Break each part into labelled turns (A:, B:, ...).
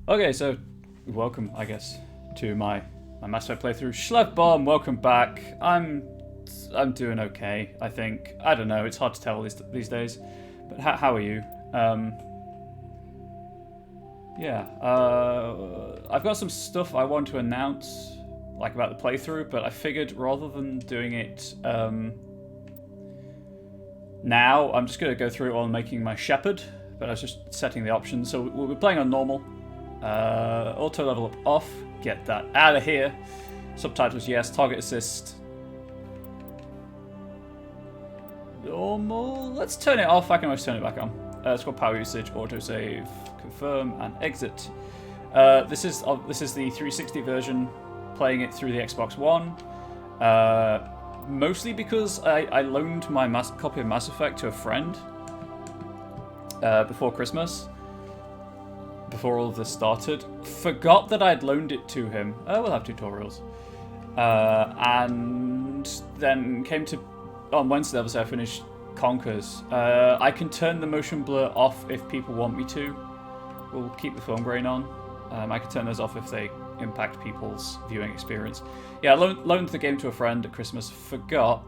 A: Okay, so welcome, I guess, to my Mass Effect playthrough. Schlev Bomb, welcome back. I'm doing okay, I think. I don't know, it's hard to tell these days. But how are you? I've got some stuff I want to announce, like about the playthrough, but I figured rather than doing it now, I'm just going to go through it while making my Shepherd, but I was just setting the options. So we'll be playing on normal. Auto level up off, get that out of here. Subtitles yes, target assist normal. Let's turn it off. I can always turn it back on. Squad power usage, autosave, confirm, and exit. This is the 360 version, playing it through the Xbox One. Mostly because I loaned my copy of Mass Effect to a friend before Christmas. Before all of this started, forgot that I'd loaned it to him. We'll have tutorials, and then came to on Wednesday. Obviously, I finished Conkers. I can turn the motion blur off if people want me to. We'll keep the film grain on. I can turn those off if they impact people's viewing experience. Yeah, I loaned the game to a friend at Christmas. Forgot.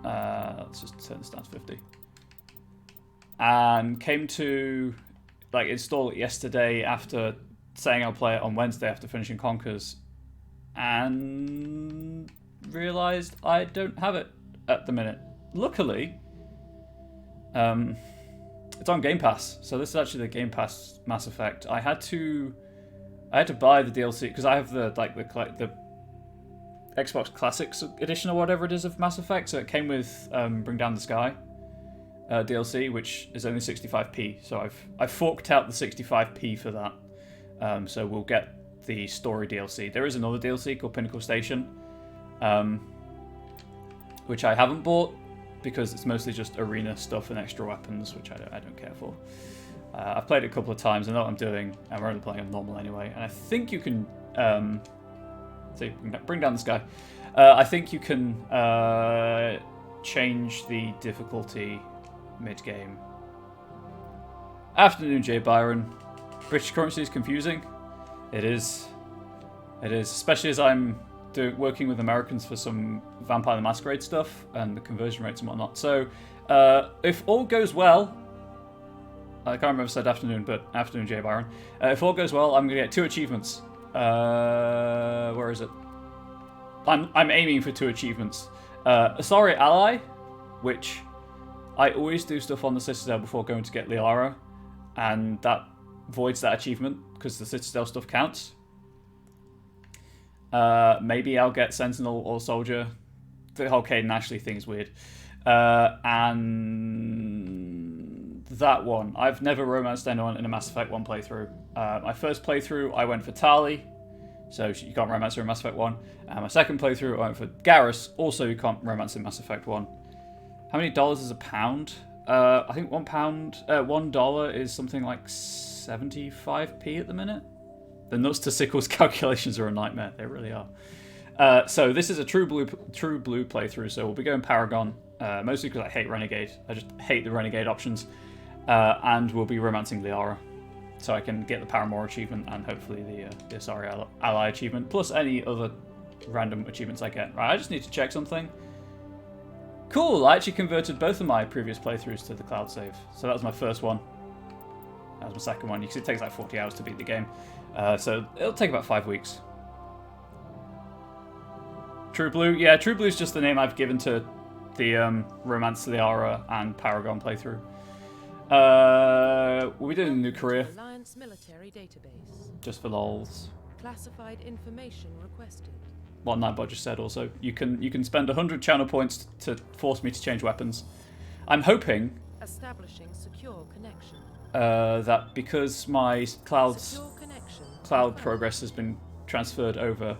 A: Let's just turn this down to 50. And came to install it yesterday after saying I'll play it on Wednesday after finishing Conkers, and realised I don't have it at the minute. Luckily, it's on Game Pass, so this is actually the Game Pass Mass Effect. I had to buy the DLC because I have the Xbox Classics edition or whatever it is of Mass Effect, so it came with Bring Down the Sky DLC, which is only 65p, so I've forked out the 65p for that. So we'll get the story DLC. There is another DLC called Pinnacle Station, which I haven't bought because it's mostly just arena stuff and extra weapons, which I don't care for. I've played it a couple of times. I know what I'm doing, and we're only playing on normal anyway. And I think you can Bring Down the Sky. I think you can change the difficulty mid-game. Afternoon, J. Byron. British currency is confusing. It is, especially as I'm working with Americans for some Vampire the Masquerade stuff and the conversion rates and whatnot. So, if all goes well, I can't remember if I said afternoon, but afternoon, J. Byron. If all goes well, I'm going to get 2 achievements. Where is it? I'm aiming for 2 achievements. Sorry, Ally, which I always do stuff on the Citadel before going to get Liara, and that voids that achievement because the Citadel stuff counts. Maybe I'll get Sentinel or Soldier. The whole Caden Ashley thing is weird. And that one. I've never romanced anyone in a Mass Effect 1 playthrough. My first playthrough, I went for Tali, so you can't romance her in Mass Effect 1. And my second playthrough, I went for Garrus, also you can't romance in Mass Effect 1. How many dollars is a pound? I think $1 is something like 75p at the minute. The nuts to sickles calculations are a nightmare. They really are. So this is a true blue playthrough. So we'll be going Paragon, mostly because I hate Renegade. I just hate the Renegade options. And we'll be romancing Liara, so I can get the Paramore achievement and hopefully the Asari Ally achievement, plus any other random achievements I get. Right, I just need to check something. Cool, I actually converted both of my previous playthroughs to the cloud save. So that was my first one. That was my second one. You can see it takes like 40 hours to beat the game. So it'll take about 5 weeks. True Blue. Yeah, True Blue is just the name I've given to the Romance Liara and Paragon playthrough. We did a new career.
B: Alliance military database.
A: Just for lols.
B: Classified information requested.
A: What Nightbot just said also. You can spend 100 channel points to force me to change weapons. I'm hoping
B: establishing secure connection.
A: That because my cloud progress has been transferred over,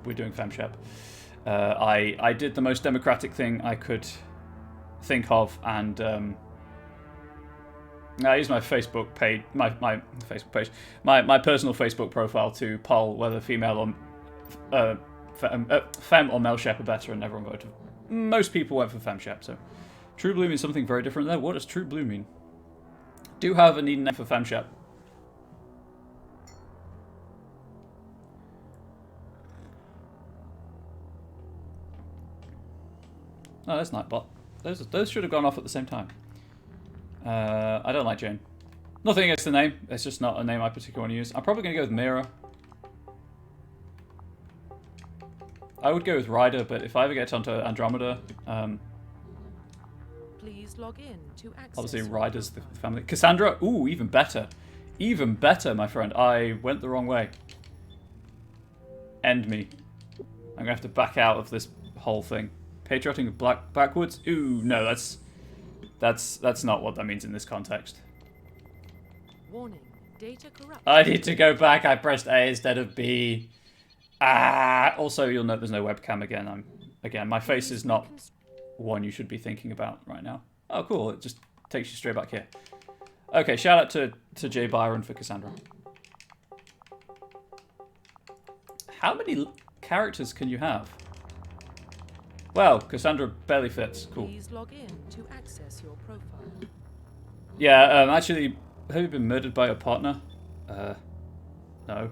A: we're doing FemShep. I did the most democratic thing I could think of, and I used my Facebook page, my Facebook page, my personal Facebook profile to poll whether female or fem or male shep are better, and everyone voted. Most people went for fem shep, so True Blue means something very different there. What does True Blue mean? Do have a need name for fem shep. Oh, that's Nightbot. Those should have gone off at the same time. I don't like Jane. Nothing against the name. It's just not a name I particularly want to use. I'm probably going to go with Mira. I would go with Ryder, but if I ever get onto Andromeda,
B: Please log in to access.
A: obviously Ryder's the family. Cassandra, ooh, even better. Even better, my friend. I went the wrong way. End me. I'm going to have to back out of this whole thing. Patrioting backwards? Ooh, no, that's not what that means in this context.
B: Warning. Data corruption.
A: I need to go back. I pressed A instead of B. Also, you'll note there's no webcam again. Again, my face is not one you should be thinking about right now. Oh, cool. It just takes you straight back here. Okay, shout out to Jay Byron for Cassandra. How many characters can you have? Well, Cassandra barely fits. Cool.
B: Please log in to access your profile.
A: Yeah, actually, have you been murdered by your partner? No.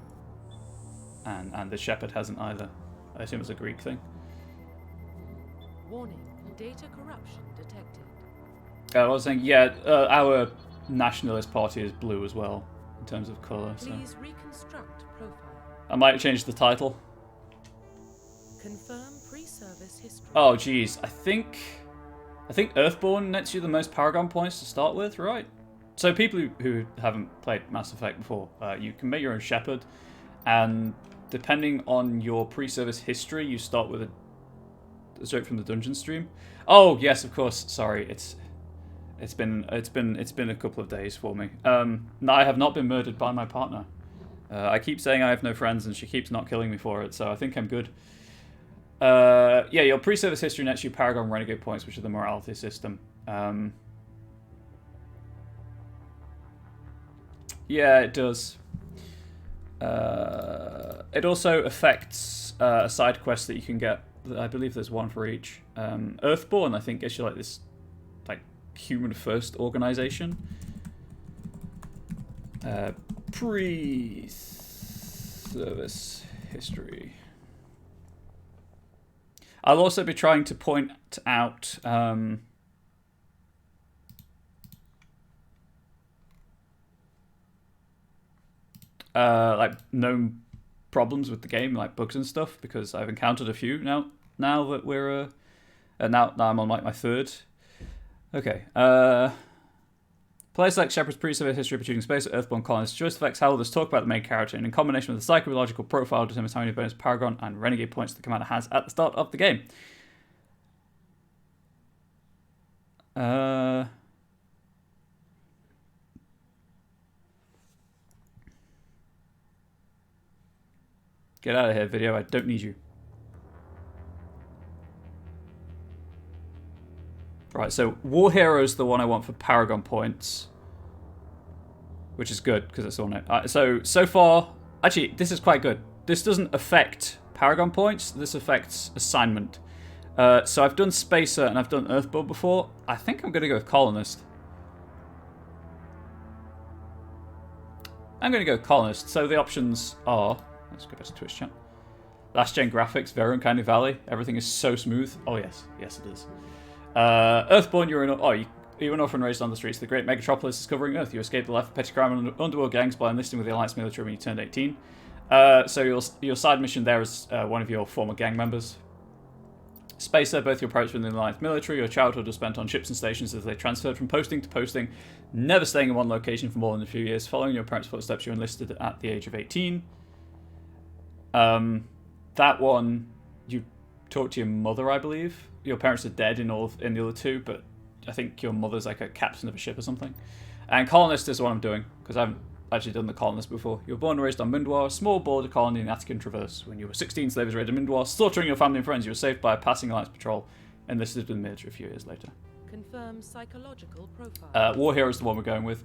A: And the shepherd hasn't either. I assume it's a Greek thing.
B: Warning. Data corruption detected.
A: I was saying, yeah, our nationalist party is blue as well, in terms of colour. So.
B: Please reconstruct profile.
A: I might change the title.
B: Confirm pre-service history.
A: Oh, jeez. I think Earthborn nets you the most Paragon points to start with, right? So people who haven't played Mass Effect before, you can make your own shepherd, and depending on your pre-service history, you start with a straight from the dungeon stream. Oh yes, of course. Sorry, it's been a couple of days for me. No, I have not been murdered by my partner. I keep saying I have no friends, and she keeps not killing me for it. So I think I'm good. Yeah, your pre-service history nets you Paragon Renegade points, which are the morality system. Yeah, it does. It also affects a side quest that you can get. I believe there's one for each. Earthborn, I think, gets you like this, like, human first organization. Pre-service history. I'll also be trying to point out like known problems with the game, like bugs and stuff, because I've encountered a few now that we're now I'm on like my third. Okay. Players like Shepard's pre-service history between space or Earthborn colonists just affects how others talk about the main character, and in combination with the psychological profile determines how many bonus Paragon and Renegade points the commander has at the start of the game. Get out of here, video. I don't need you. Right, so War Hero's the one I want for Paragon points. Which is good, because it's on it. So far... Actually, this is quite good. This doesn't affect Paragon points. This affects assignment. So I've done Spacer and I've done Earthborn before. I think I'm going to go with Colonist. I'm going to go Colonist. So the options are... Let's go back to Twitch chat. Last gen graphics, very uncanny valley. Everything is so smooth. Oh yes, yes it is. Earthborn, you're an orphan raised on the streets. The great megatropolis is covering Earth. You escaped the life of petty crime and underworld gangs by enlisting with the Alliance military when you turned 18. So your side mission there is one of your former gang members. Spacer, both your parents were in the Alliance military. Your childhood was spent on ships and stations as they transferred from posting to posting, never staying in one location for more than a few years. Following your parents' footsteps, you enlisted at the age of 18. That one, you talk to your mother, I believe. Your parents are dead in the other two, but I think your mother's like a captain of a ship or something. And Colonist is what I'm doing, because I haven't actually done the Colonist before. You were born and raised on Mindwar, a small border colony in the Attican Traverse. When you were 16, slaves raided Mindwar, slaughtering your family and friends. You were saved by a passing Alliance patrol, enlisted in the military a few years later.
B: Confirm psychological profile.
A: War Hero is the one we're going with.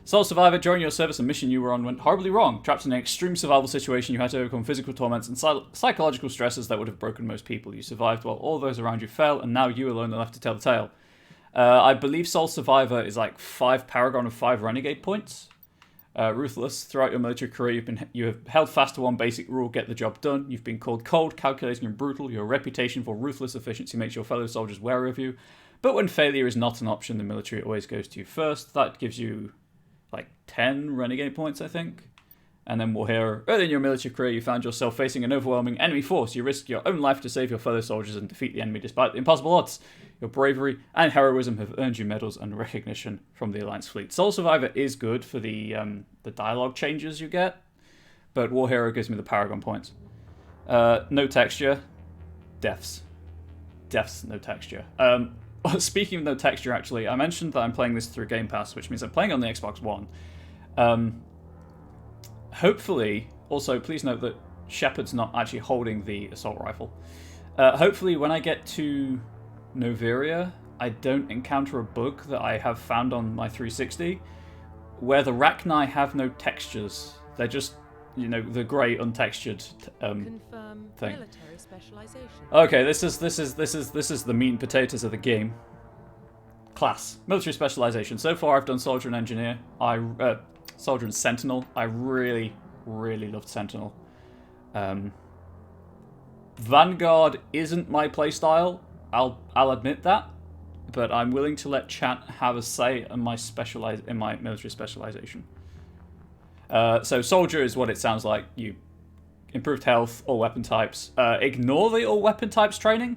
A: Sole survivor, during your service, a mission you were on went horribly wrong. Trapped in an extreme survival situation, you had to overcome physical torments and psychological stresses that would have broken most people. You survived while all those around you fell, and now you alone are left to tell the tale. I believe Sole Survivor is like 5 Paragon and 5 Renegade points. Ruthless. Throughout your military career, you have held fast to one basic rule: get the job done. You've been called cold, calculating, and brutal. Your reputation for ruthless efficiency makes your fellow soldiers wary of you. But when failure is not an option, the military always goes to you first. That gives you like 10 renegade points, I think. And then War Hero. Early in your military career, you found yourself facing an overwhelming enemy force. You risked your own life to save your fellow soldiers and defeat the enemy despite the impossible odds. Your bravery and heroism have earned you medals and recognition from the Alliance fleet. Soul Survivor is good for the dialogue changes you get, but War Hero gives me the Paragon points. No texture. Deaths. Deaths, no texture. Speaking of no texture, actually, I mentioned that I'm playing this through Game Pass, which means I'm playing on the Xbox One. Hopefully, also, please note that Shepard's not actually holding the assault rifle. Hopefully, when I get to Noveria, I don't encounter a bug that I have found on my 360, where the Rachni have no textures. They're just, you know, the grey, untextured
B: Confirm
A: thing.
B: military specialization.
A: Okay, this is the meat and potatoes of the game. Class. Military specialization. So far, I've done Soldier and Engineer. Soldier and Sentinel. I really, really loved Sentinel. Vanguard isn't my playstyle. I'll admit that, but I'm willing to let chat have a say in my military specialization. So Soldier is what it sounds like. You improved health, all weapon types. Ignore the all weapon types training.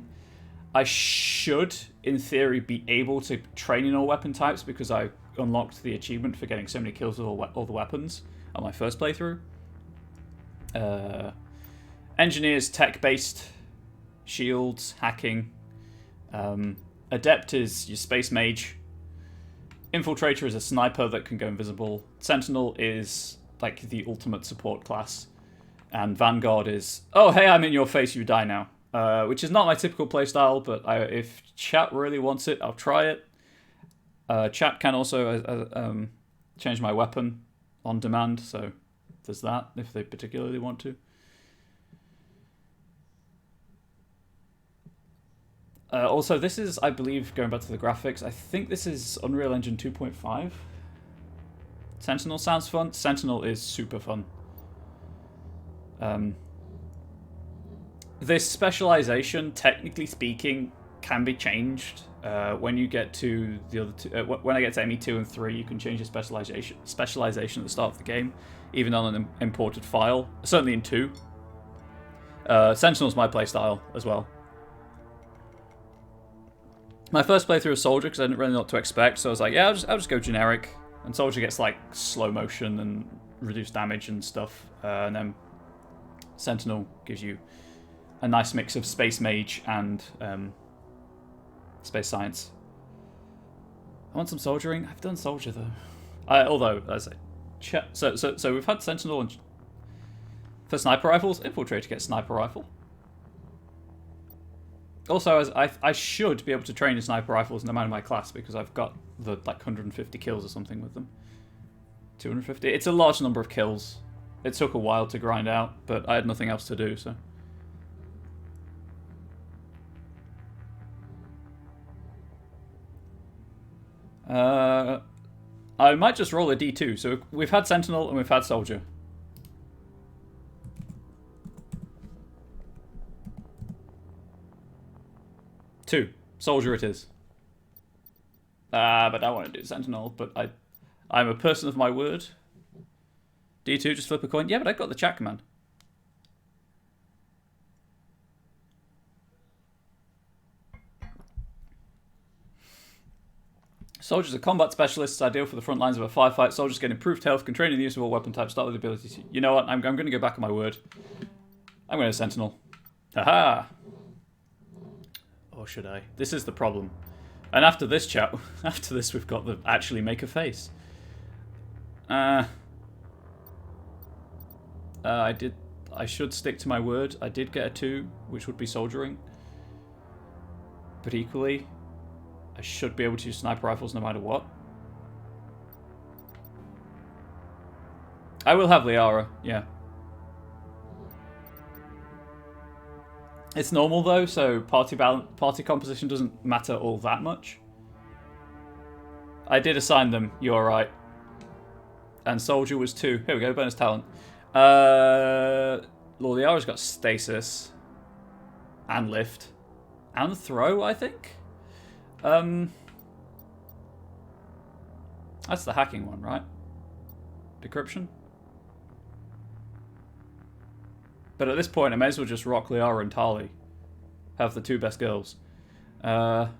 A: I should, in theory, be able to train in all weapon types because I unlocked the achievement for getting so many kills with all the weapons on my first playthrough. Engineers, tech-based, shields, hacking. Adept is your space mage. Infiltrator is a sniper that can go invisible. Sentinel is like the ultimate support class. And Vanguard is, oh hey, I'm in your face, you die now. Which is not my typical playstyle, but if chat really wants it, I'll try it. Chat can also change my weapon on demand, so there's that if they particularly want to. Also, this is, I believe, going back to the graphics, I think this is Unreal Engine 2.5. Sentinel sounds fun. Sentinel is super fun. This specialization, technically speaking, can be changed. When you get to the other two, when I get to ME2 and 3, you can change your specialization at the start of the game, even on an imported file. Certainly in 2. Sentinel's my playstyle as well. My first playthrough was Soldier because I didn't really know what to expect, so I was like, yeah, I'll just go generic. And Soldier gets like slow motion and reduced damage and stuff, and then Sentinel gives you a nice mix of space mage and space science. I want some soldiering. I've done Soldier though. Although, as I say, so we've had Sentinel and for sniper rifles. Infiltrator gets sniper rifle. Also, as I should be able to train in sniper rifles no matter my class because I've got the like 150 kills or something with them. 250. It's a large number of kills. It took a while to grind out, but I had nothing else to do, so. I might just roll a D2. So we've had Sentinel and we've had Soldier. Two. Soldier it is. But I want to do Sentinel, but I'm a person of my word. D2, just flip a coin. Yeah, but I got the chat command. Soldiers are combat specialists, ideal for the front lines of a firefight. Soldiers get improved health, can train in the use of all weapon types, start with the ability to... You know what? I'm going to go back on my word. I'm going to Sentinel. Haha! Or should I? This is the problem. And after this chat, after this we've got the actually make a face. I should stick to my word. I did get a 2, which would be soldiering. But equally, I should be able to use sniper rifles no matter what. I will have Liara, yeah. It's normal though, so party composition doesn't matter all that much. I did assign them, you're right. And Soldier was 2. Here we go, bonus talent. Lordiara's got Stasis. And Lift. And Throw, I think? That's the hacking one, right? Decryption? But at this point, I may as well just rock Liara and Tali. Have the 2 best girls. But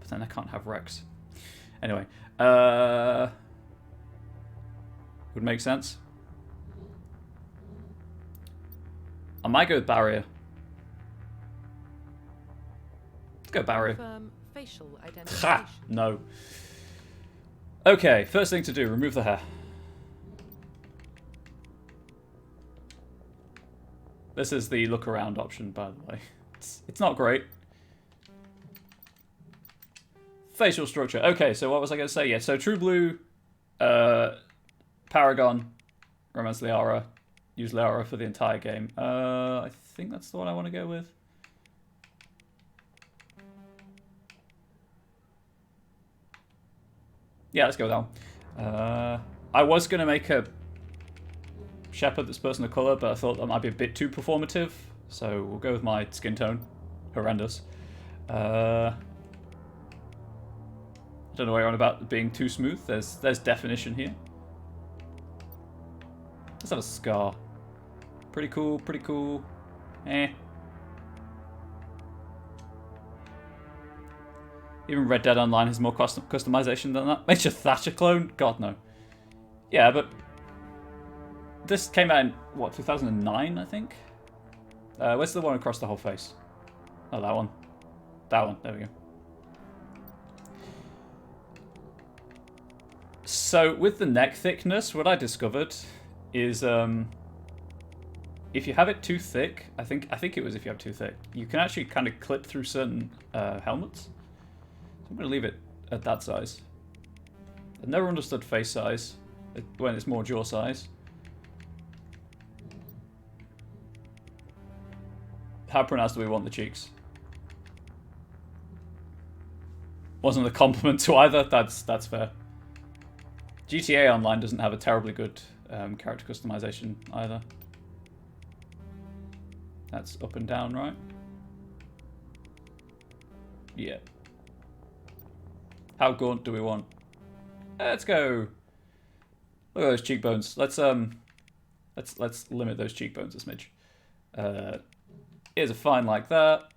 A: then I can't have Rex. Anyway. Would make sense. I might go with Barrier. Let's go Barrier.
B: Confirm facial identification.
A: Ha! No. Okay, first thing to do, remove the hair. This is the look around option, by the way. It's not great. Facial structure. Okay, so what was I going to say? Yeah, so True Blue, Paragon, Romance Liara. Use Liara for the entire game. I think that's the one I want to go with. Yeah, let's go with that one. I was going to make a Shepherd that's person of colour, but I thought that might be a bit too performative, so we'll go with my skin tone. Horrendous. I don't know what you're on about being too smooth. There's definition here. Let's have a scar. Pretty cool, pretty cool. Eh. Even Red Dead Online has more customization than that. Major Thatcher clone? God, no. Yeah, but this came out in, what, 2009, I think? Where's the one across the whole face? Oh, that one. That one. There we go. So, with the neck thickness, what I discovered is if you have it too thick, I think it was if you have it too thick, you can actually kind of clip through certain helmets. So I'm going to leave it at that size. I've never understood face size when it's more jaw size. How pronounced do we want the cheeks? Wasn't a compliment to either. That's fair. GTA Online doesn't have a terribly good character customization either. That's up and down, right? Yeah. How gaunt do we want? Let's go. Look at those cheekbones. Let's limit those cheekbones a smidge. Ears are fine like that.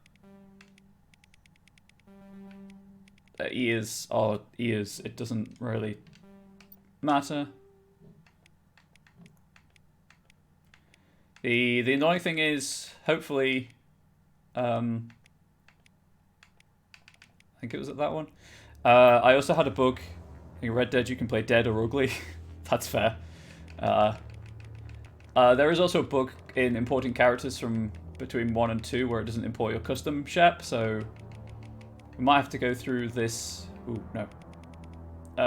A: Ears are ears. It doesn't really matter. The annoying thing is, hopefully, I think it was at that one. I also had a bug. In Red Dead, you can play dead or ugly. That's fair. There is also a bug in importing characters from between 1 and 2 where it doesn't import your custom shep, so we might have to go through this. Ooh, no.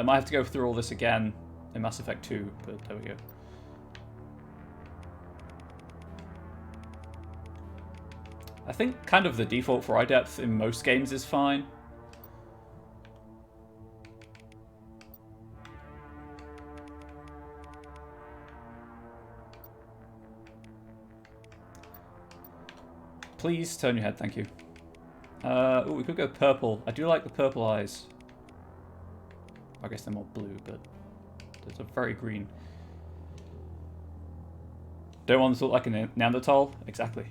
A: Might have to go through all this again in Mass Effect 2, but there we go. I think kind of the default for eye depth in most games is fine. Please turn your head, thank you. Oh, we could go purple. I do like the purple eyes. I guess they're more blue, but those are very green. Don't want them to look like a Neanderthal? Exactly.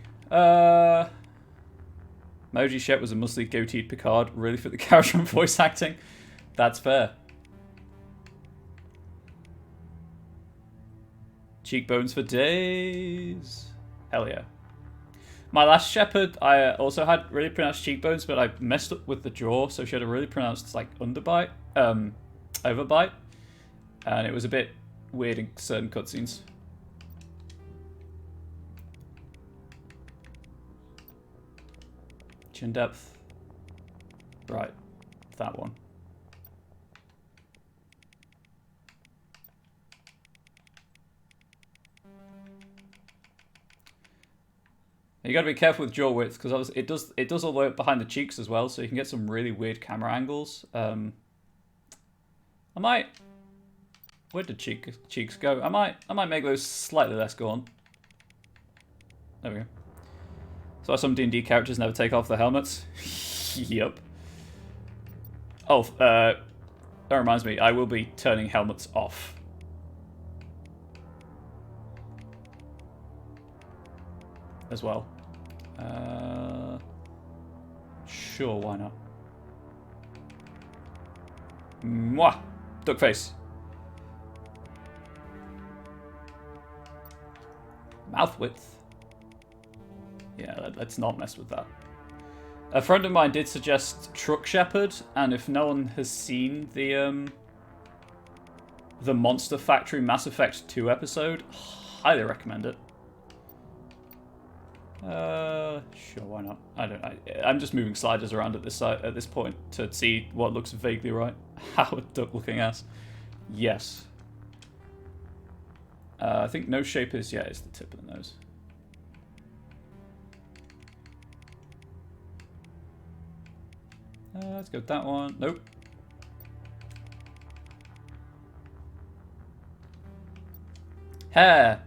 A: Moji Shep was a muscly goateed Picard. Really fit the character and voice acting. That's fair. Cheekbones for days. Hell yeah. My last Shepherd, I also had really pronounced cheekbones, but I messed up with the jaw, so she had a really pronounced like underbite, overbite, and it was a bit weird in certain cutscenes. Chin depth. Right, that one. You got to be careful with jaw width because it does all the way up behind the cheeks as well, so you can get some really weird camera angles. I might Where did cheeks go? I might make those slightly less gaunt. There we go. So some D&D characters never take off their helmets. Yup. Oh, that reminds me. I will be turning helmets off. As well. Sure, why not? Mwah! Duck face. Mouth width. Yeah, let's not mess with that. A friend of mine did suggest Truck Shepherd, and if no one has seen the Monster Factory Mass Effect 2 episode, highly recommend it. Sure, why not? I'm just moving sliders around at this point to see what looks vaguely right. How a duck-looking ass. Yes. I think nose shape is it's the tip of the nose. Let's go with that one. Nope. Hair.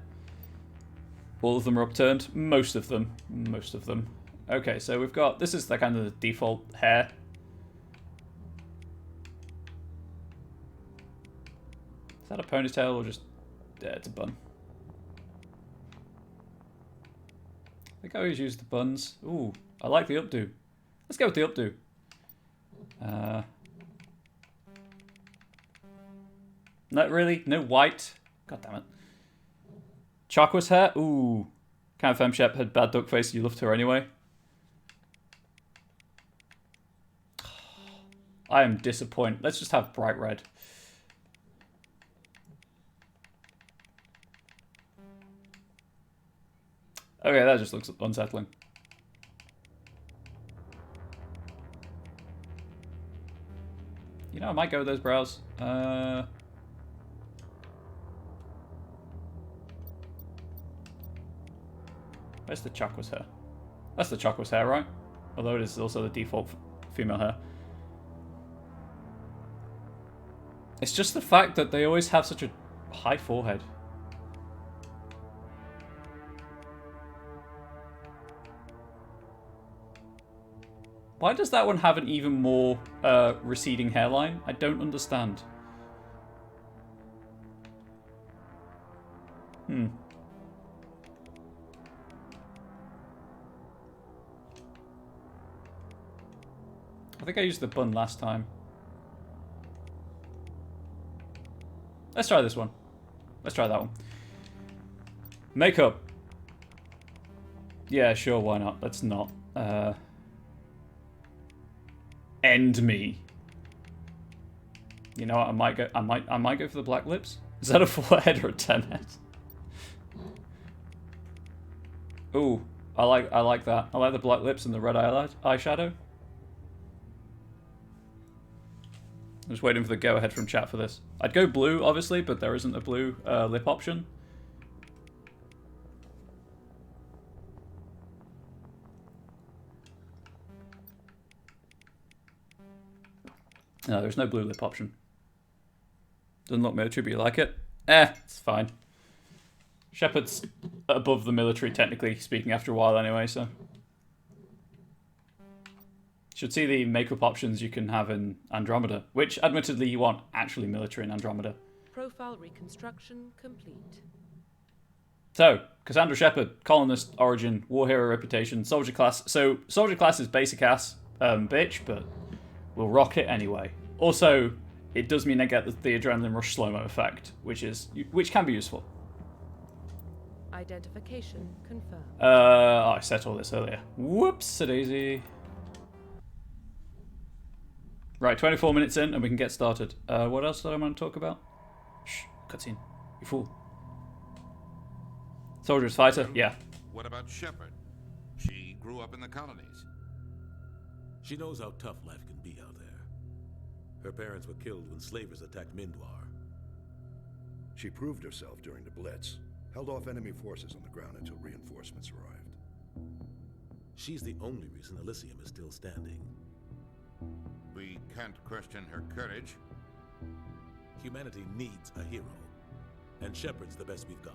A: All of them are upturned. Most of them. Most of them. Okay, so we've got... This is the kind of the default hair. Is that a ponytail or just... Yeah, it's a bun. I think I always use the buns. Ooh, I like the updo. Let's go with the updo. Not really. No white. God damn it. Chakwa's hair. Ooh. Kind of femme-shep had bad duck face. You loved her anyway. I am disappointed. Let's just have bright red. Okay, that just looks unsettling. You know, I might go with those brows. Where's the Chakwa's hair? That's the Chakwa's hair, right? Although it is also the default female hair. It's just the fact that they always have such a high forehead. Why does that one have an even more receding hairline? I don't understand. I think I used the bun last time. Let's try this one. Let's try that one. Makeup. Yeah, sure, why not? Let's not. End me. You know what? I might go for the black lips. Is that a 4-head or a 10-head? Ooh, I like that. I like the black lips and the red eyeshadow. I'm just waiting for the go-ahead from chat for this. I'd go blue, obviously, but there isn't a blue lip option. No, there's no blue lip option. Doesn't look military, but you like it? It's fine. Shepard's above the military, technically speaking, after a while anyway, so... Should see the makeup options you can have in Andromeda, which, admittedly, you want actually military in Andromeda.
B: Profile reconstruction complete.
A: So, Cassandra Shepard, colonist origin, war hero reputation, soldier class. So, soldier class is basic ass bitch, but we'll rock it anyway. Also, it does mean I get the adrenaline rush slow-mo effect, which can be useful.
B: Identification confirmed.
A: I set all this earlier. Whoops-a-daisy. Right, 24 minutes in, and we can get started. What else did I want to talk about? Shh, cutscene. You fool. Soldier's fighter, yeah.
C: What about Shepard? She grew up in the colonies.
D: She knows how tough life can be out there. Her parents were killed when slavers attacked Mindwar.
E: She proved herself during the Blitz, held off enemy forces on the ground until reinforcements arrived.
D: She's the only reason Elysium is still standing.
C: We can't question her courage.
D: Humanity needs a hero. And Shepard's the best we've got.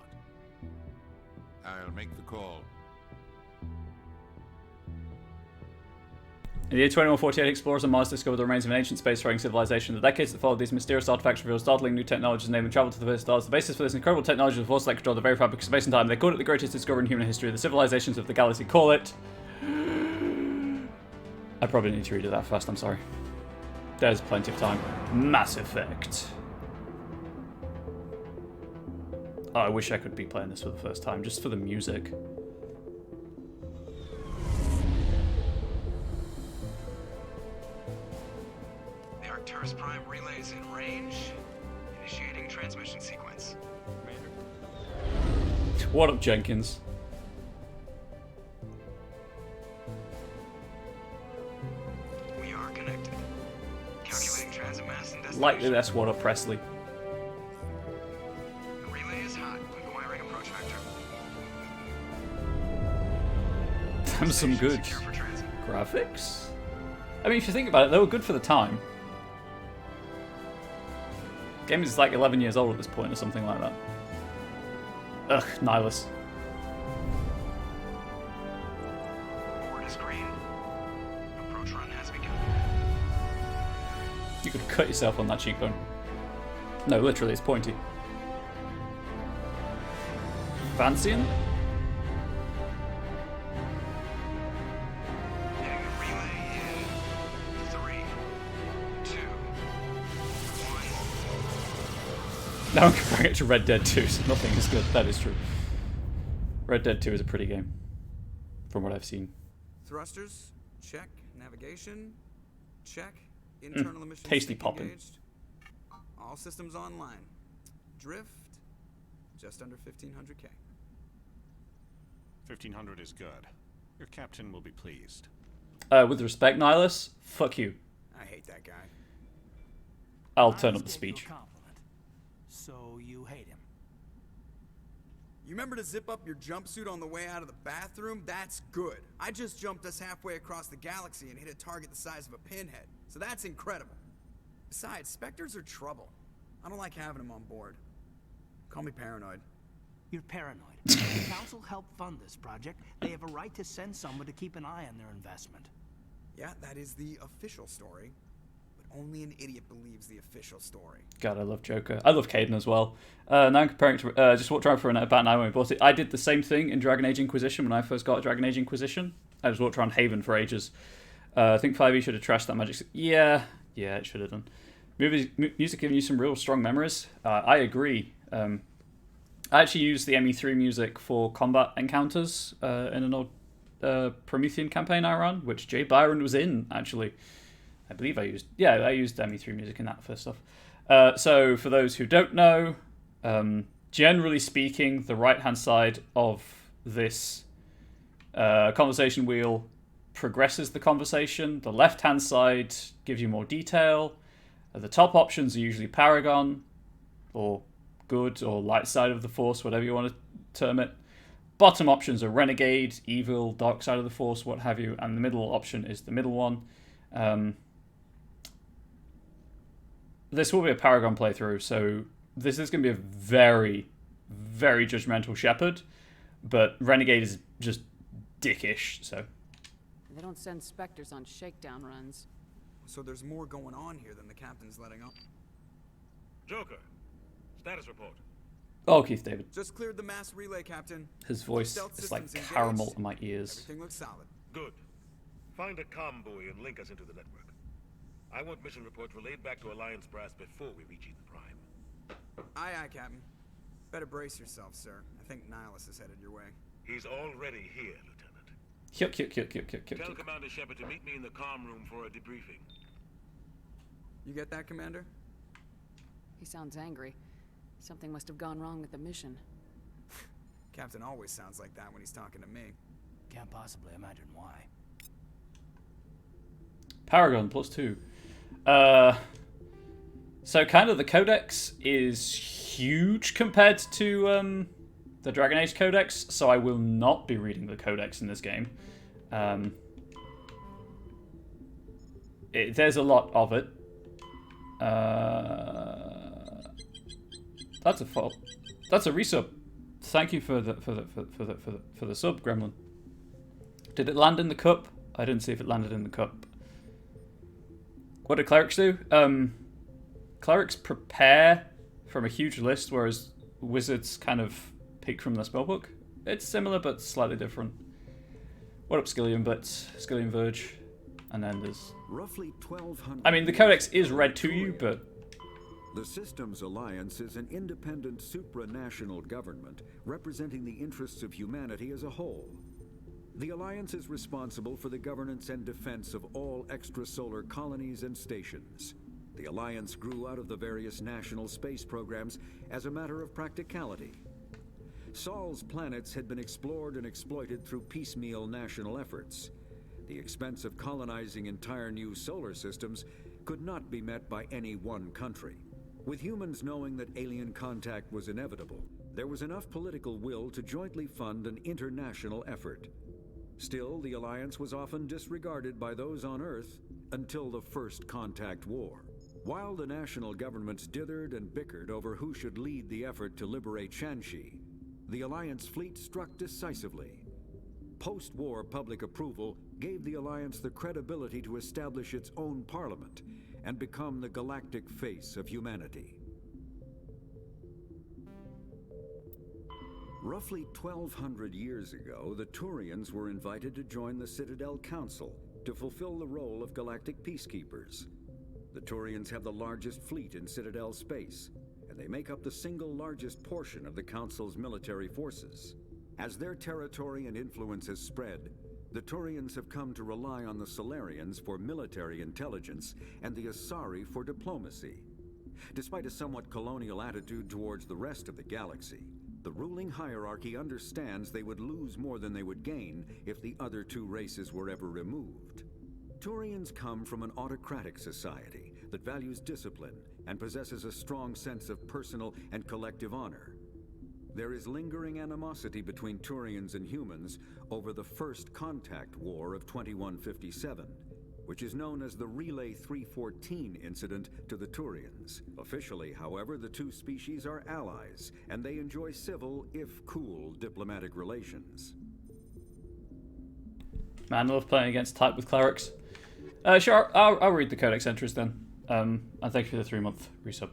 C: I'll make the call.
A: In the year 2148, explorers on Mars discovered the remains of an ancient spacefaring civilization. The decades that followed, these mysterious artifacts revealed startling new technologies and they traveled to the first stars. The basis for this incredible technology was the force that controlled the very fabric of space and time. They called it the greatest discovery in human history. The civilizations of the galaxy call it... I probably need to read it that fast, I'm sorry. There's plenty of time. Mass Effect. Oh, I wish I could be playing this for the first time, just for the music.
F: The Arcturus Prime relay is in range. Initiating transmission sequence.
A: What up, Jenkins?
F: We are connected. Calculating transit mass and destination.
A: Likely that's what up, Presley.
F: The relay is hot. Acquiring approach vector.
A: Damn, some good
F: Secure for transit.
A: graphics. I mean, if you think about it, they were good for the time. Game is like 11 years old at this point or something like that. Ugh, Nihilus.
F: Board is green. Approach run has begun.
A: You could cut yourself on that cheekbone. No, literally, it's pointy. Fancying?
F: Hitting the relay in 3, 2, 1.
A: Now I'm comparing it to Red Dead 2, so nothing is good. That is true. Red Dead 2 is a pretty game, from what I've seen.
F: Thrusters, check. Navigation, check. Internal emissions
A: tasty poppin'.
F: engaged. All systems online. Drift, just under 1500K.
G: 1500 is good. Your captain will be pleased.
A: With respect, Nihilus, fuck you.
F: I hate that guy.
A: I'll turn up the speech.
H: So you hate him?
F: You remember to zip up your jumpsuit on the way out of the bathroom? That's good. I just jumped us halfway across the galaxy and hit a target the size of a pinhead. So that's incredible. Besides, Spectres are trouble. I don't like having them on board. Call me paranoid.
H: You're paranoid. The Council helped fund this project. They have a right to send someone to keep an eye on their investment.
F: Yeah, that is the official story. But only an idiot believes the official story.
A: God, I love Joker. I love Caden as well. Now I'm comparing it to just walked around for about an hour when we bought it. I did the same thing in Dragon Age Inquisition when I first got Dragon Age Inquisition. I just walked around Haven for ages. I think 5e should have trashed that magic. Yeah, it should have done. Music giving you some real strong memories. I agree. I actually used the ME3 music for combat encounters in an old Promethean campaign I ran, which Jay Byron was in, actually. I believe I used ME3 music in that first stuff. So for those who don't know, generally speaking, the right-hand side of this conversation wheel progresses the conversation. The left-hand side gives you more detail. The top options are usually Paragon, or good, or light side of the Force, whatever you want to term it. Bottom options are Renegade, Evil, Dark side of the Force, what have you, and the middle option is the middle one. This will be a Paragon playthrough, so this is going to be a very, very judgmental Shepard, but Renegade is just dickish, so...
I: They don't send Spectres on shakedown runs.
F: So there's more going on here than the captain's letting on.
D: Joker, status report.
A: Oh, Keith David.
F: Just cleared the mass relay, Captain.
A: His voice
F: Stealth
A: is like
F: systems
A: caramel
F: engaged.
A: in my ears.
F: Everything looks solid.
D: Good. Find a comm buoy and link us into the network. I want mission reports relayed back to Alliance brass before we reach Ethan Prime.
F: Aye, aye, Captain. Better brace yourself, sir. I think Nihilus is headed your way.
D: He's already here, Lieutenant.
A: Tell
D: Commander Shepard to meet me in the comm room for a debriefing.
F: You get that, Commander?
I: He sounds angry. Something must have gone wrong with the mission.
F: Captain always sounds like that when he's talking to me.
H: Can't possibly imagine why.
A: Paragon +2. So kind of the Codex is huge compared to the Dragon Age Codex, so I will not be reading the Codex in this game. There's a lot of it. That's a fault. That's a resub. Thank you for the sub, Gremlin. Did it land in the cup? I didn't see if it landed in the cup. What do clerics do? Clerics prepare from a huge list, whereas wizards kind of pick from the spellbook. It's similar but slightly different. What up, Skillian Blitz, Skillian Verge, and then there's
J: roughly 1,200.
A: I mean, the codex is read to you, but
J: the Systems Alliance is an independent supranational government representing the interests of humanity as a whole. The Alliance is responsible for the governance and defense of all extrasolar colonies and stations. The Alliance grew out of the various national space programs as a matter of practicality. Sol's planets had been explored and exploited through piecemeal national efforts. The expense of colonizing entire new solar systems could not be met by any one country. With humans knowing that alien contact was inevitable, there was enough political will to jointly fund an international effort. Still, the Alliance was often disregarded by those on Earth until the First Contact War. While the national governments dithered and bickered over who should lead the effort to liberate Shanxi, the Alliance fleet struck decisively. Post-war public approval gave the Alliance the credibility to establish its own parliament and become the galactic face of humanity. Roughly 1,200 years ago, the Turians were invited to join the Citadel Council to fulfill the role of galactic peacekeepers. The Turians have the largest fleet in Citadel space, and they make up the single largest portion of the Council's military forces. As their territory and influence has spread, the Turians have come to rely on the Solarians for military intelligence and the Asari for diplomacy. Despite a somewhat colonial attitude towards the rest of the galaxy, the ruling hierarchy understands they would lose more than they would gain if the other two races were ever removed. Turians come from an autocratic society that values discipline and possesses a strong sense of personal and collective honor. There is lingering animosity between Turians and humans over the First Contact War of 2157, which is known as the Relay 314 incident to the Turians. Officially, however, the two species are allies, and they enjoy civil, if cool, diplomatic relations.
A: Man, I love playing against type with clerics. Sure, I'll read the codex entries then. And thank you for the 3-month resub.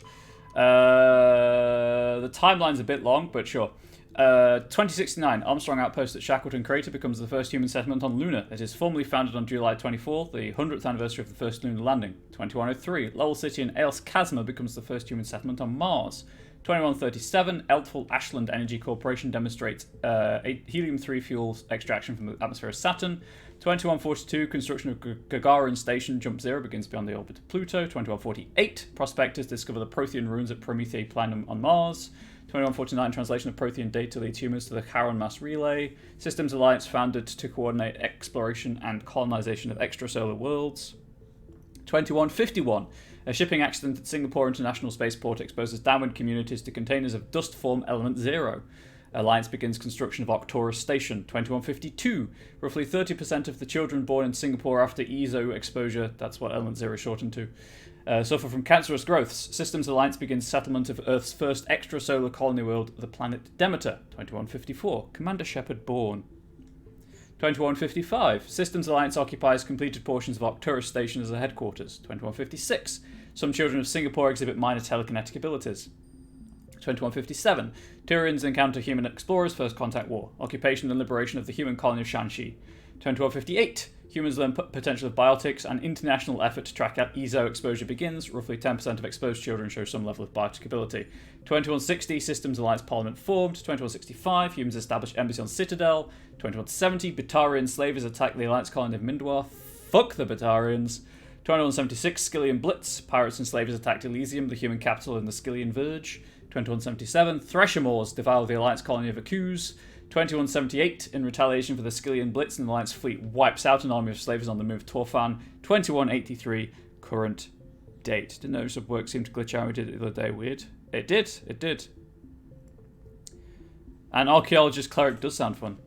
A: The timeline's a bit long, but sure. 2069, Armstrong Outpost at Shackleton Crater becomes the first human settlement on Luna. It is formally founded on July 24, the 100th anniversary of the first lunar landing. 2103, Lowell City in Aels Chasma becomes the first human settlement on Mars. 2137, Eltful Ashland Energy Corporation demonstrates helium-3 fuel extraction from the atmosphere of Saturn. 2142, construction of Gagarin Station Jump Zero begins beyond the orbit of Pluto. 2148, prospectors discover the Prothean ruins at Promethae Planum on Mars. 2149, translation of Prothean data leads humans to the Charon Mass Relay. Systems Alliance founded to coordinate exploration and colonization of extrasolar worlds. 2151, a shipping accident at Singapore International Spaceport exposes downwind communities to containers of dust form element 0. Alliance begins construction of Octorus Station. 2152, roughly 30% of the children born in Singapore after ESO exposure, that's what element 0 is shortened to, suffer from cancerous growths. Systems Alliance begins settlement of Earth's first extrasolar colony world, the planet Demeter. 2154, Commander Shepard born. 2155, Systems Alliance occupies completed portions of Octorus Station as a headquarters. 2156, some children of Singapore exhibit minor telekinetic abilities. 2157, Turians encounter human explorers, First Contact War, occupation and liberation of the human colony of Shanxi. 2158, humans learn potential of biotics, and international effort to track out ESO exposure begins. Roughly 10% of exposed children show some level of biotic ability. 2160, Systems Alliance Parliament formed. 2165, humans establish embassy on Citadel. 2170, Batarian slavers attack the Alliance colony of Mindwar. Fuck the Batarians. 2176, Skillian Blitz, pirates and slavers attacked Elysium, the human capital in the Skillian Verge. 2177, Threshermoors devour the Alliance colony of Akuz. 2178, in retaliation for the Skillian Blitz, an Alliance fleet wipes out an army of slavers on the move Torfan. 2183, current date. Didn't know subwork seemed to glitch out. We did it the other day. Weird. It did. An archaeologist cleric does sound fun.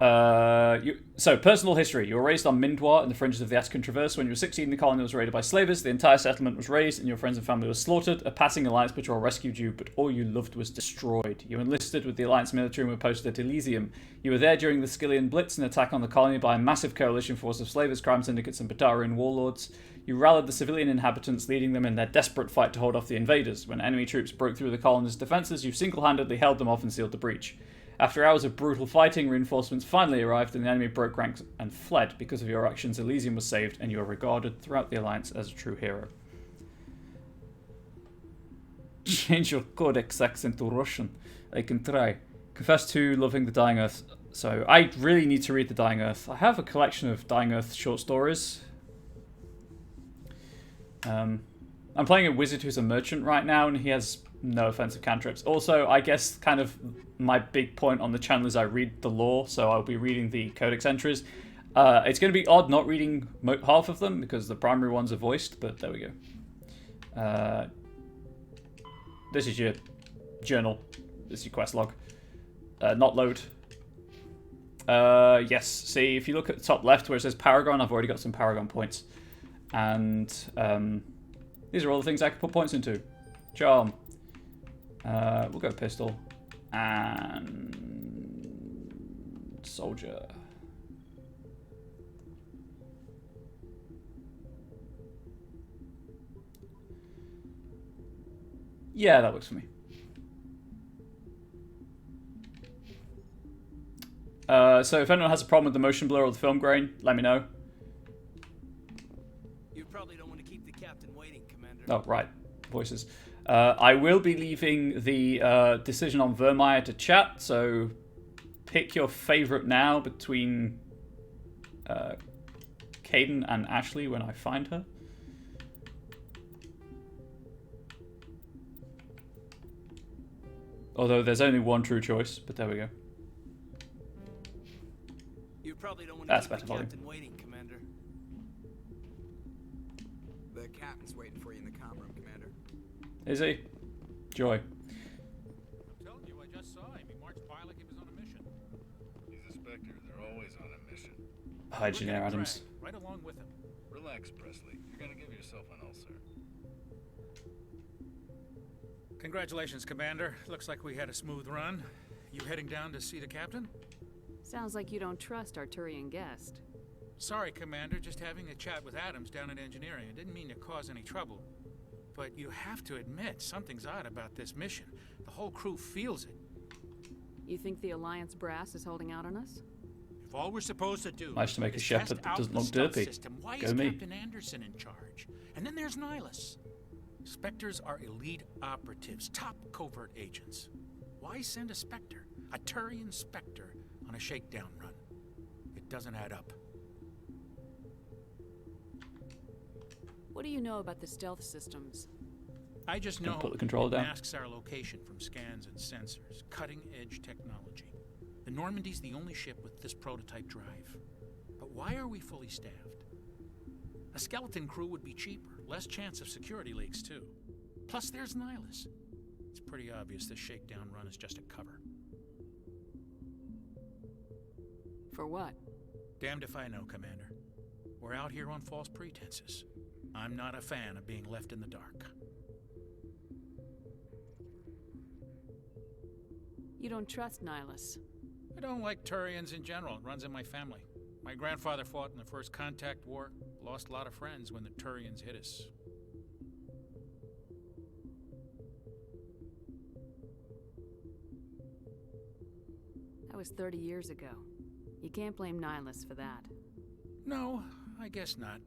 A: So, personal history. You were raised on Mindwar in the fringes of the Ascan Traverse. When you were 16, the colony was raided by slavers. The entire settlement was razed, and your friends and family were slaughtered. A passing Alliance patrol rescued you, but all you loved was destroyed. You enlisted with the Alliance military and were posted at Elysium. You were there during the Skillian Blitz, an attack on the colony by a massive coalition force of slavers, crime syndicates, and Batarian warlords. You rallied the civilian inhabitants, leading them in their desperate fight to hold off the invaders. When enemy troops broke through the colony's defences, you single-handedly held them off and sealed the breach. After hours of brutal fighting, reinforcements finally arrived and the enemy broke ranks and fled. Because of your actions, Elysium was saved and you are regarded throughout the Alliance as a true hero. Change your codex accent to Russian. I can try. Confess to loving the Dying Earth. So, I really need to read the Dying Earth. I have a collection of Dying Earth short stories. I'm playing a wizard who's a merchant right now and he has no offensive cantrips. Also, I guess kind of my big point on the channel is I read the lore, so I'll be reading the codex entries. It's going to be odd not reading half of them because the primary ones are voiced, but there we go. This is your journal. This is your quest log. Not load. Yes, see, if you look at the top left where it says Paragon, I've already got some Paragon points. And these are all the things I can put points into. Charm. We'll go pistol. And soldier. Yeah, that works for me. So if anyone has a problem with the motion blur or the film grain, let me know.
H: You probably don't want to keep the captain waiting, Commander.
A: Oh, right. Voices. I will be leaving the decision on Vermeer to chat, so pick your favourite now between Caden and Ashley when I find her. Although there's only one true choice, but there we go.
H: You probably don't want
A: That's
H: to keep
A: better
H: the
A: volume.
H: captain waiting, Commander.
F: The captain's waiting for you in the comm room, Commander.
A: Is he? Joy.
G: I'm telling you, I just saw him. He marched by like he was on a mission.
D: He's a Spectre. They're always on a mission.
A: Hi,
G: We're
A: Engineer
G: gonna
A: Adams.
G: drag right along with him.
D: Relax, Presley. You're gonna give yourself an ulcer.
K: Congratulations, Commander. Looks like we had a smooth run. You heading down to see the captain?
I: Sounds like you don't trust our Turian guest.
K: Sorry, Commander. Just having a chat with Adams down at engineering. I didn't mean to cause any trouble. But you have to admit, something's odd about this mission. The whole crew feels it.
I: You think the Alliance brass is holding out on us?
K: If all we're supposed to do
A: Managed to make a
K: is
A: shepherd
K: test
A: that
K: out
A: doesn't
K: the
A: look
K: stealth
A: derpy.
K: system, why
A: Go
K: is
A: me.
K: Captain Anderson in charge? And then there's Nihilus. Spectres are elite operatives, top covert agents. Why send a Spectre, a Turian Spectre, on a shakedown run? It doesn't add up.
I: What do you know about the stealth systems?
K: I just
A: Gonna
K: know
A: put the controller
K: it
A: down.
K: masks our location from scans and sensors. Cutting-edge technology. The Normandy's the only ship with this prototype drive. But why are we fully staffed? A skeleton crew would be cheaper, less chance of security leaks too. Plus there's Nihilus. It's pretty obvious this shakedown run is just a cover.
I: For what?
K: Damned if I know, Commander. We're out here on false pretenses. I'm not a fan of being left in the dark.
I: You don't trust Nihilus.
K: I don't like Turians in general. It runs in my family. My grandfather fought in the First Contact War. Lost a lot of friends when the Turians hit us.
I: That was 30 years ago. You can't blame Nihilus for that.
K: No, I guess not.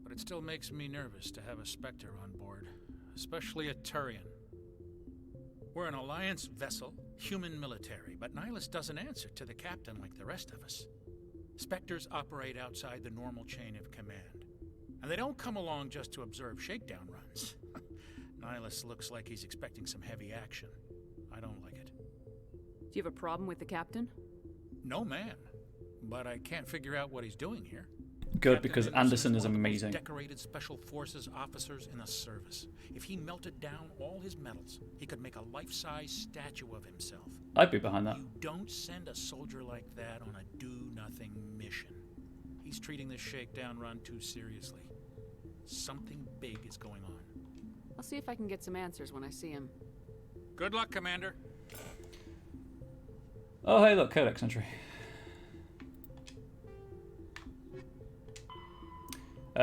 K: But it still makes me nervous to have a Spectre on board. Especially a Turian. We're an Alliance vessel, human military, but Nihilus doesn't answer to the captain like the rest of us. Spectres operate outside the normal chain of command. And they don't come along just to observe shakedown runs. Nihilus looks like he's expecting some heavy action. I don't like it.
I: Do you have a problem with the captain?
K: No man. But I can't figure out what he's doing here.
A: good
K: Captain
A: because
K: Anderson
A: Anderson is
K: one of the most
A: amazing.
K: Decorated special forces officers in the service. If he melted down all his medals, he could make a life-size statue of himself.
A: I'd be behind that.
K: You don't send a soldier like that on a do-nothing mission. He's treating this shakedown run too seriously. Something big is going on.
I: I'll see if I can get some answers when I see him.
K: Good luck, Commander.
A: Oh, hey, look, codex entry.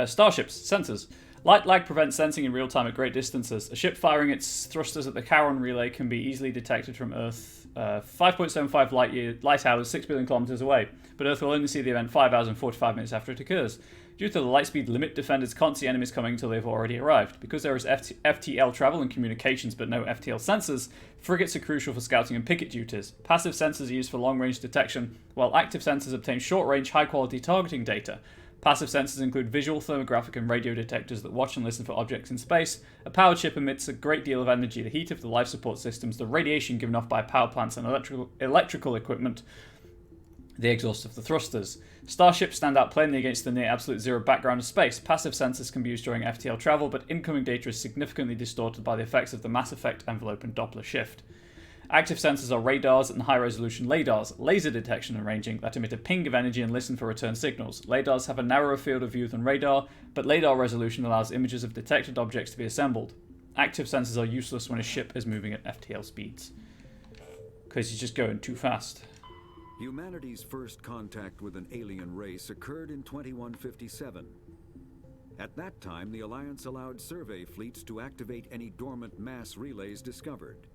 A: Starships, sensors. Light lag prevents sensing in real time at great distances. A ship firing its thrusters at the Charon relay can be easily detected from Earth 5.75 light hours, 6 billion kilometers away, but Earth will only see the event 5 hours and 45 minutes after it occurs. Due to the light speed limit, defenders can't see enemies coming until they've already arrived. Because there is FTL travel and communications but no FTL sensors, frigates are crucial for scouting and picket duties. Passive sensors are used for long-range detection, while active sensors obtain short-range, high-quality targeting data. Passive sensors include visual, thermographic, and radio detectors that watch and listen for objects in space. A powered ship emits a great deal of energy. The heat of the life support systems, the radiation given off by power plants and electrical equipment, the exhaust of the thrusters. Starships stand out plainly against the near absolute zero background of space. Passive sensors can be used during FTL travel, but incoming data is significantly distorted by the effects of the mass effect envelope and Doppler shift. Active sensors are radars and high-resolution LiDARs, laser detection and ranging, that emit a ping of energy and listen for return signals. LiDARs have a narrower field of view than radar, but LiDAR resolution allows images of detected objects to be assembled. Active sensors are useless when a ship is moving at FTL speeds, because he's just going too fast.
J: Humanity's first contact with an alien race occurred in 2157. At that time, the Alliance allowed survey fleets to activate any dormant mass relays discovered,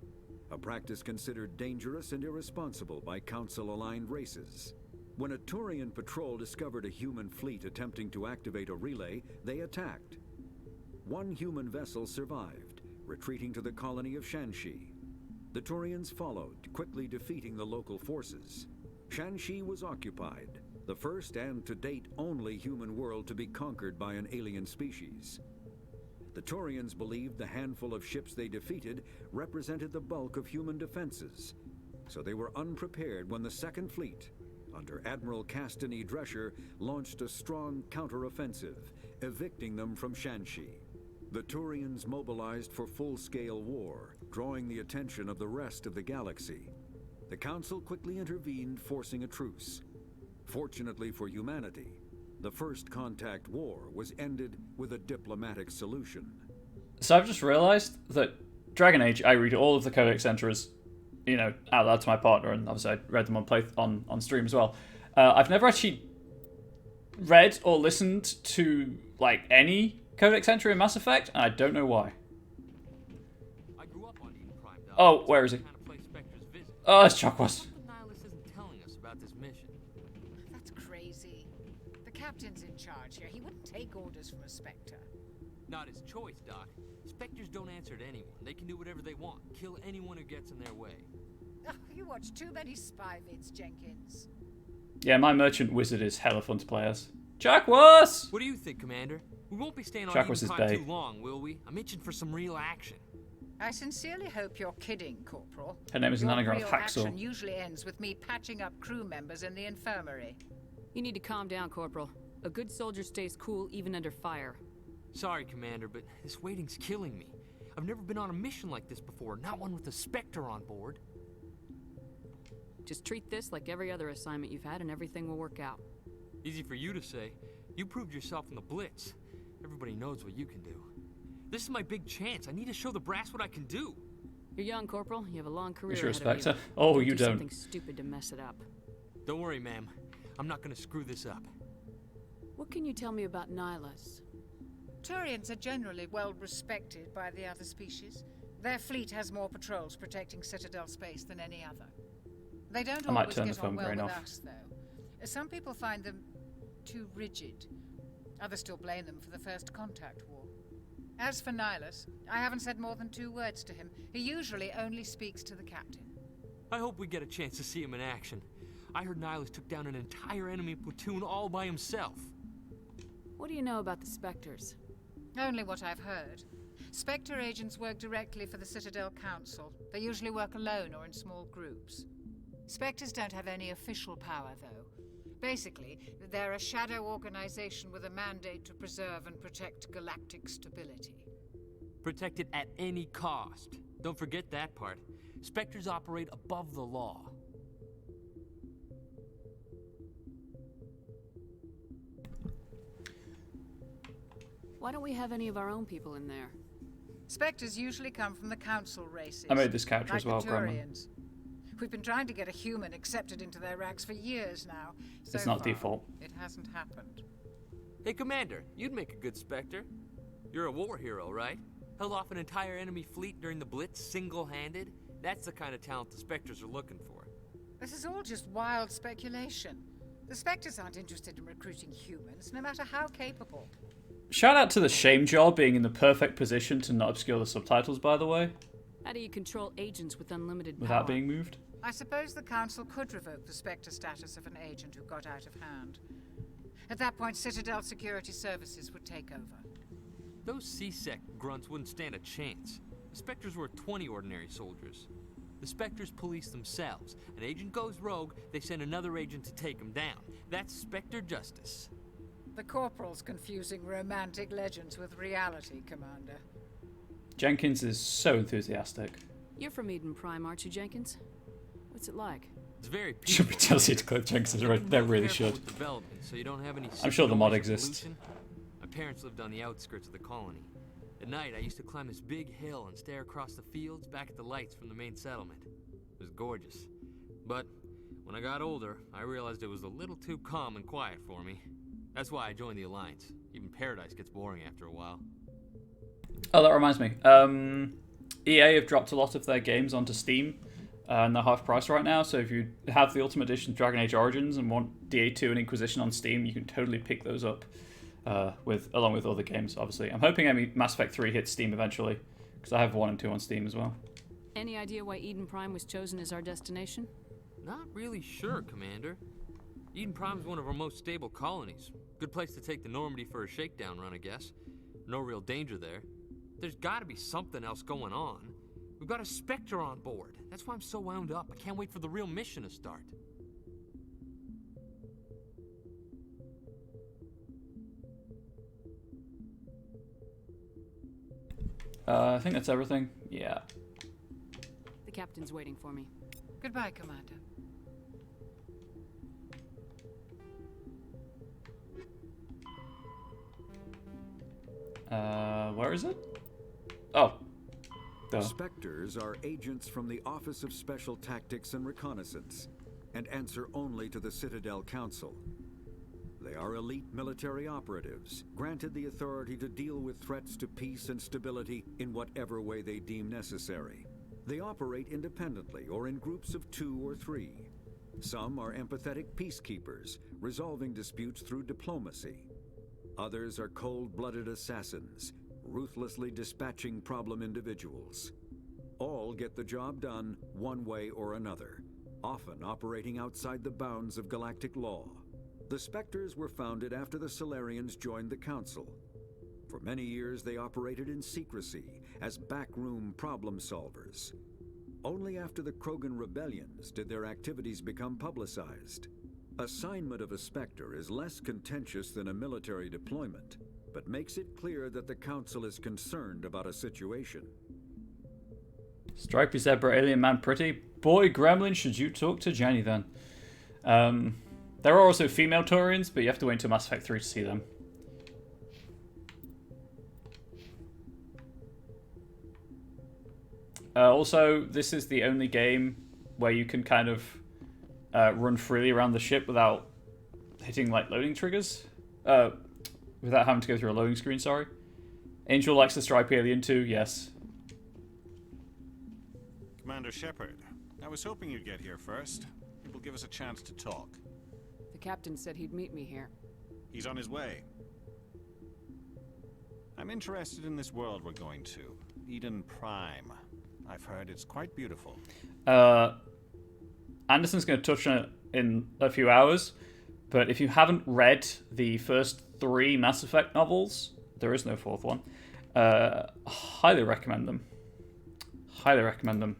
J: a practice considered dangerous and irresponsible by Council-aligned races. When a Turian patrol discovered a human fleet attempting to activate a relay, they attacked. One human vessel survived, retreating to the colony of Shanxi. The Turians followed, quickly defeating the local forces. Shanxi was occupied, the first and to date only human world to be conquered by an alien species. The Turians believed the handful of ships they defeated represented the bulk of human defenses, so they were unprepared when the Second Fleet, under Admiral Castany Drescher, launched a strong counteroffensive, evicting them from Shanxi. The Turians mobilized for full-scale war, drawing the attention of the rest of the galaxy. The Council quickly intervened, forcing a truce. Fortunately for humanity, the First Contact War was ended with a diplomatic solution.
A: So I've just realised that Dragon Age, I read all of the codex entries, out loud to my partner, and obviously I read them on stream as well. I've never actually read or listened to any codex entry in Mass Effect, and I don't know why.
L: I grew up on Eden Prime, Doc.
A: Oh, where is he?
L: Kind of place Spectre's visit.
A: Oh, it's Chakwas.
L: The Nihilist isn't telling us about this mission.
M: That's crazy. The captain's in charge here. He wouldn't take orders from a Spectre.
L: Not his choice, Doc. Spectres don't answer to anyone. They can do whatever they want. Kill anyone who gets in their way.
M: Oh, you watch too many spy vids, Jenkins.
A: Yeah, my merchant wizard is hella fun to play as. Chakwas!
L: What do you think, Commander? We won't be staying on
A: Chakwas
L: Eden
A: is
L: Prime
A: bae.
L: too long, will we? I'm itching for some real action.
M: I sincerely hope you're kidding, Corporal.
A: Her name is an
M: Your
A: anagram of
M: real
A: Hacksaw.
M: action usually ends with me patching up crew members in the infirmary.
I: You need to calm down, Corporal. A good soldier stays cool even under fire.
L: Sorry, Commander, but this waiting's killing me. I've never been on a mission like this before, not one with a Spectre on board.
I: Just treat this like every other assignment you've had and everything will work out.
L: Easy for you to say. You proved yourself in the Blitz. Everybody knows what you can do. This is my big chance. I need to show the brass what I can do.
I: You're young, Corporal. You have a long career
A: Is your
I: ahead of you.
A: Spectre? Oh, you
I: do
A: don't.
I: something stupid to mess it up.
L: Don't worry, ma'am. I'm not gonna screw this up.
I: What can you tell me about Nihilus?
M: Turians are generally well respected by the other species. Their fleet has more patrols protecting Citadel space than any other. They don't
A: I might
M: always
A: turn the
M: get on
A: phone
M: well
A: grain
M: with
A: off.
M: us, though. Some people find them too rigid. Others still blame them for the First Contact War. As for Nihilus, I haven't said more than 2 words to him. He usually only speaks to the captain.
L: I hope we get a chance to see him in action. I heard Nihilus took down an entire enemy platoon all by himself.
I: What do you know about the Spectres?
M: Only what I've heard. Spectre agents work directly for the Citadel Council. They usually work alone or in small groups. Spectres don't have any official power, though. Basically, they're a shadow organization with a mandate to preserve and protect galactic stability.
L: Protect it at any cost. Don't forget that part. Spectres operate above the law.
I: Why don't we have any of our own people in there?
M: Spectres usually come from the council races.
A: I made this character
M: like
A: as well,
M: the
A: Grandma.
M: Turians. We've been trying to get a human accepted into their ranks for years now.
A: It's not default.
M: It hasn't happened.
L: Hey, Commander, you'd make a good Spectre. You're a war hero, right? Held off an entire enemy fleet during the Blitz single-handed? That's the kind of talent the Spectres are looking for.
M: This is all just wild speculation. The Spectres aren't interested in recruiting humans, no matter how capable.
A: Shout out to the Shame Jar being in the perfect position to not obscure the subtitles, by the way.
I: How do you control agents with unlimited power?
A: Without being moved?
M: I suppose the Council could revoke the Spectre status of an agent who got out of hand. At that point, Citadel Security Services would take over.
L: Those C-Sec grunts wouldn't stand a chance. The Spectres were 20 ordinary soldiers. The Spectres police themselves. An agent goes rogue, they send another agent to take him down. That's Spectre justice.
M: The Corporal's confusing romantic legends with reality, Commander.
A: Jenkins is so enthusiastic.
I: You're from Eden Prime, aren't you, Jenkins? What's it like?
L: It's very peaceful.
A: Should be Chelsea to Cliff Jenkins. They really should.
L: Development, so you don't have any
A: I'm sure the mod
L: noise
A: exists.
L: pollution. My parents lived on the outskirts of the colony. At night, I used to climb this big hill and stare across the fields back at the lights from the main settlement. It was gorgeous. But when I got older, I realized it was a little too calm and quiet for me. That's why I joined the Alliance. Even Paradise gets boring after a while.
A: Oh, that reminds me. EA have dropped a lot of their games onto Steam, and they're half price right now. So if you have the Ultimate Edition Dragon Age Origins and want DA2 and Inquisition on Steam, you can totally pick those up along with other games, obviously. I'm hoping Mass Effect 3 hits Steam eventually, because I have 1 and 2 on Steam as well.
I: Any idea why Eden Prime was chosen as our destination?
L: Not really sure, Commander. Eden Prime's one of our most stable colonies. Good place to take the Normandy for a shakedown run, I guess. No real danger there. There's gotta be something else going on. We've got a Spectre on board. That's why I'm so wound up. I can't wait for the real mission to start.
A: I think that's everything. Yeah.
I: The captain's waiting for me.
M: Goodbye, Commander.
A: Where is it? Oh. Duh.
J: Spectres are agents from the Office of Special Tactics and Reconnaissance, and answer only to the Citadel Council. They are elite military operatives, granted the authority to deal with threats to peace and stability in whatever way they deem necessary. They operate independently or in groups of 2 or 3. Some are empathetic peacekeepers, resolving disputes through diplomacy. Others are cold-blooded assassins, ruthlessly dispatching problem individuals. All get the job done one way or another, often operating outside the bounds of galactic law. The Spectres were founded after the Solarians joined the Council. For many years, they operated in secrecy as backroom problem solvers. Only after the Krogan rebellions did their activities become publicized. Assignment of a Spectre is less contentious than a military deployment, but makes it clear that the Council is concerned about a situation.
A: Stripey Zebra Alien Man Pretty. Boy, Gremlin, should you talk to Jenny then? There are also female Taurians, but you have to wait until Mass Effect 3 to see them. Also, this is the only game where you can kind of run freely around the ship without hitting like loading triggers. Without having to go through a loading screen, sorry. Angel likes the Striped Alien too, yes.
G: Commander Shepard, I was hoping you'd get here first. It will give us a chance to talk.
I: The captain said he'd meet me here.
G: He's on his way. I'm interested in this world we're going to, Eden Prime. I've heard it's quite beautiful.
A: Anderson's going to touch on it in a few hours, but if you haven't read the first 3 Mass Effect novels, there is no 4th one, highly recommend them. Highly recommend them.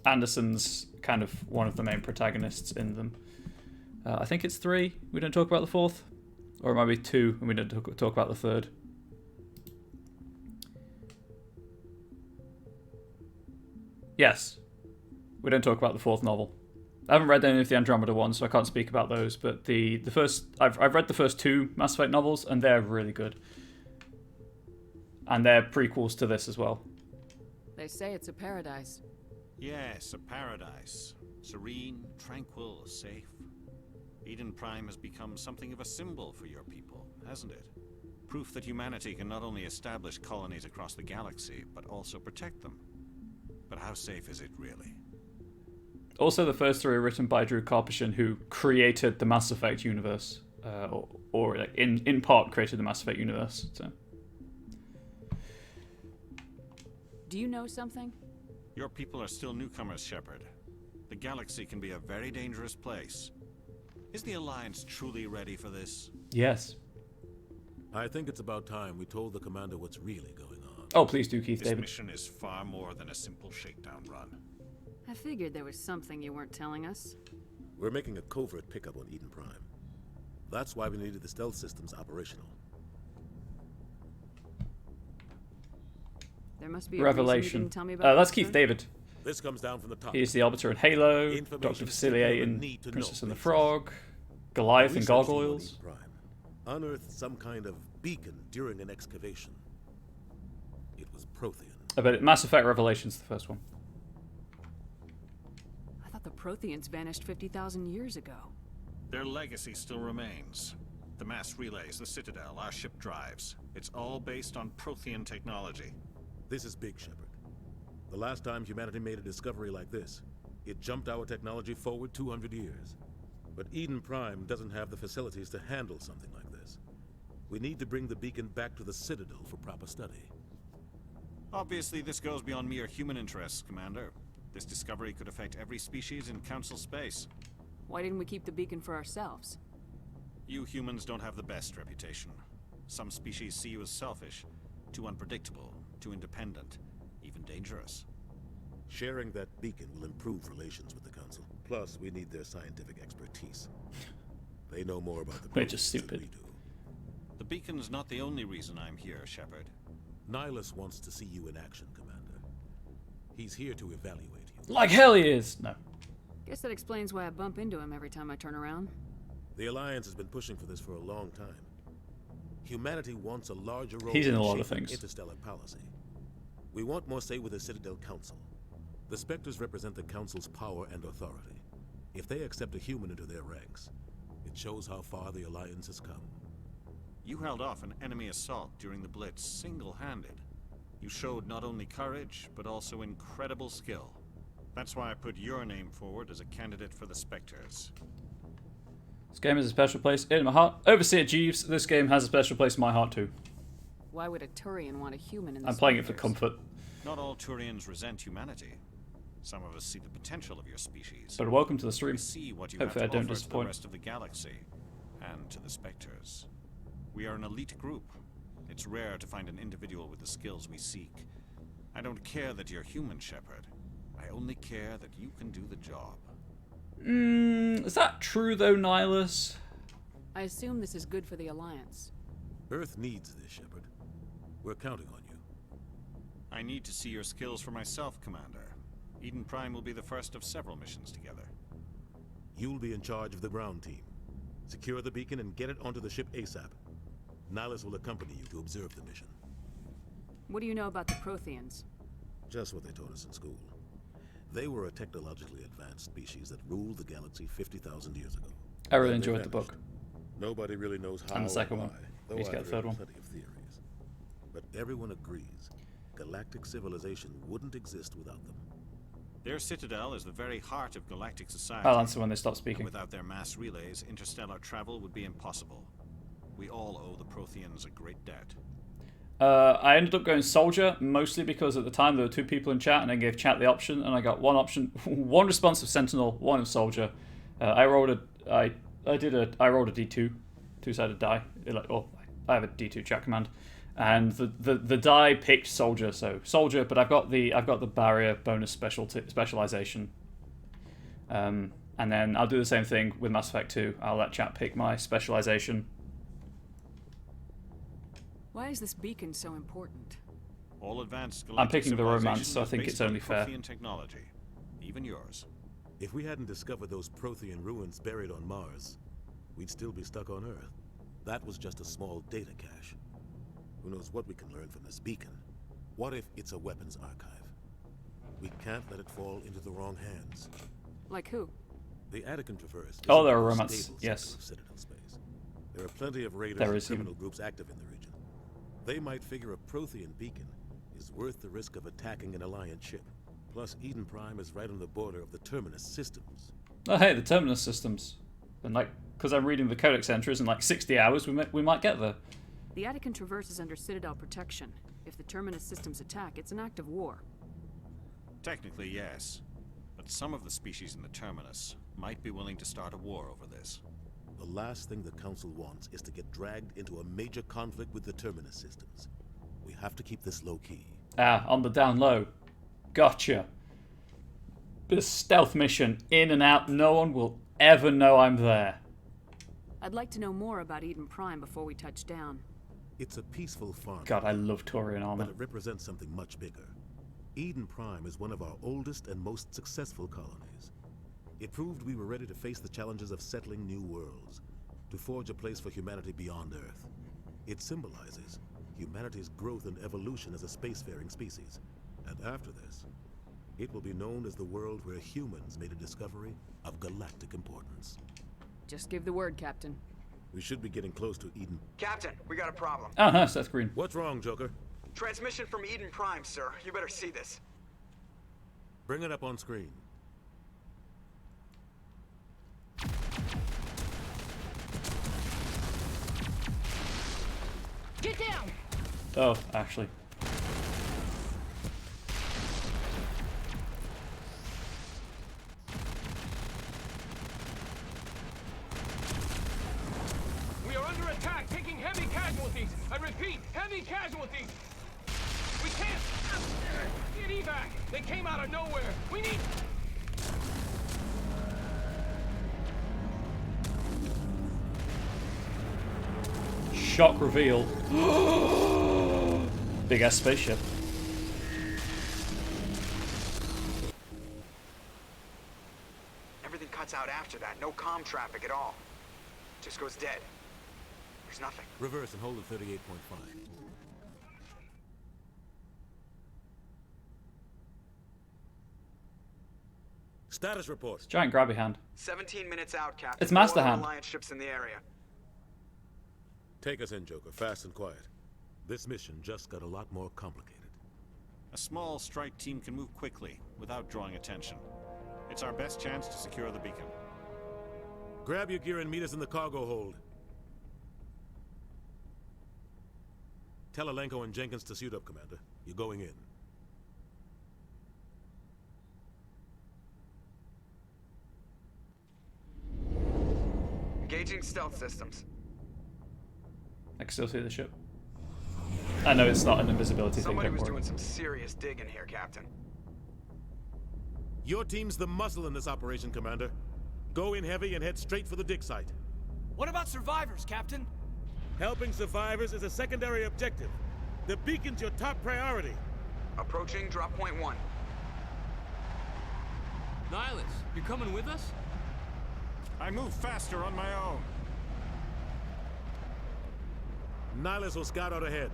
A: Anderson's kind of one of the main protagonists in them. I think it's 3. We don't talk about the 4th. Or it might be 2 and we don't talk about the 3rd. Yes. We don't talk about the 4th novel. I haven't read any of the Andromeda ones, so I can't speak about those. But the first... I've read the first 2 Mass Effect novels, and they're really good. And they're prequels to this as well.
I: They say it's a paradise.
G: Yes, a paradise. Serene, tranquil, safe. Eden Prime has become something of a symbol for your people, hasn't it? Proof that humanity can not only establish colonies across the galaxy, but also protect them. But how safe is it really?
A: Also, the first 3 are written by Drew Karpyshyn, who created the Mass Effect universe. Or in part created the Mass Effect universe. So.
I: Do you know something?
G: Your people are still newcomers, Shepard. The galaxy can be a very dangerous place. Is the Alliance truly ready for this?
A: Yes.
N: I think it's about time we told the commander what's really going on.
A: Oh, please do, Keith David.
G: This mission is far more than a simple shakedown run.
I: I figured there was something you weren't telling us.
N: We're making a covert pickup on Eden Prime. That's why we needed the stealth systems operational.
I: There must be a
A: Revelation.
I: reason you didn't tell me about
A: that's
I: this,
A: Keith
I: sir?
A: David.
N: This comes down from the top.
A: He's the Arbiter in Halo,
N: Information
A: Dr.
N: the
A: Facilier
N: Citadel
A: in
N: need to
A: Princess
N: know
A: and the
N: places.
A: Frog, Goliath in
N: Research team on
A: Gargoyles.
N: Eden Prime unearthed some kind of beacon during an excavation. It was Prothean.
A: I bet Mass Effect Revelation's the first one.
I: I thought the Protheans vanished 50,000 years ago.
G: Their legacy still remains. The mass relays, the Citadel, our ship drives. It's all based on Prothean technology.
N: This is big, Shepard. The last time humanity made a discovery like this, it jumped our technology forward 200 years. But Eden Prime doesn't have the facilities to handle something like this. We need to bring the beacon back to the Citadel for proper study.
G: Obviously, this goes beyond mere human interests, Commander. This discovery could affect every species in Council space.
I: Why didn't we keep the beacon for ourselves?
G: You humans don't have the best reputation. Some species see you as selfish, too unpredictable, too independent, even dangerous.
N: Sharing that beacon will improve relations with the Council. Plus, we need their scientific expertise. They know more about the
A: They're just
N: Protheans than
A: stupid.
N: we do.
G: The beacon's not the only reason I'm here, Shepard.
N: Nihilus wants to see you in action, Commander. He's here to evaluate you.
A: Like hell he is! No.
I: Guess that explains why I bump into him every time I turn around.
N: The Alliance has been pushing for this for a long time. Humanity wants a larger role
A: He's in a
N: in
A: lot of
N: shaping
A: things.
N: interstellar policy. We want more say with the Citadel Council. The Spectres represent the Council's power and authority. If they accept a human into their ranks, it shows how far the Alliance has come.
G: You held off an enemy assault during the Blitz single-handed. You showed not only courage, but also incredible skill. That's why I put your name forward as a candidate for the Spectres.
A: This game has a special place in my heart. Overseer Jeeves, this game has a special place in my heart too.
I: Why would a Turian want a human in the
A: I'm playing it for
I: Spectres?
A: comfort.
G: Not all Turians resent humanity. Some of us see the potential of your species.
A: But welcome to the stream.
G: We see what you
A: Hopefully I
G: have to
A: don't
G: offer to the
A: disappoint.
G: rest of the galaxy, and to the Spectres. We are an elite group. It's rare to find an individual with the skills we seek. I don't care that you're human, Shepard. I only care that you can do the job.
A: Is that true though, Nihilus?
I: I assume this is good for the Alliance.
N: Earth needs this, Shepard. We're counting on you.
G: I need to see your skills for myself, Commander. Eden Prime will be the first of several missions together.
N: You'll be in charge of the ground team. Secure the beacon and get it onto the ship ASAP. Nihilus will accompany you to observe the mission.
I: What do you know about the Protheans?
N: Just what they taught us in school. They were a technologically advanced species that ruled the galaxy 50,000 years ago.
A: I really
N: Then they
A: enjoyed the
N: vanished.
A: book.
N: Nobody really knows how
A: And the second
N: or
A: one.
N: why,
A: We need to
N: though
A: get
N: I've
A: the third
N: heard
A: one.
N: plenty of theories. But everyone agrees galactic civilization wouldn't exist without them.
G: Their citadel is the very heart of galactic society.
A: I'll answer when they stop
G: And
A: speaking.
G: without their mass relays, interstellar travel would be impossible. We all owe the Protheans a great debt.
A: I ended up going soldier mostly because at the time there were 2 people in chat and I gave chat the option and I got one option, one response of sentinel, one of soldier. I rolled a D2, 2-sided die. I have a D2 chat command, and the die picked soldier, so soldier. But I've got the barrier bonus specialization. And then I'll do the same thing with Mass Effect 2. I'll let chat pick my specialization.
I: Why is this beacon so important?
G: All advanced
A: I'm picking the romance,
G: civilizations
A: so I
G: are
A: think
G: based
A: it's
G: on
A: only fair.
G: Prothean technology, even yours.
N: If we hadn't discovered those Prothean ruins buried on Mars, we'd still be stuck on Earth. That was just a small data cache. Who knows what we can learn from this beacon? What if it's a weapons archive? We can't let it fall into the wrong hands.
I: Like who?
N: The Attican Traverse.
A: Oh, there are
N: isn't a
A: romance,
N: stable
A: yes.
N: sector of Citadel space. There are plenty of raiders
A: There
N: and
A: is
N: criminal groups active in the region. They might figure a Prothean beacon is worth the risk of attacking an Alliance ship. Plus, Eden Prime is right on the border of the Terminus systems.
A: Oh, hey, the Terminus systems. And like, because I'm reading the Codex entries, in like 60 hours we might get there.
I: The Attican Traverse is under Citadel protection. If the Terminus systems attack, it's an act of war.
G: Technically, yes. But some of the species in the Terminus might be willing to start a war over this.
N: The last thing the Council wants is to get dragged into a major conflict with the Terminus systems. We have to keep this low-key.
A: Ah, on the down low. Gotcha. This stealth mission, in and out, no one will ever know I'm there.
I: I'd like to know more about Eden Prime before we touch down.
N: It's a peaceful farm.
A: God, I love Taurian armor.
N: But it represents something much bigger. Eden Prime is one of our oldest and most successful colonies. It proved we were ready to face the challenges of settling new worlds, to forge a place for humanity beyond Earth. It symbolizes humanity's growth and evolution as a spacefaring species. And after this, it will be known as the world where humans made a discovery of galactic importance.
I: Just give the word, Captain.
N: We should be getting close to Eden.
F: Captain, we got a problem.
A: Oh, no, Seth Green.
N: What's wrong, Joker?
F: Transmission from Eden Prime, sir. You better see this.
N: Bring it up on screen.
O: Get down!
A: Oh, actually.
O: We are under attack, taking heavy casualties. I repeat, heavy casualties. We can't get evac. They came out of nowhere. We need.
A: Shock reveal. Big ass spaceship.
F: Everything cuts out after that. No comm traffic at all. Just goes dead. There's nothing.
N: Reverse and hold at 38.5. Status report.
A: Giant grabby hand.
F: 17 minutes out, Captain.
A: It's Master
F: No other
A: Hand.
F: Alliance ships in the area.
N: Take us in, Joker, fast and quiet. This mission just got a lot more complicated.
G: A small strike team can move quickly, without drawing attention. It's our best chance to secure the beacon.
N: Grab your gear and meet us in the cargo hold. Tell Alenko and Jenkins to suit up, Commander. You're going in.
F: Engaging stealth systems.
A: I can still see the ship. I know it's not an invisibility
F: Somebody
A: thing,
F: was
A: don't worry.
F: doing some serious digging here, Captain.
N: Your team's the muscle in this operation, Commander. Go in heavy and head straight for the dig site.
H: What about survivors, Captain?
N: Helping survivors is a secondary objective. The beacon's your top priority.
F: Approaching drop point 1.
L: Nihilus, you're coming with us?
G: I move faster on my own.
N: Nihilus will scout out ahead.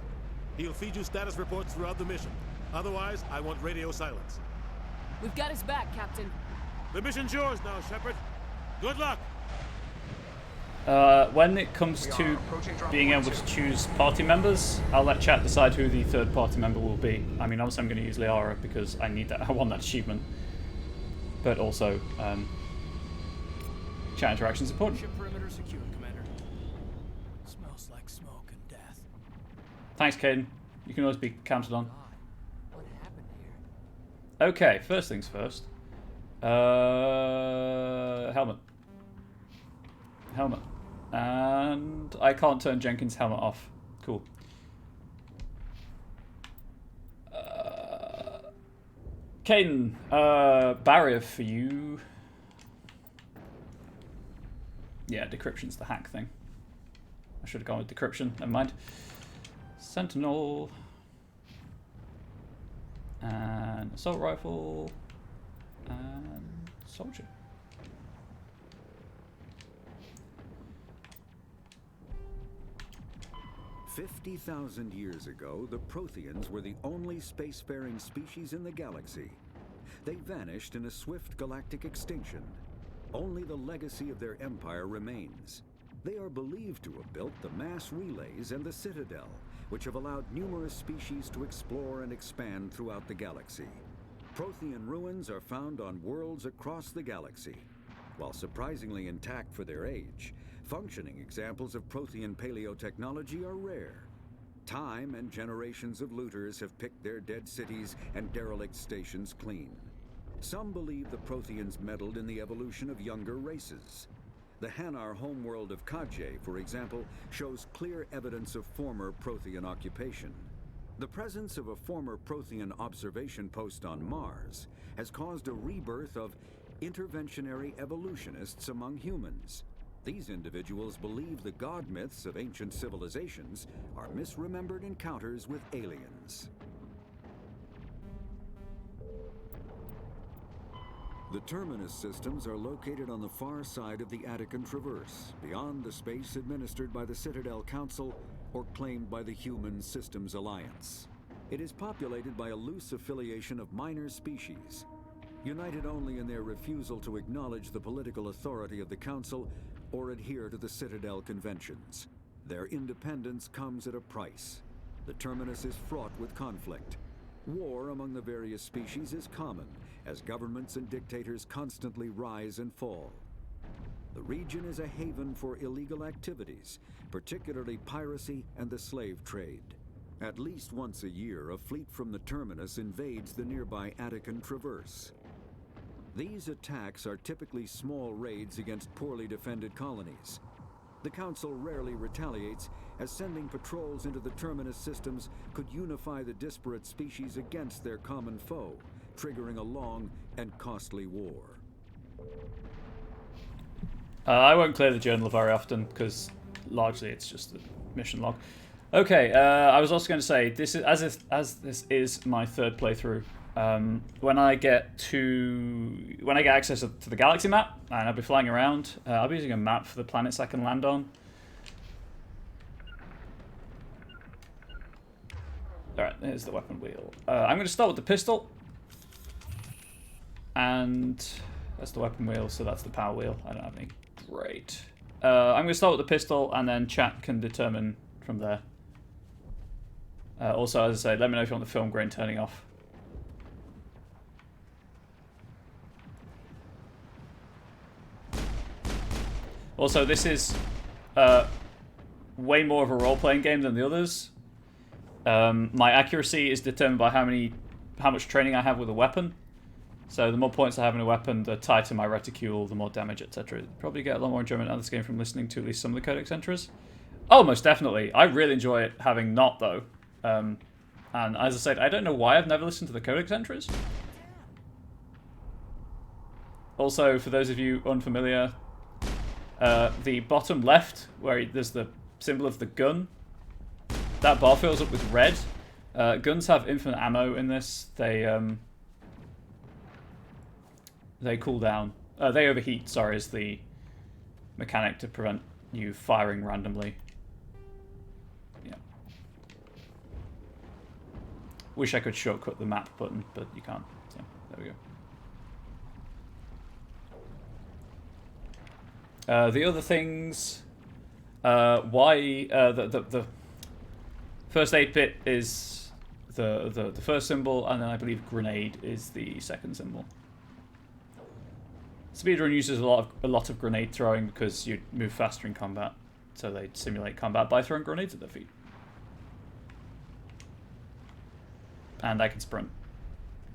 N: He'll feed you status reports throughout the mission. Otherwise, I want radio silence.
I: We've got his back, Captain.
N: The mission's yours now, Shepard. Good luck.
A: When it comes to being able to choose party members, I'll let chat decide who the third party member will be. I mean, obviously I'm going to use Liara because I need that. I want that achievement. But also, chat interaction is important.
H: Ship perimeter secure, Commander. Smells like smoke and death.
A: Thanks, Caden. You can always be counted on.
L: What happened here?
A: Okay, first things first. Helmet. Helmet. And I can't turn Jenkins' helmet off. Cool. Caden, barrier for you. Yeah, decryption's the hack thing. I should have gone with decryption. Never mind. Sentinel. And assault rifle. And soldier.
J: "50,000 years ago, the Protheans were the only spacefaring species in the galaxy. They vanished in a swift galactic extinction. Only the legacy of their empire remains. They are believed to have built the mass relays and the Citadel, which have allowed numerous species to explore and expand throughout the galaxy. Prothean ruins are found on worlds across the galaxy. While surprisingly intact for their age, functioning examples of Prothean paleotechnology are rare. Time and generations of looters have picked their dead cities and derelict stations clean. Some believe the Protheans meddled in the evolution of younger races. The Hanar homeworld of Kajay, for example, shows clear evidence of former Prothean occupation. The presence of a former Prothean observation post on Mars has caused a rebirth of interventionary evolutionists among humans. These individuals believe the god myths of ancient civilizations are misremembered encounters with aliens. The Terminus systems are located on the far side of the Attican Traverse, beyond the space administered by the Citadel Council or claimed by the Human Systems Alliance. It is populated by a loose affiliation of minor species, united only in their refusal to acknowledge the political authority of the Council or adhere to the Citadel conventions. Their independence comes at a price. The Terminus is fraught with conflict. War among the various species is common, as governments and dictators constantly rise and fall. The region is a haven for illegal activities, particularly piracy and the slave trade. At least once a year, a fleet from the Terminus invades the nearby Attican Traverse. These attacks are typically small raids against poorly defended colonies. The Council rarely retaliates, as sending patrols into the Terminus systems could unify the disparate species against their common foe, triggering a long and costly war.
A: I won't clear the journal very often, because largely it's just a mission log. Okay, I was also going to say, this is as this is my third playthrough. When I get access to the galaxy map, and I'll be flying around, I'll be using a map for the planets I can land on. Alright, here's the weapon wheel. I'm going to start with the pistol. And that's the weapon wheel, so that's the power wheel. I don't have any. Great. I'm going to start with the pistol, and then chat can determine from there. Also, as I say, let me know if you want the film grain turning off. Also, this is way more of a role-playing game than the others. My accuracy is determined by how much training I have with a weapon. So the more points I have in a weapon, the tighter my reticule, the more damage, etc. Probably get a lot more enjoyment out of this game from listening to at least some of the Codex entries. Oh, most definitely. I really enjoy it having not, though. And as I said, I don't know why I've never listened to the Codex entries. Also, for those of you unfamiliar, the bottom left, where there's the symbol of the gun, that bar fills up with red. Guns have infinite ammo in this. They cool down. They overheat, sorry, is the mechanic to prevent you firing randomly. Yeah. Wish I could shortcut the map button, but you can't. So, there we go. The other things... the first 8-bit is the first symbol, and then I believe grenade is the second symbol. Speedrun uses a lot of grenade throwing because you move faster in combat, so they simulate combat by throwing grenades at their feet. And I can sprint.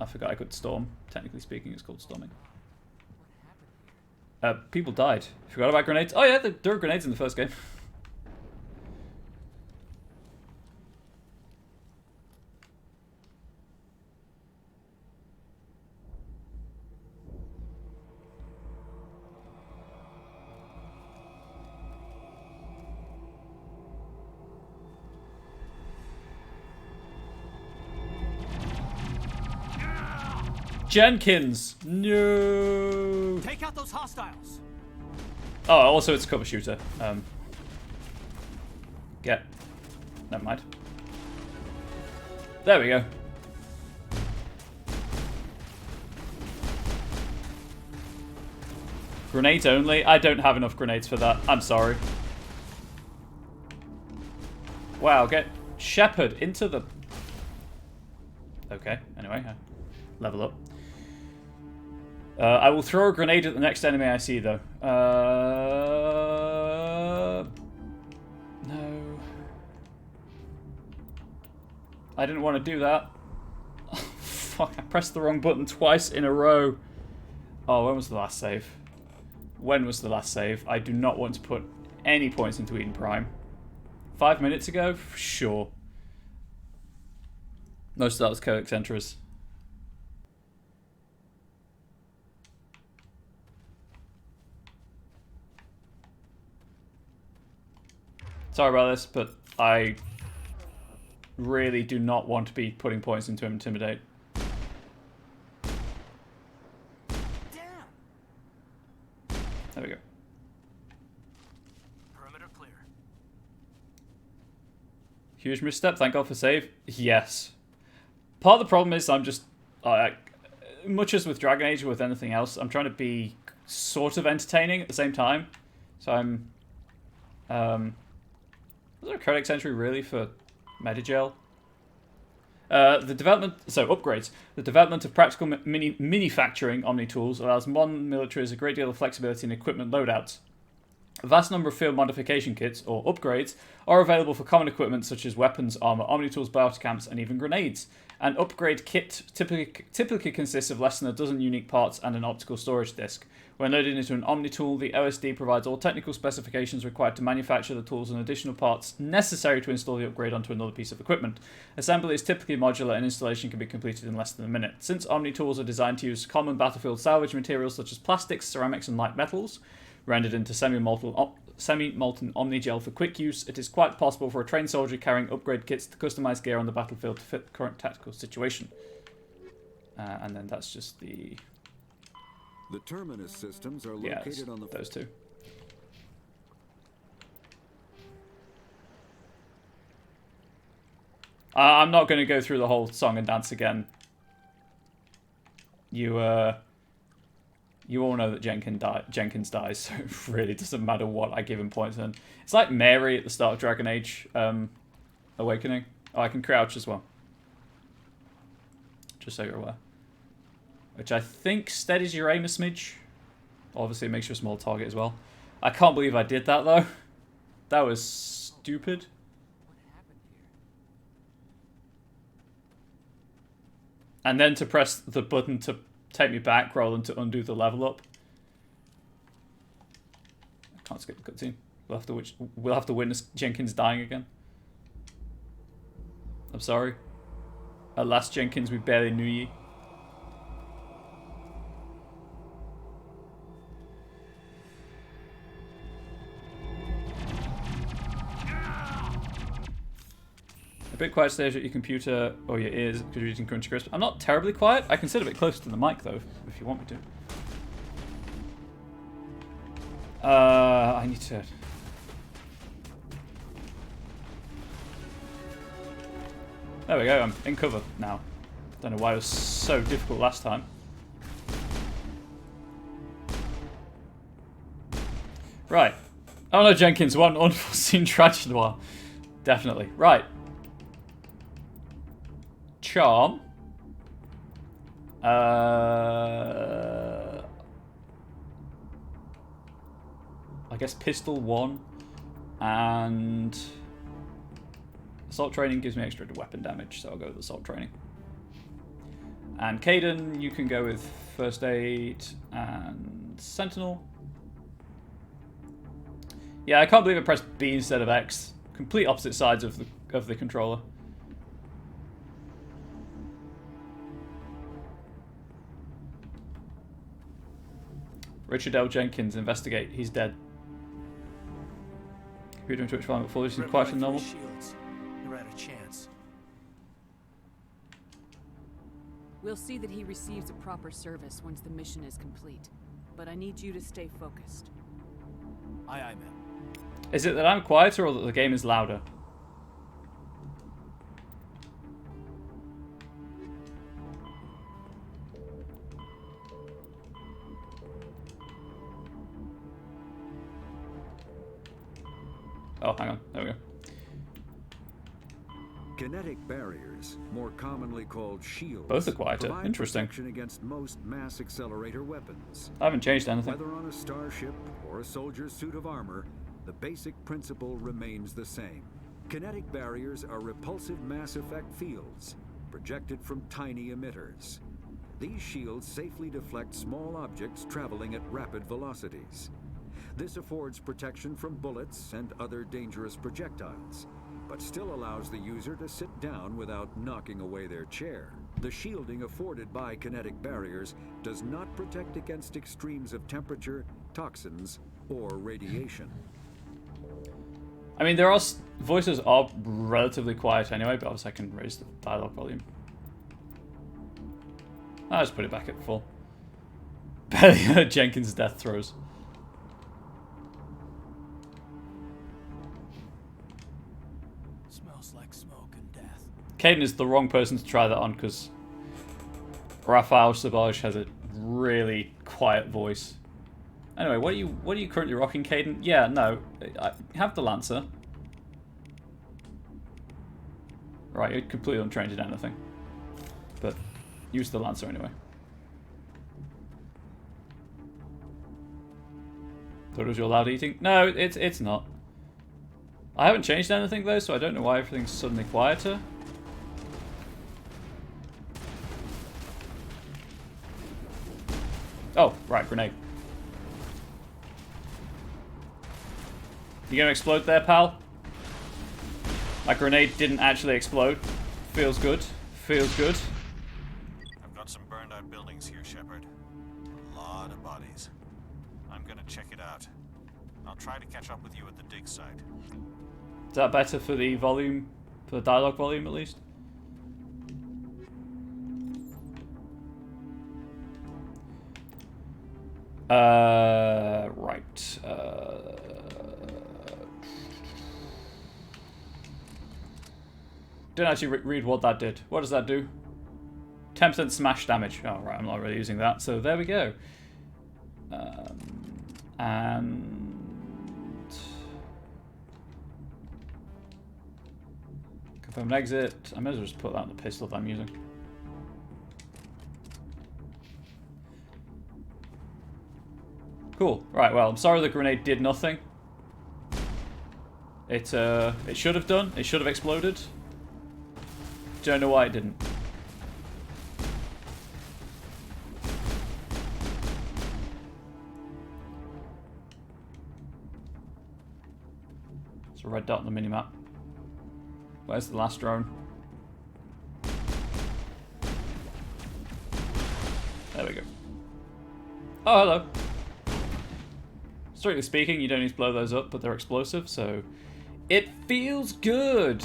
A: I forgot I could storm. Technically speaking, it's called storming. People died. Forgot about grenades. Oh yeah, there were grenades in the first game. Jenkins! No!
H: Take out those hostiles!
A: Oh, also it's a cover shooter. Never mind. There we go. Grenades only? I don't have enough grenades for that. I'm sorry. Wow, get Shepherd into the... Okay, anyway. Level up. I will throw a grenade at the next enemy I see, though. No. I didn't want to do that. Oh, fuck, I pressed the wrong button twice in a row. Oh, when was the last save? When was the last save? I do not want to put any points into Eden Prime. 5 minutes ago? Sure. Most of that was Codex Entras. Sorry about this, but I really do not want to be putting points into Intimidate. There we go.
H: Perimeter clear.
A: Huge misstep. Thank God for save. Yes. Part of the problem is I'm just... much as with Dragon Age or with anything else, I'm trying to be sort of entertaining at the same time. So I'm... is there a Codex entry really for Medigel? The development... So, upgrades. The development of practical manufacturing Omni tools allows modern militaries a great deal of flexibility in equipment loadouts. A vast number of field modification kits, or upgrades, are available for common equipment such as weapons, armor, Omni tools, biotic amps, and even grenades. An upgrade kit typically consists of less than a dozen unique parts and an optical storage disk. When loaded into an Omni tool, the OSD provides all technical specifications required to manufacture the tools and additional parts necessary to install the upgrade onto another piece of equipment. Assembly is typically modular and installation can be completed in less than a minute. Since Omni tools are designed to use common battlefield salvage materials such as plastics, ceramics, and light metals, rendered into semi-molten Omni gel for quick use, it is quite possible for a trained soldier carrying upgrade kits to customize gear on the battlefield to fit the current tactical situation. And then that's just the...
J: The terminus systems are located on the...
A: those two. I'm not going to go through the whole song and dance again. You all know that Jenkins dies, so it really doesn't matter what I give him points in. It's like Mary at the start of Dragon Age Awakening. Oh, I can crouch as well. Just so you're aware. Which I think steadies your aim a smidge. Obviously, it makes you a small target as well. I can't believe I did that, though. That was stupid. And then to press the button to take me back rather than to undo the level up. I can't skip the cutscene. We'll have to witness Jenkins dying again. I'm sorry. At last, Jenkins, we barely knew ye. A bit quiet stage at your computer or your ears because you're using Crunchy Crisp. I'm not terribly quiet. I can sit a bit closer to the mic though, if you want me to. I need to... There we go, I'm in cover now. Don't know why it was so difficult last time. Right. Oh no, Jenkins, one unforeseen tragedy. Definitely. Right. Charm. I guess pistol 1 and assault training gives me extra weapon damage, so I'll go with assault training. And Caden, you can go with first aid and sentinel. Yeah, I can't believe I pressed B instead of X. Complete opposite sides of the controller. Richard L. Jenkins, investigate. He's dead. Computer and Twitch volume at full. This is quieter than normal.
H: Shields. You're out of chance.
I: We'll We'll see that he receives a proper service once the mission is complete. But I need you to stay focused.
H: Aye, aye, ma'am.
A: Is it that I'm quieter or that the game is louder? Oh, hang on. There we go.
J: Kinetic barriers, more commonly called shields,
A: Both are quieter.
J: provide
A: Interesting.
J: protection against most mass accelerator weapons.
A: I haven't changed anything.
J: Whether on a starship or a soldier's suit of armor, the basic principle remains the same. Kinetic barriers are repulsive mass effect fields, projected from tiny emitters. These shields safely deflect small objects traveling at rapid velocities. This affords protection from bullets and other dangerous projectiles, but still allows the user to sit down without knocking away their chair. The shielding afforded by kinetic barriers does not protect against extremes of temperature, toxins, or radiation.
A: I mean, there are voices are relatively quiet anyway, but obviously I can raise the dialogue volume. I'll just put it back at full. Barely heard Jenkins' death throes.
H: Smells like smoke and death.
A: Caden is the wrong person to try that on because Raphael Savage has a really quiet voice. Anyway, what are you currently rocking, Caden? Yeah, no, I have the Lancer. Right, you're completely untrained in anything, but use the Lancer anyway. Thought it was your loud eating? No, it's not. I haven't changed anything though, so I don't know why everything's suddenly quieter. Oh, right, grenade. You gonna explode there, pal? My grenade didn't actually explode. Feels good. Feels good.
G: I've got some burned out buildings here, Shepard. A lot of bodies. I'm gonna check it out. I'll try to catch up with you at the dig site.
A: Is that better for the volume, for the dialogue volume at least? Right. Didn't actually read what that did. What does that do? 10% smash damage. Oh, right, I'm not really using that. So there we go. And confirm an exit. I may as well just put that on the pistol that I'm using. Cool. Right, well, I'm sorry the grenade did nothing. It should have done. It should have exploded. Don't know why it didn't. It's a red dot on the minimap. Where's the last drone? There we go. Oh, hello. Strictly speaking, you don't need to blow those up, but they're explosive, so it feels good.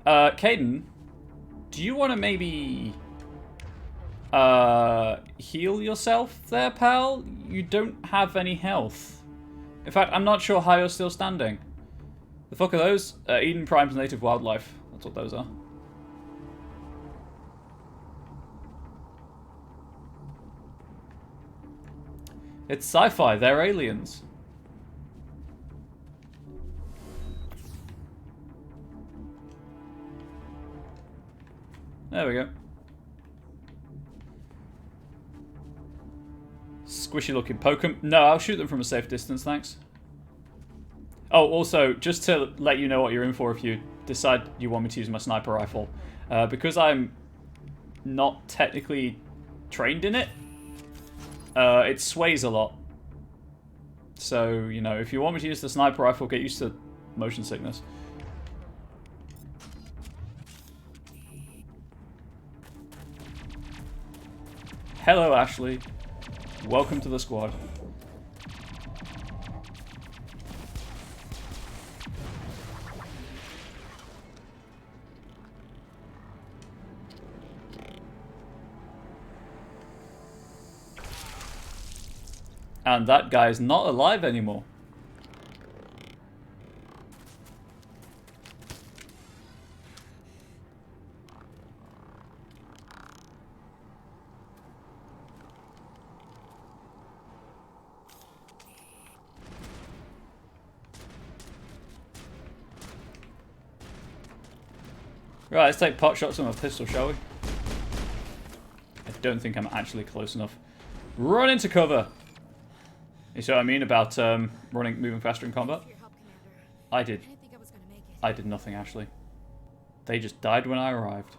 A: Caden, do you want to maybe heal yourself there, pal? You don't have any health. In fact, I'm not sure how you're still standing. The fuck are those? Eden Prime's native wildlife. That's what those are. It's sci-fi. They're aliens. There we go. Squishy looking Pokemon. No, I'll shoot them from a safe distance, thanks. Oh, also, just to let you know what you're in for if you decide you want me to use my sniper rifle. Because I'm not technically trained in it, it sways a lot. So, you know, if you want me to use the sniper rifle, get used to motion sickness. Hello, Ashley. Welcome to the squad. And that guy is not alive anymore. Right, let's take pot shots on a pistol, shall we? I don't think I'm actually close enough. Run into cover! You see what I mean about moving faster in combat? I did. I did nothing, Ashley. They just died when I arrived.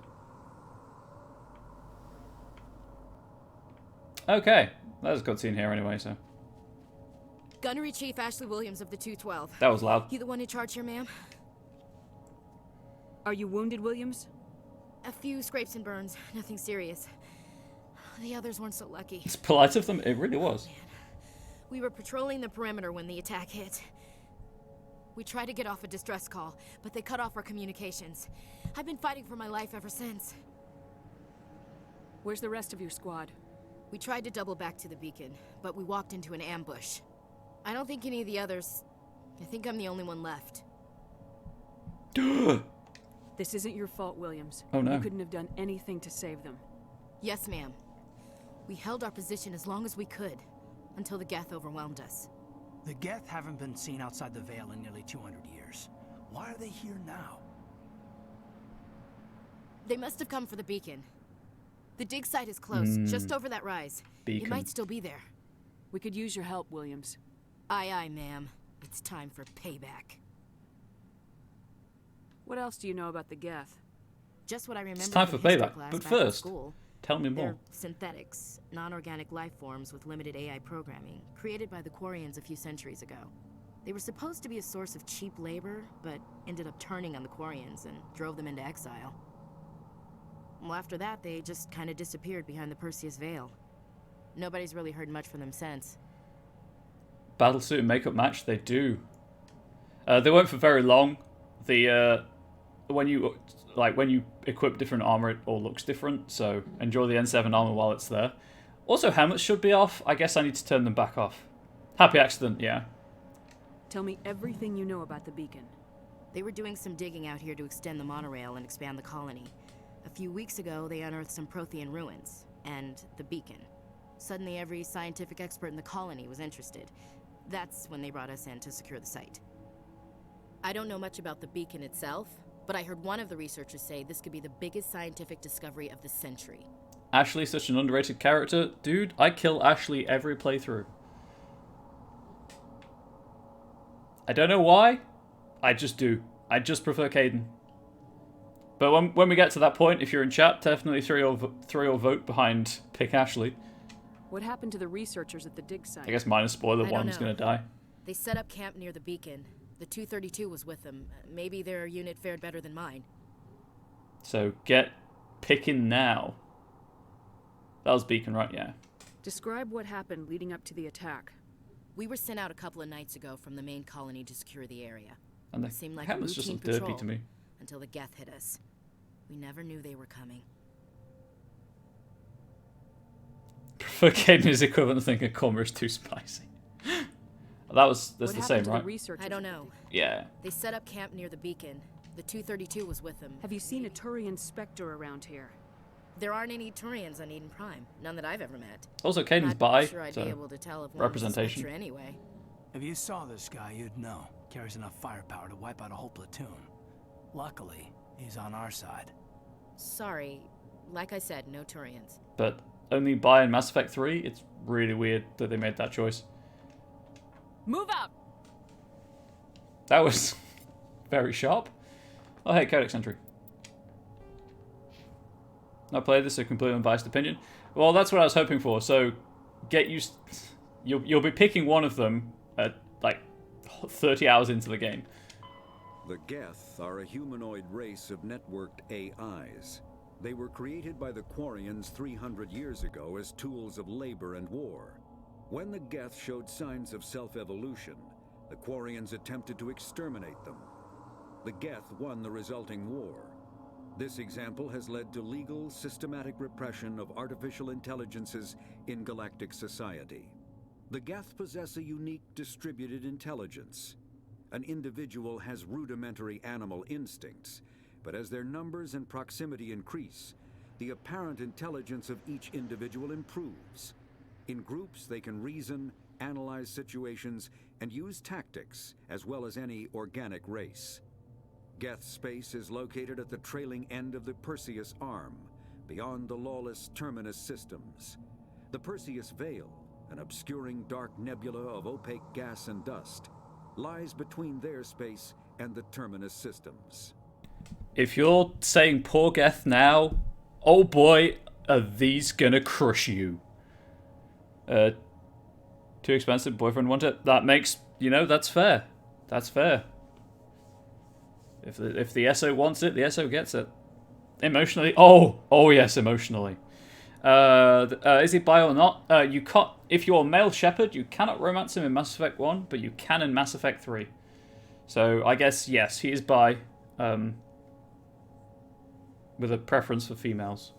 A: Okay, there's a cutscene here anyway, so.
P: Gunnery Chief Ashley Williams of the 212.
A: That was loud.
P: You the one in charge here, ma'am?
I: Are you wounded, Williams?
P: A few scrapes and burns, nothing serious. The others weren't so lucky.
A: It's polite of them, it really was.
P: We were patrolling the perimeter when the attack hit. We tried to get off a distress call, but they cut off our communications. I've been fighting for my life ever since.
I: Where's the rest of your squad?
P: We tried to double back to the beacon, but we walked into an ambush. I don't think any of the others... I think I'm the only one left.
I: This isn't your fault, Williams.
A: Oh, no.
I: You couldn't have done anything to save them.
P: Yes, ma'am. We held our position as long as we could, until the Geth overwhelmed us.
H: The Geth haven't been seen outside the Veil in nearly 200 years. Why are they here now?
P: They must have come for the beacon. The dig site is close, just over that rise.
A: Beacon.
P: It might still be there.
I: We could use your help, Williams.
P: Aye, aye, ma'am. It's time for payback.
I: What else do you know about the Geth?
P: Just what I remember.
A: It's time for
P: from history
A: payback,
P: class
A: but
P: back in
A: first,
P: school.
A: tell me more.
P: They're synthetics, non-organic life forms with limited AI programming, created by the Quarians a few centuries ago. They were supposed to be a source of cheap labor, but ended up turning on the Quarians and drove them into exile. Well, after that, they just kind of disappeared behind the Perseus Veil. Nobody's really heard much from them since.
A: Battlesuit and makeup match, they do. They weren't for very long. The when you equip different armor, it all looks different. So enjoy the N7 armor while it's there. Also, helmets should be off. I guess I need to turn them back off. Happy accident, yeah.
I: Tell me everything you know about the beacon.
P: They were doing some digging out here to extend the monorail and expand the colony. A few weeks ago, they unearthed some Prothean ruins and the beacon. Suddenly, every scientific expert in the colony was interested. That's when they brought us in to secure the site. I don't know much about the beacon itself, but I heard one of the researchers say this could be the biggest scientific discovery of the century.
A: Ashley's such an underrated character. Dude, I kill Ashley every playthrough. I don't know why. I just do. I just prefer Caden. But when we get to that point, if you're in chat, definitely throw your vote behind Pick Ashley.
I: What happened to the researchers at the dig site?
A: I guess minus spoiler, one's gonna die.
P: They set up camp near the beacon. The 232 was with them. Maybe their unit fared better than mine.
A: So get picking now. That was Beacon, right? Yeah.
I: Describe what happened leading up to the attack.
P: We were sent out a couple of nights ago from the main colony to secure the area.
A: And
P: It seemed like a
A: helmets just
P: routine
A: look derpy
P: patrol
A: to me.
P: until the Geth hit us. We never knew they were coming.
A: Prefer Caden is equivalent to thinking Korma is too spicy. That's the same, right?
P: I don't know.
A: Yeah.
P: They set up camp near the beacon. The 232 was with them.
I: Have you seen a Turian Spectre around here?
P: There aren't any Turians on Eden Prime. None that I've ever met.
A: Also, Caden's
P: Not
A: bi,
P: sure I'd
A: so
P: be able to tell if one
A: representation.
P: was a Spectre anyway.
H: If you saw this guy, you'd know. Carries enough firepower to wipe out a whole platoon. Luckily, he's on our side.
P: Sorry. Like I said, no Turians.
A: But only bi in Mass Effect 3? It's really weird that they made that choice.
I: Move out!
A: That was very sharp. Oh, hey, Codex entry. I played this, a completely unbiased opinion. Well, that's what I was hoping for. So, get used. You'll be picking one of them at like 30 hours into the game.
J: The Geth are a humanoid race of networked AIs. They were created by the Quarians 300 years ago as tools of labor and war. When the Geth showed signs of self-evolution, the Quarians attempted to exterminate them. The Geth won the resulting war. This example has led to legal, systematic repression of artificial intelligences in galactic society. The Geth possess a unique distributed intelligence. An individual has rudimentary animal instincts, but as their numbers and proximity increase, the apparent intelligence of each individual improves. In groups, they can reason, analyze situations, and use tactics, as well as any organic race. Geth space is located at the trailing end of the Perseus Arm, beyond the lawless Terminus systems. The Perseus Veil, an obscuring dark nebula of opaque gas and dust, lies between their space and the Terminus systems.
A: If you're saying poor Geth now, oh boy, are these gonna crush you. Too expensive, boyfriend want it. That makes, you know, that's fair. That's fair. If the SO wants it, the SO gets it. Emotionally, oh yes, emotionally. Is he bi or not? You can't. If you're a male shepherd, you cannot romance him in Mass Effect 1, but you can in Mass Effect 3. So I guess yes, he is bi, with a preference for females.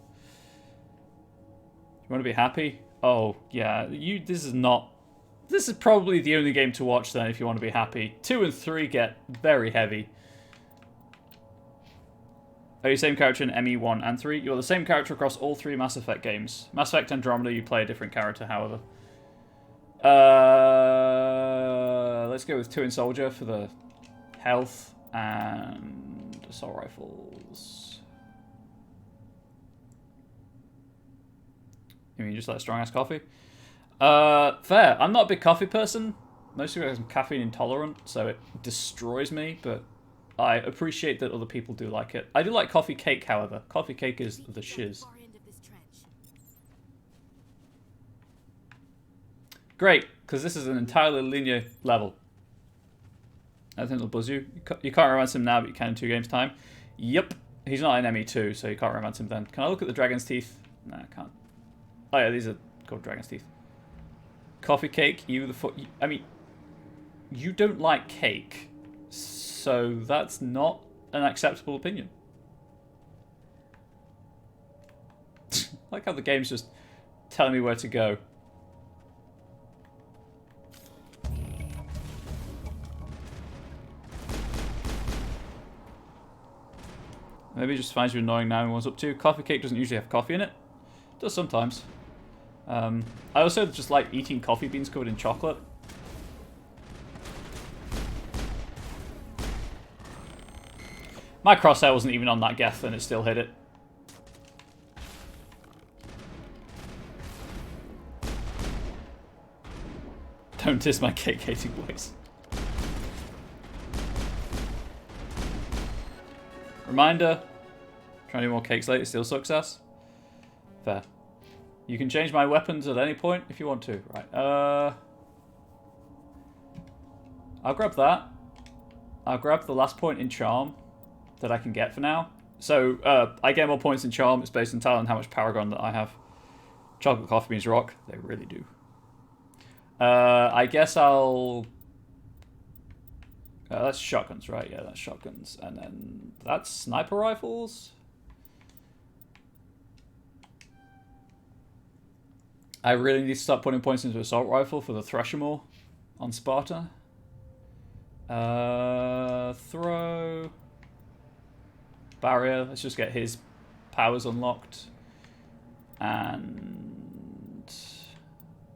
A: You want to be happy? Oh yeah, This is probably the only game to watch then if you want to be happy. 2 and 3 get very heavy. Are you the same character in ME1 and 3? You're the same character across all 3 Mass Effect games. Mass Effect Andromeda, you play a different character, however. Let's go with 2 in Soldier for the health and assault rifles. You mean just like strong ass coffee? Fair. I'm not a big coffee person. Mostly because I'm caffeine intolerant, so it destroys me, but I appreciate that other people do like it. I do like coffee cake, however. Coffee cake is the shiz. Great, because this is an entirely linear level. I think it'll buzz you. You can't romance him now, but you can in 2 games' time. Yep. He's not in ME2, so you can't romance him then. Can I look at the dragon's teeth? No, I can't. Oh yeah, these are called dragon's teeth. Coffee cake, I mean, you don't like cake, so that's not an acceptable opinion. I like how the game's just telling me where to go. Maybe it just finds you annoying now and what's up to. Coffee cake doesn't usually have coffee in it. It does sometimes. I also just like eating coffee beans covered in chocolate. My crosshair wasn't even on that Geth and it still hit it. Don't diss my cake-hating boys. Reminder, trying to do more cakes later still sucks ass. Fair. You can change my weapons at any point if you want to. Right. I'll grab that. I'll grab the last point in charm that I can get for now. So I get more points in charm. It's based entirely on how much Paragon that I have. Chocolate coffee beans rock. They really do. I guess I'll... that's shotguns, right? Yeah, that's shotguns. And then that's sniper rifles. I really need to start putting points into assault rifle for the Threshamore on Sparta. Throw. Barrier. Let's just get his powers unlocked. And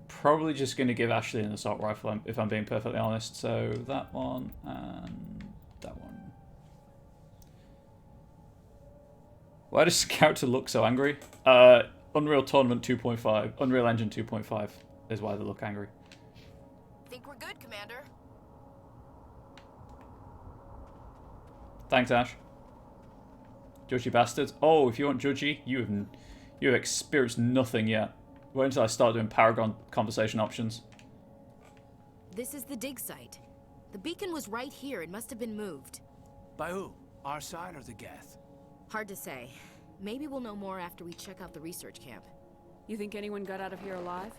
A: probably just going to give Ashley an assault rifle if I'm being perfectly honest. So that one and that one. Why does Character look so angry? Unreal Tournament 2.5, Unreal Engine 2.5 is why they look angry.
P: Think we're good, Commander.
A: Thanks, Ash. Judgy bastards. Oh, if you want judgy, you have experienced nothing yet. Wait until I start doing Paragon conversation options.
P: This is the dig site. The beacon was right here. It must have been moved.
H: By who? Our side or the Geth?
P: Hard to say. Maybe we'll know more after we check out the research camp.
I: You think anyone got out of here alive?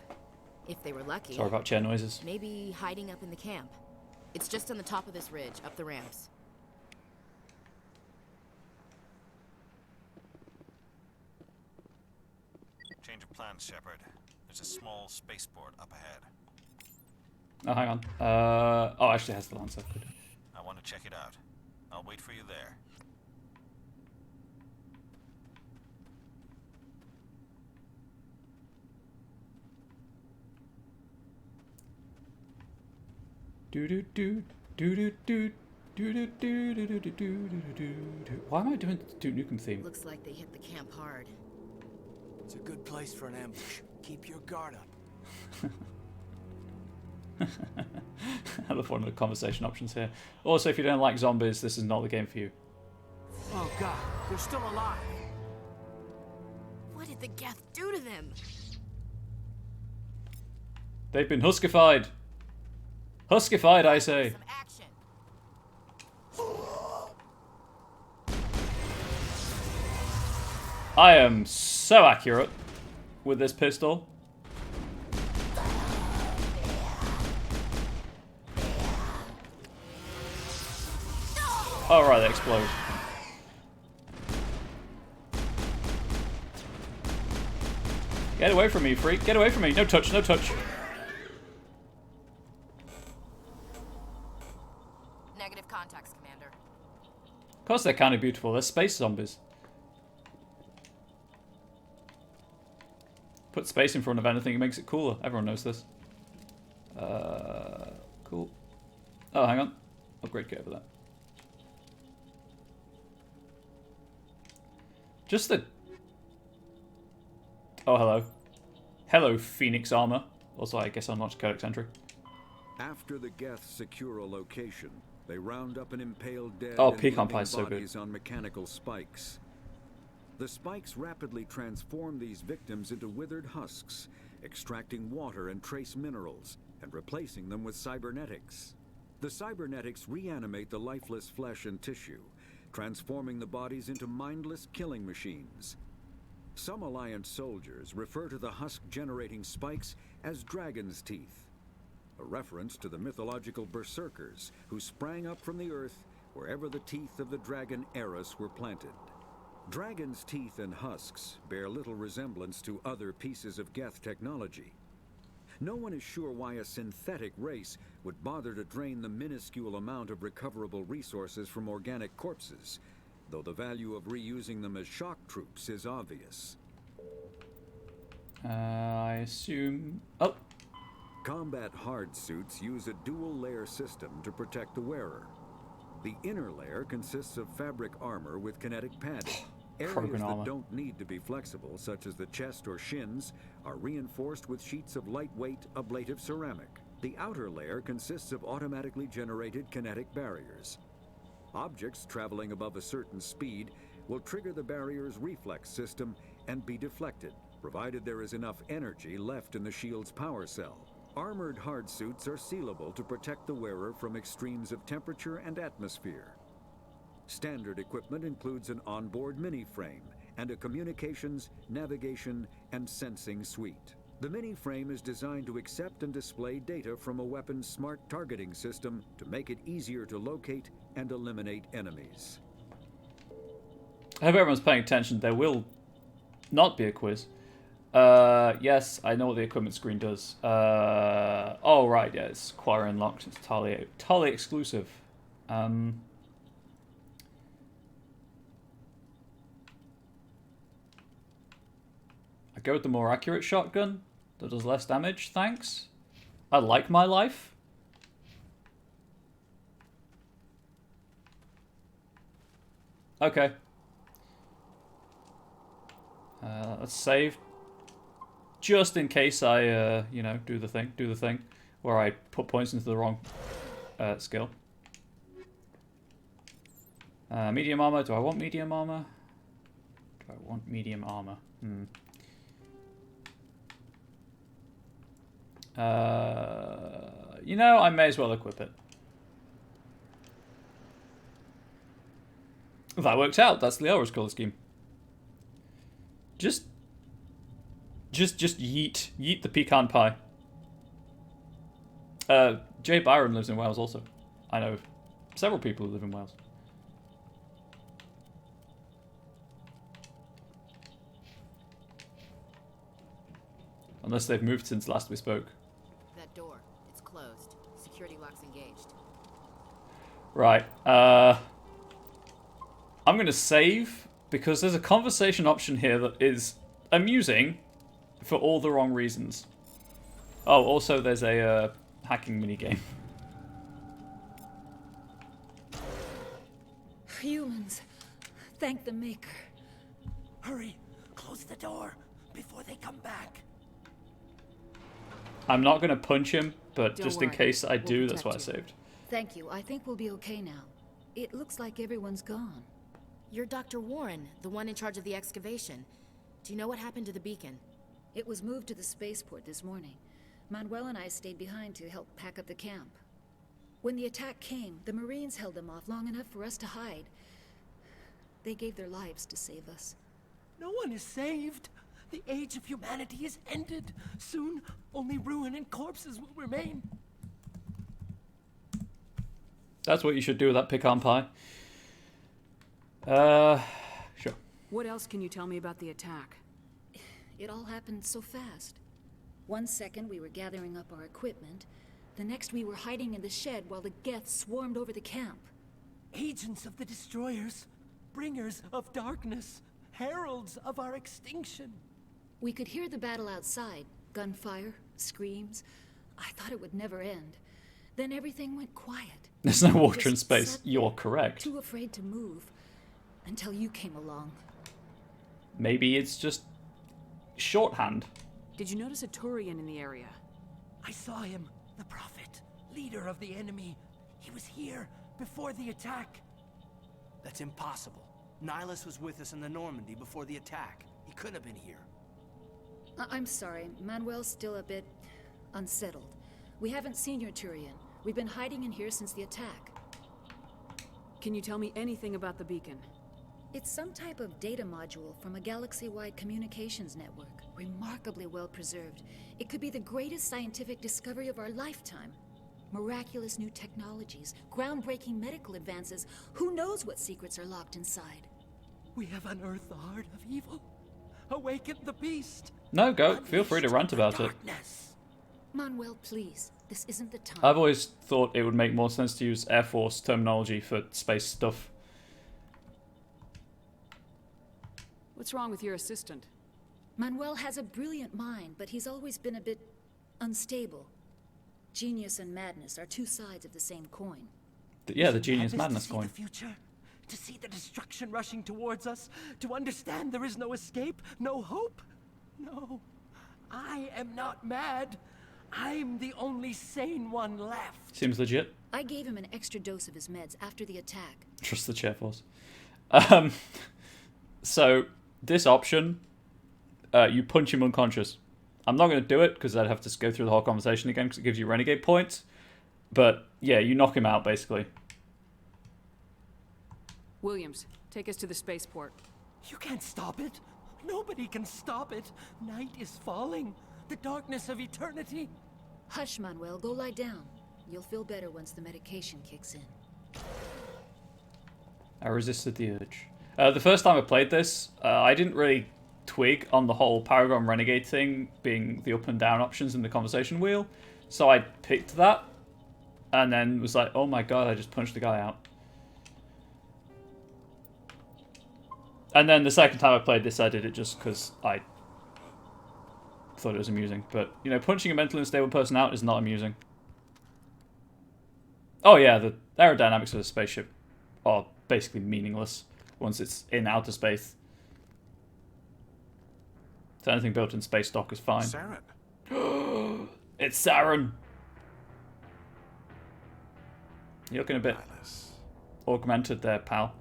P: If they were lucky.
A: Sorry about chair noises.
P: Maybe hiding up in the camp. It's just on the top of this ridge, up the ramps.
G: Change of plans, Shepard. There's a small spaceport up ahead.
A: Oh, hang on. Oh, actually, it has the Lancer. Good.
G: I want to check it out. I'll wait for you there.
A: Why am I doing the Duke Nukem theme?
P: Looks like they hit the camp hard.
H: It's a good place for an ambush. Keep your guard up.
A: I love one of the conversation options here. Also, if you don't like zombies, this is not the game for you.
H: Oh god, they're still alive.
P: What did the Geth do to them?
A: They've been huskified. Huskified, I say.
P: Some action.
A: I am so accurate with this pistol. Oh, right, they explode. Get away from me, freak. Get away from me. No touch, no touch.
P: Negative contacts, Commander.
A: Of course they're kind of beautiful. They're space zombies. Put space in front of anything, it makes it cooler. Everyone knows this. Cool. Oh, hang on. Upgrade kit over there. Just the... Oh, hello. Hello, Phoenix Armor. Also, I guess unlocked Codex entry.
J: After the Geth secure a location, they round up and impale dead
A: Oh,
J: and
A: pecan
J: living
A: pie is so good.
J: bodies on mechanical spikes. The spikes rapidly transform these victims into withered husks, extracting water and trace minerals, and replacing them with cybernetics. The cybernetics reanimate the lifeless flesh and tissue, transforming the bodies into mindless killing machines. Some Alliance soldiers refer to the husk-generating spikes as dragon's teeth, a reference to the mythological berserkers who sprang up from the earth wherever the teeth of the dragon Eris were planted. Dragon's teeth and husks bear little resemblance to other pieces of Geth technology. No one is sure why a synthetic race would bother to drain the minuscule amount of recoverable resources from organic corpses, though the value of reusing them as shock troops is obvious.
A: I assume... Oh!
J: Combat hard suits use a dual-layer system to protect the wearer. The inner layer consists of fabric armor with kinetic padding. Areas that don't need to be flexible, such as the chest or shins, are reinforced with sheets of lightweight, ablative ceramic. The outer layer consists of automatically generated kinetic barriers. Objects traveling above a certain speed will trigger the barrier's reflex system and be deflected, provided there is enough energy left in the shield's power cell. Armored hardsuits are sealable to protect the wearer from extremes of temperature and atmosphere. Standard equipment includes an onboard mini-frame and a communications, navigation, and sensing suite. The mini-frame is designed to accept and display data from a weapon's smart targeting system to make it easier to locate and eliminate enemies.
A: I hope everyone's paying attention. There will not be a quiz. Yes, I know what the equipment screen does. Oh, right, yeah, it's Quarian locked. It's totally exclusive. I go with the more accurate shotgun that does less damage, thanks. I like my life. Okay. Let's save. Just in case I, you know, do the thing, where I put points into the wrong skill. Medium armor. Do I want medium armor? Do I want medium armor? You know, I may as well equip it. That worked out. That's Liara's color scheme. Just yeet the pecan pie. Jay Byron lives in Wales also. I know several people who live in Wales. Unless they've moved since last we spoke.
P: That door, it's closed. security locks engaged.
A: Right. I'm going to save because there's a conversation option here that is amusing for all the wrong reasons. Oh, also there's a hacking minigame.
Q: Humans, thank the Maker.
H: Hurry, close the door before they come back.
A: I'm not going to punch him, but
Q: Don't
A: just in
Q: worry.
A: case I
Q: We'll
A: do, that's
Q: protect
A: why I
Q: you.
A: saved.
Q: Thank you. I think we'll be okay now. It looks like everyone's gone.
P: You're Dr. Warren, the one in charge of the excavation. Do you know what happened to the beacon?
Q: It was moved to the spaceport this morning. Manuel and I stayed behind to help pack up the camp. When the attack came, the Marines held them off long enough for us to hide. They gave their lives to save us.
H: No one is saved. The age of humanity is ended. Soon, only ruin and corpses will remain.
A: That's what you should do with that pecan pie. Sure.
I: What else can you tell me about the attack?
Q: It all happened so fast. 1 second we were gathering up our equipment. The next we were hiding in the shed while the Geth swarmed over the camp.
H: Agents of the destroyers, bringers of darkness, heralds of our extinction.
Q: We could hear the battle outside. Gunfire, screams. I thought it would never end. Then everything went quiet.
A: There's no water
Q: Just
A: in space.
Q: sat
A: You're
Q: there,
A: correct.
Q: Too afraid to move. Until you came along.
A: Maybe it's just shorthand.
I: Did you notice a Turian in the area?
H: I saw him, the Prophet, leader of the enemy. He was here before the attack. That's impossible. Nihilus was with us in the Normandy before the attack. He couldn't have been here.
Q: I'm sorry. Manuel's still a bit unsettled. We haven't seen your Turian. We've been hiding in here since the attack.
I: Can you tell me anything about the beacon?
Q: It's some type of data module from a galaxy-wide communications network. Remarkably well preserved. It could be the greatest scientific discovery of our lifetime. Miraculous new technologies, groundbreaking medical advances. Who knows what secrets are locked inside?
H: We have unearthed the heart of evil. Awakened the beast.
A: No, go. Feel free to rant about it.
Q: Manuel, please. This isn't the time.
A: I've always thought it would make more sense to use Air Force terminology for space stuff.
I: What's wrong with your assistant?
Q: Manuel has a brilliant mind, but he's always been a bit unstable. Genius and madness are two sides of the same coin.
A: Yeah, the genius madness
H: to see
A: coin.
H: the future, to see the destruction rushing towards us, to understand there is no escape, no hope. No, I am not mad. I'm the only sane one left.
A: Seems legit.
Q: I gave him an extra dose of his meds after the attack.
A: Trust the Chair Force. So, this option, you punch him unconscious. I'm not going to do it because I'd have to go through the whole conversation again because it gives you renegade points. But, yeah, you knock him out, basically.
I: Williams, take us to the spaceport.
H: You can't stop it. Nobody can stop it. Night is falling. The darkness of eternity.
Q: Hush, Manuel. Go lie down. You'll feel better once the medication kicks in.
A: I resisted the urge. The first time I played this, I didn't really twig on the whole Paragon Renegade thing being the up and down options in the conversation wheel. So I picked that and then was like, oh my god, I just punched the guy out. And then the second time I played this, I did it just because I thought it was amusing. But, you know, punching a mentally unstable person out is not amusing. Oh yeah, the aerodynamics of the spaceship are basically meaningless once it's in outer space. So anything built in space dock is fine.
R: Saren.
A: It's Saren. You're looking a bit augmented there, pal.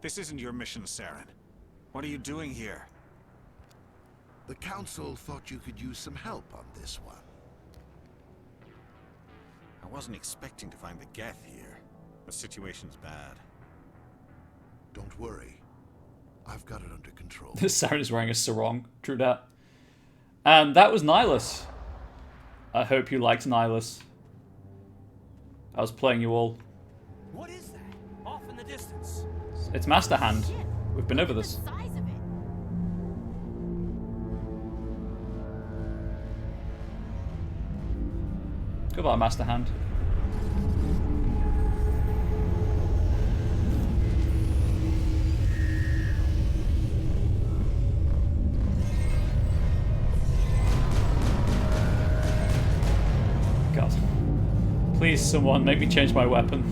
G: This isn't your mission, Saren. What are you doing here?
R: The Council thought you could use some help on this one.
G: I wasn't expecting to find the Geth here. The situation's bad.
R: Don't worry. I've got it under control.
A: Saren is wearing a sarong. True that. And that was Nihilus. I hope you liked Nihilus. I was playing you all.
H: What is that? Off in the distance.
A: It's Master Hand. We've been over this. Goodbye, Master Hand. God. Please, someone, make me change my weapon.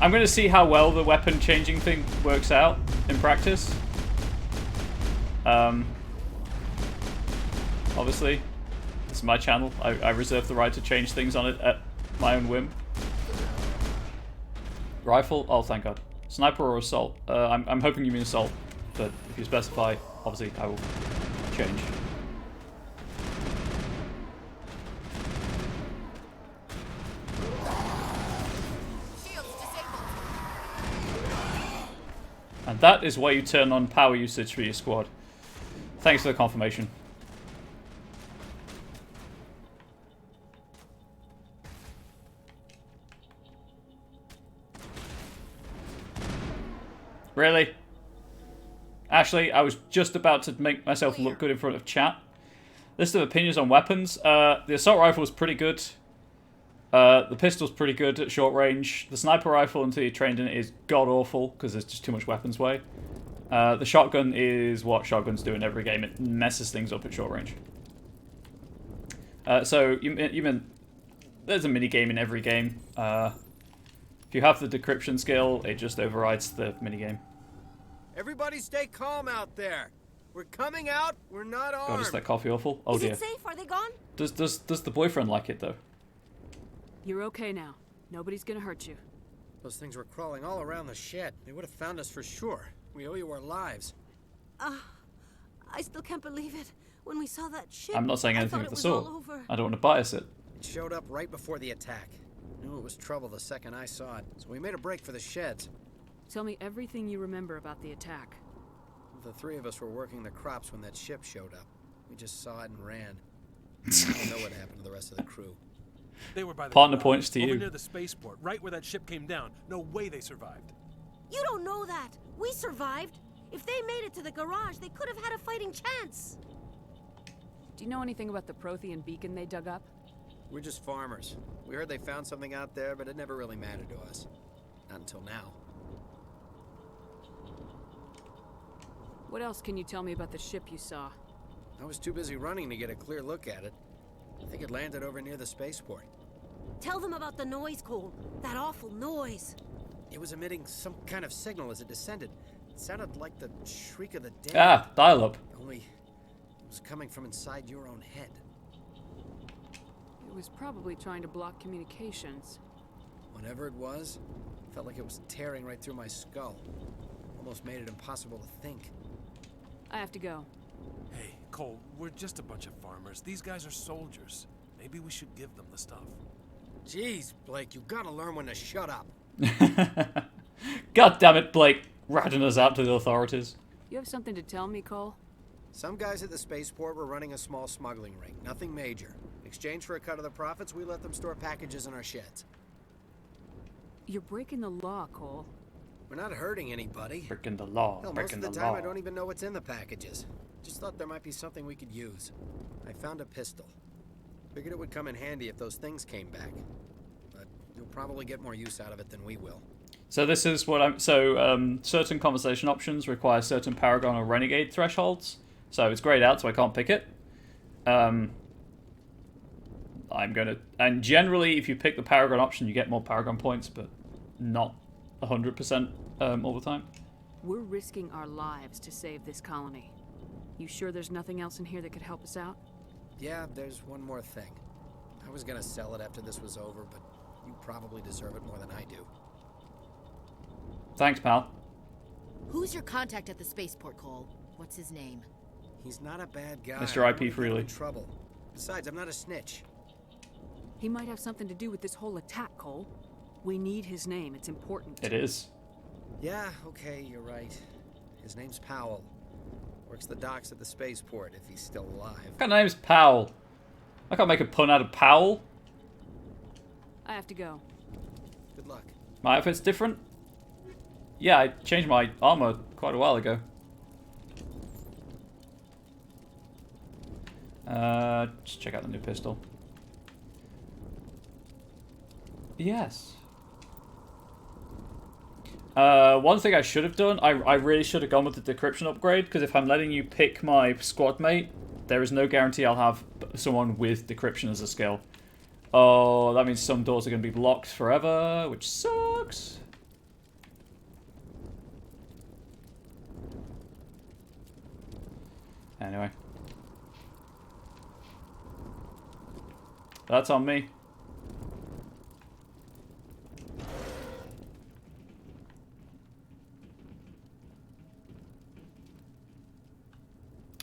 A: I'm going to see how well the weapon changing thing works out in practice. Obviously, this is my channel. I reserve the right to change things on it at my own whim. Rifle? Oh, thank God. Sniper or assault? I'm hoping you mean assault, but if you specify, obviously I will change. And that is why you turn on power usage for your squad. Thanks for the confirmation. Really? Ashley, I was just about to make myself look good in front of chat. List of opinions on weapons. The assault rifle was pretty good. The pistol's pretty good at short range. The sniper rifle, until you're trained in it, is god-awful, because there's just too much weapons way. The shotgun is what shotguns do in every game. It messes things up at short range. So, there's a mini-game in every game. If you have the decryption skill, it just overrides the mini-game.
S: Everybody stay calm out there. We're coming out, we're not armed.
A: God, is that coffee awful? Oh dear.
Q: Is it safe? Are they gone?
A: Does the boyfriend like it, though?
I: You're okay now. Nobody's gonna hurt you.
S: Those things were crawling all around the shed. They would have found us for sure. We owe you our lives.
Q: I still can't believe it. When we saw that ship,
A: I'm not saying anything of the sort. I don't want to bias it.
S: It showed up right before the attack. Knew it was trouble the second I saw it, so we made a break for the sheds.
I: Tell me everything you remember about the attack.
S: The three of us were working the crops when that ship showed up. We just saw it and ran. I don't know what happened to the rest of the crew.
T: They were by the
A: Partner points to
T: over
A: you.
T: near the spaceport, right where that ship came down. No way they survived.
Q: You don't know that. We survived. If they made it to the garage, they could have had a fighting chance.
I: Do you know anything about the Prothean beacon they dug up?
S: We're just farmers. We heard they found something out there, but it never really mattered to us. Not until now.
I: What else can you tell me about the ship you saw?
S: I was too busy running to get a clear look at it. I think it landed over near the spaceport.
Q: Tell them about the noise, Cole. That awful noise.
S: It was emitting some kind of signal as it descended. It sounded like the shriek of the dead.
A: Ah, dial-up.
S: Only it was coming from inside your own head.
I: It was probably trying to block communications.
S: Whatever it was, it felt like it was tearing right through my skull. Almost made it impossible to think.
I: I have to go.
T: Hey, Cole, we're just a bunch of farmers. These guys are soldiers. Maybe we should give them the stuff.
S: Jeez, Blake, you gotta learn when to shut up.
A: God damn it, Blake. Ratting us out to the authorities.
I: You have something to tell me, Cole?
S: Some guys at the spaceport were running a small smuggling ring. Nothing major. In exchange for a cut of the profits, we let them store packages in our sheds.
I: You're breaking the law, Cole.
S: We're not hurting anybody.
A: Breaking the law.
S: Hell, most of the time, I don't even know what's in the packages. Just thought there might be something we could use. I found a pistol. Figured it would come in handy if those things came back. But you'll probably get more use out of it than we will.
A: So this is what I'm... So, certain conversation options require certain Paragon or Renegade thresholds. So it's grayed out, so I can't pick it. I'm gonna... And generally, if you pick the Paragon option, you get more Paragon points, but not 100% all the time.
I: We're risking our lives to save this colony. You sure there's nothing else in here that could help us out?
S: Yeah, there's one more thing. I was gonna sell it after this was over, but you probably deserve it more than I do.
A: Thanks, pal.
P: Who's your contact at the spaceport, Cole? What's his name?
S: He's not a bad guy.
A: Mr. IP Freely.
S: In trouble. Besides, I'm not a snitch.
I: He might have something to do with this whole attack, Cole. We need his name. It's important.
A: It is.
S: Yeah, okay, you're right. His name's Powell. Works the docks at the spaceport, if he's still alive.
A: What kind of name's Powell? I can't make a pun out of Powell.
I: I have to go.
S: Good luck.
A: My outfit's different? Yeah, I changed my armor quite a while ago. Just check out the new pistol. Yes. One thing I should have done, I really should have gone with the decryption upgrade, because if I'm letting you pick my squad mate, there is no guarantee I'll have someone with decryption as a skill. Oh, that means some doors are going to be locked forever, which sucks. Anyway. That's on me.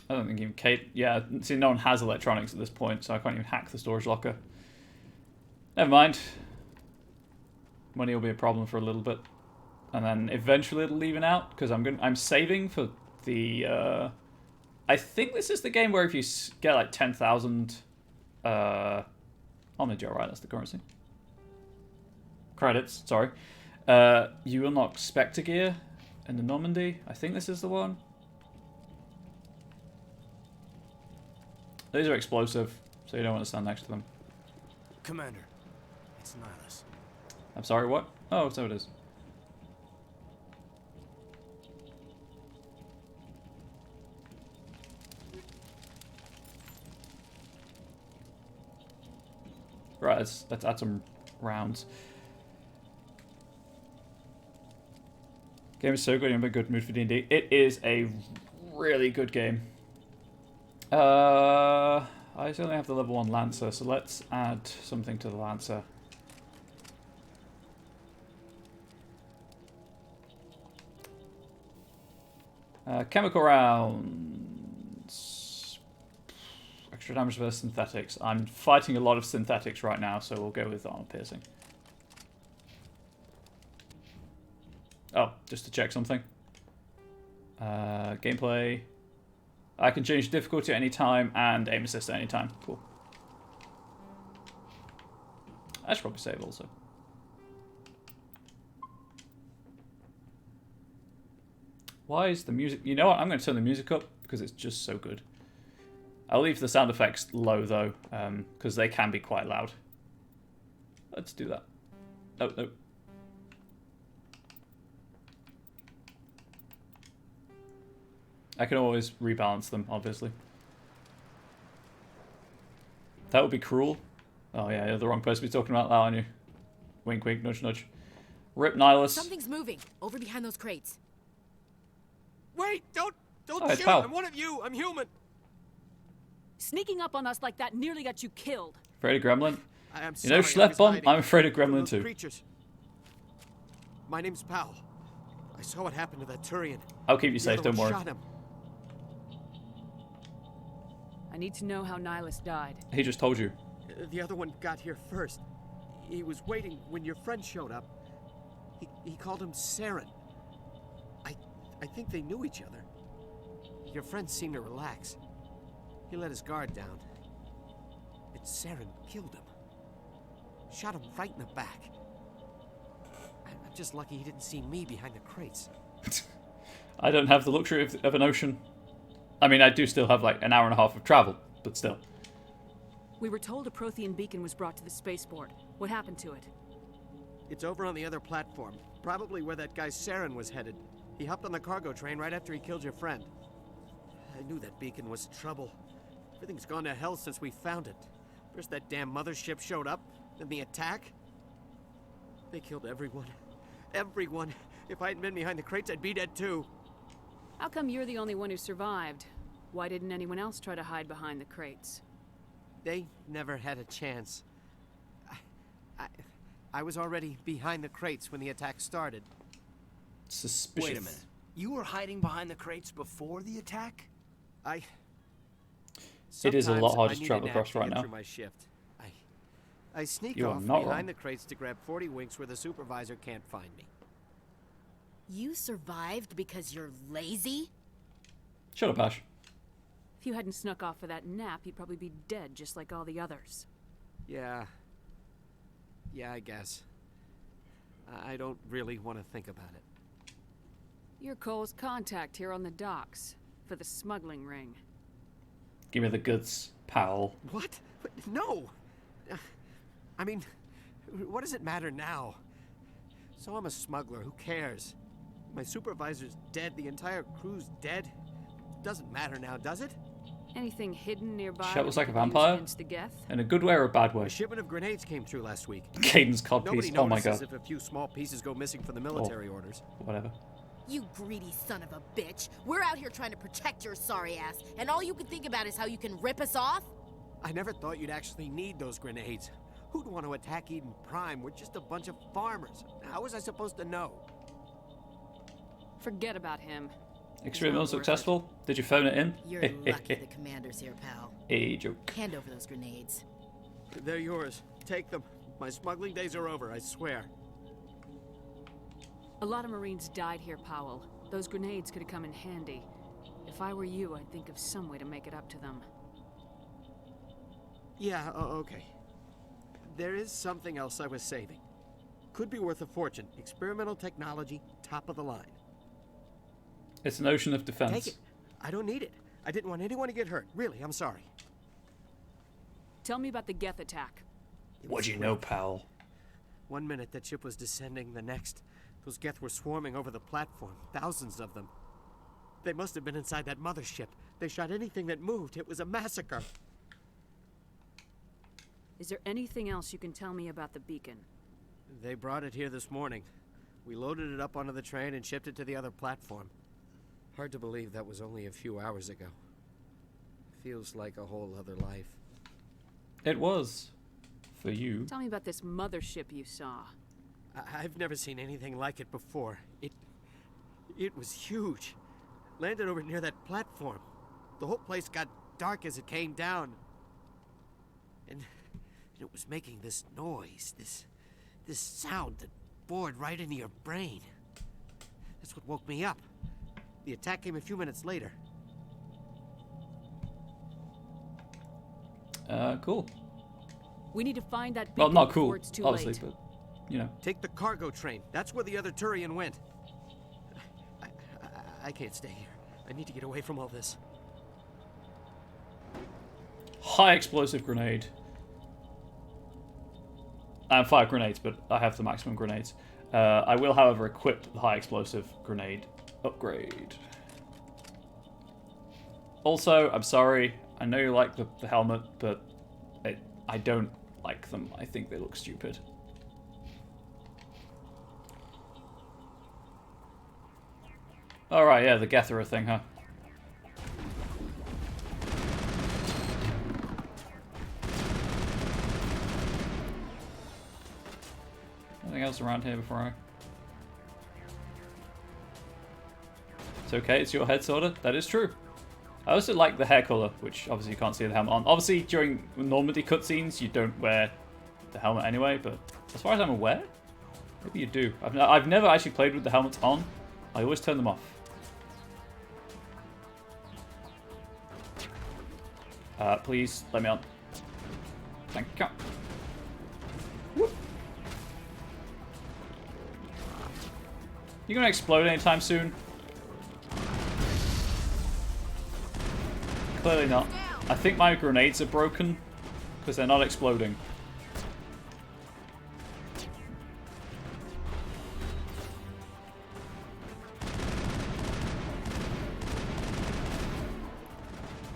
A: I don't think even Kate... Yeah, see, no one has electronics at this point, so I can't even hack the storage locker. Never mind. Money will be a problem for a little bit. And then eventually it'll even out, because I'm saving for the... I think this is the game where if you get like 10,000... Omnigel, right? That's the currency. Credits, sorry. You unlock Spectre gear in the Normandy. I think this is the one. These are explosive, so you don't want to stand next to them.
S: Commander, it's Nihilus.
A: I'm sorry, what? Oh, so it is. Right, let's add some rounds. Game is so good, I'm in a good mood for D&D. It is a really good game. I only have the level 1 Lancer, so let's add something to the Lancer. Chemical rounds. Extra damage versus synthetics. I'm fighting a lot of synthetics right now, so we'll go with armor piercing. Oh, just to check something. Gameplay. I can change difficulty at any time and aim assist at any time. Cool. I should probably save also. Why is the music... You know what? I'm going to turn the music up because it's just so good. I'll leave the sound effects low though, because they can be quite loud. Let's do that. Oh, no. I can always rebalance them, obviously. That would be cruel. Oh yeah, you're the wrong person to be talking about that, aren't you? Wink, wink, nudge, nudge. Rip Nihilus.
P: Something's moving over behind those crates.
H: Wait! Don't
A: Oh,
H: shoot!
A: pal.
H: I'm one of you. I'm human.
I: Sneaking up on us like that nearly got you killed.
A: Afraid of Gremlin?
H: I am
A: You know
H: sorry, I was
A: Schleppbomb?
H: hiding
A: I'm afraid of
H: from
A: Gremlin
H: those
A: too.
H: creatures. My name's Powell. I saw what happened to that Turian.
A: I'll keep you
H: The
A: safe,
H: other
A: don't
H: one
A: worry.
H: shot him.
I: I need to know how Nihilus died.
A: He just told you.
H: The other one got here first. He was waiting when your friend showed up. He called him Saren. I think they knew each other. Your friend seemed to relax. He let his guard down. And Saren killed him. Shot him right in the back. I'm just lucky he didn't see me behind the crates.
A: I don't have the luxury of an ocean. I mean, I do still have like an hour and a half of travel, but still.
I: We were told a Prothean beacon was brought to the spaceport. What happened to it?
H: It's over on the other platform. Probably where that guy Saren was headed. He hopped on the cargo train right after he killed your friend. I knew that beacon was trouble. Everything's gone to hell since we found it. First that damn mothership showed up, then the attack. They killed everyone. Everyone. If I hadn't been behind the crates, I'd be dead too.
I: How come you're the only one who survived? Why didn't anyone else try to hide behind the crates?
H: They never had a chance. I was already behind the crates when the attack started.
A: Suspicious.
U: Wait a minute. You were hiding behind the crates before the attack?
A: It is a lot harder
H: I
A: to
H: need
A: travel
H: a nap
A: across
H: to
A: right
H: get
A: now.
H: through my shift. I sneak
A: You are
H: off
A: not
H: behind
A: wrong.
H: the crates to grab 40 winks where the supervisor can't find me.
P: You survived because you're lazy?
A: Shut up, Ash.
I: If you hadn't snuck off for that nap, you'd probably be dead just like all the others.
H: Yeah, I guess. I don't really want to think about it.
I: You're Cole's contact here on the docks for the smuggling ring.
A: Give me the goods, pal.
S: What? No! I mean, what does it matter now? So I'm a smuggler, who cares? My supervisor's dead, the entire crew's dead. Doesn't matter now, does it?
I: Anything hidden nearby?
A: Shep looks like a
I: that we could use
A: vampire.
I: against the Geth?
A: In a good way or a bad way?
S: A shipment of grenades came through last week.
A: Caden's cod
S: Nobody
A: piece. Oh my
S: notices
A: god.
S: if a few small pieces go missing from the military orders.
A: Whatever.
P: You greedy son of a bitch. We're out here trying to protect your sorry ass, and all you can think about is how you can rip us off?
S: I never thought you'd actually need those grenades. Who'd want to attack Eden Prime? We're just a bunch of farmers. How was I supposed to know?
I: Forget about him.
A: Extremely unsuccessful. Did you phone it in?
P: You're lucky the commander's here, pal.
A: A joke.
P: Hand over those grenades.
S: They're yours. Take them. My smuggling days are over, I swear.
I: A lot of Marines died here, Powell. Those grenades could have come in handy. If I were you, I'd think of some way to make it up to them.
S: Yeah, okay. There is something else I was saving. Could be worth a fortune. Experimental technology, top of the line.
A: It's an ocean of defense.
S: Take it. I don't need it. I didn't want anyone to get hurt. Really, I'm sorry.
I: Tell me about the Geth attack.
A: What'd you know, pal?
S: 1 minute that ship was descending, the next, those Geth were swarming over the platform. Thousands of them. They must have been inside that mothership. They shot anything that moved. It was a massacre.
I: Is there anything else you can tell me about the beacon?
S: They brought it here this morning. We loaded it up onto the train and shipped it to the other platform. Hard to believe that was only a few hours ago. Feels like a whole other life.
A: It was. For you.
I: Tell me about this mothership you saw.
S: I've never seen anything like it before. It was huge. Landed over near that platform. The whole place got dark as it came down. And it was making this noise, this sound that bored right into your brain. That's what woke me up. The attack came a few minutes later.
A: Cool.
I: We need to find that beacon
A: Well, not cool,
I: before it's too
A: obviously,
I: late.
A: but, you know.
S: Take the cargo train. That's where the other Turian went. I can't stay here. I need to get away from all this.
A: High explosive grenade. I have 5 grenades, but I have the maximum grenades. I will, however, equip the high explosive grenade upgrade. Also, I'm sorry. I know you like the helmet, but I don't like them. I think they look stupid. Alright, yeah, the Gethera thing, huh? Anything else around here before I... It's okay, it's your head sorta. That is true. I also like the hair color, which obviously you can't see the helmet on. Obviously, during Normandy cutscenes, you don't wear the helmet anyway, but as far as I'm aware, maybe you do. I've never actually played with the helmets on. I always turn them off. Please, let me on. Thank you. Whoop. You gonna explode anytime soon? Clearly not. I think my grenades are broken because they're not exploding.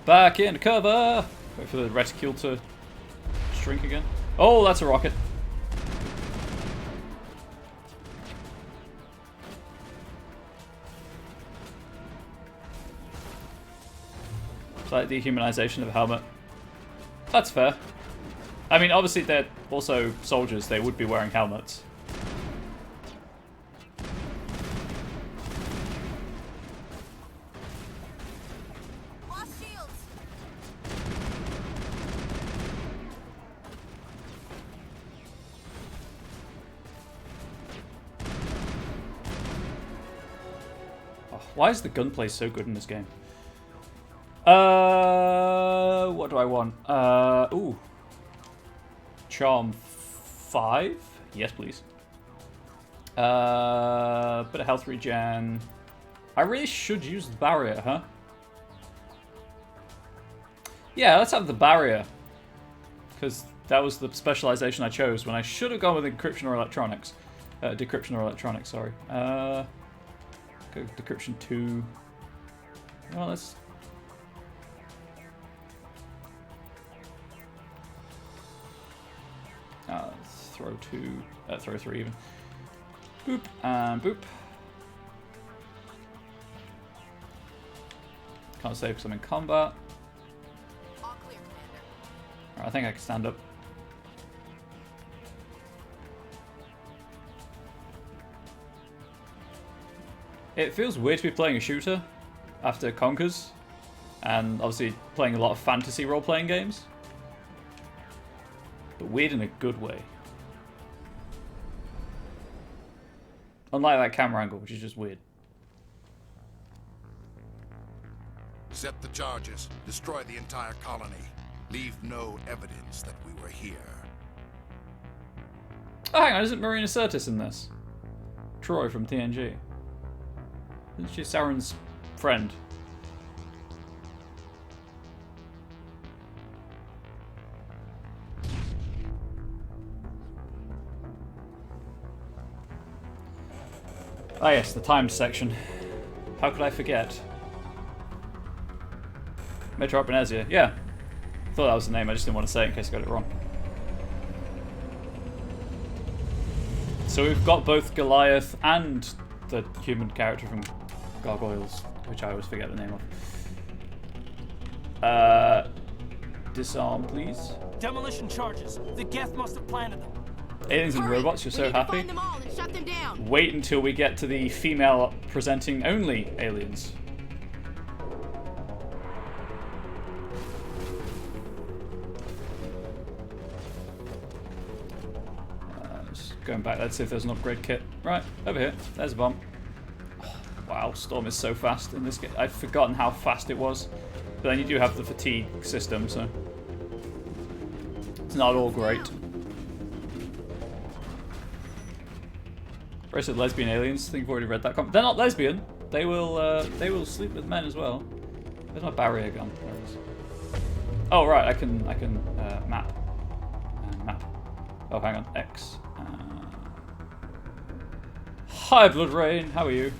A: Back in cover! Wait for the reticule to shrink again. Oh, that's a rocket. Slight dehumanization of the helmet. That's fair. I mean, obviously they're also soldiers. They would be wearing helmets. Oh, why is the gunplay so good in this game? What do I want? Ooh. Charm 5? Yes, please. Bit of health regen. I really should use the barrier, huh? Yeah, let's have the barrier. Because that was the specialization I chose when I should have gone with encryption or electronics. Decryption or electronics, sorry. Go decryption 2. Well, let's... throw 2, throw 3 even. Boop, and boop. Can't save because I'm in combat.
P: All clear, Commander.
A: Right, I think I can stand up. It feels weird to be playing a shooter after Conkers, and obviously playing a lot of fantasy role-playing games. But weird in a good way. Unlike that camera angle, which is just weird.
R: Set the charges. Destroy the entire colony. Leave no evidence that we were here.
A: Oh, hang on, isn't Marina Sirtis in this? Troy from TNG. Isn't she Sauron's friend? Ah yes, the timed section. How could I forget? Metro Benezia, yeah. Thought that was the name, I just didn't want to say it in case I got it wrong. So we've got both Goliath and the human character from Gargoyles, which I always forget the name of. Disarm, please.
H: Demolition charges. The Geth must have planted them.
A: Aliens and robots, you're so happy.
P: Find them all and shut them down.
A: Wait until we get to the female presenting only aliens. Just going back, let's see if there's an upgrade kit. Right, over here. There's a bomb. Oh, wow, Storm is so fast in this game. I'd forgotten how fast it was. But then you do have the fatigue system, so it's not all great. Race of lesbian aliens. I think I've already read that comment. They're not lesbian. They will sleep with men as well. Where's my barrier gun? There it is. Oh right, I can map. Map. Oh, hang on. X. Hi, Blood Rain. How are you?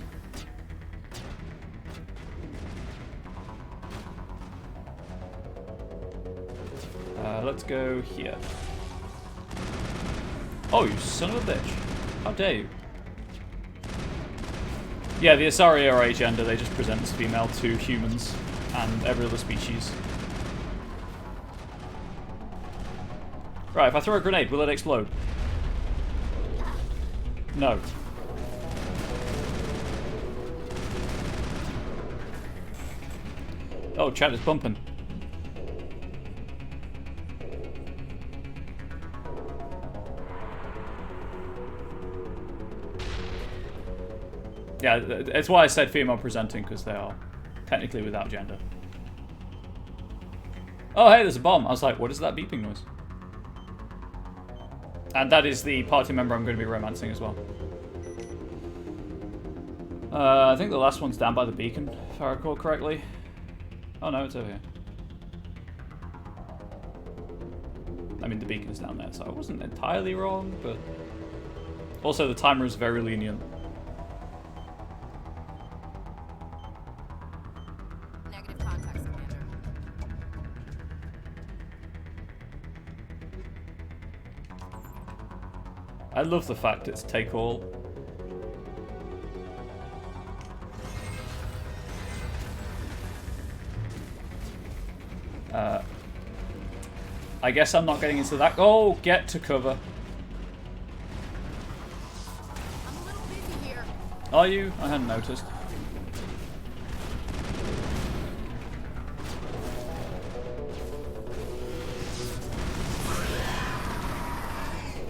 A: Let's go here. Oh, you son of a bitch! How dare you? Yeah, the Asari are agender, they just present as female to humans and every other species. Right, if I throw a grenade, will it explode? No. Oh, chat is bumping. Yeah, that's why I said female presenting, because they are technically without gender. Oh, hey, there's a bomb. I was like, what is that beeping noise? And that is the party member I'm going to be romancing as well. I think the last one's down by the beacon, if I recall correctly. Oh no, it's over here. I mean, the beacon's down there, so I wasn't entirely wrong, but... Also, the timer is very lenient.
P: Negative contacts, Commander.
A: I love the fact it's take all. I guess I'm not getting into that. Oh, get to cover.
P: I'm a little busy here.
A: Are you? I hadn't noticed.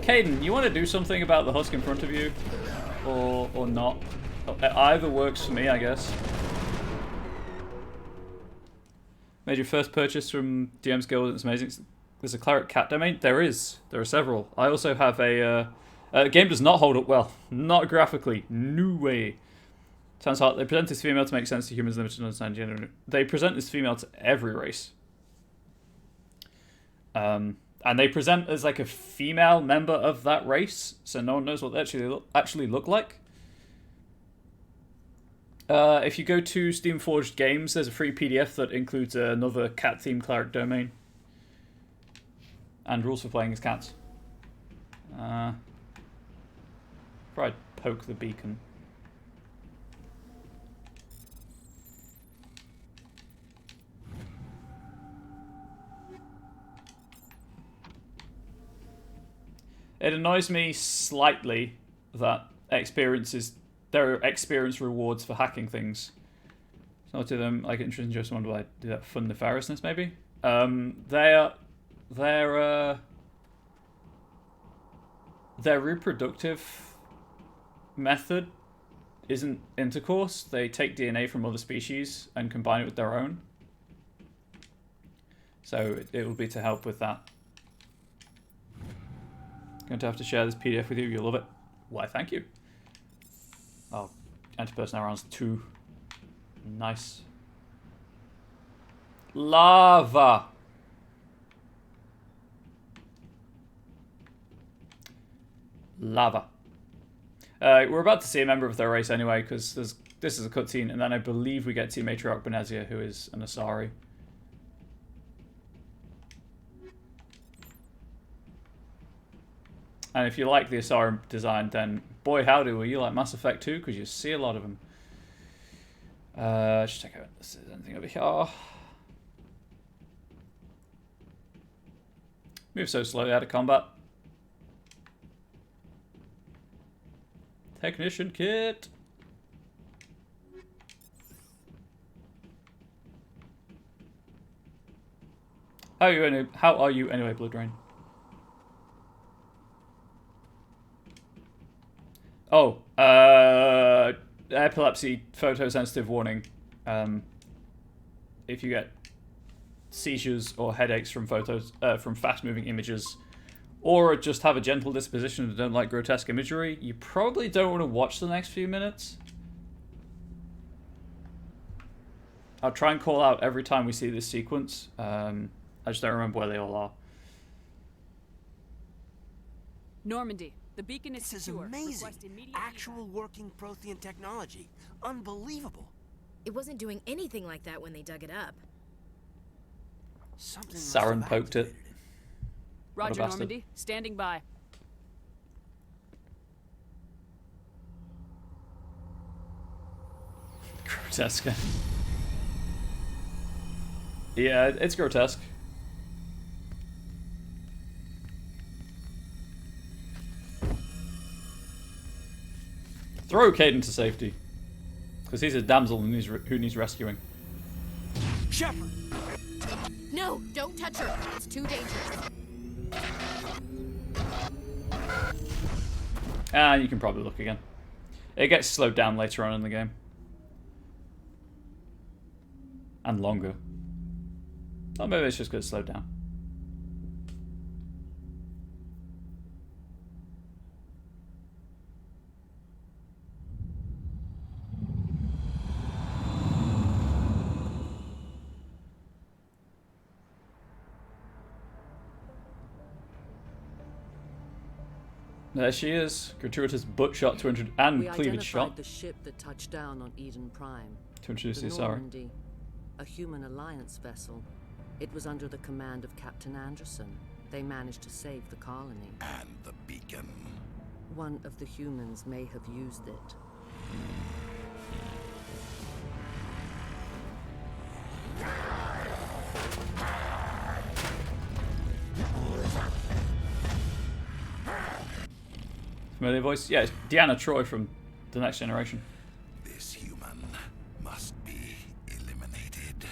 A: Caden, you want to do something about the husk in front of you? Or not? Either works for me, I guess. Made your first purchase from DM's Guild, it's amazing. There's a Cleric Cat domain? There is. There are several. I also have a... the game does not hold up well. Not graphically. No way. Sounds hard. They present this female to make sense to humans limited to understand gender. They present this female to every race. And they present as like a female member of that race, so no one knows what they actually look like. If you go to Steamforged Games, there's a free PDF that includes another cat-themed cleric domain. And rules for playing as cats. Try poke the beacon. It annoys me slightly that there are experience rewards for hacking things. So to them, like interesting, just wonder why do that fun nefariousness maybe. Their reproductive method isn't intercourse. They take DNA from other species and combine it with their own. So it will be to help with that. Going to have to share this PDF with you. You'll love it. Why, thank you. Oh, anti-personnel rounds 2. Nice. Lava. Lava. We're about to see a member of their race anyway, because this is a cutscene, and then I believe we get to see Matriarch Benezia, who is an Asari. And if you like the Asari design, then boy howdy will you like Mass Effect 2, because you see a lot of them. Just check out if there's anything over here. Move so slowly out of combat. Technician kit. How are you anyway, Blood Rain? Oh, epilepsy photosensitive warning. If you get seizures or headaches from from fast-moving images, or just have a gentle disposition and don't like grotesque imagery, you probably don't want to watch the next few minutes. I'll try and call out every time we see this sequence. I just don't remember where they all are.
I: Normandy. The beacon is
U: This is
I: secure.
U: amazing. Actual working Prothean technology. Unbelievable.
P: It wasn't doing anything like that when they dug it up.
U: Something
A: Saren poked it.
I: Roger, Normandy. Standing by.
A: Grotesque. Yeah, it's grotesque. Throw Caden to safety. Because he's a damsel who needs rescuing.
U: Shepard!
P: No, don't touch her. It's too dangerous.
A: And you can probably look again. It gets slowed down later on in the game. And longer. Or maybe it's just going to slow down. There she is. Gratuitous butt shot 200 and cleavage shot.
B: The ship that touched down on Eden Prime.
A: To introduce the Asari.
B: Normandy, a human alliance vessel. It was under the command of Captain Anderson. They managed to save the colony.
R: And the beacon.
B: One of the humans may have used it.
A: Familiar voice? Yeah, it's Deanna Troi from The Next Generation.
R: This human must be eliminated.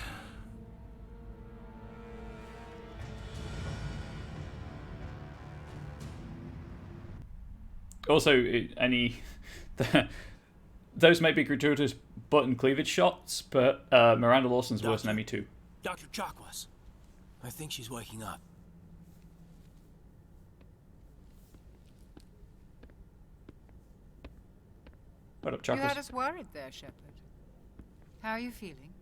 A: Also, those may be gratuitous butt and cleavage shots, but Miranda Lawson's worse than ME2.
U: Dr. Chakwas. I think she's waking up.
A: What up,
M: You
A: Chakras?
M: had us worried there, Shepard. How are you feeling?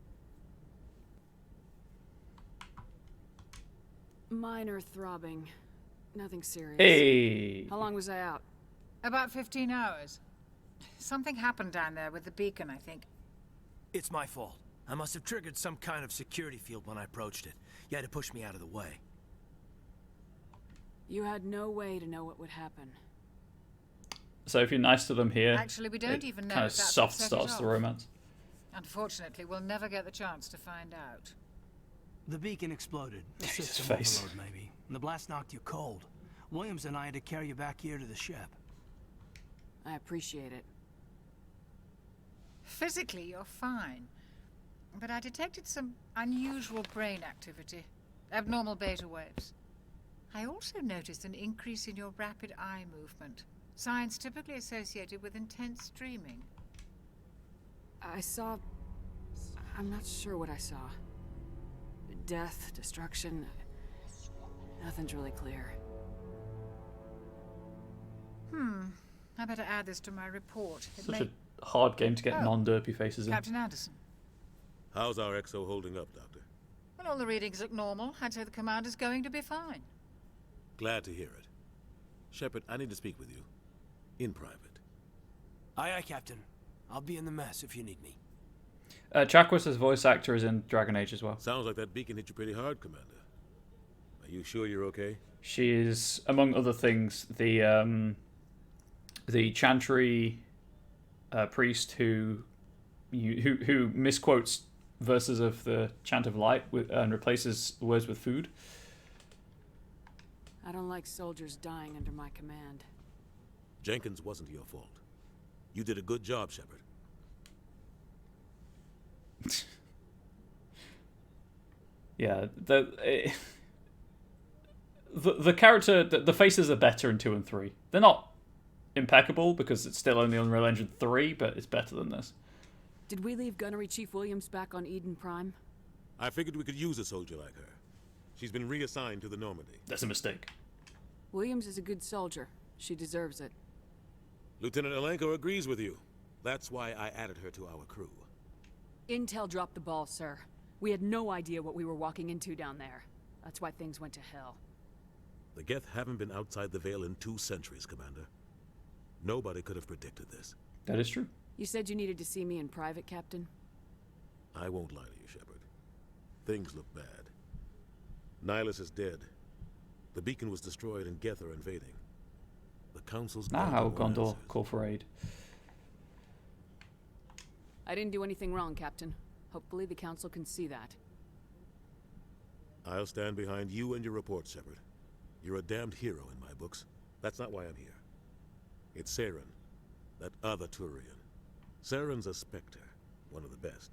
I: Minor throbbing. Nothing serious.
A: Hey!
I: How long was I out?
M: About 15 hours. Something happened down there with the beacon, I think.
U: It's my fault. I must have triggered some kind of security field when I approached it. You had to push me out of the way.
I: You had no way to know what would happen.
A: So if you're nice to them here,
M: Actually, we don't even know
A: kind
M: if
A: of
M: that's
A: soft
M: what set it
A: starts the
M: off.
A: romance.
M: Unfortunately, we'll never get the chance to find out.
U: The beacon exploded. A
A: Jesus
U: system
A: face.
U: overload, maybe. And the blast knocked you cold. Williams and I had to carry you back here to the ship.
I: I appreciate it.
M: Physically, you're fine. But I detected some unusual brain activity. Abnormal beta waves. I also noticed an increase in your rapid eye movement. Signs typically associated with intense dreaming.
I: I saw... I'm not sure what I saw. Death, destruction... Nothing's really clear.
M: I better add this to my report.
A: Such a hard game to get non-derpy faces in.
M: Captain Anderson.
N: How's our XO holding up, Doctor?
M: Well, all the readings look normal. I'd say the commander's going to be fine.
N: Glad to hear it. Shepard, I need to speak with you. In private.
U: Aye, aye, Captain. I'll be in the mess if you need me.
A: Chakwas' voice actor is in Dragon Age as well.
N: Sounds like that beacon hit you pretty hard, Commander. Are you sure you're okay?
A: She is, among other things, the Chantry priest who misquotes verses of the Chant of Light and replaces words with food.
I: I don't like soldiers dying under my command.
N: Jenkins wasn't your fault. You did a good job, Shepard.
A: Yeah, the character, the faces are better in 2 and 3. They're not impeccable because it's still only Unreal Engine 3, but it's better than this.
I: Did we leave Gunnery Chief Williams back on Eden Prime?
N: I figured we could use a soldier like her. She's been reassigned to the Normandy.
A: That's a mistake.
I: Williams is a good soldier. She deserves it.
N: Lieutenant Alenko agrees with you. That's why I added her to our crew.
I: Intel dropped the ball, sir. We had no idea what we were walking into down there. That's why things went to hell.
N: The Geth haven't been outside the Veil in 2 centuries, Commander. Nobody could have predicted this.
A: That is true.
I: You said you needed to see me in private, Captain?
N: I won't lie to you, Shepard. Things look bad. Nihilus is dead. The beacon was destroyed and Geth are invading. The Council's
A: Now
N: granted no
A: Gondor
N: answers.
A: call for aid.
I: I didn't do anything wrong, Captain. Hopefully the Council can see that.
N: I'll stand behind you and your report, Shepard. You're a damned hero in my books. That's not why I'm here. It's Saren, that other Turian. Saren's a Spectre, one of the best.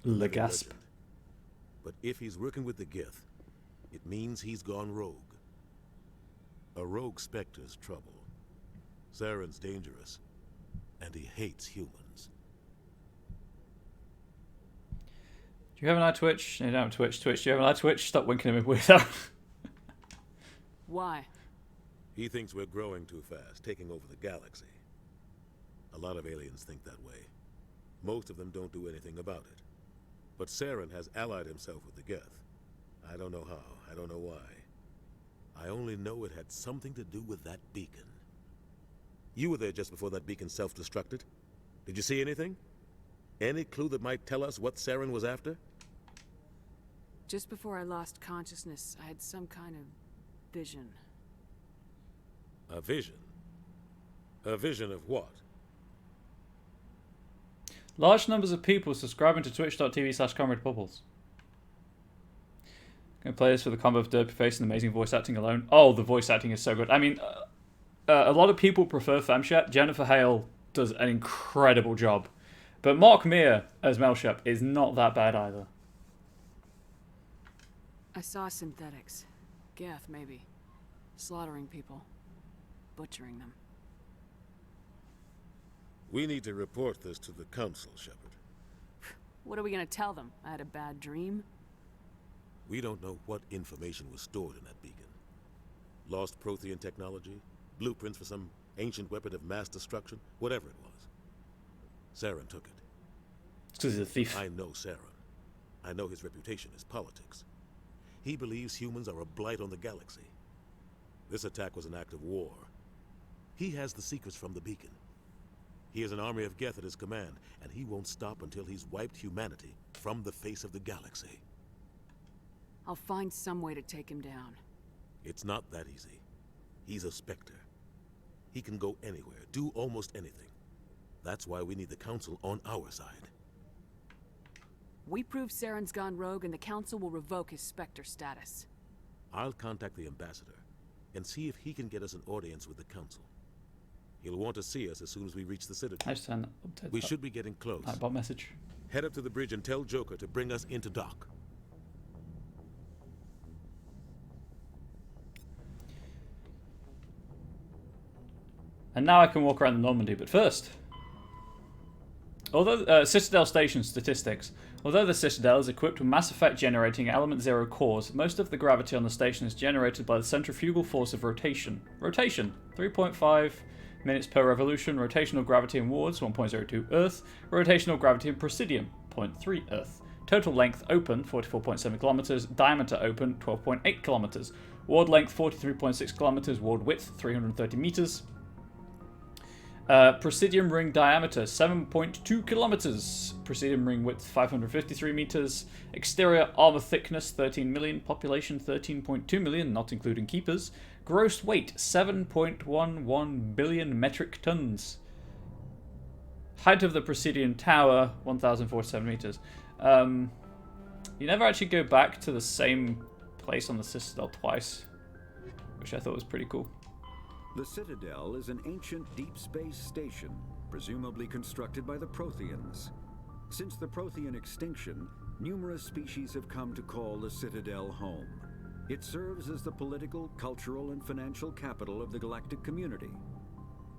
A: Legasp.
N: Legend. But if he's working with the Geth, it means he's gone rogue. A rogue Spectre's trouble. Saren's dangerous, and he hates humans.
A: Do you have an eye Twitch? No, you don't have Twitch. Twitch, do you have an eye Twitch? Stop winking at me weirdo.
I: Why?
N: He thinks we're growing too fast, taking over the galaxy. A lot of aliens think that way. Most of them don't do anything about it. But Saren has allied himself with the Geth. I don't know how, I don't know why. I only know it had something to do with that beacon. You were there just before that beacon self-destructed. Did you see anything? Any clue that might tell us what Saren was after?
I: Just before I lost consciousness, I had some kind of vision.
N: A vision? A vision of what?
A: Large numbers of people subscribing to twitch.tv/ComradeBubbles. Gonna play this for the combo of derpy face and amazing voice acting alone. Oh, the voice acting is so good. I mean, a lot of people prefer Femshep. Jennifer Hale does an incredible job. But Mark Meir as Melshep is not that bad either.
I: I saw synthetics. Geth, maybe. Slaughtering people. Butchering them.
N: We need to report this to the Council, Shepard.
I: What are we gonna tell them? I had a bad dream?
N: We don't know what information was stored in that beacon. Lost Prothean technology, blueprints for some ancient weapon of mass destruction, whatever it was. Saren took it.
A: It's because he's a thief.
N: I know Saren. I know his reputation is politics. He believes humans are a blight on the galaxy. This attack was an act of war. He has the secrets from the beacon. He has an army of Geth at his command, and he won't stop until he's wiped humanity from the face of the galaxy.
I: I'll find some way to take him down.
N: It's not that easy. He's a Spectre. He can go anywhere, do almost anything. That's why we need the Council on our side.
I: We prove Saren's gone rogue and the Council will revoke his Spectre status.
N: I'll contact the Ambassador and see if he can get us an audience with the Council. He'll want to see us as soon as we reach the Citadel.
A: I just sent
N: We should be getting close.
A: Bot message.
N: Head up to the bridge and tell Joker to bring us into dock.
A: And now I can walk around the Normandy, but first... Although Citadel Station statistics. Although the Citadel is equipped with Mass Effect generating Element 0 cores, most of the gravity on the station is generated by the centrifugal force of rotation. Rotation, 3.5 minutes per revolution. Rotational gravity in wards, 1.02 Earth. Rotational gravity in Presidium, 0.3 Earth. Total length open, 44.7 kilometers. Diameter open, 12.8 kilometers. Ward length, 43.6 kilometers. Ward width, 330 meters. Presidium ring diameter 7.2 kilometers. Presidium ring width 553 meters. Exterior armor thickness 13 million. Population 13.2 million, not including keepers. Gross weight 7.11 billion metric tons. Height of the Presidium tower 1,047 meters. You never actually go back to the same place on the Citadel twice, which I thought was pretty cool.
J: The Citadel is an ancient deep space station, presumably constructed by the Protheans. Since the Prothean extinction, numerous species have come to call the Citadel home. It serves as the political, cultural, and financial capital of the galactic community.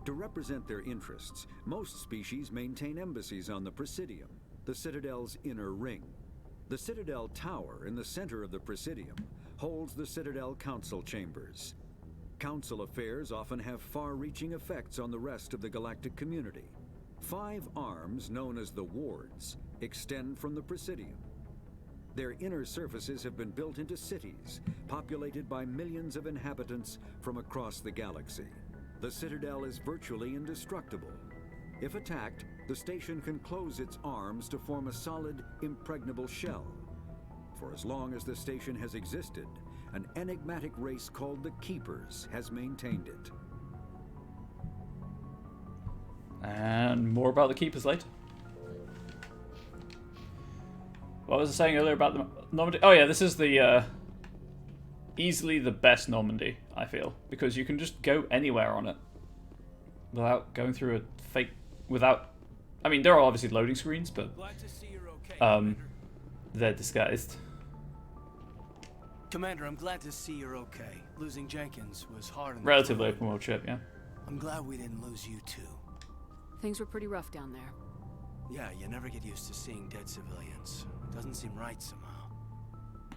J: To represent their interests, most species maintain embassies on the Presidium, the Citadel's inner ring. The Citadel Tower in the center of the Presidium holds the Citadel Council Chambers. Council affairs often have far-reaching effects on the rest of the galactic community. 5 arms, known as the wards, extend from the Presidium. Their inner surfaces have been built into cities, populated by millions of inhabitants from across the galaxy. The Citadel is virtually indestructible. If attacked, the station can close its arms to form a solid, impregnable shell. For as long as the station has existed, an enigmatic race called the Keepers has maintained it.
A: And more about the Keepers later. What was I saying earlier about the Normandy? Oh yeah, this is the easily the best Normandy, I feel, because you can just go anywhere on it without going through a fake. I mean, there are obviously loading screens, but they're disguised.
H: Commander, I'm glad to see you're okay. Losing Jenkins was hard on the
A: Relatively open world ship, yeah.
H: I'm glad we didn't lose you too.
I: Things were pretty rough down there.
H: Yeah, you never get used to seeing dead civilians. Doesn't seem right somehow.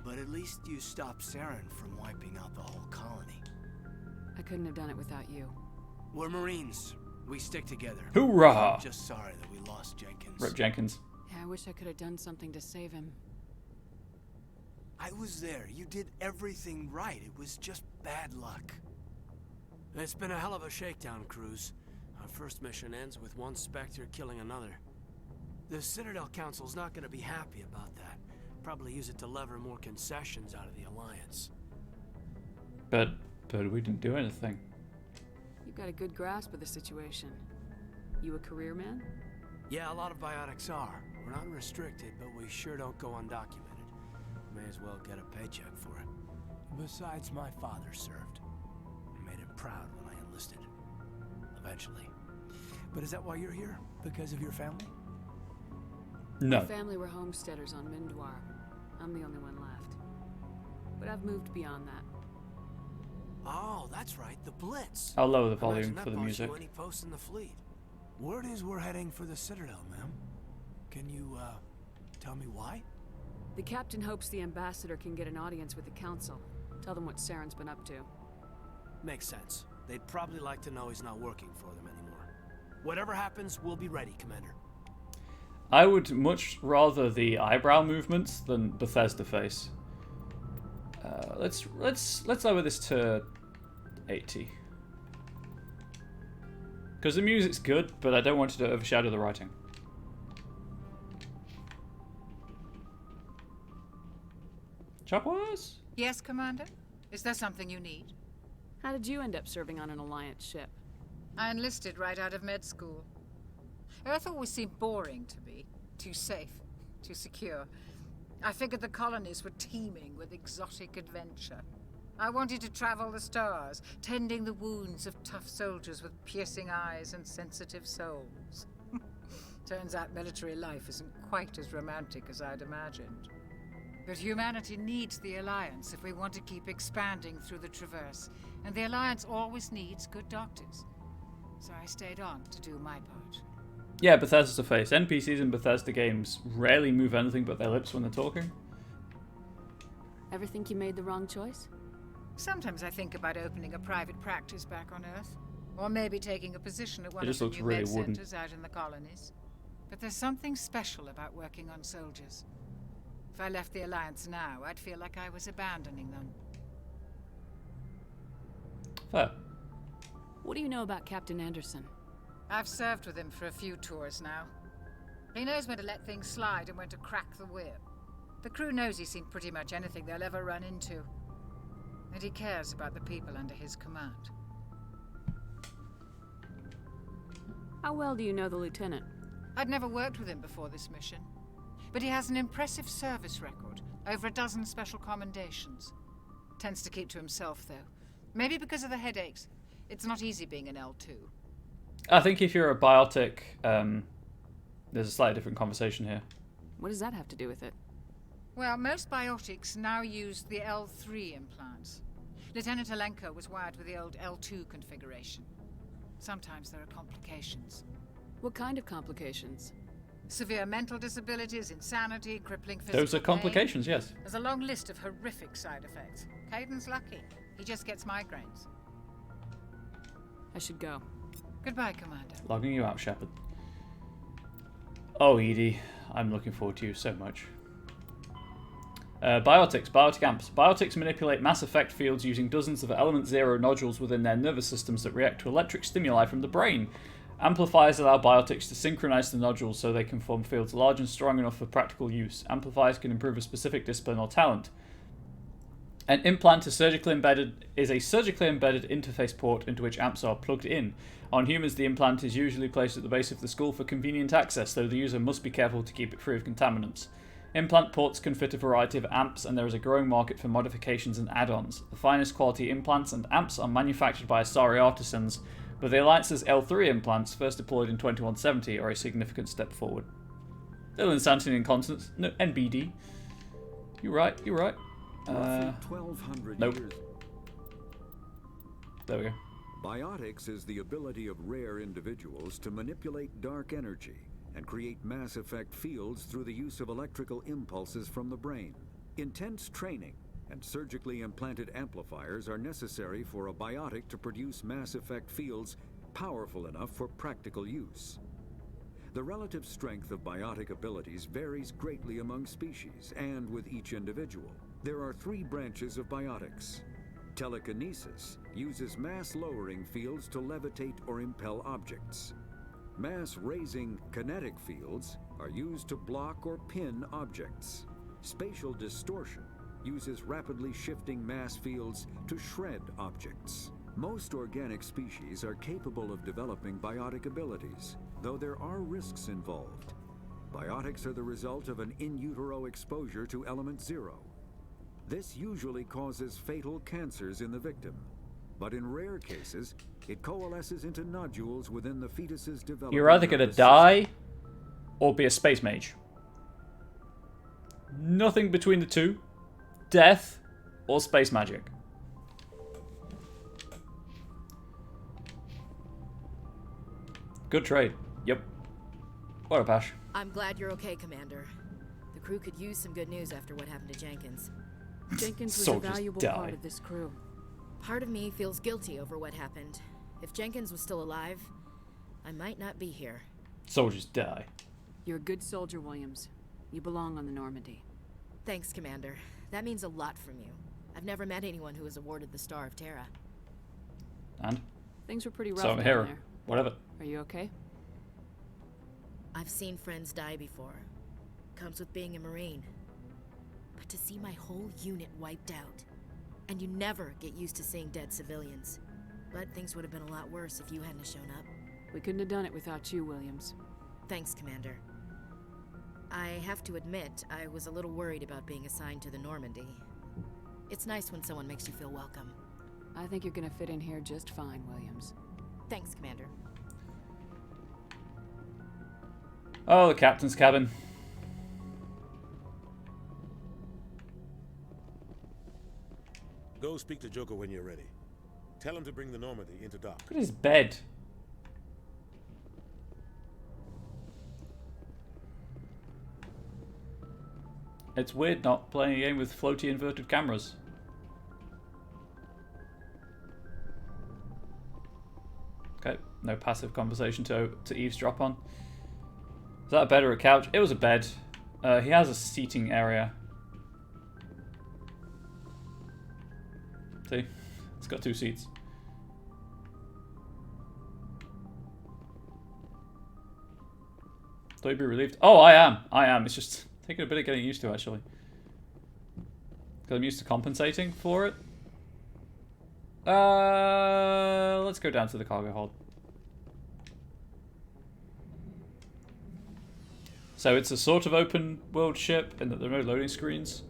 H: But at least you stopped Saren from wiping out the whole colony.
I: I couldn't have done it without you.
H: We're Marines. We stick together.
A: Hoorah!
H: I'm just sorry that we lost Jenkins.
A: Rip Jenkins.
I: Yeah, I wish I could have done something to save him.
H: I was there. You did everything right. It was just bad luck. It's been a hell of a shakedown, Cruz. Our first mission ends with one Spectre killing another. The Citadel Council's not going to be happy about that. Probably use it to lever more concessions out of the Alliance.
A: But we didn't do anything.
I: You've got a good grasp of the situation. You a career man?
H: Yeah, a lot of biotics are. We're not restricted, but we sure don't go undocumented. May as well get a paycheck for it. Besides, my father served. I made him proud when I enlisted. Eventually. But is that why you're here? Because of your family?
A: No.
I: My family were homesteaders on Mindoir. I'm the only one left. But I've moved beyond that.
H: Oh, that's right, the Blitz.
A: I'll lower the volume for the music.
H: Any post in the fleet. Word is we're heading for the Citadel, ma'am. Can you, tell me why?
I: The captain hopes the ambassador can get an audience with the council. Tell them what Saren's been up to.
H: Makes sense. They'd probably like to know he's not working for them anymore. Whatever happens, we'll be ready, Commander.
A: I would much rather the eyebrow movements than Bethesda face. Let's lower this to 80. Because the music's good, but I don't want it to overshadow the writing. Chopwise?
M: Yes, Commander? Is there something you need?
I: How did you end up serving on an Alliance ship?
M: I enlisted right out of med school. Earth always seemed boring to me. Too safe, too secure. I figured the colonies were teeming with exotic adventure. I wanted to travel the stars, tending the wounds of tough soldiers with piercing eyes and sensitive souls. Turns out military life isn't quite as romantic as I'd imagined. But humanity needs the Alliance if we want to keep expanding through the Traverse, and the Alliance always needs good doctors. So I stayed on to do my part.
A: Yeah, Bethesda's a face. NPCs in Bethesda games rarely move anything but their lips when they're talking.
I: Ever think you made the wrong choice?
M: Sometimes I think about opening a private practice back on Earth. Or maybe taking a position at one
A: It
M: of
A: just
M: the
A: looks
M: new
A: really
M: med
A: wooden.
M: centers out in the colonies. But there's something special about working on soldiers. If I left the Alliance now, I'd feel like I was abandoning them.
A: Fair.
I: What do you know about Captain Anderson?
M: I've served with him for a few tours now. He knows when to let things slide and when to crack the whip. The crew knows he's seen pretty much anything they'll ever run into. And he cares about the people under his command.
I: How well do you know the Lieutenant?
M: I'd never worked with him before this mission. But he has an impressive service record, over a dozen special commendations. Tends to keep to himself, though. Maybe because of the headaches. It's not easy being an L2.
A: I think if you're a biotic, there's a slightly different conversation here.
I: What does that have to do with it?
M: Well, most biotics now use the L3 implants. Lieutenant Alenko was wired with the old L2 configuration. Sometimes there are complications.
I: What kind of complications?
M: Severe mental disabilities, insanity, crippling physical
A: Those are complications,
M: pain.
A: yes.
M: There's a long list of horrific side effects. Caden's lucky. He just gets migraines.
I: I should go.
M: Goodbye, Commander.
A: Logging you out, Shepard. Oh, Edie, I'm looking forward to you so much. Biotic amps. Biotics manipulate mass effect fields using dozens of element zero nodules within their nervous systems that react to electric stimuli from the brain. Amplifiers allow biotics to synchronize the nodules so they can form fields large and strong enough for practical use. Amplifiers can improve a specific discipline or talent. An implant is a surgically embedded interface port into which amps are plugged in. On humans, the implant is usually placed at the base of the skull for convenient access, though the user must be careful to keep it free of contaminants. Implant ports can fit a variety of amps, and there is a growing market for modifications and add-ons. The finest quality implants and amps are manufactured by Asari artisans, but the Alliance's L3 implants, first deployed in 2170, are a significant step forward. Little insanity and incontinence. No, NBD. You're right.
J: Roughly 1,200
A: nope.
J: years.
A: There we go.
J: Biotics is the ability of rare individuals to manipulate dark energy and create mass effect fields through the use of electrical impulses from the brain. Intense training and surgically implanted amplifiers are necessary for a biotic to produce mass effect fields powerful enough for practical use. The relative strength of biotic abilities varies greatly among species and with each individual. There are three branches of biotics. Telekinesis uses mass-lowering fields to levitate or impel objects. Mass-raising kinetic fields are used to block or pin objects. Spatial distortion uses rapidly shifting mass fields to shred objects. Most organic species are capable of developing biotic abilities, though there are risks involved. Biotics are the result of an in utero exposure to element zero. This usually causes fatal cancers in the victim, but in rare cases, it coalesces into nodules within the fetus's development.
A: You're either going to die or be a space mage. Nothing between the two. Death or space magic. Good trade. Yep. What a bash.
P: I'm glad you're okay, Commander. The crew could use some good news after what happened to Jenkins.
I: Jenkins was a
A: Soldiers
I: valuable
A: die.
I: part of this crew.
P: Part of me feels guilty over what happened. If Jenkins was still alive, I might not be here.
A: Soldiers die.
I: You're a good soldier, Williams. You belong on the Normandy.
P: Thanks, Commander. That means a lot from you. I've never met anyone who was awarded the Star of Terra.
A: And?
I: Things were pretty rough
A: So I'm a
I: down
A: hero.
I: there.
A: Whatever.
I: Are you okay?
P: I've seen friends die before. Comes with being a Marine. But to see my whole unit wiped out. And you never get used to seeing dead civilians. But things would have been a lot worse if you hadn't shown up.
I: We couldn't have done it without you, Williams.
P: Thanks, Commander. I have to admit, I was a little worried about being assigned to the Normandy. It's nice when someone makes you feel welcome.
I: I think you're gonna fit in here just fine, Williams.
P: Thanks, Commander.
A: Oh, the captain's cabin.
N: Go speak to Joker when you're ready. Tell him to bring the Normandy into dock.
A: Look at his bed. It's weird not playing a game with floaty inverted cameras. Okay, no passive conversation to eavesdrop on. Is that a bed or a couch? It was a bed. He has a seating area. See? It's got 2 seats. Thought you'd be relieved. Oh, I am. I am. It's just taking a bit of getting used to, actually. Because I'm used to compensating for it. Let's go down to the cargo hold. So it's a sort of open world ship in that there are no loading screens.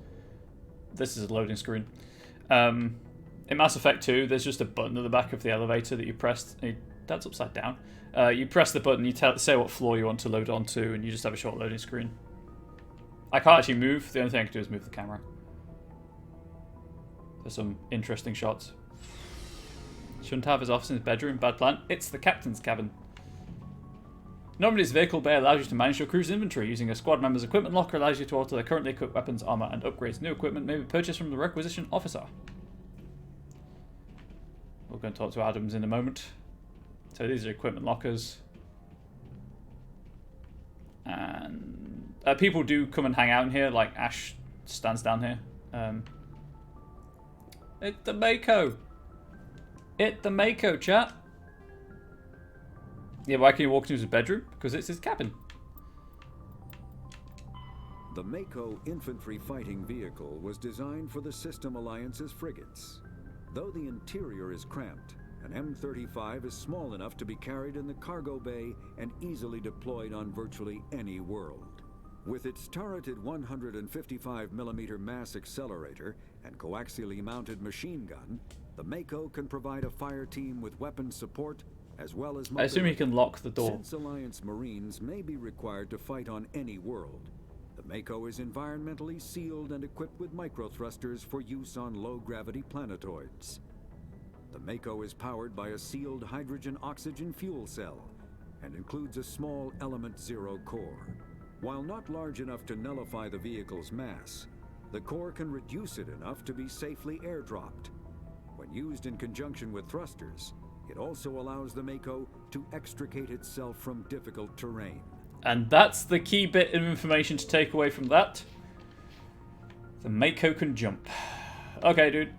A: This is a loading screen. In Mass Effect 2, there's just a button at the back of the elevator that you press. That's upside down. You press the button, you say what floor you want to load onto, and you just have a short loading screen. I can't actually move. The only thing I can do is move the camera. There's some interesting shots. Shouldn't have his office in his bedroom. Bad plan. It's the captain's cabin. Normandy's vehicle bay allows you to manage your crew's inventory. Using a squad member's equipment locker allows you to alter their currently equipped weapons, armor, and upgrades. New equipment may be purchased from the requisition officer. We're going to talk to Adams in a moment. So these are equipment lockers. And people do come and hang out in here, like Ash stands down here. It's the Mako. It's the Mako, chat. Yeah, why can you walk into his bedroom? Because it's his cabin.
J: The Mako infantry fighting vehicle was designed for the System Alliance's frigates. Though the interior is cramped, an M35 is small enough to be carried in the cargo bay and easily deployed on virtually any world. With its turreted 155mm mass accelerator and coaxially mounted machine gun, the Mako can provide a fire team with weapon support as well as mobility.
A: I assume he can lock the door.
J: Since Alliance Marines may be required to fight on any world, the Mako is environmentally sealed and equipped with microthrusters for use on low-gravity planetoids. The Mako is powered by a sealed hydrogen-oxygen fuel cell and includes a small Element Zero core. While not large enough to nullify the vehicle's mass, the core can reduce it enough to be safely airdropped. When used in conjunction with thrusters, it also allows the Mako to extricate itself from difficult terrain.
A: And that's the key bit of information to take away from that. The Mako can jump. Okay, dude.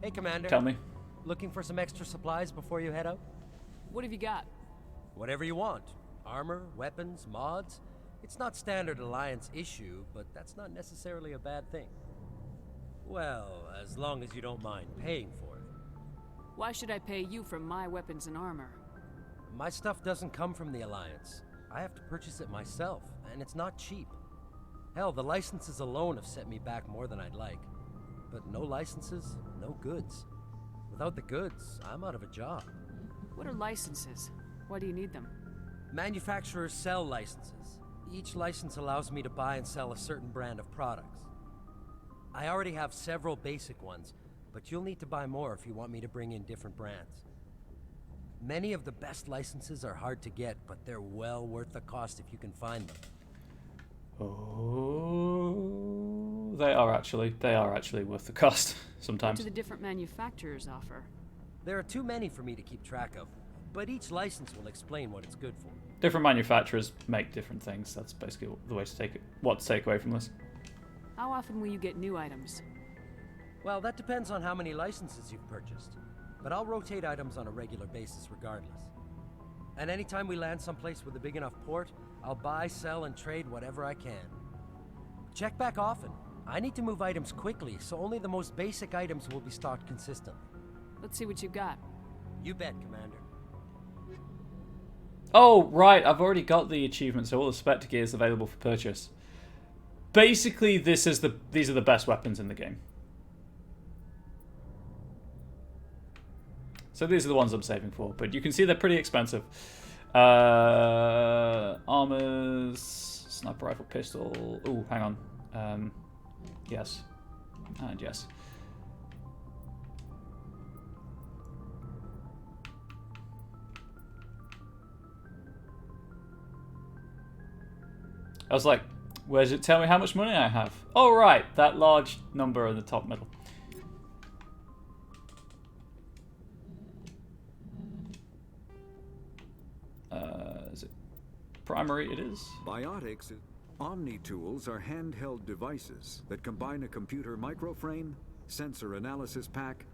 H: Hey, Commander.
A: Tell me.
H: Looking for some extra supplies before you head out?
I: What have you got?
H: Whatever you want. Armor, weapons, mods. It's not standard Alliance issue, but that's not necessarily a bad thing. Well, as long as you don't mind paying for it.
I: Why should I pay you for my weapons and armor?
H: My stuff doesn't come from the Alliance. I have to purchase it myself, and it's not cheap. Hell, the licenses alone have set me back more than I'd like. But no licenses, no goods. Without the goods, I'm out of a job.
I: What are licenses? Why do you need them?
H: Manufacturers sell licenses. Each license allows me to buy and sell a certain brand of products. I already have several basic ones, but you'll need to buy more if you want me to bring in different brands. Many of the best licenses are hard to get, but they're well worth the cost if you can find them.
A: Oh, they are actually worth the cost sometimes.
I: What do the different manufacturers offer?
H: There are too many for me to keep track of, but each license will explain what it's good for.
A: Different manufacturers make different things. That's basically the way to take it. What to take away from this.
I: How often will you get new items?
H: Well, that depends on how many licenses you've purchased. But I'll rotate items on a regular basis regardless. And anytime we land someplace with a big enough port, I'll buy, sell, and trade whatever I can. Check back often. I need to move items quickly, so only the most basic items will be stocked consistently.
I: Let's see what you've got.
H: You bet, Commander.
A: Oh, right, I've already got the achievement, so all the Spectre gear is available for purchase. Basically, these are the best weapons in the game. So these are the ones I'm saving for, but you can see they're pretty expensive. Armors, sniper rifle, pistol. Ooh, hang on. Yes, and yes. I was like, where does it tell me how much money I have? Oh, right, that large number in the top middle. Is it primary? It is.
J: Biotics, Omni-tools are handheld devices that combine a computer microframe, sensor analysis pack,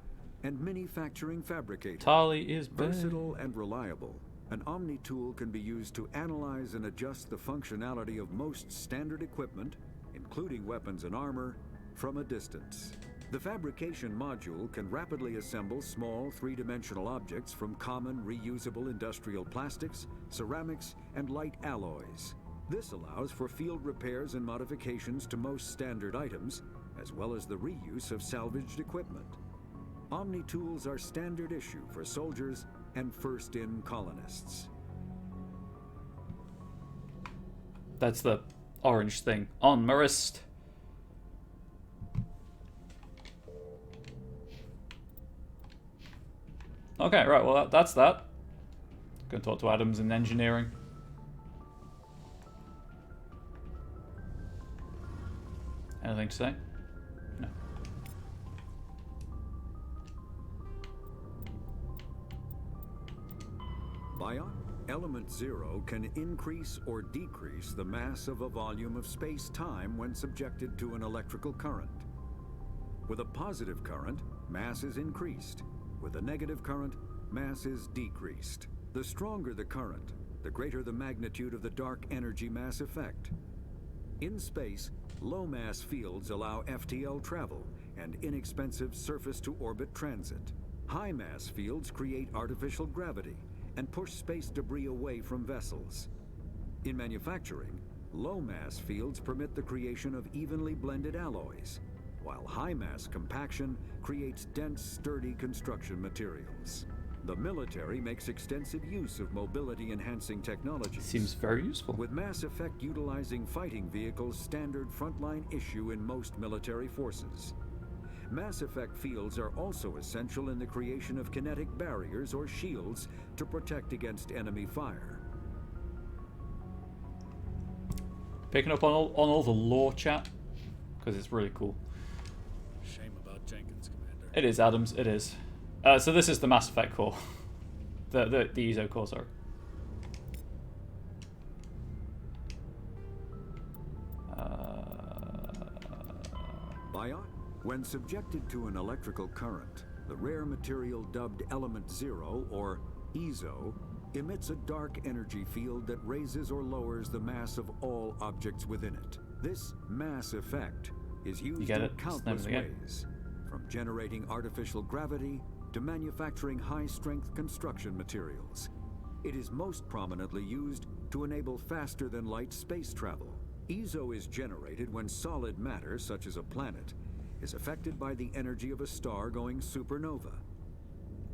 J: and manufacturing fabricator.
A: Tali is
J: versatile and reliable. An Omni-tool can be used to analyze and adjust the functionality of most standard equipment, including weapons and armor, from a distance. The fabrication module can rapidly assemble small three-dimensional objects from common reusable industrial plastics, ceramics, and light alloys. This allows for field repairs and modifications to most standard items, as well as the reuse of salvaged equipment. Omni-tools are standard issue for soldiers and first-in colonists.
A: That's the orange thing. On Marist. Okay, right, well that's that. Gonna talk to Adams in engineering. Anything to say? No.
J: Element 0 can increase or decrease the mass of a volume of space-time when subjected to an electrical current. With a positive current, mass is increased. With a negative current, mass is decreased. The stronger the current, the greater the magnitude of the dark energy mass effect. In space, low-mass fields allow FTL travel and inexpensive surface-to-orbit transit. High-mass fields create artificial gravity and push space debris away from vessels. In manufacturing, low-mass fields permit the creation of evenly blended alloys, while high-mass compaction creates dense, sturdy construction materials. The military makes extensive use of mobility-enhancing technologies.
A: Seems very useful.
J: With Mass Effect utilizing fighting vehicles standard frontline issue in most military forces. Mass Effect fields are also essential in the creation of kinetic barriers or shields to protect against enemy fire.
A: Picking up on all the lore chat, because it's really cool.
K: Shame about Jenkins, Commander.
A: It is, Adams, it is. So this is the Mass Effect core. The ESO core, sorry.
J: When subjected to an electrical current, the rare material dubbed Element 0, or ESO, emits a dark energy field that raises or lowers the mass of all objects within it. This mass effect is used in countless ways, from generating artificial gravity to manufacturing high-strength construction materials. It is most prominently used to enable faster-than-light space travel. ESO is generated when solid matter, such as a planet, is affected by the energy of a star going supernova.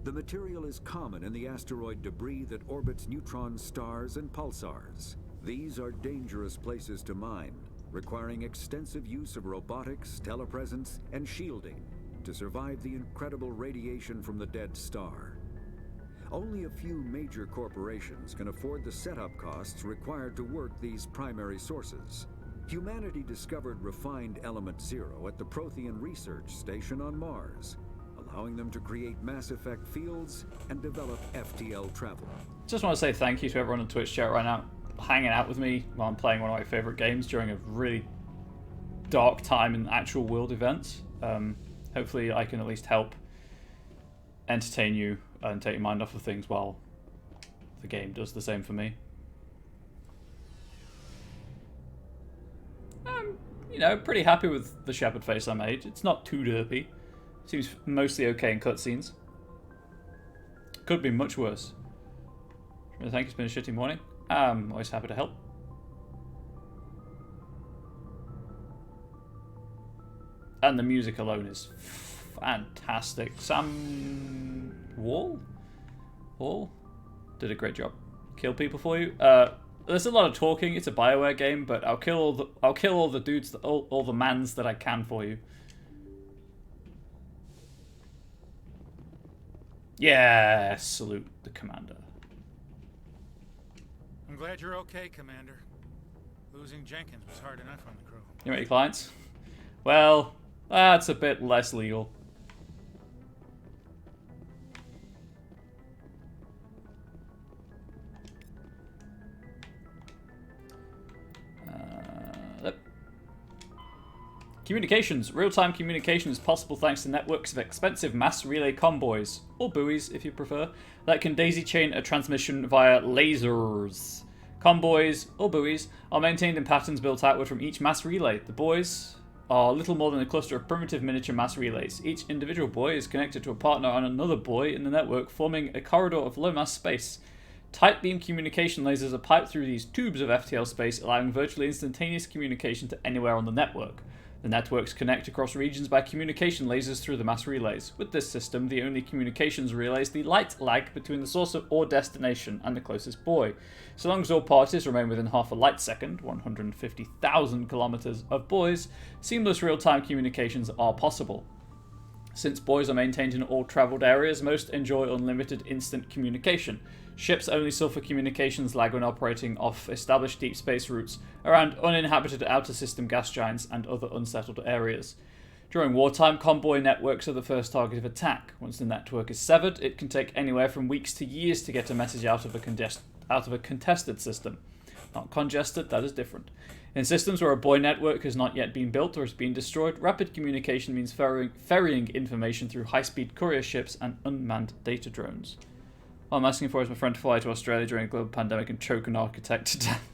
J: The material is common in the asteroid debris that orbits neutron stars and pulsars. These are dangerous places to mine, requiring extensive use of robotics, telepresence, and shielding to survive the incredible radiation from the dead star. Only a few major corporations can afford the setup costs required to work these primary sources. Humanity discovered refined Element 0 at the Prothean Research Station on Mars, allowing them to create Mass Effect fields and develop FTL travel.
A: Just want to say thank you to everyone on Twitch chat right now, hanging out with me while I'm playing one of my favorite games during a really dark time in actual world events. Hopefully I can at least help entertain you and take your mind off of things while the game does the same for me. I'm, you know, pretty happy with the shepherd face I made. It's not too derpy. Seems mostly okay in cutscenes. Could be much worse. I think it's been a shitty morning. I'm always happy to help. And the music alone is fantastic. Sam Wall did a great job. Kill people for you. There's a lot of talking. It's a Bioware game, but I'll kill all the dudes, all the mans that I can for you. Yeah, salute the commander.
K: I'm glad you're okay, Commander. Losing Jenkins was hard enough on the crew.
A: You know your clients? Well, that's a bit less legal. Communications. Real-time communication is possible thanks to networks of expensive mass relay convoys, or buoys if you prefer, that can daisy-chain a transmission via lasers. Convoys, or buoys, are maintained in patterns built outward from each mass relay. The buoys are little more than a cluster of primitive miniature mass relays. Each individual buoy is connected to a partner on another buoy in the network, forming a corridor of low-mass space. Tight beam communication lasers are piped through these tubes of FTL space, allowing virtually instantaneous communication to anywhere on the network. The networks connect across regions by communication lasers through the mass relays. With this system, the only communications relay is the light lag between the source or destination and the closest buoy. So long as all parties remain within half a light second, 150,000 kilometers of buoys, seamless real-time communications are possible. Since buoys are maintained in all travelled areas, most enjoy unlimited instant communication. Ships only suffer communications lag when operating off established deep space routes around uninhabited outer system gas giants and other unsettled areas. During wartime, convoy networks are the first target of attack. Once the network is severed, it can take anywhere from weeks to years to get a message out of a contested system. Not congested, that is different. In systems where a buoy network has not yet been built or has been destroyed, rapid communication means ferrying information through high-speed courier ships and unmanned data drones. All I'm asking for is my friend to fly to Australia during a global pandemic and choke an architect to death.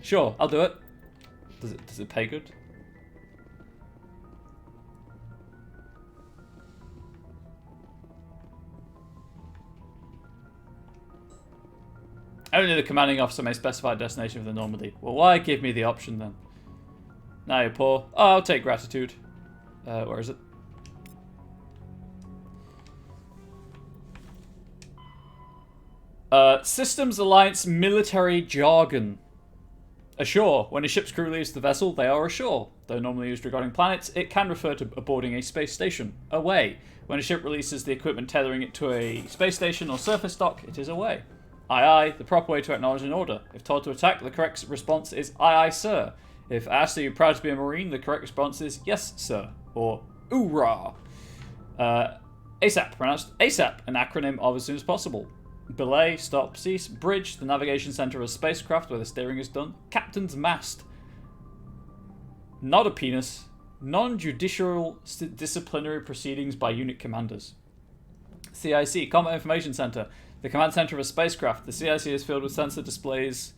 A: Sure, I'll do it. Does it pay good? Only the commanding officer may specify a destination for the Normandy. Well, why give me the option then? Now you're poor. Oh, I'll take gratitude. Where is it? Systems Alliance military jargon. Ashore. When a ship's crew leaves the vessel, they are ashore. Though normally used regarding planets, it can refer to boarding a space station. Away. When a ship releases the equipment tethering it to a space station or surface dock, it is away. Aye aye, the proper way to acknowledge an order. If told to attack, the correct response is aye aye sir. If asked are you proud to be a Marine, the correct response is yes sir, or oorah. ASAP, pronounced ASAP, an acronym of as soon as possible. Belay, stop, cease. Bridge, the navigation center of a spacecraft where the steering is done. Captain's mast. Not a penis. Non-judicial disciplinary proceedings by unit commanders. CIC, Combat Information Center. The command center of a spacecraft. The CIC is filled with sensor displays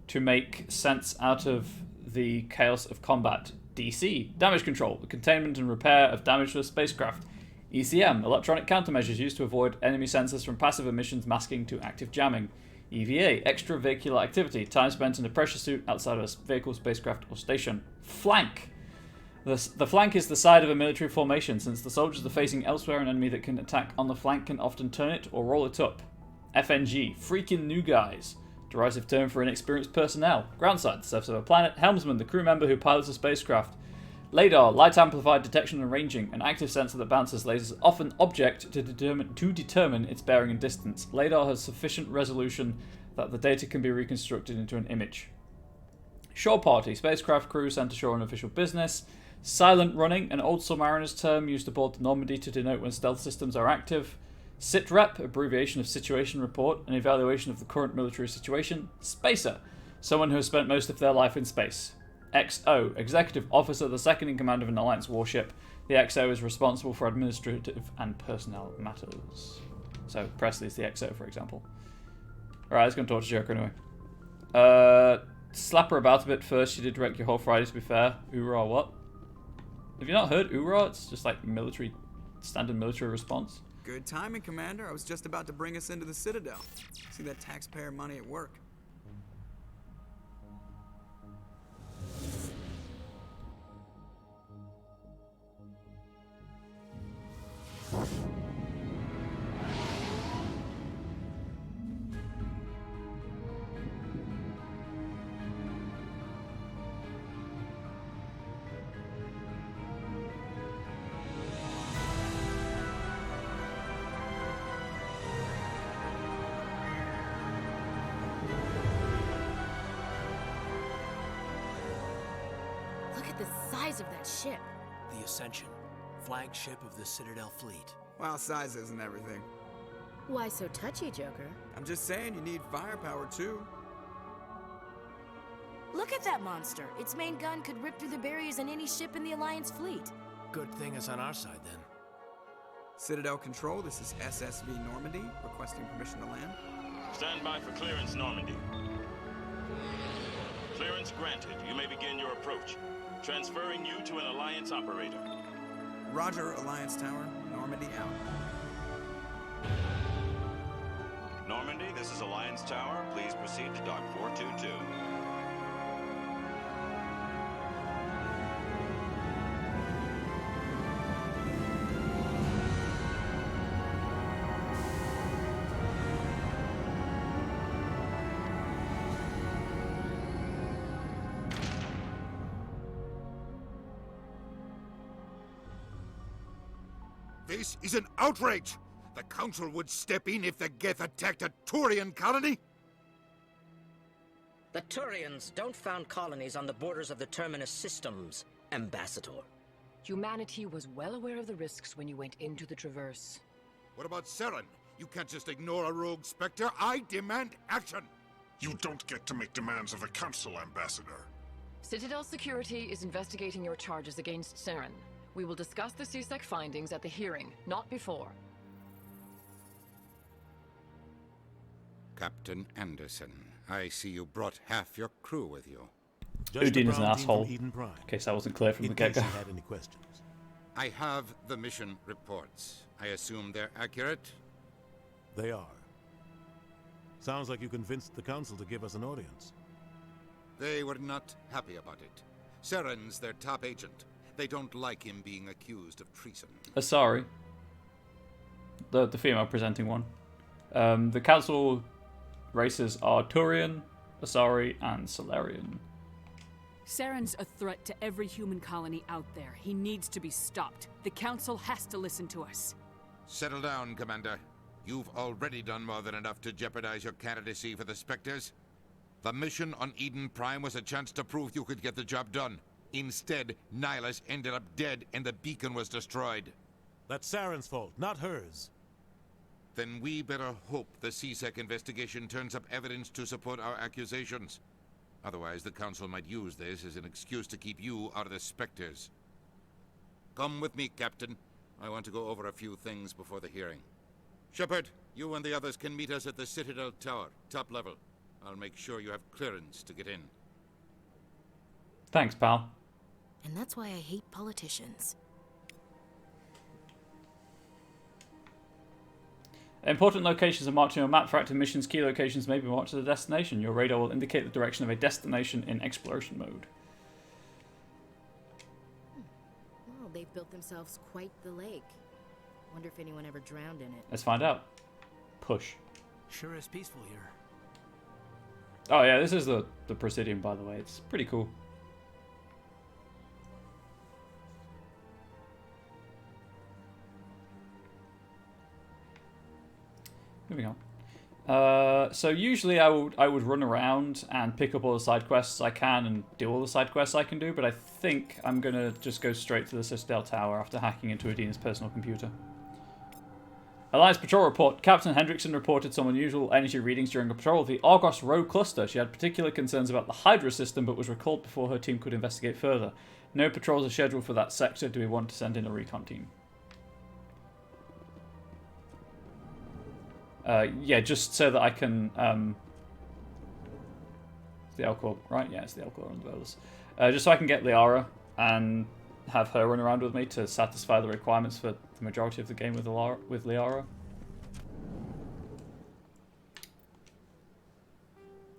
A: to make sense out of the chaos of combat. DC, damage control. The containment and repair of damage to a spacecraft. ECM, electronic countermeasures used to avoid enemy sensors from passive emissions masking to active jamming. EVA, extravehicular activity, time spent in a pressure suit outside of a vehicle, spacecraft, or station. Flank. The flank is the side of a military formation. Since the soldiers are facing elsewhere, an enemy that can attack on the flank can often turn it or roll it up. FNG, freaking new guys. Derisive term for inexperienced personnel. Groundside, the surface of a planet. Helmsman, the crew member who pilots a spacecraft. LADAR, light amplified detection and ranging, an active sensor that bounces lasers off an object to determine its bearing and distance. LADAR has sufficient resolution that the data can be reconstructed into an image. Shore party, spacecraft crew sent ashore on official business. Silent running, an old submariner's term used aboard the Normandy to denote when stealth systems are active. SITREP, abbreviation of situation report, an evaluation of the current military situation. Spacer, someone who has spent most of their life in space. XO, Executive Officer, the second in command of an Alliance warship. The XO is responsible for administrative and personnel matters. So Presley's the XO, for example. Alright, let's go and talk to Joker anyway. Slap her about a bit first. She did wreck your whole Friday, to be fair. Hoorah, what? Have you not heard hoorah? It's just like standard military response.
F: Good timing, Commander. I was just about to bring us into the Citadel. See that taxpayer money at work.
P: Look at the size of that ship.
U: The Ascension, flagship of the Citadel fleet.
F: Well, size isn't everything.
P: Why so touchy, Joker?
F: I'm just saying you need firepower too.
P: Look at that monster. Its main gun could rip through the barriers in any ship in the Alliance fleet.
U: Good thing it's on our side, then.
F: Citadel Control, this is SSV Normandy, requesting permission to land.
E: Stand by for clearance, Normandy. Clearance granted. You may begin your approach. Transferring you to an Alliance operator.
F: Roger, Alliance Tower. Normandy out.
E: Normandy, this is Alliance Tower. Please proceed to Dock 422.
R: This is an outrage! The Council would step in if the Geth attacked a Turian colony?
V: The Turians don't found colonies on the borders of the Terminus systems, Ambassador.
W: Humanity was well aware of the risks when you went into the Traverse.
R: What about Seren? You can't just ignore a rogue Spectre. I demand action!
X: You don't get to make demands of the Council, Ambassador.
W: Citadel Security is investigating your charges against Seren. We will discuss the CSEC findings at the hearing, not before.
R: Captain Anderson, I see you brought half your crew with you.
A: Udine is an asshole. In case that wasn't clear from the get-go.
N: Had any questions?
R: I have the mission reports. I assume they're accurate?
N: They are. Sounds like you convinced the Council to give us an audience.
R: They were not happy about it. Seren's their top agent. They don't like him being accused of treason.
A: Asari. The female presenting one. The Council races are Turian, Asari, and Solarian.
I: Seren's a threat to every human colony out there. He needs to be stopped. The Council has to listen to us.
C: Settle down, Commander. You've already done more than enough to jeopardize your candidacy for the Spectres. The mission on Eden Prime was a chance to prove you could get the job done. Instead, Nihilus ended up dead and the beacon was destroyed.
N: That's Saren's fault, not hers.
C: Then we better hope the CSEC investigation turns up evidence to support our accusations. Otherwise, the Council might use this as an excuse to keep you out of the Spectres.
R: Come with me, Captain. I want to go over a few things before the hearing. Shepard, you and the others can meet us at the Citadel Tower, top level. I'll make sure you have clearance to get in.
A: Thanks, pal.
P: And that's why I hate politicians.
A: Important locations are marked on your map. For active missions, key locations may be marked to the destination. Your radar will indicate the direction of a destination in exploration mode.
P: Well, they've built themselves quite the lake. Wonder if anyone ever drowned in it.
A: Let's find out. Push.
U: Sure is peaceful here.
A: Oh yeah, this is the Presidium, by the way. It's pretty cool. Moving on. So usually I would run around and pick up all the side quests I can and do all the side quests I can do, but I think I'm gonna just go straight to the Citadel Tower after hacking into Udina's personal computer. Alliance Patrol Report. Captain Hendrickson reported some unusual energy readings during a patrol of the Argos Row cluster. She had particular concerns about the Hydra system, but was recalled before her team could investigate further. No patrols are scheduled for that sector. Do we want to send in a recon team? Yeah, just so that I can... it's the Elcor, right? Yeah, it's the Elcor on the Velas. Just so I can get Liara and have her run around with me to satisfy the requirements for the majority of the game with Liara.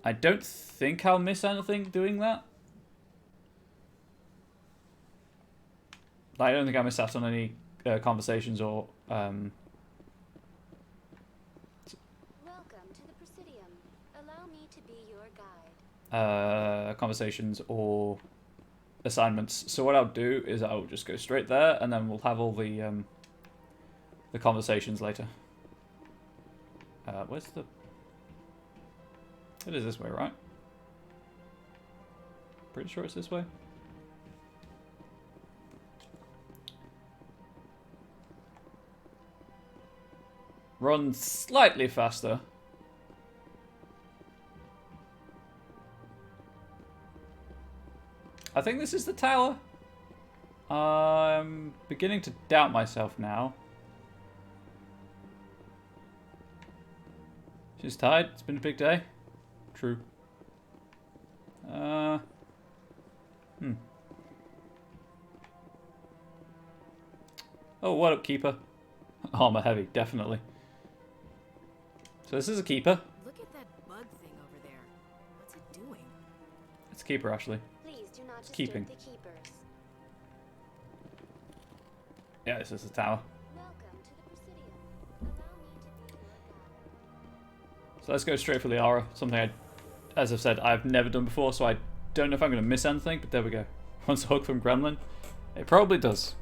A: I don't think I'll miss anything doing that. I don't think I missed out on any conversations or...
D: Welcome to the Presidium. Allow me to be your guide.
A: Conversations or assignments. So what I'll do is I'll just go straight there, and then we'll have all the conversations later. Where's the... It is this way, right? Pretty sure it's this way. Run slightly faster. I think this is the tower. I'm beginning to doubt myself now. She's tired. It's been a big day. True. Oh, what up, Keeper? Armor heavy, definitely. So this is a Keeper.
P: Look at that bug thing over there. What's it doing?
A: It's a Keeper, actually.
D: Please do not
A: It's keeping.
D: disturb the keepers.
A: Yeah, this is the tower.
D: Welcome to the Presidium. Allow me to be your guide.
A: So let's go straight for Liara. Something I, as I've said, I've never done before, so I don't know if I'm going to miss anything, but there we go. Wants a hook from Gremlin? It probably does.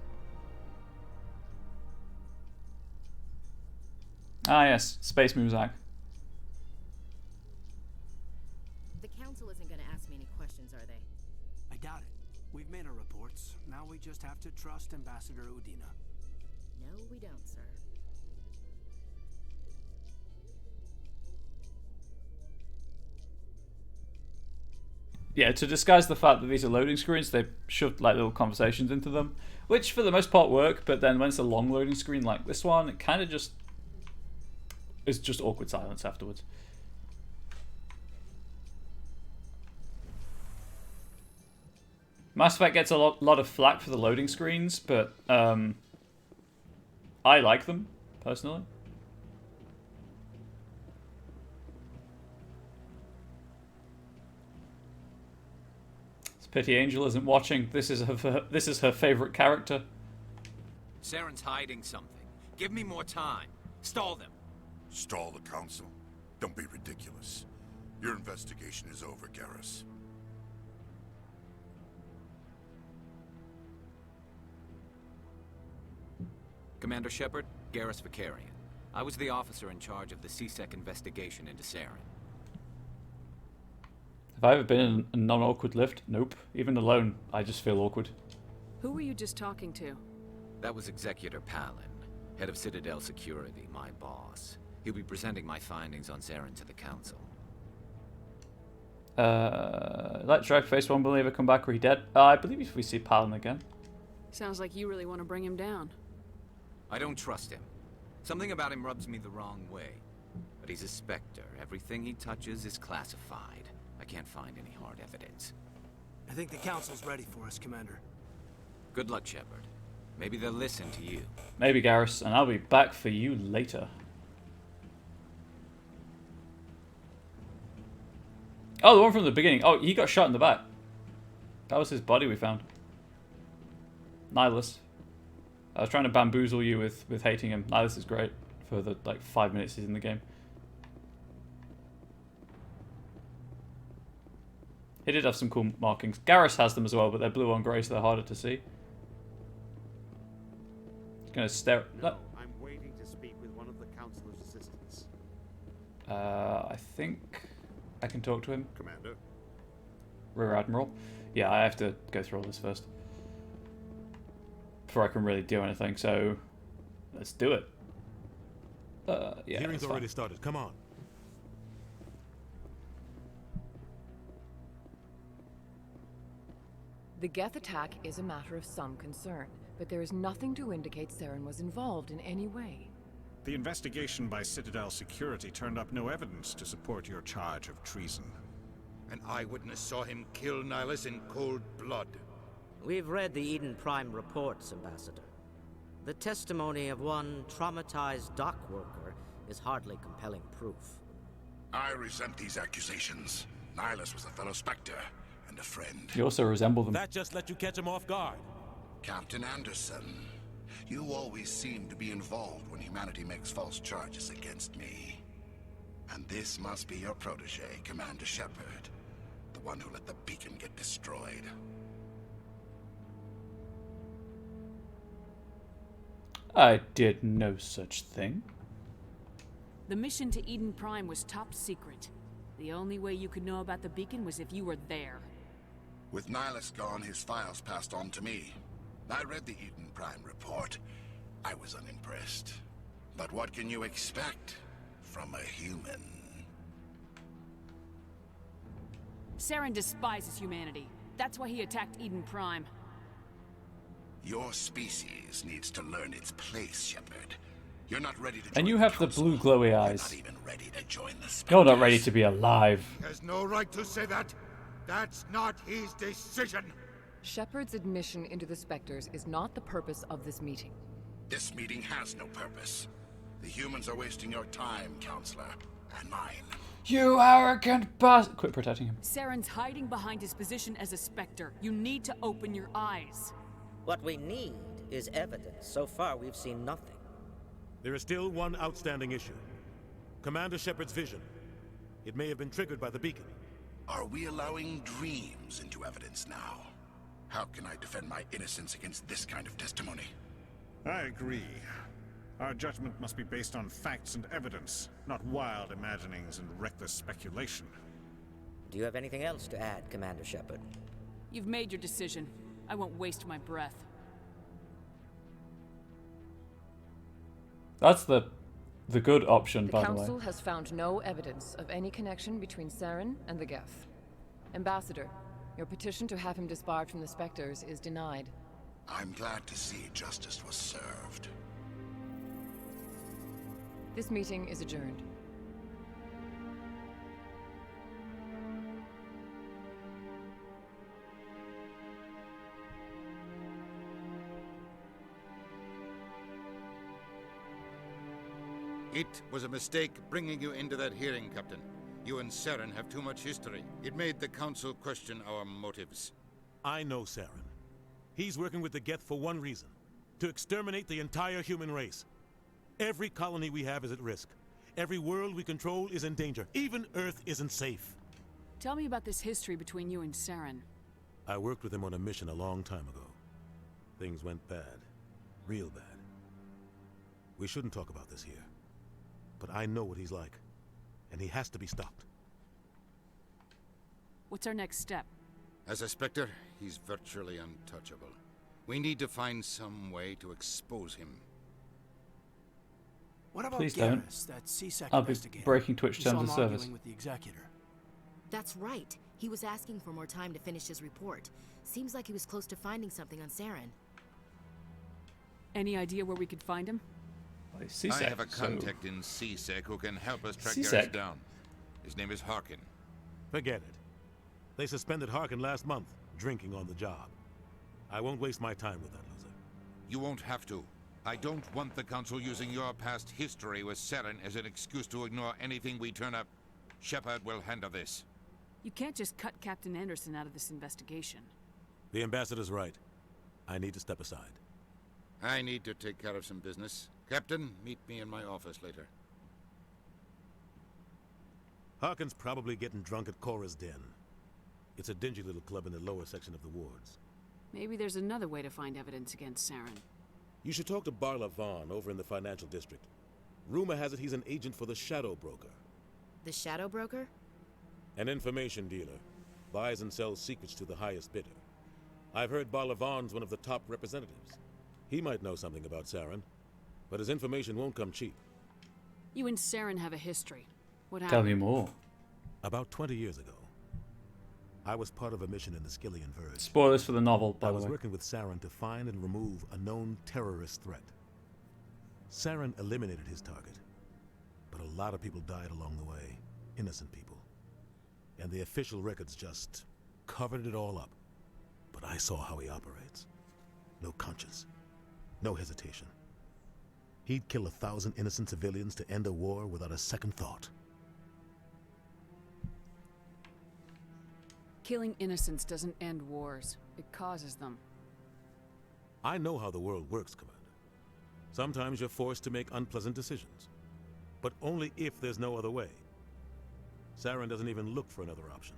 A: Ah yes, Space Muzak.
P: The council isn't going to ask me any questions, are they?
H: I doubt it. We've made our reports. Now we just have to trust Ambassador Udina.
P: No, we don't, sir.
A: Yeah, to disguise the fact that these are loading screens, they've shoved like little conversations into them, which for the most part work, but then when it's a long loading screen like this one, it kind of just... it's just awkward silence afterwards. Mass Effect gets a lot of flack for the loading screens, but I like them, personally. It's a pity Angel isn't watching. This is her favorite character.
G: Saren's hiding something. Give me more time. Stall them.
X: Stall the council? Don't be ridiculous. Your investigation is over, Garrus.
G: Commander Shepard, Garrus Vicarian. I was the officer in charge of the CSEC investigation into Saren.
A: Have I ever been in a non-awkward lift? Nope. Even alone, I just feel awkward.
I: Who were you just talking to?
G: That was Executor Palin, head of Citadel Security, my boss. He'll be presenting my findings on Saren to the council.
A: Let Dragface One Believer come back or he dead? I believe if we see Palin again.
I: Sounds like you really want to bring him down.
G: I don't trust him. Something about him rubs me the wrong way. But he's a Spectre. Everything he touches is classified. I can't find any hard evidence.
H: I think the council's ready for us, Commander.
G: Good luck, Shepard. Maybe they'll listen to you.
A: Maybe, Garrus, and I'll be back for you later. Oh, the one from the beginning. Oh, he got shot in the back. That was his body we found. Nihilus. I was trying to bamboozle you with hating him. Nihilus is great for the, 5 minutes he's in the game. He did have some cool markings. Garrus has them as well, but they're blue on grey, so they're harder to see. Gonna stare...
L: No, I'm waiting to speak with one of the councilor's assistants.
A: I think I can talk to him.
L: Commander.
A: Rear Admiral. Yeah, I have to go through all this first before I can really do anything, so let's do it. Yeah.
N: The hearing's already started. Come on.
W: The Geth attack is a matter of some concern, but there is nothing to indicate Saren was involved in any way.
O: The investigation by Citadel Security turned up no evidence to support your charge of treason.
R: An eyewitness saw him kill Nihilus in cold blood.
V: We've read the Eden Prime reports, Ambassador. The testimony of one traumatized dock worker is hardly compelling proof.
X: I resent these accusations. Nihilus was a fellow Spectre and a friend.
A: You also resemble them.
N: That just let you catch him off guard.
X: Captain Anderson, you always seem to be involved when humanity makes false charges against me. And this must be your protege, Commander Shepard, the one who let the beacon get destroyed.
A: I did no such thing.
I: The mission to Eden Prime was top secret. The only way you could know about the beacon was if you were there.
X: With Nihilus gone, his files passed on to me. I read the Eden Prime report. I was unimpressed. But what can you expect from a human?
I: Saren despises humanity. That's why he attacked Eden Prime.
X: Your species needs to learn its place, Shepard. You're not ready to join
A: And you have the blue glowy eyes.
X: Not even ready to join the
A: You're not ready to be alive.
C: He has no right to say that. That's not his decision.
W: Shepard's admission into the Spectres is not the purpose of this meeting.
X: This meeting has no purpose. The humans are wasting your time, Counselor, and mine.
A: You arrogant bastard! Quit protecting him.
I: Saren's hiding behind his position as a Spectre. You need to open your eyes.
V: What we need is evidence. So far, we've seen nothing.
N: There is still one outstanding issue. Commander Shepard's vision. It may have been triggered by the beacon.
X: Are we allowing dreams into evidence now? How can I defend my innocence against this kind of testimony?
O: I agree. Our judgment must be based on facts and evidence, not wild imaginings and reckless speculation.
V: Do you have anything else to add, Commander Shepard?
I: You've made your decision. I won't waste my breath.
A: That's the good option, by the way.
W: The Council has found no evidence of any connection between Saren and the Geth. Ambassador, your petition to have him disbarred from the Spectres is denied.
X: I'm glad to see justice was served.
W: This meeting is adjourned.
R: It was a mistake bringing you into that hearing, Captain. You and Saren have too much history. It made the Council question our motives.
N: I know Saren. He's working with the Geth for one reason. To exterminate the entire human race. Every colony we have is at risk. Every world we control is in danger. Even Earth isn't safe.
I: Tell me about this history between you and Saren.
N: I worked with him on a mission a long time ago. Things went bad. Real bad. We shouldn't talk about this here. But I know what he's like. And he has to be stopped.
I: What's our next step?
R: As a Spectre, he's virtually untouchable. We need to find some way to expose him.
U: What about
A: Please don't.
U: Garrus, that CSEC
A: I'll be
U: investigator?
A: breaking Twitch
U: You saw
A: terms
U: him
A: of service.
U: arguing with the Executor.
P: That's right. He was asking for more time to finish his report. Seems like he was close to finding something on Saren.
I: Any idea where we could find him?
R: I have a contact in CSEC who can help us track
A: CSEC.
R: Garrus down. His name is Harkin.
N: Forget it. They suspended Harkin last month, drinking on the job. I won't waste my time with that loser.
R: You won't have to. I don't want the Council using your past history with Saren as an excuse to ignore anything we turn up. Shepard will handle this.
I: You can't just cut Captain Anderson out of this investigation.
N: The Ambassador's right. I need to step aside.
R: I need to take care of some business. Captain, meet me in my office later.
N: Harkin's probably getting drunk at Cora's Den. It's a dingy little club in the lower section of the wards.
I: Maybe there's another way to find evidence against Saren.
N: You should talk to Barla Vaughn over in the financial district. Rumor has it he's an agent for the Shadow Broker.
P: The Shadow Broker?
N: An information dealer. Buys and sells secrets to the highest bidder. I've heard Barla Vaughn's one of the top representatives. He might know something about Saren, but his information won't come cheap.
I: You and Saren have a history. What happened?
A: Tell me more.
N: About 20 years ago, I was part of a mission in the Skillian Verge.
A: Spoilers for the novel, by
N: I
A: the
N: was
A: way.
N: working with Saren to find and remove a known terrorist threat. Saren eliminated his target, but a lot of people died along the way, innocent people. And the official records just covered it all up. But I saw how he operates. No conscience, no hesitation. He'd kill 1,000 innocent civilians to end a war without a second thought.
I: Killing innocents doesn't end wars. It causes them.
N: I know how the world works, Commander. Sometimes you're forced to make unpleasant decisions, but only if there's no other way. Saren doesn't even look for another option.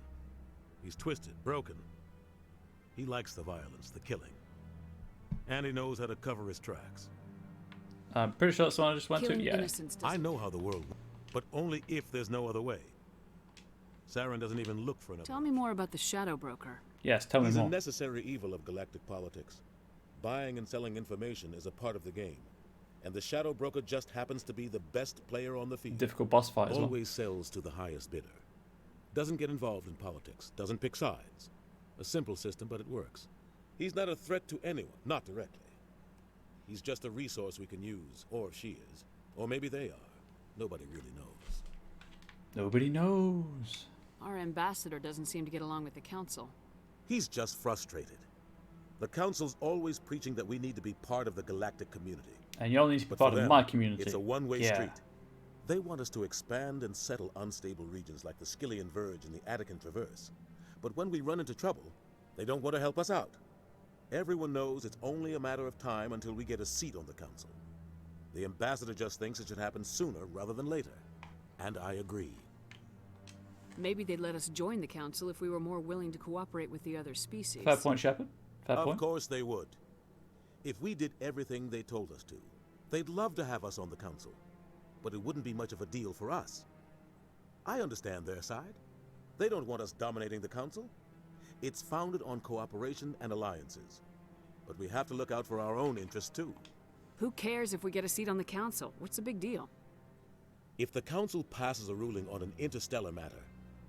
N: He's twisted, broken. He likes the violence, the killing. And he knows how to cover his tracks.
A: I'm pretty sure that's the one I just went
I: Killing
A: to. Yeah.
I: innocents
N: I
I: doesn't...
N: know how the world works, but only if there's no other way. Saren doesn't even look for another.
I: Tell me more about the Shadow Broker.
A: Yes, tell me
N: He's
A: more.
N: a necessary evil of galactic politics. Buying and selling information is a part of the game. And the Shadow Broker just happens to be the best player on the field.
A: Difficult boss fight as well.
N: Always sells to the highest bidder. Doesn't get involved in politics. Doesn't pick sides. A simple system, but it works. He's not a threat to anyone, not directly. He's just a resource we can use, or she is. Or maybe they are. Nobody really knows.
A: Nobody knows.
I: Our ambassador doesn't seem to get along with the council.
N: He's just frustrated. The council's always preaching that we need to be part of the galactic community.
A: And you only need to be
N: But
A: part
N: for
A: of
N: them,
A: my community.
N: It's a one-way
A: Yeah.
N: street. They want us to expand and settle unstable regions like the Skillian Verge and the Attican Traverse. But when we run into trouble, they don't want to help us out. Everyone knows it's only a matter of time until we get a seat on the council. The ambassador just thinks it should happen sooner rather than later. And I agree.
I: Maybe they'd let us join the council if we were more willing to cooperate with the other species.
A: Fair point, Shepard. Fair
N: Of
A: point.
N: course they would. If we did everything they told us to, they'd love to have us on the council. But it wouldn't be much of a deal for us. I understand their side. They don't want us dominating the council. It's founded on cooperation and alliances. But we have to look out for our own interests too.
I: Who cares if we get a seat on the council? What's the big deal?
N: If the council passes a ruling on an interstellar matter,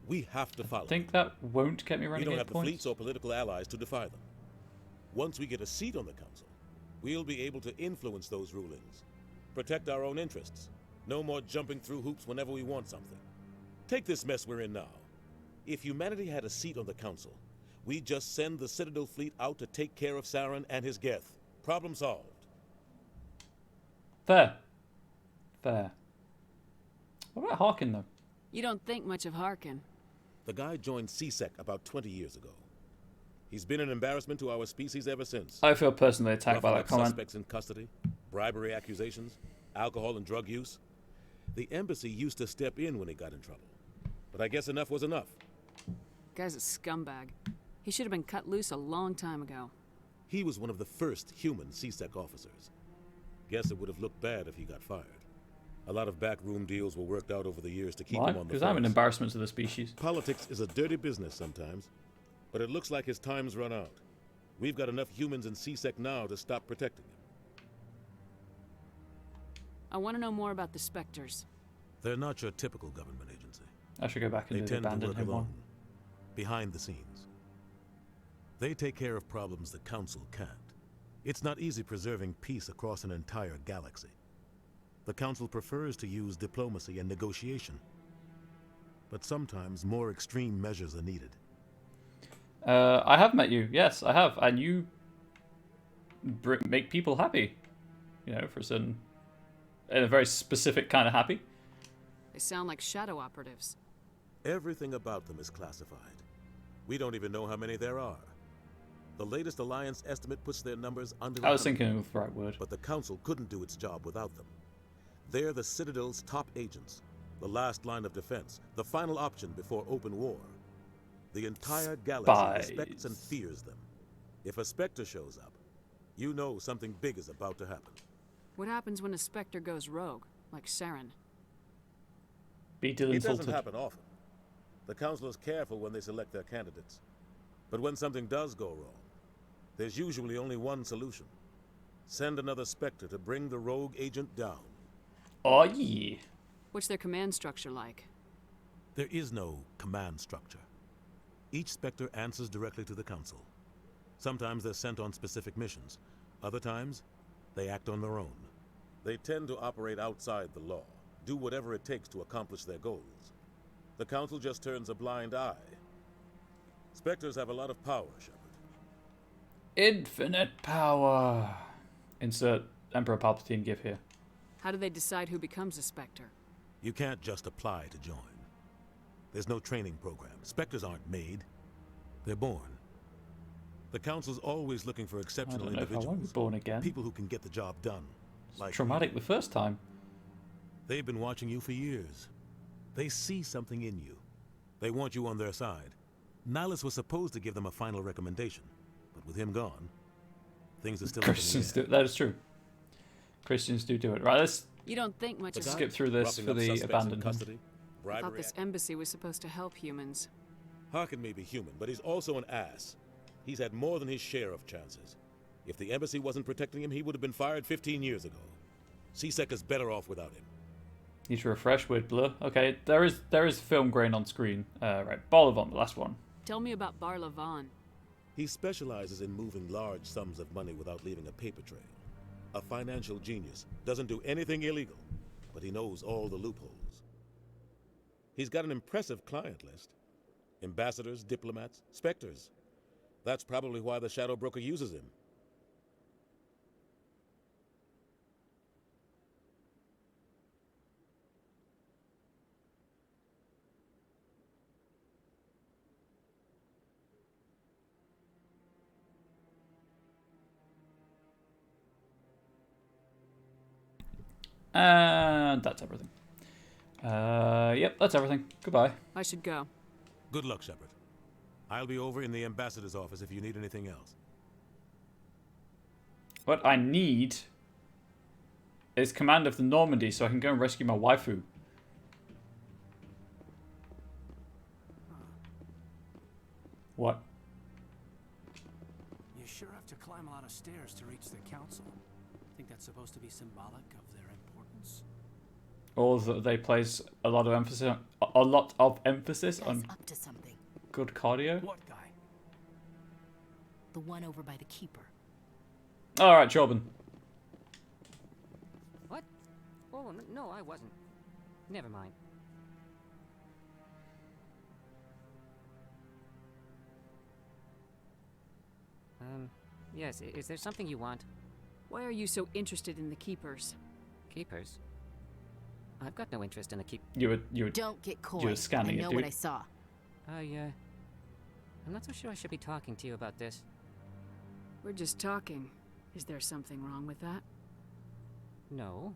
N: we have to follow.
A: I think that won't get me
N: We
A: renegade
N: don't have the
A: points.
N: fleets or political allies to defy them. Once we get a seat on the council, we'll be able to influence those rulings, protect our own interests. No more jumping through hoops whenever we want something. Take this mess we're in now. If humanity had a seat on the council, we'd just send the Citadel fleet out to take care of Saren and his Geth. Problem solved.
A: Fair. Fair. What about Harkin, though?
I: You don't think much of Harkin.
N: The guy joined CSEC about 20 years ago. He's been an embarrassment to our species ever since.
A: I feel personally attacked by
N: Roughing
A: that
N: up
A: comment.
N: suspects in custody, bribery accusations, alcohol and drug use. The embassy used to step in when he got in trouble. But I guess enough was enough.
I: Guy's a scumbag. He should have been cut loose a long time ago.
N: He was one of the first human CSEC officers. Guess it would have looked bad if he got fired. A lot of backroom deals were worked out over the years to keep
A: Why?
N: him on the
A: Because I'm an
N: force.
A: embarrassment to the species.
N: Politics is a dirty business sometimes, but it looks like his time's run out. We've got enough humans in CSEC now to stop protecting him.
I: I want to know more about the Spectres.
N: They're not your typical government agency.
A: I should go back
N: They
A: and do the
N: tend to
A: abandoned
N: work
A: him
N: alone,
A: one.
N: behind the scenes. They take care of problems the Council can't. It's not easy preserving peace across an entire galaxy. The Council prefers to use diplomacy and negotiation. But sometimes more extreme measures are needed.
A: I have met you. Yes, I have. And you make people happy. You know, for a certain... in a very specific kind of happy.
I: They sound like shadow operatives.
N: Everything about them is classified. We don't even know how many there are. The latest Alliance estimate puts their numbers under...
A: I was
N: 100,
A: thinking of the right word.
N: But the Council couldn't do its job without them. They're the Citadel's top agents, the last line of defense, the final option before open war. The entire galaxy respects and fears them. If a Spectre shows up, you know something big is about to happen.
I: What happens when a Spectre goes rogue, like Saren?
A: Be
N: It doesn't happen often. The Council is careful when they select their candidates. But when something does go wrong, there's usually only one solution. Send another Spectre to bring the rogue agent down.
A: Oh, yeah.
I: What's their command structure like?
N: There is no command structure. Each Spectre answers directly to the Council. Sometimes they're sent on specific missions. Other times, they act on their own. They tend to operate outside the law, do whatever it takes to accomplish their goals. The Council just turns a blind eye. Spectres have a lot of power, Shepard.
A: Infinite power. Insert Emperor Palpatine gif here.
I: How do they decide who becomes a Spectre?
N: You can't just apply to join. There's no training program. Spectres aren't made. They're born. The Council's always looking for exceptional individuals.
A: I won't be born again.
N: People who can get the job done.
A: Like traumatic the first time.
N: They've been watching you for years. They see something in you. They want you on their side. Nihilus was supposed to give them a final recommendation, but with him gone, things are still
A: Christians do. That is true. Christians do it. Right, let's...
I: You don't think much
A: Let's
I: about
A: skip through this for the abandoned
N: custody.
I: I thought this embassy was supposed to help humans.
N: Harkin may be human, but he's also an ass. He's had more than his share of chances. If the embassy wasn't protecting him, he would have been fired 15 years ago. C-Sec is better off without him.
A: Need to refresh with blur. Okay, there is film grain on screen. Right, Bolivon, the last one.
I: Tell me about Barlavan.
N: He specializes in moving large sums of money without leaving a paper trail. A financial genius. Doesn't do anything illegal, but he knows all the loopholes. He's got an impressive client list. Ambassadors, diplomats, Spectres. That's probably why the Shadow Broker uses him.
A: And that's everything. Yep, that's everything. Goodbye.
I: I should go.
N: Good luck, Shepard. I'll be over in the ambassador's office if you need anything else.
A: What I need is command of the Normandy so I can go and rescue my waifu. What?
B: You sure have to climb a lot of stairs to reach the council. Think that's supposed to be symbolic of their importance?
A: Or that they place a lot of emphasis on, on
P: up to something.
A: Good cardio.
B: What guy?
P: The one over by the keeper.
A: All right, Chobin.
Q: What? Oh, no, I wasn't. Never mind. Yes, is there something you want?
I: Why are you so interested in the Keepers?
Q: Keepers? I've got no interest in the
A: You were
P: Don't get coy.
A: You were scanning
P: I know
A: it, dude.
P: what I saw.
Q: I'm not so sure I should be talking to you about this.
I: We're just talking. Is there something wrong with that?
Q: No.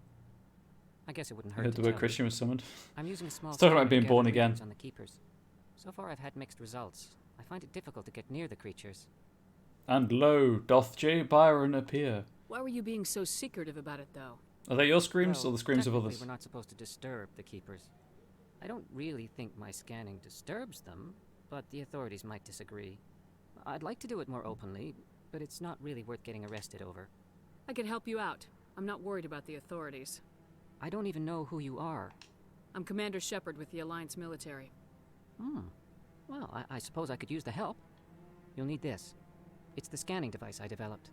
Q: I guess it wouldn't
A: I
Q: hurt
A: heard
Q: to
A: the word
Q: tell
A: Christian
Q: you.
A: was summoned.
Q: I'm using a small
A: It's talking about
Q: scanner
A: being
Q: to
A: born
Q: gather
A: again.
Q: readings on the Keepers. So far I've had mixed results. I find it difficult to get near the creatures.
A: And lo, doth J. Byron appear.
I: Why were you being so secretive about it, though?
A: Are they your screams
Q: Well,
A: or the screams of
Q: technically
A: others?
Q: We're not supposed to disturb the Keepers. I don't really think my scanning disturbs them, but the authorities might disagree. I'd like to do it more openly, but it's not really worth getting arrested over.
I: I can help you out. I'm not worried about the authorities.
Q: I don't even know who you are.
I: I'm Commander Shepard with the Alliance military.
Q: Well, I suppose I could use the help. You'll need this. It's the scanning device I developed.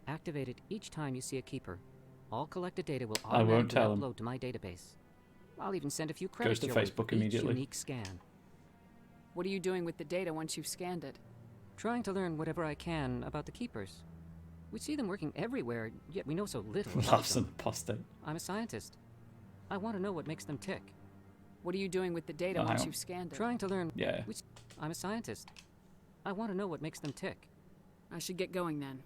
Q: Activate it each time you see a Keeper. All collected data will
A: I won't
Q: automatically
A: tell him.
Q: upload to my database. I'll even send a few credits
A: to
Q: your way
A: Facebook
Q: for each
A: immediately.
Q: unique scan.
I: What are you doing with the data once you've scanned it?
Q: Trying to learn whatever I can about the Keepers. We see them working everywhere, yet we know so little about
A: Laughs
Q: them.
A: in the apostate.
Q: I'm a scientist. I want to know what makes them tick.
I: What are you doing with the data
A: hang
I: once
A: on.
I: you've scanned it?
Q: Trying to learn...
A: Yeah.
Q: I'm a scientist. I want to know what makes them tick.
I: I should get going then.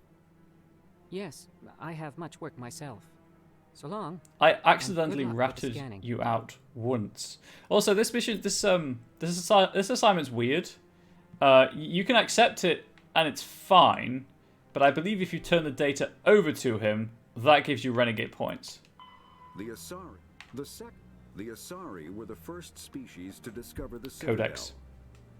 Q: Yes, I have much work myself. So long.
A: I
Q: and
A: accidentally
Q: good luck with the
A: ratted
Q: scanning.
A: you out once. Also, this mission, this assignment's weird. You can accept it and it's fine, but I believe if you turn the data over to him, that gives you renegade points.
J: The Asari. The Asari were the first species to discover the Citadel.
A: Codex.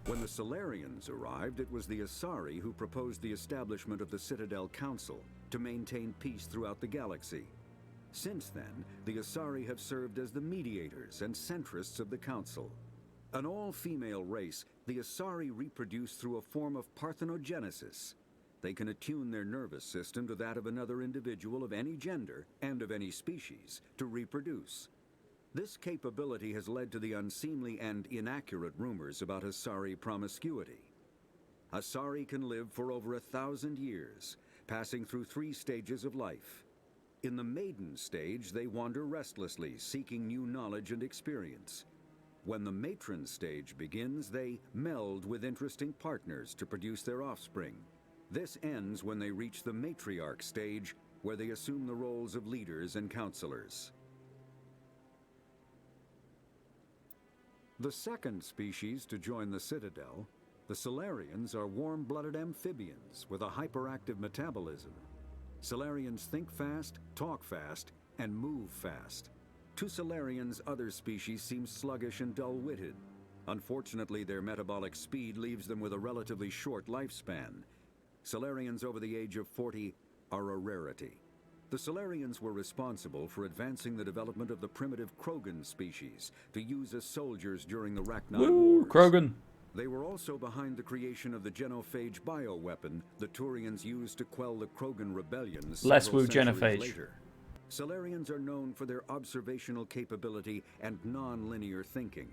J: When the Solarians arrived, it was the Asari who proposed the establishment of the Citadel Council to maintain peace throughout the galaxy. Since then, the Asari have served as the mediators and centrists of the Council. An all-female race, the Asari reproduce through a form of parthenogenesis. They can attune their nervous system to that of another individual of any gender and of any species to reproduce. This capability has led to the unseemly and inaccurate rumors about Asari promiscuity. Asari can live for over 1,000 years, passing through 3 stages of life. In the maiden stage, they wander restlessly, seeking new knowledge and experience. When the matron stage begins, they meld with interesting partners to produce their offspring. This ends when they reach the matriarch stage, where they assume the roles of leaders and counselors. The second species to join the Citadel, the Solarians, are warm-blooded amphibians with a hyperactive metabolism. Solarians think fast, talk fast, and move fast. To Solarians, other species seem sluggish and dull-witted. Unfortunately, their metabolic speed leaves them with a relatively short lifespan. Solarians over the age of 40 are a rarity. The Solarians were responsible for advancing the development of the primitive Krogan species to use as soldiers during the Rachni Wars.
A: Krogan!
J: They were also behind the creation of the genophage bioweapon the Turians used to quell the Krogan rebellions
A: Less
J: several
A: woo
J: centuries
A: genophage.
J: later. Solarians are known for their observational capability and non-linear thinking.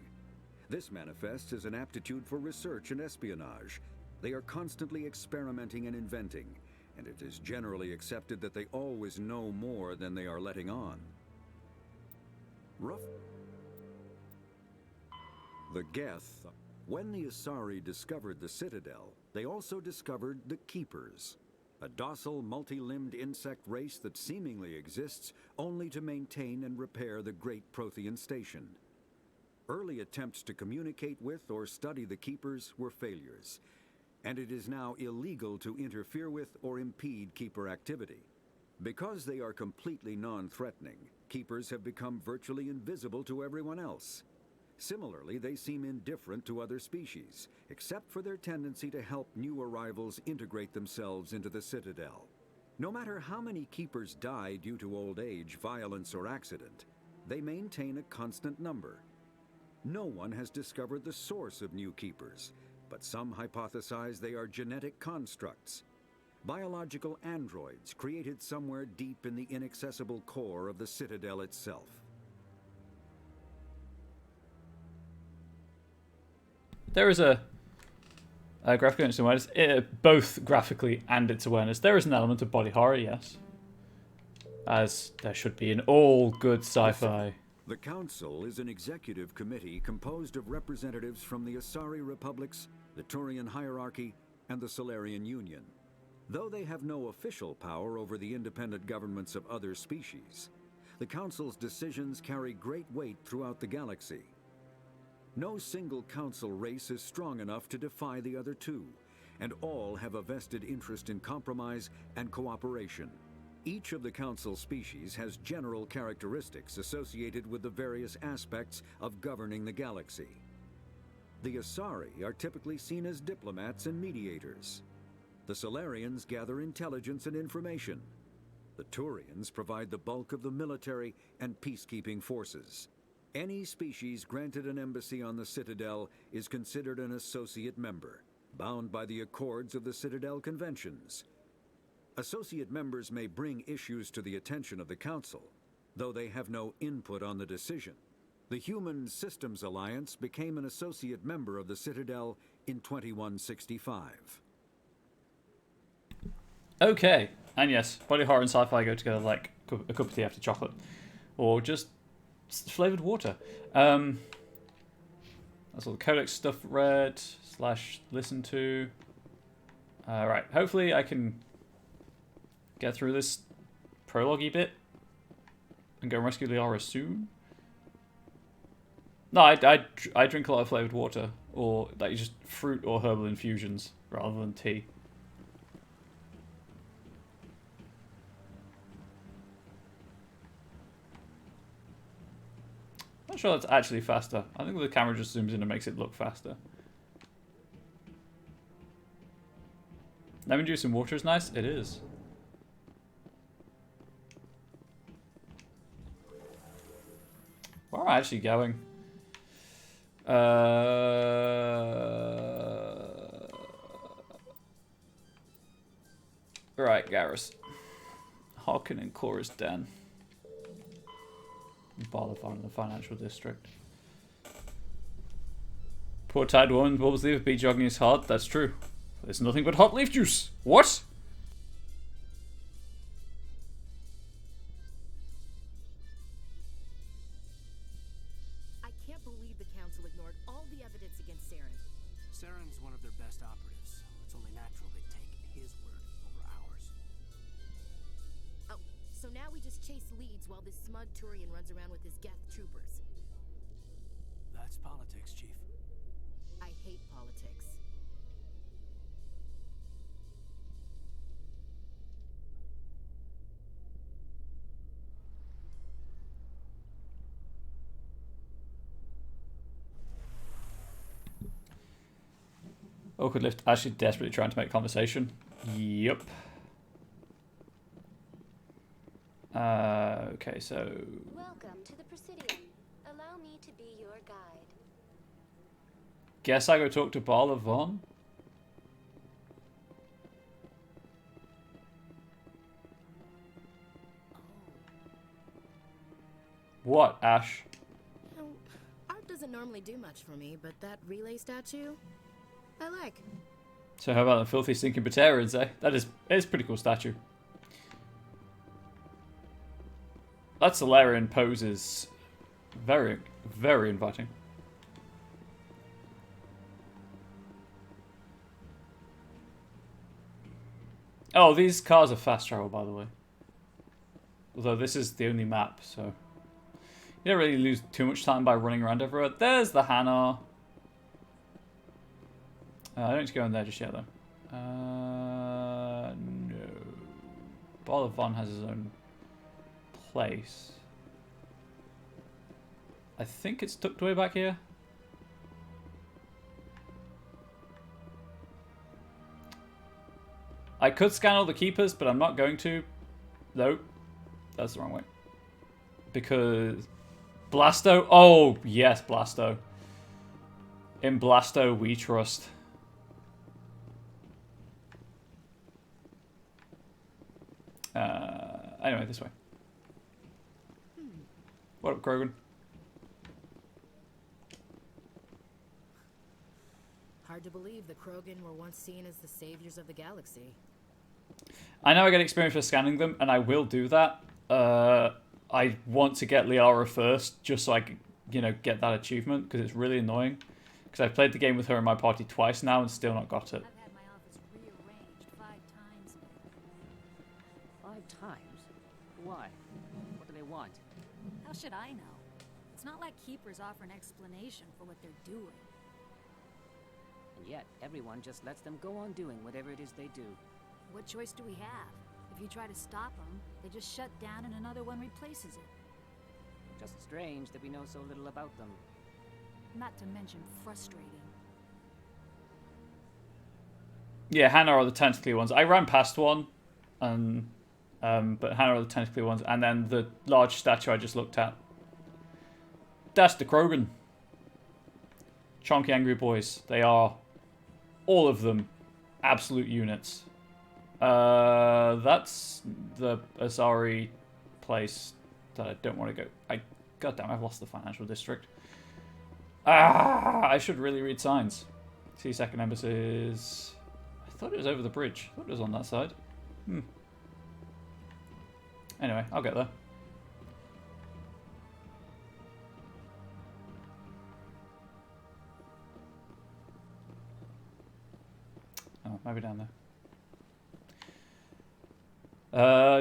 J: This manifests as an aptitude for research and espionage. They are constantly experimenting and inventing, and it is generally accepted that they always know more than they are letting on. The Geth. When the Asari discovered the Citadel, they also discovered the Keepers, a docile, multi-limbed insect race that seemingly exists only to maintain and repair the Great Prothean Station. Early attempts to communicate with or study the Keepers were failures, and it is now illegal to interfere with or impede Keeper activity. Because they are completely non-threatening, Keepers have become virtually invisible to everyone else. Similarly, they seem indifferent to other species, except for their tendency to help new arrivals integrate themselves into the Citadel. No matter how many Keepers die due to old age, violence, or accident, they maintain a constant number. No one has discovered the source of new Keepers, but some hypothesize they are genetic constructs. Biological androids created somewhere deep in the inaccessible core of the Citadel itself.
A: There is a graphical and its awareness, both graphically and its awareness. There is an element of body horror, yes. As there should be in all good sci-fi.
J: The Council is an executive committee composed of representatives from the Asari Republics, the Turian Hierarchy, and the Solarian Union. Though they have no official power over the independent governments of other species, the Council's decisions carry great weight throughout the galaxy. No single Council race is strong enough to defy the other two, and all have a vested interest in compromise and cooperation. Each of the Council species has general characteristics associated with the various aspects of governing the galaxy. The Asari are typically seen as diplomats and mediators. The Solarians gather intelligence and information. The Turians provide the bulk of the military and peacekeeping forces. Any species granted an embassy on the Citadel is considered an associate member, bound by the accords of the Citadel Conventions. Associate members may bring issues to the attention of the Council, though they have no input on the decision. The Human Systems Alliance became an associate member of the Citadel in 2165.
A: Okay, and yes, body horror and sci-fi go together like a cup of tea after chocolate. Or just flavoured water. That's all the codex stuff read / listened to. Right, hopefully I can get through this prologue-y bit and go rescue Liara soon. No, I drink a lot of flavoured water, or like just fruit or herbal infusions rather than tea. Not sure that's actually faster. I think the camera just zooms in and makes it look faster. Lemon juice and water is nice? It is. Where am I actually going? Right, Garrus. Harkin and Chorus Den. Balafon in the financial district. Poor tired woman, what was leave be jogging his heart? That's true. There's nothing but hot leaf juice. What?
P: I can't believe the council ignored all the evidence against Saren.
B: Saren's one of their best operatives. It's only natural they'd take his word over ours.
P: Oh, so now we just chase leads while this smug Turian runs around with his Geth troopers.
B: That's politics, Chief.
P: I hate politics.
A: Awkward lift. Actually desperately trying to make conversation. Yep. Okay, so...
D: Welcome to the Presidium. Allow me to be your guide.
A: Guess I go talk to Bala Von? What, Ash?
P: Art doesn't normally do much for me, but that relay statue, I like.
A: So how about the filthy stinking Batarians, eh? It's a pretty cool statue. That Solarian pose is very, very inviting. Oh, these cars are fast travel, by the way. Although this is the only map, so... You don't really lose too much time by running around everywhere. There's the Hanar. I don't need to go in there just yet, though. No. Bala Von has his own place. I think it's tucked away back here. I could scan all the keepers, but I'm not going to. Nope. That's the wrong way. Because... Blasto? Oh, yes, Blasto. In Blasto, we trust. Anyway, this way. What up, Krogan?
P: Hard to believe the Krogan were once seen as the saviors of the galaxy.
A: I know I get experience for scanning them, and I will do that. I want to get Liara first, just so I can, you know, get that achievement, because it's really annoying. Because I've played the game with her in my party twice now and still not got it.
K: I've had my office rearranged 5 times.
Q: 5 times? Why? What do they want?
K: How should I know? It's not like Keepers offer an explanation for what they're doing.
Q: And yet, everyone just lets them go on doing whatever it is they do.
K: What choice do we have? If you try to stop them, they just shut down and another one replaces it.
Q: Just strange that we know so little about them.
K: Not to mention frustrating.
A: Yeah, Hannah are the tentacly ones. I ran past one, and but Hannah are the tentacly ones, and then the large statue I just looked at. That's the Krogan. Chonky Angry Boys. They are, all of them, absolute units. That's the Asari place that I don't want to go. Goddamn, I've lost the financial district. I should really read signs. See second embassies. I thought it was over the bridge. I thought it was on that side. Anyway, I'll get there. Oh, maybe down there.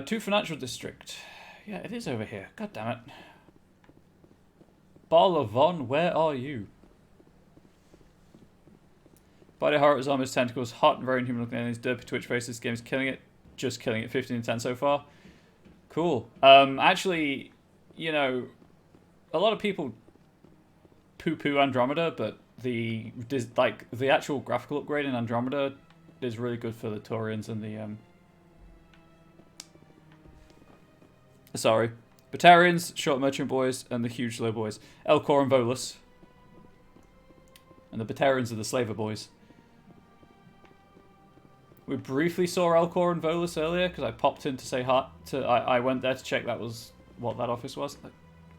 A: To financial district. Yeah, it is over here. God damn it. Bala Von, where are you? Body horror is almost tentacles, hot and very inhuman looking aliens, derpy twitch faces. This game is killing it. Just killing it. 15 and 10 so far. Cool. Actually, you know, a lot of people poo-poo Andromeda, but the actual graphical upgrade in Andromeda is really good for the Taurians and the Sorry. Batarians, Short Merchant Boys, and the Huge Slow Boys. Elcor and Volus. And the Batarians are the Slaver Boys. We briefly saw Elcor and Volus earlier, because I popped in to say hi. I went there to check that was what that office was. Like,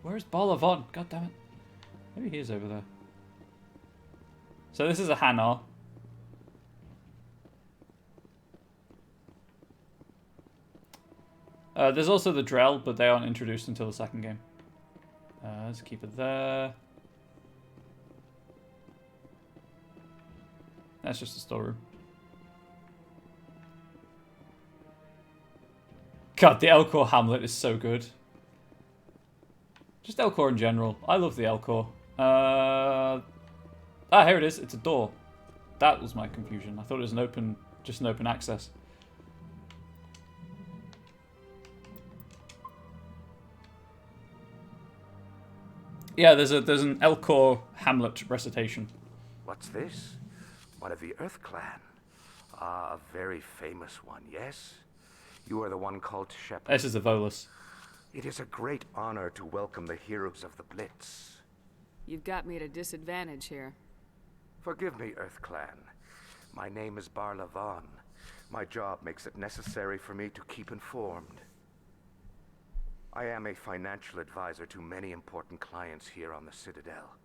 A: where is Balavon? God damn it. Maybe he is over there. So this is a Hanar. There's also the Drell, but they aren't introduced until the second game. Let's keep it there. That's just a storeroom. God, the Elcor Hamlet is so good. Just Elcor in general. I love the Elcor. Here it is. It's a door. That was my confusion. I thought it was just an open access. Yeah, there's an Elcor Hamlet recitation.
F: What's this? One of the Earth Clan. Ah, a very famous one, yes? You are the one called Shepherd.
A: This is the Volus.
F: It is a great honor to welcome the heroes of the Blitz.
I: You've got me at a disadvantage here.
F: Forgive me, Earth Clan. My name is Barlavon. My job makes it necessary for me to keep informed. I am a financial advisor to many important clients here on the Citadel.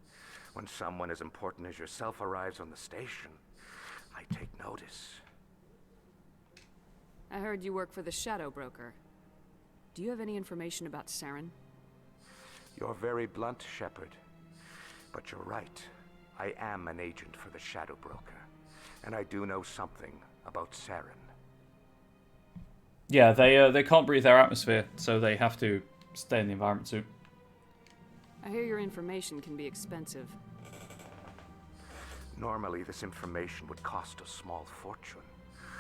F: When someone as important as yourself arrives on the station, I take notice.
I: I heard you work for the Shadow Broker. Do you have any information about Saren?
F: You're very blunt, Shepherd. But you're right. I am an agent for the Shadow Broker. And I do know something about Saren.
A: Yeah, they can't breathe their atmosphere, so they have to stay in the environment suit.
I: I hear your information can be expensive.
F: Normally, this information would cost a small fortune.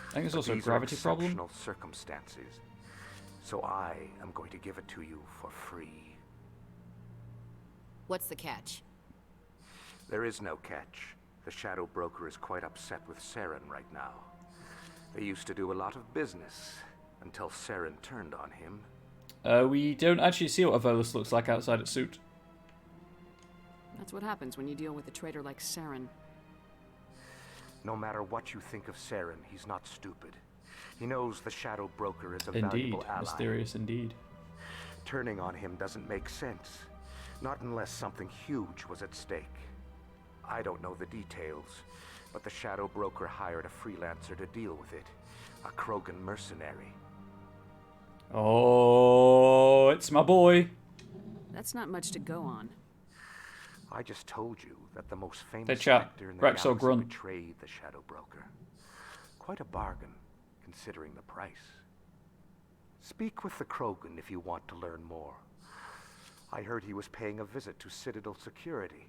A: I think it's
F: But
A: also a
F: these are
A: gravity problem.
F: exceptional circumstances, so I am going to give it to you for free.
P: What's the catch?
F: There is no catch. The Shadow Broker is quite upset with Saren right now. They used to do a lot of business until Saren turned on him.
A: We don't actually see what a Volus looks like outside its suit.
I: That's what happens when you deal with a traitor like Saren.
F: No matter what you think of Saren, he's not stupid. He knows the Shadow Broker is a
A: Indeed,
F: valuable ally.
A: mysterious indeed.
F: Turning on him doesn't make sense. Not unless something huge was at stake. I don't know the details, but the Shadow Broker hired a freelancer to deal with it. A Krogan mercenary.
A: Oh, it's my boy.
I: That's not much to go on.
F: I just told you that the most
A: They
F: famous
A: chat.
F: actor in the
A: Rex or
F: galaxy
A: Grunt.
F: betrayed the Shadow Broker. Quite a bargain, considering the price. Speak with the Krogan if you want to learn more. I heard he was paying a visit to Citadel security.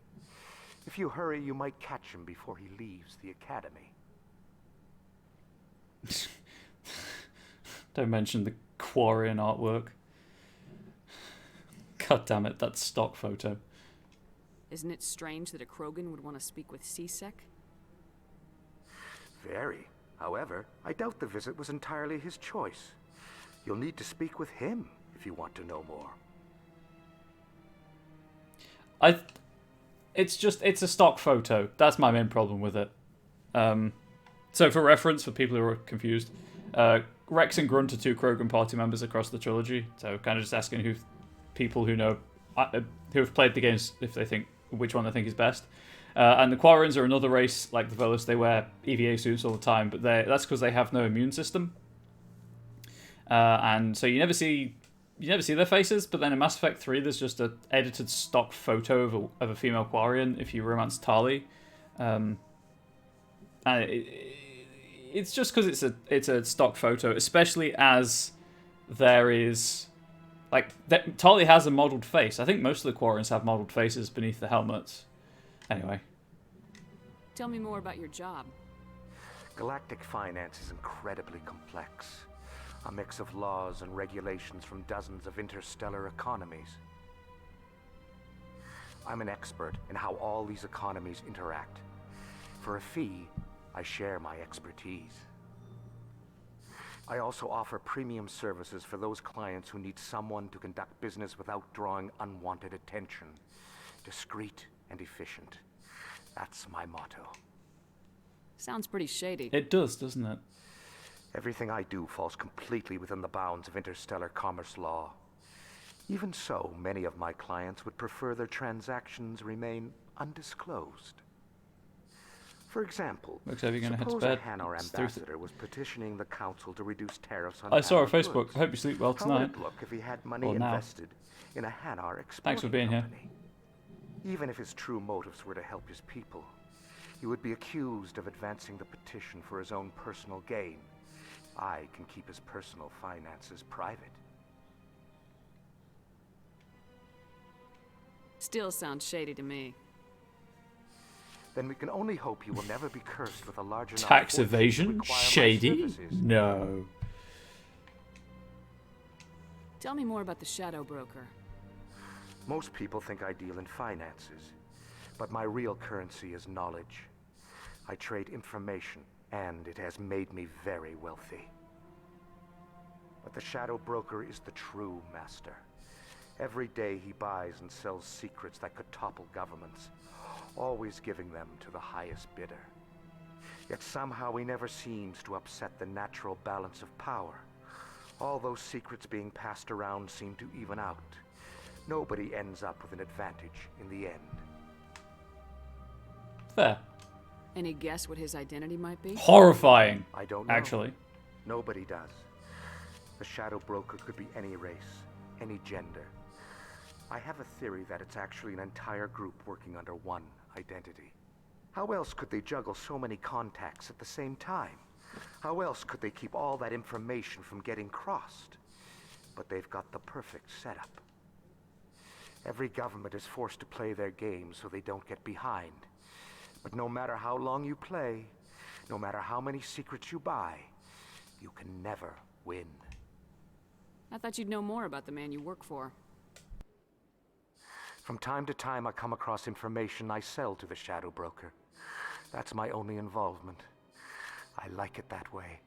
F: If you hurry, you might catch him before he leaves the academy.
A: Don't mention the Quarian artwork. God damn it, that's stock photo.
I: Isn't it strange that a Krogan would want to speak with C-Sec?
F: Very. However, I doubt the visit was entirely his choice. You'll need to speak with him if you want to know more.
A: It's a stock photo. That's my main problem with it. So for reference, for people who are confused, Rex and Grunt are two Krogan party members across the trilogy. So kind of just asking people who know, who have played the games, if they think which one they think is best. And the Quarians are another race like the Volus. They wear EVA suits all the time, but that's because they have no immune system. And so you never see their faces. But then in Mass Effect 3, there's just an edited stock photo of a female Quarian if you romance Tali. And it's just because it's a stock photo, especially as there is Tali has a modelled face. I think most of the Quarians have modelled faces beneath the helmets. Anyway.
I: Tell me more about your job.
F: Galactic finance is incredibly complex. A mix of laws and regulations from dozens of interstellar economies. I'm an expert in how all these economies interact. For a fee, I share my expertise. I also offer premium services for those clients who need someone to conduct business without drawing unwanted attention. Discreet and efficient. That's my motto.
I: Sounds pretty shady.
A: It does, doesn't it?
F: Everything I do falls completely within the bounds of interstellar commerce law. Even so, many of my clients would prefer their transactions remain undisclosed. For example,
A: Looks like you're gonna head to
F: suppose
A: bed.
F: a Hanar
A: It's
F: ambassador was petitioning the council to reduce tariffs on
A: I saw her
F: Hanar
A: Facebook.
F: goods.
A: I hope you sleep well
F: How would
A: tonight.
F: it look if he had money
A: Or now.
F: invested in a Hanar exporting
A: Thanks for being
F: company?
A: here.
F: Even if his true motives were to help his people, he would be accused of advancing the petition for his own personal gain. I can keep his personal finances private.
I: Still sounds shady to me.
F: Then we can only hope you will never be cursed with a large enough
A: Tax
F: fortune to
A: evasion?
F: require my
A: Shady?
F: services.
A: No.
I: Tell me more about the Shadow Broker.
F: Most people think I deal in finances, but my real currency is knowledge. I trade information, and it has made me very wealthy. But the Shadow Broker is the true master. Every day he buys and sells secrets that could topple governments, always giving them to the highest bidder. Yet somehow he never seems to upset the natural balance of power. All those secrets being passed around seem to even out. Nobody ends up with an advantage in the end.
A: Fair.
I: Any guess what his identity might be?
A: Horrifying.
F: I don't know.
A: Actually.
F: Nobody does. The Shadow Broker could be any race, any gender. I have a theory that it's actually an entire group working under one identity. How else could they juggle so many contacts at the same time? How else could they keep all that information from getting crossed? But they've got the perfect setup. Every government is forced to play their game so they don't get behind. But no matter how long you play, no matter how many secrets you buy, you can never win.
I: I thought you'd know more about the man you work for.
F: From time to time, I come across information I sell to the Shadow Broker. That's my only involvement. I like it that way.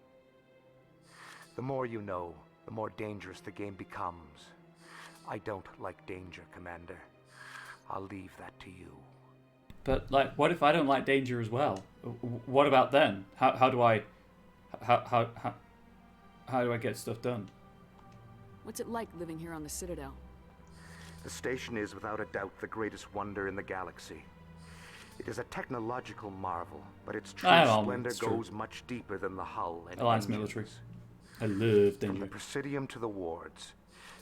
F: The more you know, the more dangerous the game becomes. I don't like danger, Commander. I'll leave that to you.
A: But, like, what if I don't like danger as well? What about then? How do I get stuff done?
I: What's it like living here on the Citadel?
F: The station is without a doubt the greatest wonder in the galaxy. It is a technological marvel, but its true splendor goes much deeper than the hull and
A: Alliance
F: engines.
A: military. I love danger.
F: From the Presidium to the wards,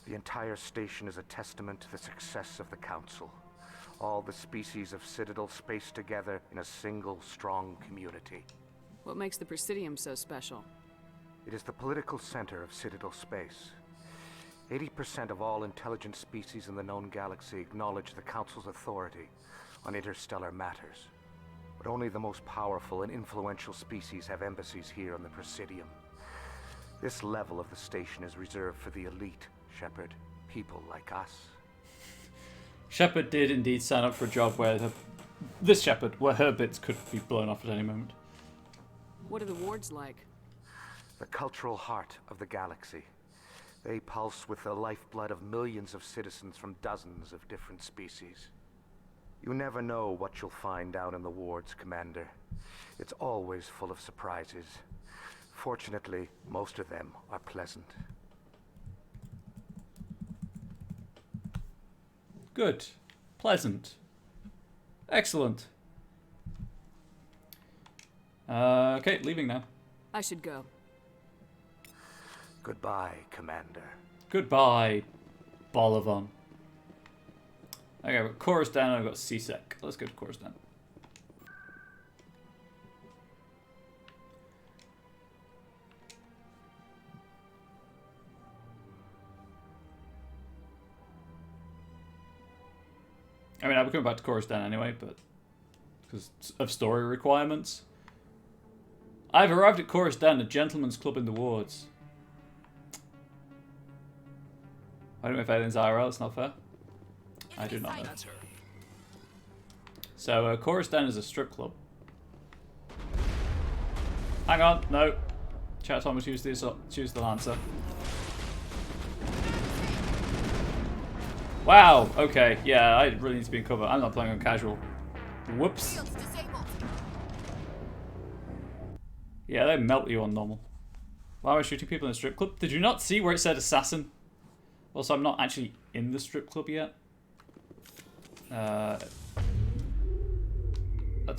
F: the entire station is a testament to the success of the Council. All the species of Citadel spaced together in a single, strong community.
I: What makes the Presidium so special?
F: It is the political center of Citadel space. 80% of all intelligent species in the known galaxy acknowledge the Council's authority on interstellar matters. But only the most powerful and influential species have embassies here on the Presidium. This level of the station is reserved for the elite, Shepard. People like us.
A: Shepard did indeed sign up for a job where this Shepard, where her bits could be blown off at any moment.
I: What are the wards like?
F: The cultural heart of the galaxy. They pulse with the lifeblood of millions of citizens from dozens of different species. You never know what you'll find out in the wards, Commander. It's always full of surprises. Fortunately, most of them are pleasant.
A: Good. Pleasant. Excellent. Okay, leaving now.
I: I should go.
F: Goodbye, Commander.
A: Goodbye, Bolivan. Okay, I've got Coruscant and I've got CSEC. Let's go to Coruscant. I mean, I'll be coming back to Coruscant anyway, but because of story requirements. I've arrived at Coruscant, a gentleman's club in the wards. I don't know if alien's IRL, it's not fair. I do not know. So, Coruscant is a strip club. Hang on, no. Chat told me to choose the Lancer. Wow, okay, yeah, I really need to be in cover. I'm not playing on casual. Whoops. Yeah, they melt you on normal. Why am I shooting people in a strip club? Did you not see where it said assassin? Also, I'm not actually in the strip club yet. That's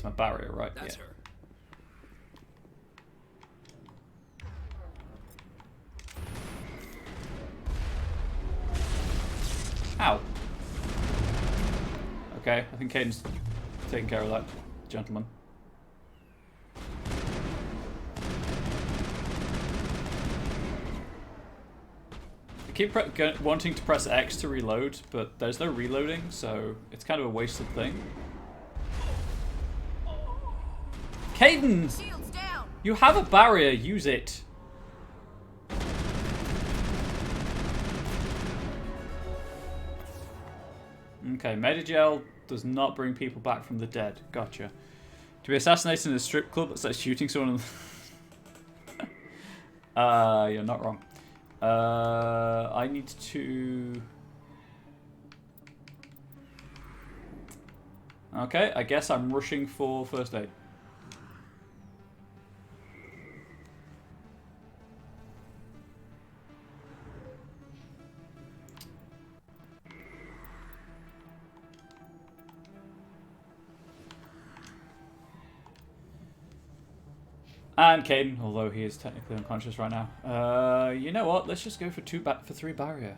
A: my barrier, right?
B: That's
A: yeah.
B: her.
A: Ow. Okay, I think Caden's taking care of that gentleman. I keep wanting to press X to reload, but there's no reloading, so it's kind of a wasted thing. Caden! You have a barrier, use it. Okay, Medigel does not bring people back from the dead. Gotcha. To be assassinated in a strip club that's like shooting someone. You're not wrong. I need to. Okay, I guess I'm rushing for first aid. And Caden, although he is technically unconscious right now. You know what? Let's just go for 3 barrier.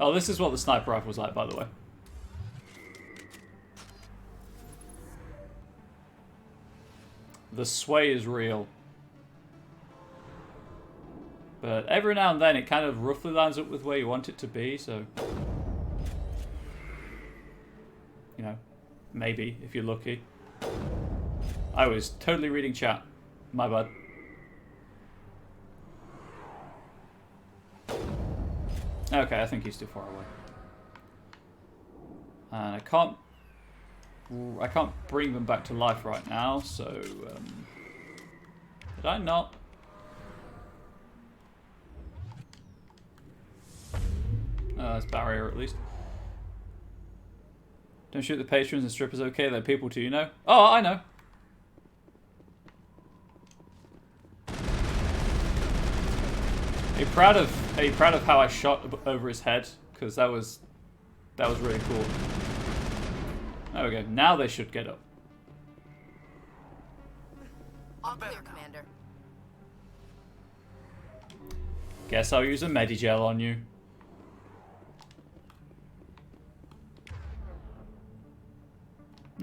A: Oh, this is what the sniper rifle was like, by the way. The sway is real. But every now and then it kind of roughly lines up with where you want it to be, so... You know. Maybe, if you're lucky. I was totally reading chat. My bad. Okay, I think he's too far away. And I can't bring them back to life right now, so... did I not? That's barrier at least. Don't shoot the patrons and strippers, okay? They're people too, you know? Oh, I know. Are you proud of how I shot over his head? Because that was really cool. There we go. Now they should get up.
P: All clear, Commander.
A: Guess I'll use a Medigel on you.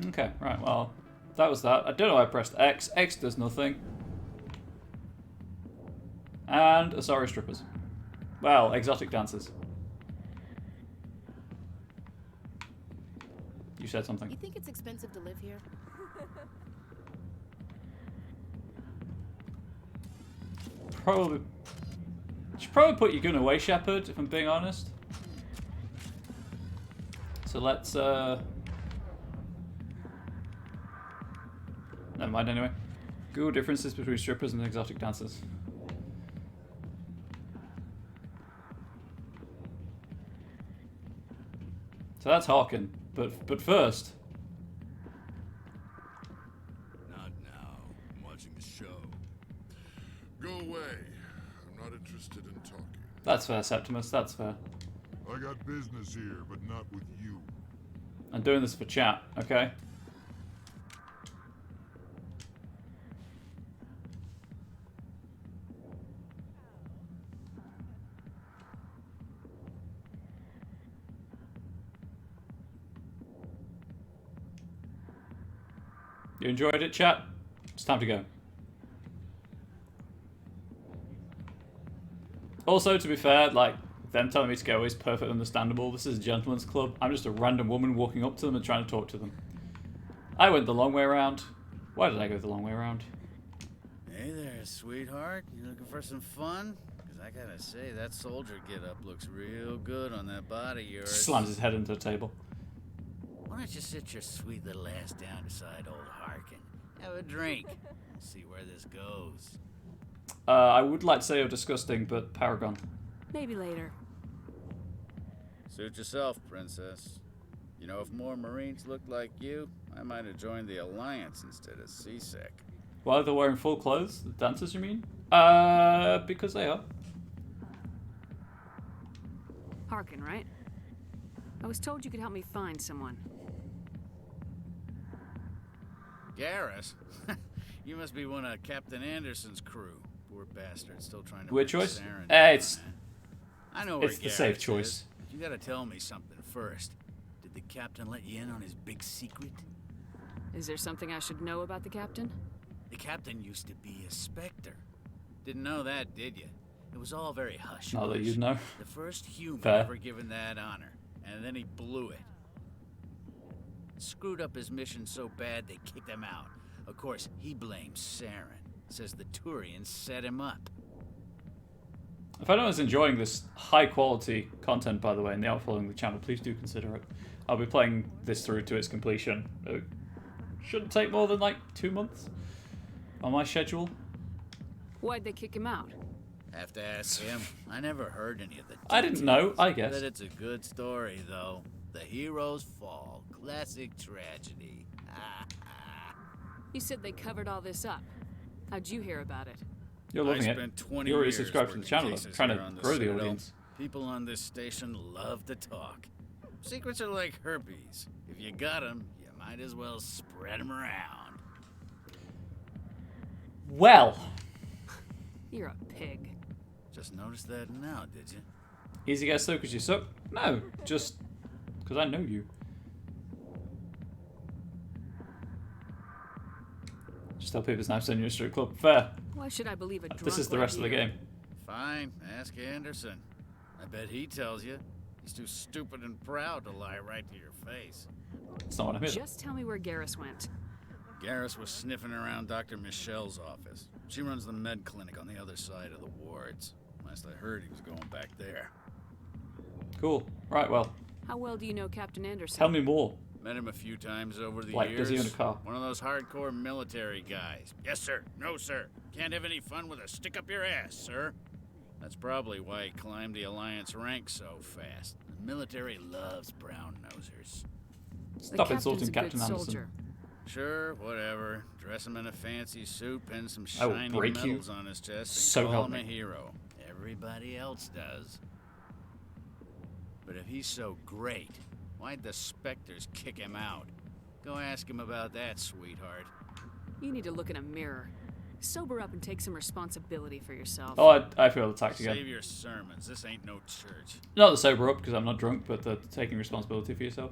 A: Okay, right, well, that was that. I don't know why I pressed X. X does nothing. And Asari strippers. Well, exotic dancers. You said something.
P: You think it's expensive to live here?
A: Probably. Should probably put your gun away, Shepard, if I'm being honest. So let's, never mind anyway. Google differences between strippers and exotic dancers. So that's Harkin, but first.
E: Not now. I'm watching the show. Go away. I'm not interested in talking.
A: That's fair, Septimus. That's fair.
E: I got business here, but not with you.
A: I'm doing this for chat, okay? You enjoyed it, chat? It's time to go. Also, to be fair, like, them telling me to go is perfectly understandable. This is a gentleman's club. I'm just a random woman walking up to them and trying to talk to them. I went the long way around. Why did I go the long way around?
M: Hey there, sweetheart. You looking for some fun? Because I gotta say, that soldier get-up looks real good on that body of yours.
A: Slams his head into the table.
M: Why don't you sit your sweet little ass down beside old Harkin? Have a drink. See where this goes.
A: I would like to say you're disgusting, but Paragon.
I: Maybe later.
M: Suit yourself, princess. You know, if more Marines looked like you, I might have joined the Alliance instead of CSEC.
A: Why they're wearing full clothes? The dancers, you mean? Because they are.
I: Harkin, right? I was told you could help me find someone.
M: Garrus? You must be one of Captain Anderson's crew. Poor bastard, still trying to
A: Weird
M: bring
A: choice?
M: Saren
A: It's...
M: down, I know where
A: It's the safe
M: Garrus
A: choice.
M: is. You gotta tell me something first. Did the captain let you in on his big secret?
I: Is there something I should know about the captain?
M: The captain used to be a Spectre. Didn't know that, did you? It was all very hush.
A: Not that you'd know.
M: The first human
A: Fair.
M: ever given that honor, and then he blew it. Screwed up his mission so bad they kicked him out. Of course, he blames Saren. Says the Turians set him up.
A: If anyone's enjoying this high quality content, by the way, and they are following the channel, please do consider it. I'll be playing this through to its completion. It shouldn't take more than like 2 months on my schedule.
I: Why'd they kick him out?
M: Have to ask him. I never heard any of the
A: I didn't know, I guess.
M: But it's a good story, though. The hero's fall. Classic tragedy.
I: You said they covered all this up. How'd you hear about it?
A: You're loving
M: I
A: it.
M: spent 20
A: You're already
M: years
A: subscribed to the
M: working
A: channel,
M: cases
A: trying
M: here
A: to
M: on the
A: grow the
M: Citadel.
A: audience.
M: People on this station love to talk. Secrets are like herpes. If you got them, you might as well spread them around.
A: Well.
I: You're a pig.
M: Just noticed that now, did you?
A: Easy guess though, because you suck? No, just because I know you. Just tell people it's now sending you a strip club. Fair.
I: Why should I believe a drunk
A: This is the
I: like
A: rest of the
I: you?
A: game.
M: Fine, ask Anderson. I bet he tells you. He's too stupid and proud to lie right to your face.
A: It's not what I'm here.
I: Just tell me where Garrus went.
M: Garrus was sniffing around Dr. Michelle's office. She runs the med clinic on the other side of the wards. Last I heard, he was going back there.
A: Cool. Right, well.
I: How well do you know Captain Anderson?
A: Tell me more.
M: Met him a few times over the
A: Like,
M: years.
A: does he own a car?
M: One of those hardcore military guys. Yes, sir. No, sir. Can't have any fun with a stick up your ass, sir. That's probably why he climbed the Alliance ranks so fast. The military loves brown-nosers.
A: Stop insulting Captain Anderson.
I: Soldier.
M: Sure, whatever. Dress him in a fancy suit, pin some
A: I will
M: shiny
A: break you.
M: medals on his chest, and
A: So
M: call
A: help
M: him a
A: me.
M: hero. Everybody else does. But if he's so great, why'd the Spectres kick him out? Go ask him about that, sweetheart.
I: You need to look in a mirror. Sober up and take some responsibility for yourself.
A: Oh, I feel attacked again.
M: Save your sermons. This ain't no church.
A: Not the sober up, because I'm not drunk, but the taking responsibility for yourself.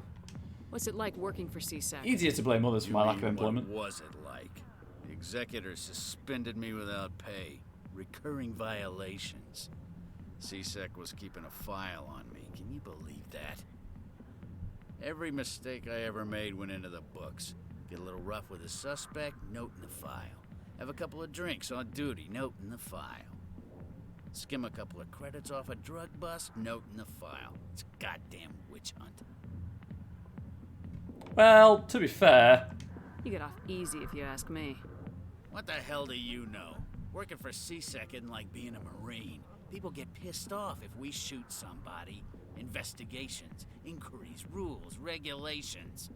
I: What's it like working for CSEC?
A: Easier to blame others for
M: You
A: my lack of
M: mean,
A: employment.
M: What was it like? The executor suspended me without pay. Recurring violations. CSEC was keeping a file on me. Can you believe that? Every mistake I ever made went into the books. Get a little rough with a suspect, note in the file. Have a couple of drinks on duty, note in the file. Skim a couple of credits off a drug bust, note in the file. It's a goddamn witch hunt.
A: Well, to be fair,
I: You get off easy if you ask me.
M: What the hell do you know? Working for CSEC isn't like being a Marine. People get pissed off if we shoot somebody. Investigations, inquiries, rules, regulations.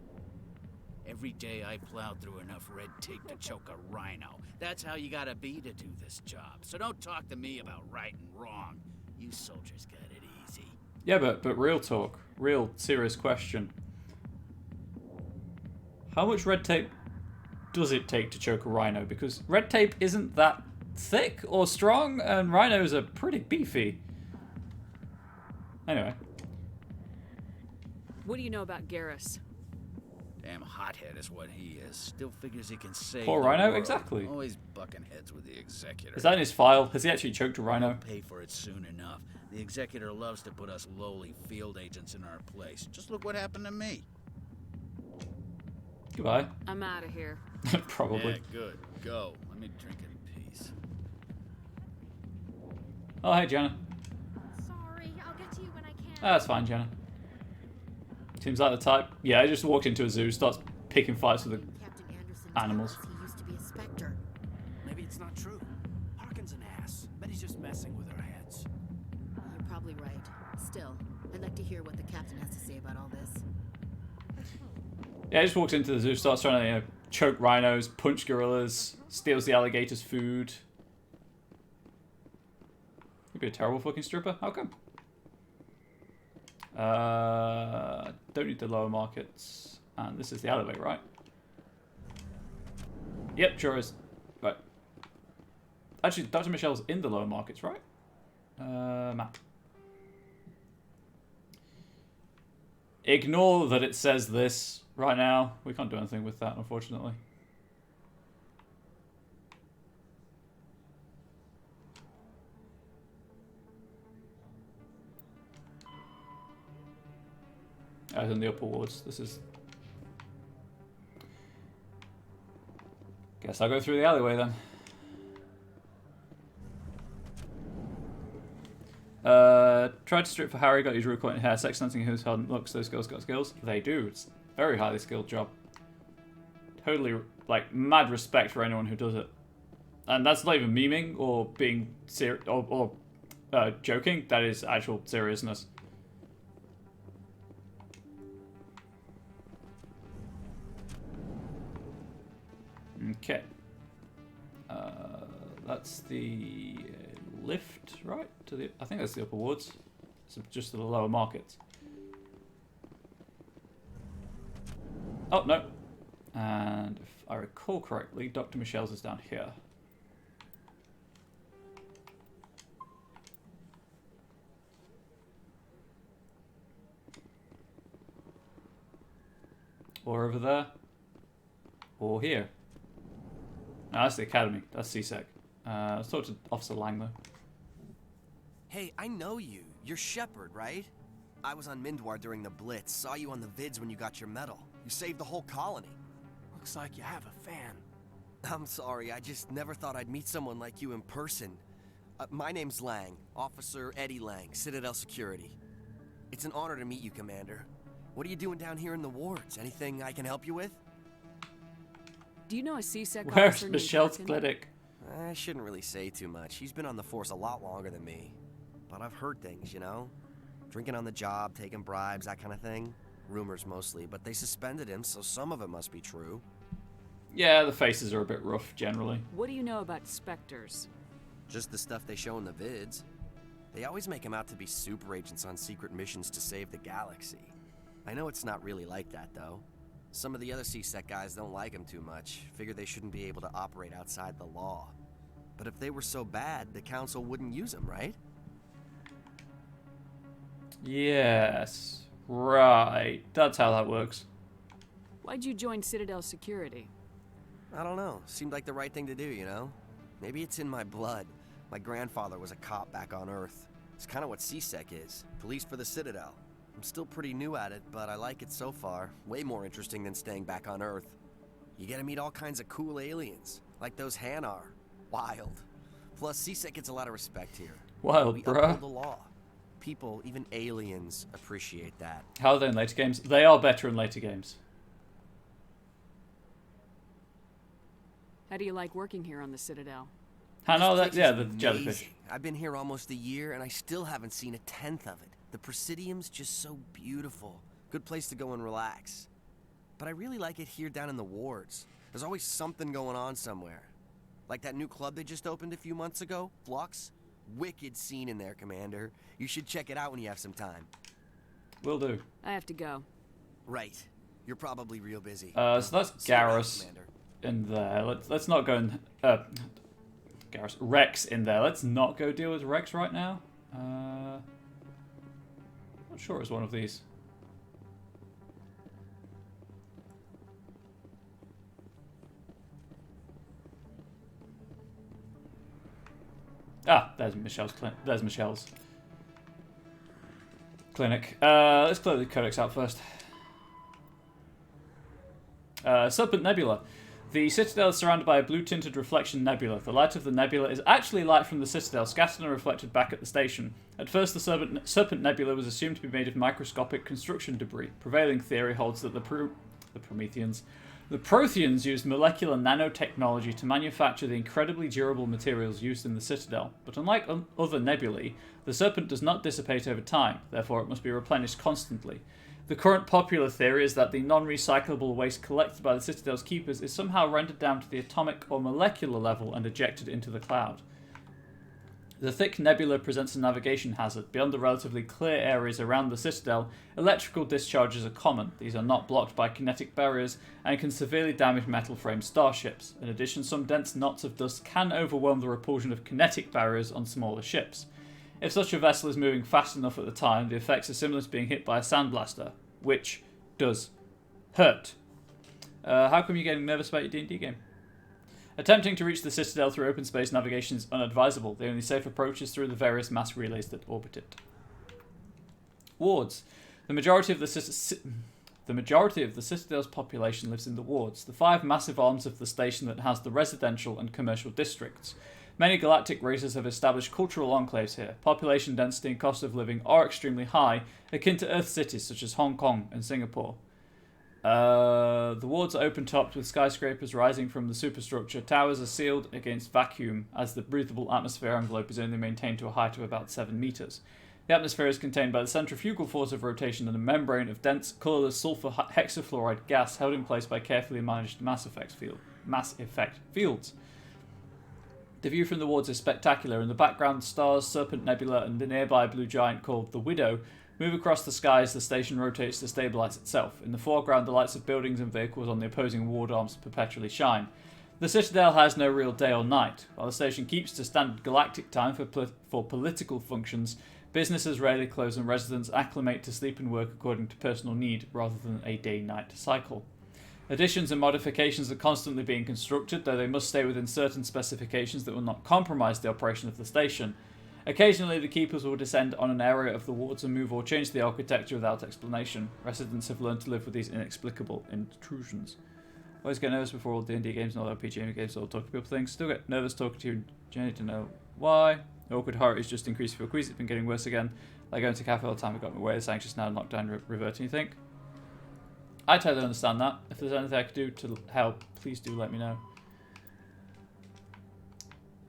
M: Every day I plow through enough red tape to choke a rhino. That's how you gotta be to do this job. So don't talk to me about right and wrong. You soldiers got it easy.
A: yeah, but real talk, real serious question. How much red tape does it take to choke a rhino? Because red tape isn't that thick or strong, and rhinos are pretty beefy. Anyway.
I: What do you know about Garrus?
M: Damn hothead is what he is. Still figures he can save
A: Poor
M: the
A: rhino,
M: world.
A: exactly.
M: Always bucking heads with the executor.
A: Is that in his file? Has he actually choked a rhino?
M: I'll pay for it soon enough. The executor loves to put us lowly field agents in our place. Just look what happened to me.
A: Goodbye.
I: I'm out of here.
A: Probably.
M: Yeah, good. Go. Let me drink in peace.
A: Oh, hey, Jenna.
D: Sorry, I'll get to you when I can.
A: Oh, that's fine, Jenna. Seems like the type. Yeah, I just walked into a zoo, starts picking fights with the animals.
V: He used to be a specter.
B: Maybe it's not true. Harkin's an ass. Bet he's just messing with our heads.
V: You're probably right. Still, I'd like to hear what the captain has to say about all this.
A: Yeah, he just walks into the zoo, starts trying to, you know, choke rhinos, punch gorillas, steals the alligators' food. You'd be a terrible fucking stripper. How come? Don't need the lower markets. And this is the alleyway, right? Yep, sure is. Right. Actually, Dr. Michelle's in the lower markets, right? Map. Ignore that it says this right now. We can't do anything with that, unfortunately. As in the upper wards. This is... Guess I'll go through the alleyway then. Tried to strip for Harry, got his Drew Clinton hair, sex hunting who's hard looks, those girls got skills. They do. It's a very highly skilled job. Totally, like, mad respect for anyone who does it. And that's not even memeing or being joking. That is actual seriousness. Okay. That's the lift, right? To the, I think that's the upper wards. So just to the lower markets. Oh, no. And if I recall correctly, Dr. Michelle's is down here. Or over there. Or here. No, that's the academy. That's CSEC. Let's talk to Officer Lang, though.
G: Hey, I know you. You're Shepard, right? I was on Mindwar during the Blitz. Saw you on the vids when you got your medal. You saved the whole colony.
B: Looks like you have a fan.
G: I'm sorry, I just never thought I'd meet someone like you in person. My name's Lang. Officer Eddie Lang, Citadel Security. It's an honor to meet you, Commander. What are you doing down here in the wards? Anything I can help you with?
I: Do you know a CSEC officer
A: Where's
I: named
A: Michelle's
I: Harkin?
A: clinic?
G: I shouldn't really say too much. He's been on the force a lot longer than me. But I've heard things, you know? Drinking on the job, taking bribes, that kind of thing. Rumors mostly, but they suspended him, so some of it must be true.
A: Yeah, the faces are a bit rough, generally.
I: What do you know about Spectres?
G: Just the stuff they show in the vids. They always make him out to be super agents on secret missions to save the galaxy. I know it's not really like that, though. Some of the other CSEC guys don't like him too much. Figure they shouldn't be able to operate outside the law. But if they were so bad, the Council wouldn't use them, right?
A: Yes. Right. That's how that works.
I: Why'd you join Citadel Security?
G: I don't know. Seemed like the right thing to do, you know? Maybe it's in my blood. My grandfather was a cop back on Earth. It's kind of what CSEC is. Police for the Citadel. I'm still pretty new at it, but I like it so far. Way more interesting than staying back on Earth. You get to meet all kinds of cool aliens, like those Hanar. Wild. Plus, CSEC gets a lot of respect here.
A: Wild,
G: we
A: bruh.
G: uphold the law. People, even aliens, appreciate that.
A: How are they in later games? They are better in later games.
I: How do you like working here on the Citadel?
A: Hannah,
G: This
A: that,
G: place
A: yeah,
G: is
A: the
G: amazing.
A: jellyfish.
G: I've been here almost a year, and I still haven't seen a tenth of it. The Presidium's just so beautiful. Good place to go and relax. But I really like it here down in the wards. There's always something going on somewhere. Like that new club they just opened a few months ago, Flux. Wicked scene in there, Commander. You should check it out when you have some time.
A: Will do.
I: I have to go.
G: Right. You're probably real busy.
A: So that's
G: See you around,
A: Garrus
G: Commander.
A: in there. Let's not go in. Garrus, Rex in there. Let's not go deal with Rex right now. Not sure it's one of these. Ah, there's Michelle's clinic. There's Michelle's clinic. Let's clear the codex out first. Serpent Nebula. The Citadel is surrounded by a blue-tinted reflection nebula. The light of the nebula is actually light from the Citadel, scattered and reflected back at the station. At first, the Serpent Nebula was assumed to be made of microscopic construction debris. Prevailing theory holds that the Protheans used molecular nanotechnology to manufacture the incredibly durable materials used in the Citadel. But unlike other nebulae, the Serpent does not dissipate over time, therefore it must be replenished constantly. The current popular theory is that the non-recyclable waste collected by the Citadel's keepers is somehow rendered down to the atomic or molecular level and ejected into the cloud. The thick nebula presents a navigation hazard. Beyond the relatively clear areas around the Citadel, electrical discharges are common. These are not blocked by kinetic barriers and can severely damage metal-framed starships. In addition, some dense knots of dust can overwhelm the repulsion of kinetic barriers on smaller ships. If such a vessel is moving fast enough at the time, the effects are similar to being hit by a sandblaster, which does hurt. How come you're getting nervous about your D&D game? Attempting to reach the Citadel through open space navigation is unadvisable. The only safe approach is through the various mass relays that orbit it. Wards. The majority of the Citadel's population lives in the wards, the 5 massive arms of the station that has the residential and commercial districts. Many galactic races have established cultural enclaves here. Population density and cost of living are extremely high, akin to Earth cities such as Hong Kong and Singapore. The wards are open-topped with skyscrapers rising from the superstructure. Towers are sealed against vacuum, as the breathable atmosphere envelope is only maintained to a height of about 7 meters. The atmosphere is contained by the centrifugal force of rotation and a membrane of dense, colorless sulfur hexafluoride gas held in place by carefully managed mass effect fields. The view from the wards is spectacular. In the background, stars, Serpent Nebula, and the nearby blue giant called the Widow move across the sky as the station rotates to stabilize itself. In the foreground, the lights of buildings and vehicles on the opposing ward arms perpetually shine. The Citadel has no real day or night. While the station keeps to standard galactic time for political functions, businesses rarely close and residents acclimate to sleep and work according to personal need rather than a day-night cycle. Additions and modifications are constantly being constructed, though they must stay within certain specifications that will not compromise the operation of the station. Occasionally, the keepers will descend on an area of the wards and move or change the architecture without explanation. Residents have learned to live with these inexplicable intrusions. Always get nervous before all D&D games and all RPG games, so I'll talk to people things. Still get nervous talking to you, you need to know why. Awkward horror is just increased for quiz. It's been getting worse again. Like going to cafe all the time, I got my way. It's anxious now, lockdown reverting, you think? I totally understand that. If there's anything I could do to help, please do let me know.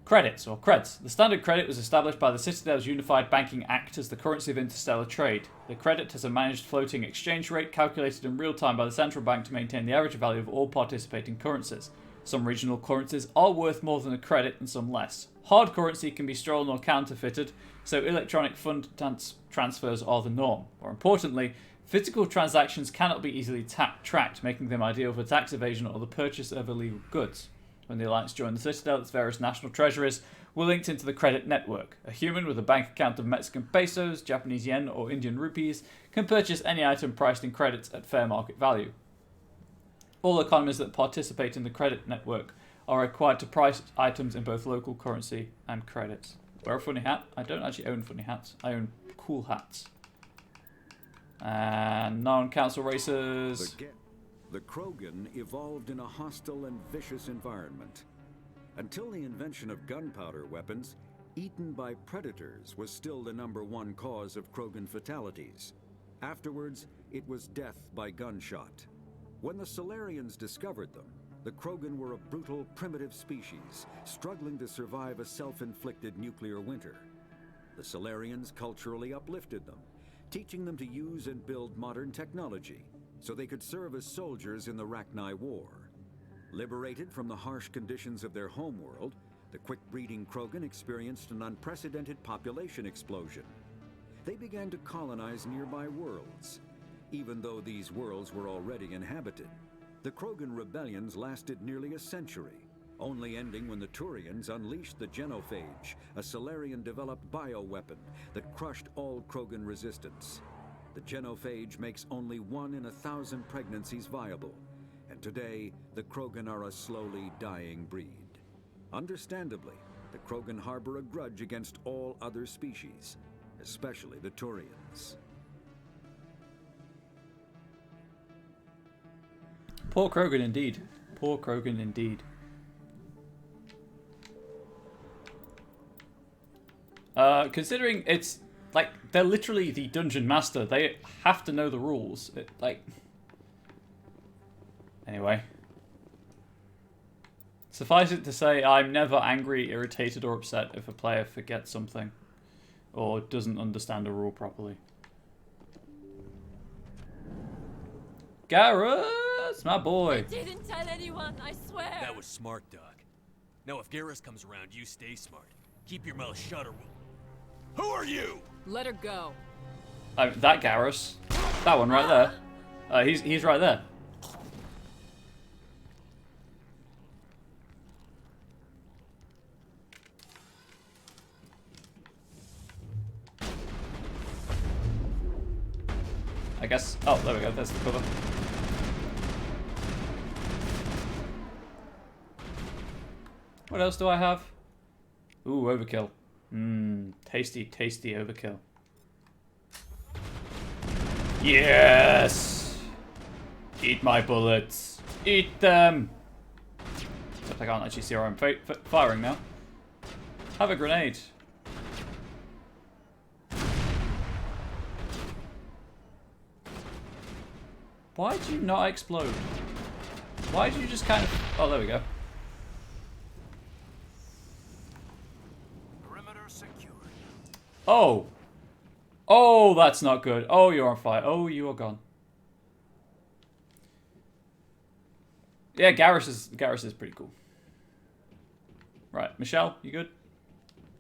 A: Credits, or creds. The standard credit was established by the Citadel's Unified Banking Act as the currency of interstellar trade. The credit has a managed floating exchange rate calculated in real time by the central bank to maintain the average value of all participating currencies. Some regional currencies are worth more than a credit and some less. Hard currency can be stolen or counterfeited, so electronic fund transfers are the norm. More importantly, physical transactions cannot be easily tracked, making them ideal for tax evasion or the purchase of illegal goods. When the Alliance joined the Citadel, its various national treasuries were linked into the credit network. A human with a bank account of Mexican pesos, Japanese yen, or Indian rupees can purchase any item priced in credits at fair market value. All economies that participate in the credit network are required to price items in both local currency and credits. Wear a funny hat? I don't actually own funny hats. I own cool hats. And non-council races.
J: The Krogan evolved in a hostile and vicious environment. Until the invention of gunpowder weapons, eaten by predators was still the #1 cause of Krogan fatalities. Afterwards, it was death by gunshot. When the Solarians discovered them, the Krogan were a brutal, primitive species, struggling to survive a self-inflicted nuclear winter. The Solarians culturally uplifted them, teaching them to use and build modern technology, so they could serve as soldiers in the Rachni War. Liberated from the harsh conditions of their homeworld, the quick-breeding Krogan experienced an unprecedented population explosion. They began to colonize nearby worlds. Even though these worlds were already inhabited, the Krogan rebellions lasted nearly a century, only ending when the Turians unleashed the Genophage, a Solarian-developed bioweapon that crushed all Krogan resistance. The Genophage makes only 1 in 1,000 pregnancies viable, and today the Krogan are a slowly dying breed. Understandably, the Krogan harbor a grudge against all other species, especially the Turians.
A: Poor Krogan indeed. Poor Krogan indeed. Considering it's like they're literally the dungeon master, they have to know the rules. Anyway. Suffice it to say, I'm never angry, irritated, or upset if a player forgets something or doesn't understand a rule properly. Garrus, my boy.
H: I didn't tell anyone, I swear.
L: That was smart, Doc. Now, if Garrus comes around, you stay smart. Keep your mouth shut or we'll... Who are you?
I: Let her go.
A: That Garrus. That one right there. He's right there. I guess. Oh, there we go. There's the cover. What else do I have? Ooh, overkill. Mmm, tasty, tasty overkill. Yes! Eat my bullets. Eat them! Except I can't actually see where I'm firing now. Have a grenade. Why did you not explode? Why did you just kind of... Oh, there we go.
U: Perimeter secured.
A: Oh! Oh, that's not good. Oh, you're on fire. Oh, you are gone. Yeah, Garrus is pretty cool. Right, Michelle, you good?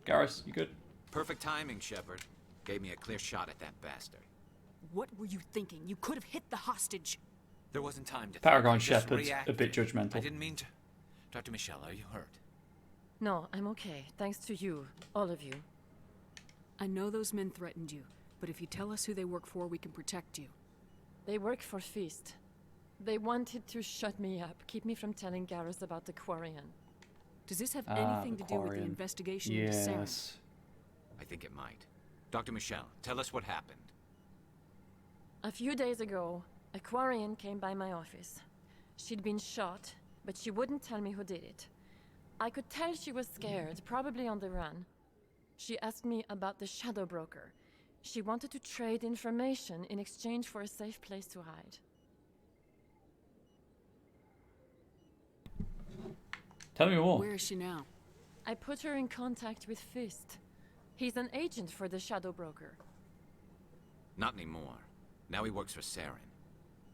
A: Garrus, you good?
S: Perfect timing, Shepard. Gave me a clear shot at that bastard.
I: What were you thinking? You could have hit the hostage.
S: There wasn't time to
A: Paragon
S: think. I just
A: Shepard's a bit
S: reacted.
A: judgmental.
S: I didn't mean to. Dr. Michelle, are you hurt?
W: No, I'm okay. Thanks to you. All of you.
I: I know those men threatened you, but if you tell us who they work for, we can protect you.
W: They work for Feast. They wanted to shut me up, keep me from telling Garrus about the Quarian.
I: Does this have anything to do with the investigation into Saren?
S: I think it might. Dr. Michelle, tell us what happened.
W: A few days ago, a Quarian came by my office. She'd been shot, but she wouldn't tell me who did it. I could tell she was scared, probably on the run. She asked me about the Shadow Broker. She wanted to trade information in exchange for a safe place to hide.
A: Tell me more.
I: Where is she now?
W: I put her in contact with Fist. He's an agent for the Shadow Broker.
S: Not anymore. Now he works for Saren.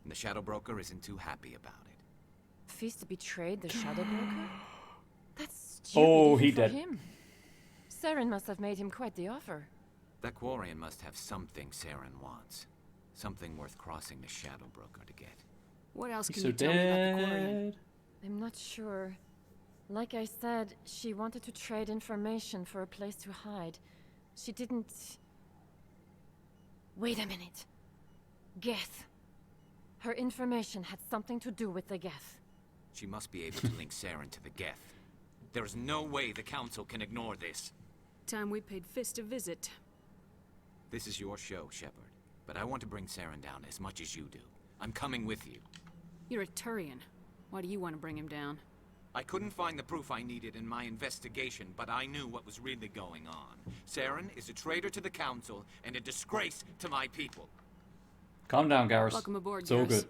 S: And the Shadow Broker isn't too happy about it.
W: Fist betrayed the Shadow Broker? That's stupid
A: Oh,
W: even
A: he
W: for
A: dead.
W: him. Saren must have made him quite the offer.
S: That Quarian must have something Saren wants. Something worth crossing the Shadow Broker to get.
I: What else
A: He's
I: can
A: so
I: you tell me about the Quarian?
W: I'm not sure. Like I said, she wanted to trade information for a place to hide. She didn't... Wait a minute. Geth. Her information had something to do with the Geth.
S: She must be able to link Saren to the Geth. There is no way the Council can ignore this.
I: Time we paid Fist a visit.
S: This is your show, Shepard. But I want to bring Saren down as much as you do. I'm coming with you.
I: You're a Turian. Why do you want to bring him down?
S: I couldn't find the proof I needed in my investigation, but I knew what was really going on. Saren is a traitor to the Council and a disgrace to my people.
A: Calm down, Garrus.
I: Welcome aboard,
A: it's all
I: Garrus.
A: good.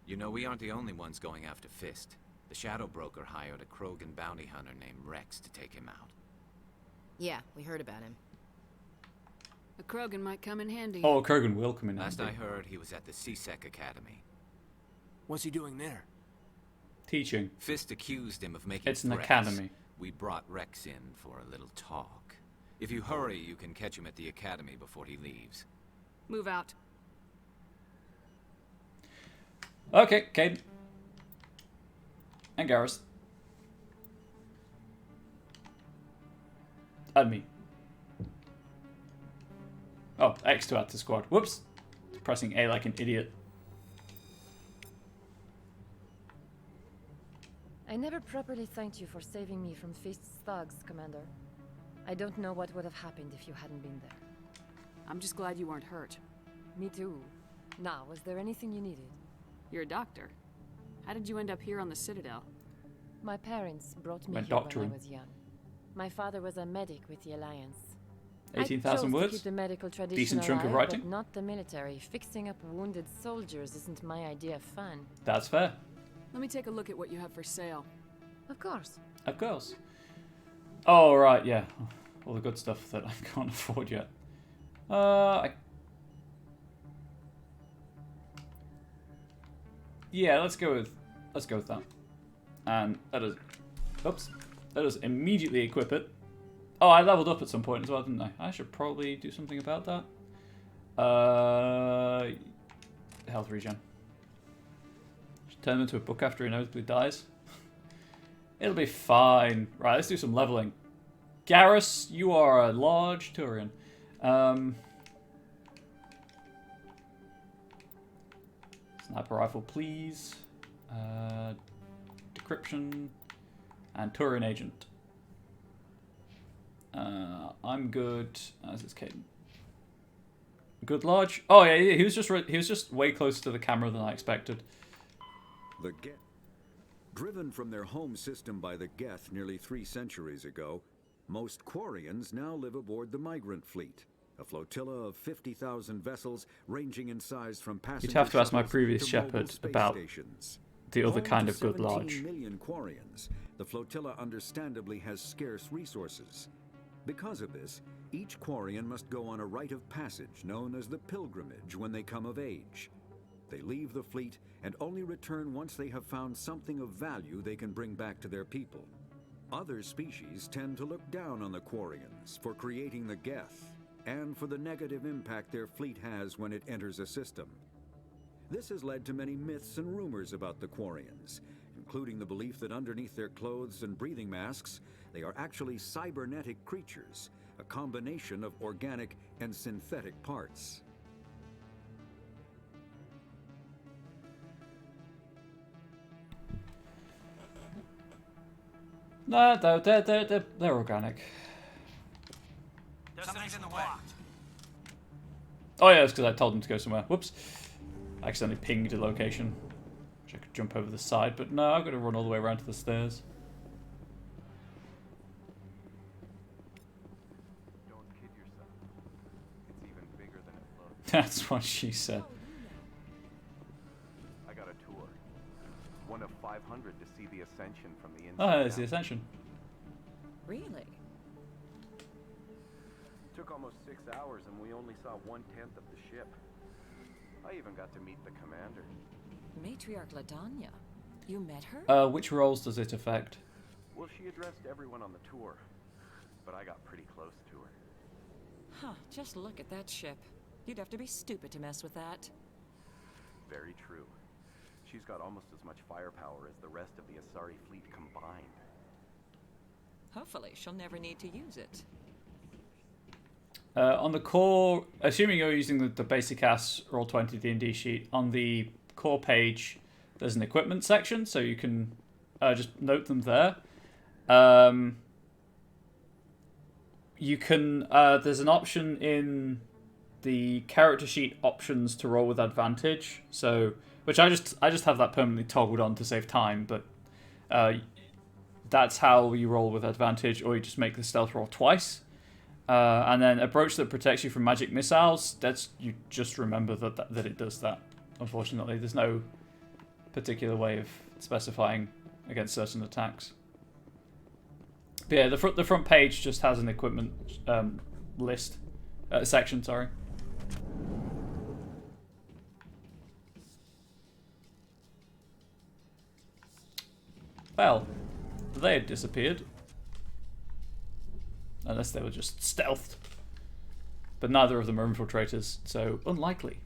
S: You know, we aren't the only ones going after Fist. The Shadow Broker hired a Krogan bounty hunter named Rex to take him out.
P: Yeah, we heard about him.
I: A Krogan might come in handy.
A: Oh, Krogan will come in
S: Last
A: handy.
S: I heard, he was at the CSEC Academy.
U: What's he doing there?
A: Teaching.
S: Fist accused him of making
A: It's an
S: threats.
A: academy.
S: We brought Rex in for a little talk. If you hurry, you can catch him at the academy before he leaves.
I: Move out.
A: Okay, Caden. And Garrus. And me. Oh, X to add to squad. Whoops. Pressing A like an idiot.
W: I never properly thanked you for saving me from Fist's thugs, Commander. I don't know what would have happened if you hadn't been there.
I: I'm just glad you weren't hurt.
W: Me too. Now, was there anything you needed?
I: You're a doctor. How did you end up here on the Citadel?
W: My parents brought me
A: Went
W: here when
A: doctoring.
W: I was young. My father was a medic with the Alliance.
A: 18,000
W: I chose
A: words?
W: to keep the medical tradition
A: Decent chunk of
W: alive,
A: writing?
W: but not the military. Fixing up wounded soldiers isn't my idea of fun.
A: That's fair.
I: Let me take a look at what you have for sale.
W: Of course.
A: Of course. Oh, right, yeah. All the good stuff that I can't afford yet. Yeah, let's go with that. And let us immediately equip it. Oh, I leveled up at some point as well, didn't I? I should probably do something about that. Health regen. Just turn him into a book after he inevitably dies. It'll be fine. Right, let's do some leveling. Garrus, you are a large Turian. Sniper rifle, please. Decryption. And Turian agent. I'm good. As is Caden. Good large. Oh yeah, he was just way closer to the camera than I expected.
J: The Geth. Driven from their home system by the Geth nearly 3 centuries ago, most Quarians now live aboard the migrant fleet, a flotilla of 50,000 vessels ranging in size from passenger
A: You'd have to ask my
J: shuttles
A: previous
J: to mobile
A: shepherd
J: space
A: about
J: stations.
A: the other
J: Home
A: kind
J: to
A: of good
J: 17
A: large.
J: million Quarians, the flotilla understandably has scarce resources. Because of this, each Quarian must go on a rite of passage known as the pilgrimage when they come of age. They leave the fleet and only return once they have found something of value they can bring back to their people. Other species tend to look down on the Quarians for creating the Geth and for the negative impact their fleet has when it enters a system. This has led to many myths and rumors about the Quarians, including the belief that underneath their clothes and breathing masks, they are actually cybernetic creatures, a combination of organic and synthetic parts.
A: No, they're organic.
U: Something's in the way.
A: Oh yeah, it's because I told them to go somewhere. Whoops. I accidentally pinged a location. Wish I could jump over the side, but no, I've got to run all the way around to the stairs.
F: Don't kid yourself. It's even bigger than it looks.
A: That's what she said.
F: I got a tour. One of 500 to see the Ascension from the inside.
A: Oh, there's the Ascension.
C: Really?
F: Took almost 6 hours and we only saw 1/10 of the ship. I even got to meet the commander.
C: Matriarch Ladanya. You met her?
A: Which roles does it affect?
F: Well, she addressed everyone on the tour, but I got pretty close to her.
C: Huh, just look at that ship. You'd have to be stupid to mess with that.
F: Very true. She's got almost as much firepower as the rest of the Asari fleet combined.
C: Hopefully, she'll never need to use it.
A: On the core, assuming you're using the basic ass Roll20 D&D sheet, on the core page, there's an equipment section, so you can just note them there. You can, there's an option in the character sheet options to roll with advantage, so, which I just have that permanently toggled on to save time, but that's how you roll with advantage, or you just make the stealth roll twice. And then a brooch that protects you from magic missiles, that's, you just remember that it does that. Unfortunately, there's no particular way of specifying against certain attacks. But yeah, the front page just has an equipment list section. Sorry. Well, they had disappeared. Unless they were just stealthed. But neither of them are infiltrators, so unlikely.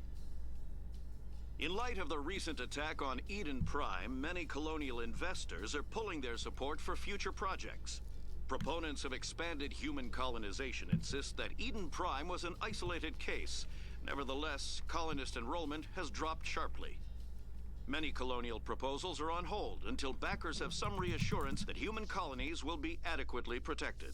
O: In light of the recent attack on Eden Prime, many colonial investors are pulling their support for future projects. Proponents of expanded human colonization insist that Eden Prime was an isolated case. Nevertheless, colonist enrollment has dropped sharply. Many colonial proposals are on hold until backers have some reassurance that human colonies will be adequately protected.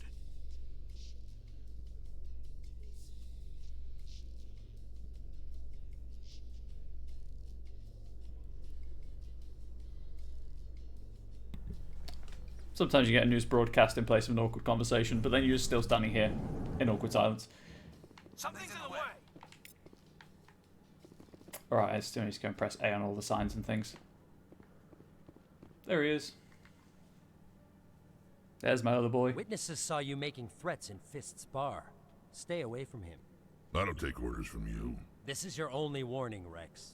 A: Sometimes you get a news broadcast in place of an awkward conversation, but then you're still standing here in awkward silence.
U: Something's in the way.
A: Alright, I still need to go and press A on all the signs and things. There he is. There's my other boy.
N: Witnesses saw you making threats in Fist's bar. Stay away from him.
E: I don't take orders from you.
N: This is your only warning, Rex.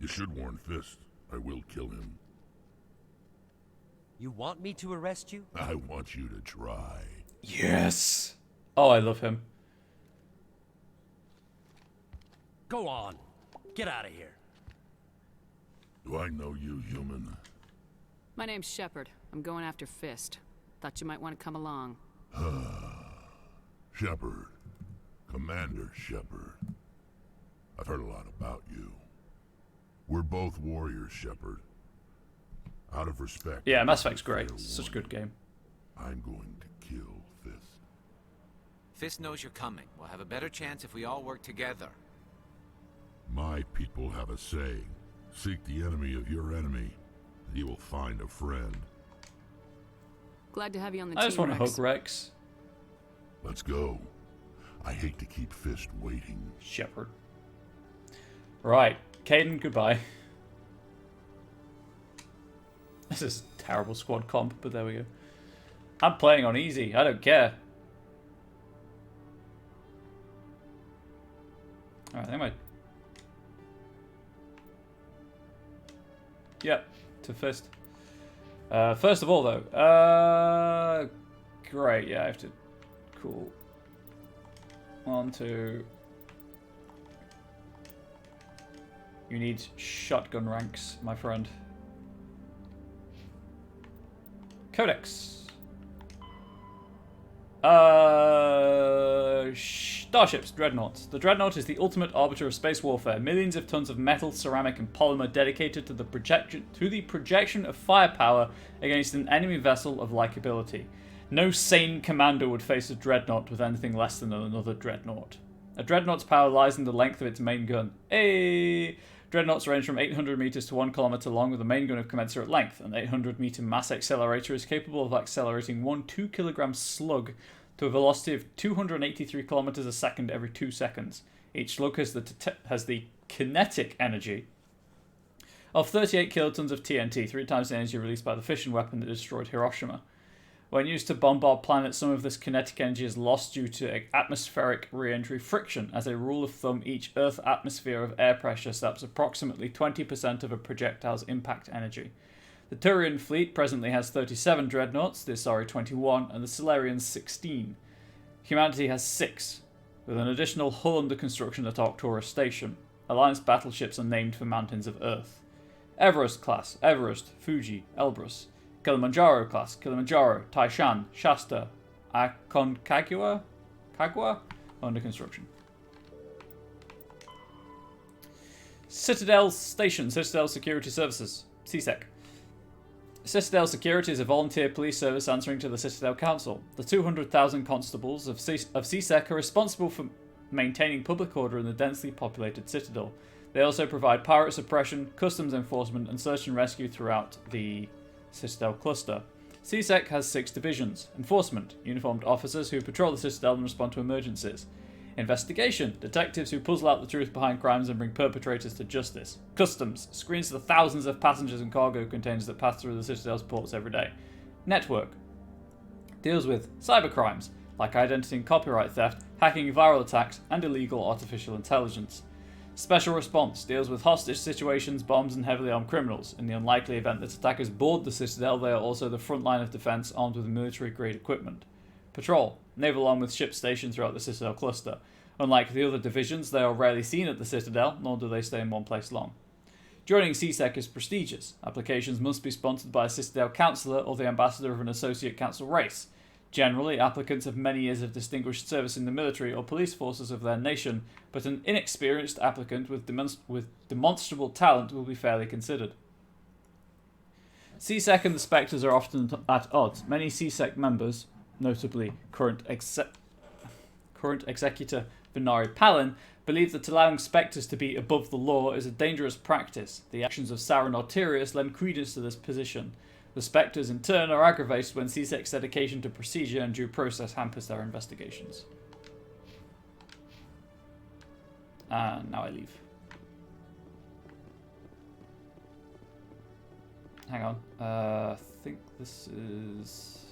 E: You should warn Fist. I will kill him.
N: You want me to arrest you?
E: I want you to try.
A: Yes! Oh, I love him.
N: Go on. Get out of here.
E: Do I know you, human?
I: My name's Shepard. I'm going after Fist. Thought you might want to come along.
E: Shepard. Commander Shepard. I've heard a lot about you. We're both warriors, Shepard. Out of respect...
A: Yeah, Mass Effect's great. It's such a good game.
E: I'm going to kill Fist.
S: Fist knows you're coming. We'll have a better chance if we all work together.
E: My people have a saying. Seek the enemy of your enemy, and you will find a friend.
I: Glad to have you on the
A: I
I: team,
A: just want to
I: Rex.
A: hug Rex.
E: Let's go. I hate to keep Fist waiting.
A: Shepard. Right. Caden, goodbye. This is terrible squad comp, but there we go. I'm playing on easy. I don't care. Alright, I think Yep, to Fist. First of all, though. Great, yeah, I have to... Cool. 1, 2... You need shotgun ranks, my friend. Codex. Starships, Dreadnoughts. The Dreadnought is the ultimate arbiter of space warfare. Millions of tons of metal, ceramic, and polymer dedicated to the projection of firepower against an enemy vessel of like ability. No sane commander would face a Dreadnought with anything less than another Dreadnought. A Dreadnought's power lies in the length of its main gun. Dreadnoughts range from 800 meters to 1 kilometer long with a main gun of commensurate length. An 800-meter mass accelerator is capable of accelerating one 2-kilogram slug to a velocity of 283 kilometers a second every 2 seconds. Each slug has the kinetic energy of 38 kilotons of TNT, 3 times the energy released by the fission weapon that destroyed Hiroshima. When used to bombard planets, some of this kinetic energy is lost due to atmospheric re-entry friction. As a rule of thumb, each Earth atmosphere of air pressure saps approximately 20% of a projectile's impact energy. The Turian fleet presently has 37 dreadnoughts, the Asari 21, and the Solarians 16. Humanity has 6, with an additional hull under construction at Arcturus Station. Alliance battleships are named for mountains of Earth. Everest class, Everest, Fuji, Elbrus. Kilimanjaro class, Kilimanjaro, Taishan, Shasta, Aconcagua, under construction. Citadel Station, Citadel Security Services, CSEC. Citadel Security is a volunteer police service answering to the Citadel Council. The 200,000 constables of CSEC are responsible for maintaining public order in the densely populated Citadel. They also provide pirate suppression, customs enforcement, and search and rescue throughout the Citadel cluster. CSEC has 6 divisions. Enforcement, uniformed officers who patrol the Citadel and respond to emergencies. Investigation, detectives who puzzle out the truth behind crimes and bring perpetrators to justice. Customs, screens the thousands of passengers and cargo containers that pass through the Citadel's ports every day. Network, deals with cybercrimes, like identity and copyright theft, hacking, viral attacks, and illegal artificial intelligence. Special Response deals with hostage situations, bombs, and heavily armed criminals. In the unlikely event that attackers board the Citadel, they are also the front line of defense, armed with military-grade equipment. Patrol, naval arm with ships stationed throughout the Citadel cluster. Unlike the other divisions, they are rarely seen at the Citadel, nor do they stay in one place long. Joining CSEC is prestigious. Applications must be sponsored by a Citadel councillor or the ambassador of an associate council race. Generally, applicants have many years of distinguished service in the military or police forces of their nation, but an inexperienced applicant with demonstrable talent will be fairly considered. CSEC and the Spectres are often at odds. Many CSEC members, notably current executor Venari Palin, believe that allowing Spectres to be above the law is a dangerous practice. The actions of Saren Arterius lend credence to this position. The Spectres, in turn, are aggravated when CSEC's dedication to procedure and due process hampers their investigations. And now I leave. Hang on. I think this is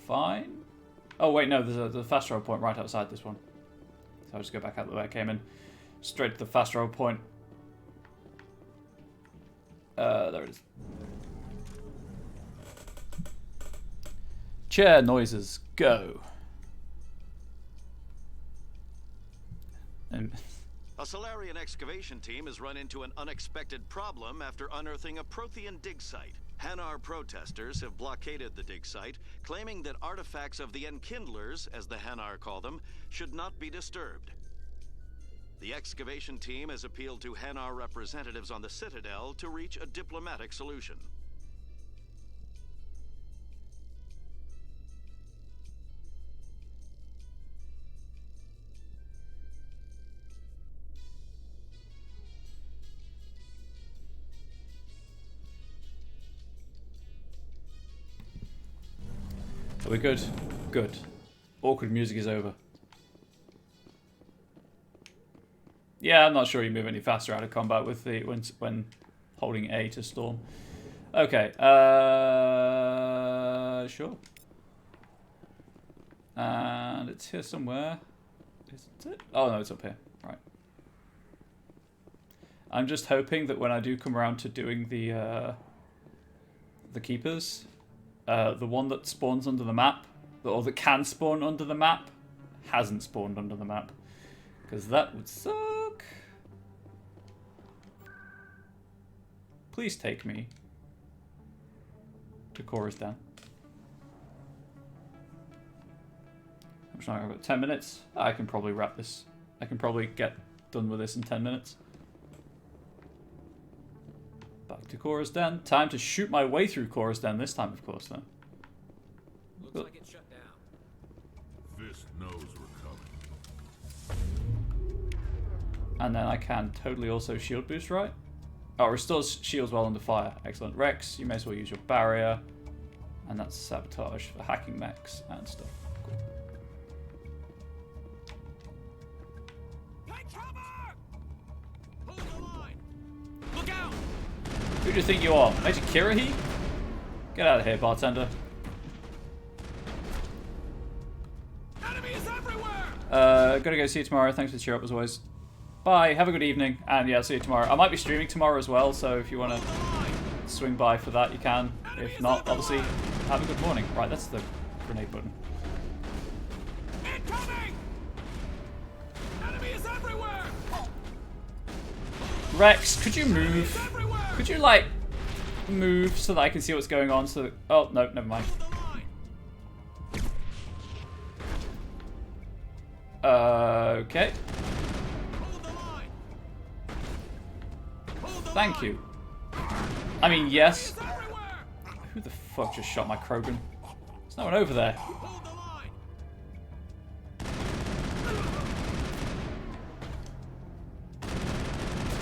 A: fine. Oh, wait, no, there's a fast travel point right outside this one. So I'll just go back out the way I came in. Straight to the fast travel point. There it is. Chair noises, go. And
O: a Solarian excavation team has run into an unexpected problem after unearthing a Prothean dig site. Hanar protesters have blockaded the dig site, claiming that artifacts of the Enkindlers, as the Hanar call them, should not be disturbed. The excavation team has appealed to Hanar representatives on the Citadel to reach a diplomatic solution.
A: Are we good? Good. Awkward music is over. Yeah, I'm not sure you move any faster out of combat with the when holding A to storm. Okay, sure. And it's here somewhere. Isn't it? Oh no, it's up here. Right. I'm just hoping that when I do come around to doing the keepers, the one that spawns under the map, or that can spawn under the map, hasn't spawned under the map. Because that would suck. Please take me to Khorasan. I'm sorry, I've got 10 minutes. I can probably wrap this. I can probably get done with this in 10 minutes. Back to Khorasan. Time to shoot my way through Khorasan this time, of course, though.
S: Looks like it's shut down.
E: Fist knows we're coming.
A: And then I can totally also shield boost, right? Oh, restores shields while under fire. Excellent. Rex, you may as well use your barrier. And that's sabotage for hacking mechs and stuff. Cool.
S: Take cover! Hold the line! Look out!
A: Who do you think you are? Major Kirahi? Get out of here, bartender.
S: Enemies everywhere!
A: Gotta go see you tomorrow. Thanks for the cheer up as always. Bye, have a good evening, and yeah, I'll see you tomorrow. I might be streaming tomorrow as well, so if you want to swing by for that, you can. If not, obviously, have a good morning. Right, that's the grenade button.
S: Incoming! Enemies everywhere!
A: Rex, could you move? Could you, like, move so that I can see what's going on? So that, oh, no, never mind. Okay. Thank you. I mean, yes. Who the fuck just shot my Krogan? There's no one over there.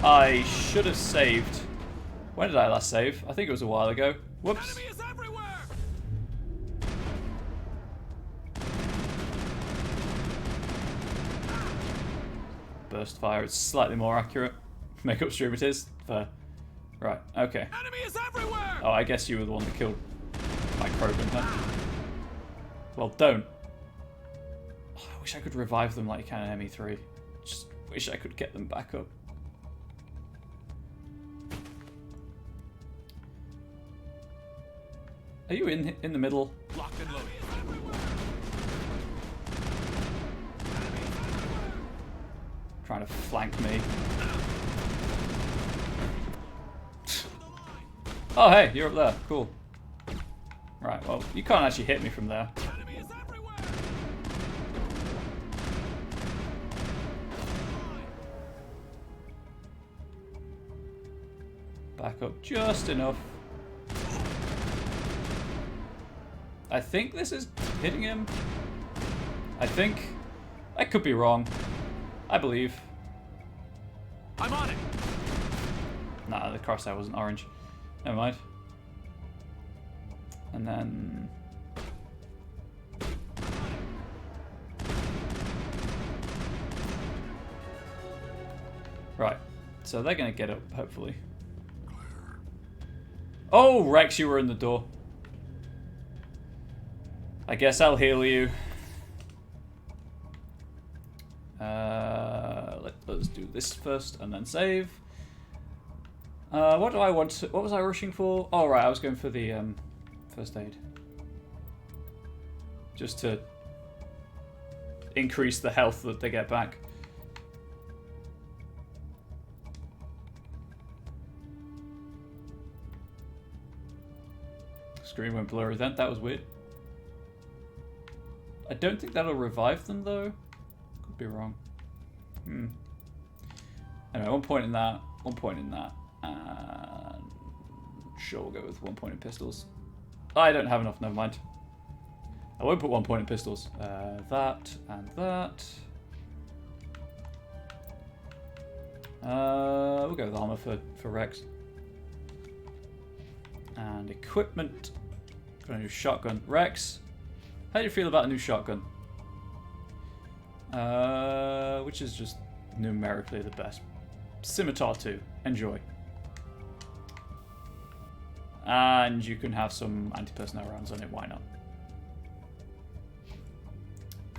A: I should have saved. When did I last save? I think it was a while ago. Whoops. Burst fire is slightly more accurate. Makeup stream it is. Right, okay. Oh, I guess you were the one that killed my Krogan, huh? Well, don't. Oh, I wish I could revive them like you can in ME3. Just wish I could get them back up. Are you in the middle?
S: Locked and loaded.
A: Trying to flank me. Oh, hey, you're up there. Cool. Right, well, you can't actually hit me from there. Back up just enough. I think this is hitting him. I think. I could be wrong. I believe.
S: I'm on it.
A: Nah, the crosshair wasn't orange. Never mind. And then... Right. So they're going to get up, hopefully. Oh, Rex, you were in the door. I guess I'll heal you. Let's do this first and then save. What do I want to... What was I rushing for? Oh, right, I was going for the first aid. Just to increase the health that they get back. Screen went blurry then. That was weird. I don't think that'll revive them, though. Could be wrong. Anyway, 1 point in that, 1 point in that, and sure, we'll go with 1 point in pistols. I don't have enough, never mind. I won't put 1 point in pistols. That and that. We'll go with armor for Rex. And equipment. Got a new shotgun. Rex, how do you feel about a new shotgun? Which is just numerically the best. Scimitar 2. Enjoy. And you can have some anti-personnel rounds on it. Why not?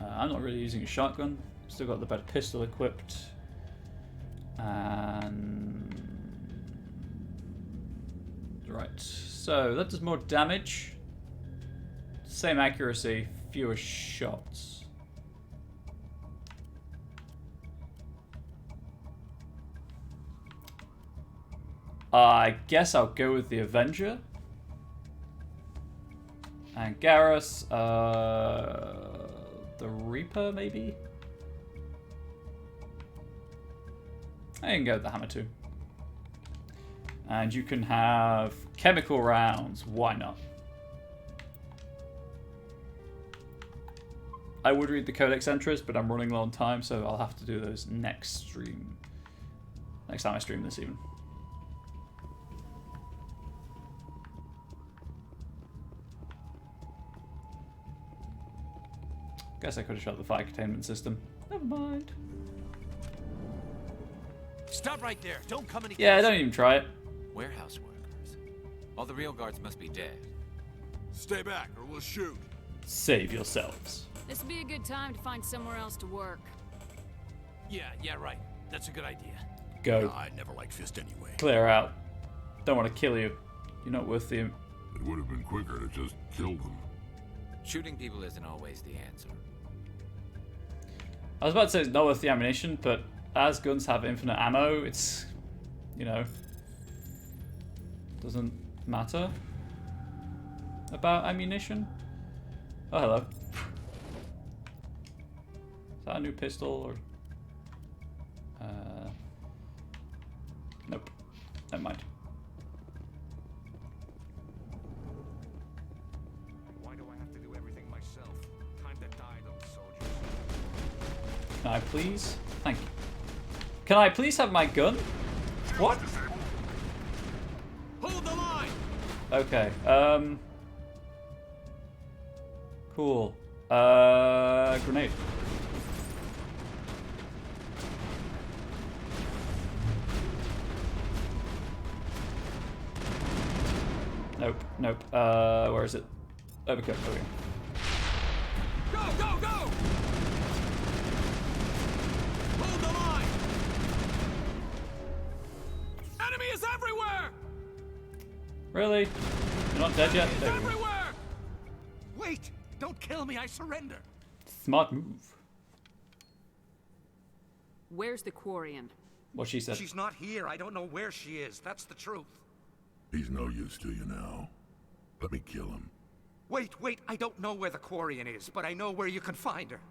A: I'm not really using a shotgun. Still got the better pistol equipped. And... Right. So, that does more damage. Same accuracy. Fewer shots. I guess I'll go with the Avenger. And Garrus, the Reaper, maybe? I can go with the Hammer too. And you can have chemical rounds. Why not? I would read the Codex Entries, but I'm running low on time, so I'll have to do those next stream. Next time I stream this even. Guess I could have shot the fire containment system. Never mind.
S: Stop right there. Don't come any
A: Yeah,
S: closer.
A: don't even try it.
S: Warehouse workers. All the real guards must be dead.
E: Stay back or we'll shoot.
A: Save yourselves.
I: This would be a good time to find somewhere else to work.
U: Yeah, right. That's a good idea.
A: Go.
E: No, I never liked Fist anyway.
A: Clear out. Don't want to kill you. You're not worth the...
E: It would have been quicker to just kill them.
S: Shooting people isn't always the answer.
A: I was about to say it's not worth the ammunition, but as guns have infinite ammo, it's, you know, doesn't matter about ammunition. Oh, hello. Is that a new pistol or... Nope. Never mind.
F: Why do I have to do everything myself? Time to die, those soldiers.
A: Can I please? Thank you. Can I please have my gun? What?
S: Hold the line!
A: Okay, cool. Grenade. Nope. Where is it? Over here.
S: Go! Hold the line! Enemy is everywhere!
A: Really? You're not dead yet? There we go.
S: Everywhere! Wait! Don't kill me, I surrender!
A: Smart move.
I: Where's the Quarian?
A: What she said.
S: She's not here. I don't know where she is. That's the truth.
E: He's no use to you now. Let me kill him.
S: Wait. I don't know where the Quarian is, but I know where you can find her.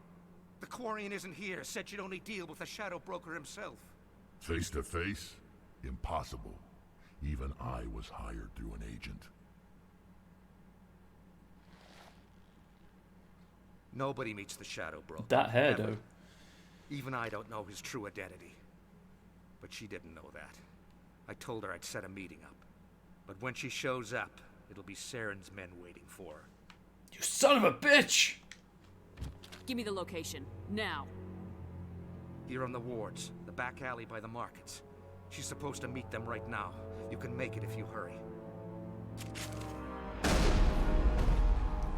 S: The Quarian isn't here. Said she'd only deal with the Shadow Broker himself.
E: Face to face? Impossible. Even I was hired through an agent.
F: Nobody meets the Shadow Broker.
A: That hair,
F: Ever.
A: though.
F: Even I don't know his true identity. But she didn't know that. I told her I'd set a meeting up. But when she shows up,
U: it'll be Saren's men waiting for her.
A: You son of a bitch!
I: Give me the location, now.
F: Here on the wards, the back alley by the markets. She's supposed to meet them right now. You can make it if you hurry.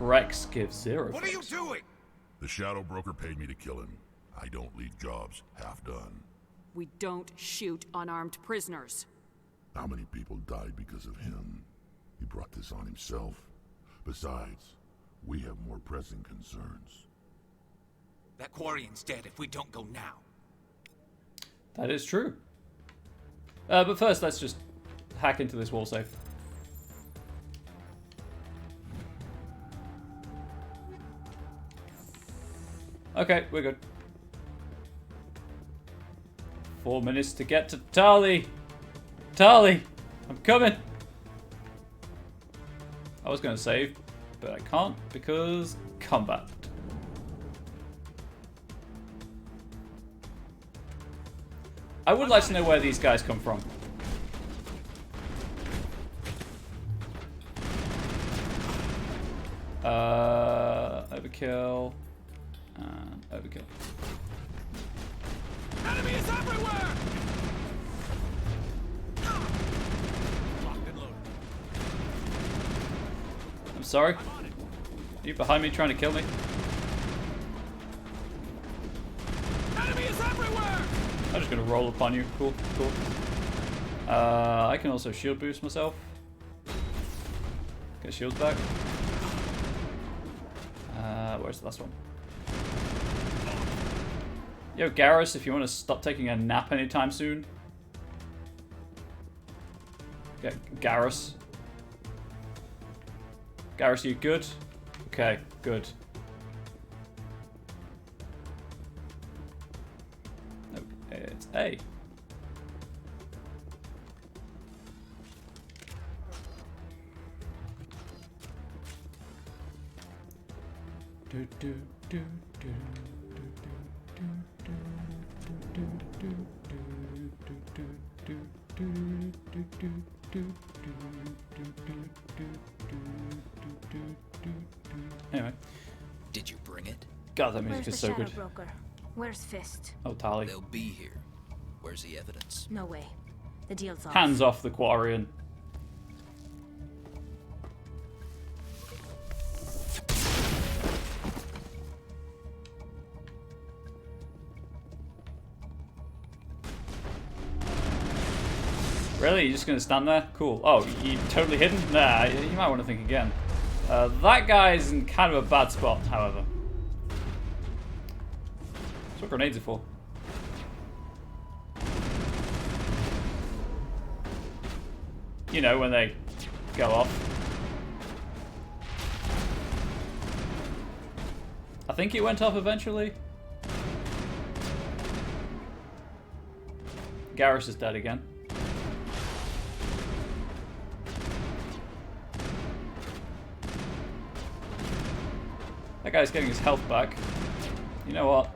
A: Rex gives 0.
F: What are you doing?
E: The Shadow Broker paid me to kill him. I don't leave jobs half done.
I: We don't shoot unarmed prisoners.
E: How many people died because of him? He brought this on himself. Besides, we have more pressing concerns.
S: That Quarian's dead if we don't go now.
A: That is true. But first, let's just hack into this wall safe. Okay, we're good. 4 minutes to get to Tali. Tali, I'm coming. I was going to save, but I can't because combat. I would like to know where these guys come from. Overkill. And overkill.
U: Enemy is everywhere!
L: Locked and loaded.
A: I'm sorry. Are you behind me trying to kill me?
U: Enemy is everywhere!
A: I'm just gonna roll upon you. Cool, cool. I can also shield boost myself. Get shields back. Where's the last one? Yo, Garrus, if you want to stop taking a nap anytime soon. Okay, Garrus. Garrus, you good? Okay, good. No, it's A. Anyway.
Q: Did you bring it?
A: God, that music
K: Where's
A: is
K: the
A: so
K: Shadow
A: good.
K: Broker? Where's Fist?
A: Oh, Tali.
Q: They'll be here. Where's the evidence?
K: No way. The deal's off.
A: Hands off the Quarian. Really? You're just gonna stand there? Cool. Oh, you totally hidden? Nah, you might want to think again. That guy's in kind of a bad spot, however. That's what grenades are for. You know, when they go off. I think it went off eventually. Garrus is dead again. That guy's getting his health back. You know what?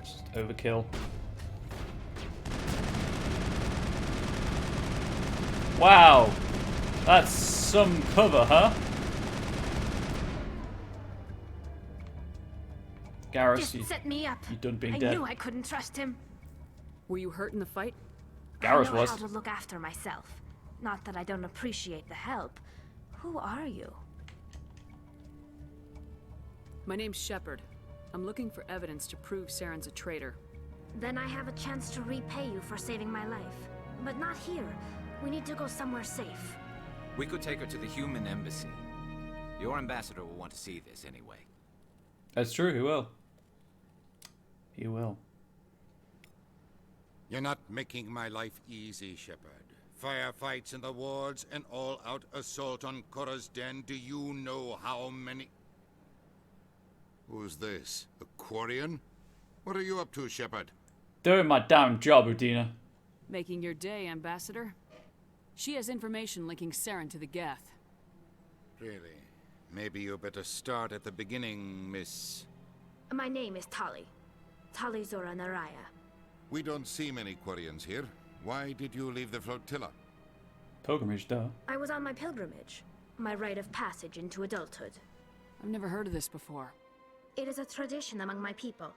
A: Just overkill. Wow. That's some cover, huh? Garrus,
K: Just set me up.
A: you done being
K: I
A: dead.
K: knew I couldn't trust him.
I: Were you hurt in the fight?
A: Garrus
K: I know
A: was.
K: how to look after myself. Not that I don't appreciate the help. Who are you?
I: My name's Shepard. I'm looking for evidence to prove Saren's a traitor.
K: Then I have a chance to repay you for saving my life. But not here. We need to go somewhere safe.
S: We could take her to the human embassy. Your ambassador will want to see this anyway.
A: That's true, he will. He will.
R: You're not making my life easy, Shepard. Firefights in the wards, an all-out assault on Korra's den. Do you know how many... Who's this? A Quarian? What are you up to, Shepard?
A: Doing my damn job, Udina.
I: Making your day, Ambassador. She has information linking Saren to the Geth.
R: Really? Maybe you better start at the beginning, Miss...
K: My name is Tali. Tali Zora Naraya.
R: We don't see many Quarians here. Why did you leave the flotilla?
A: Pilgrimage, duh.
K: I was on my pilgrimage. my rite of passage into adulthood.
I: I've never heard of this before.
K: It is a tradition among my people.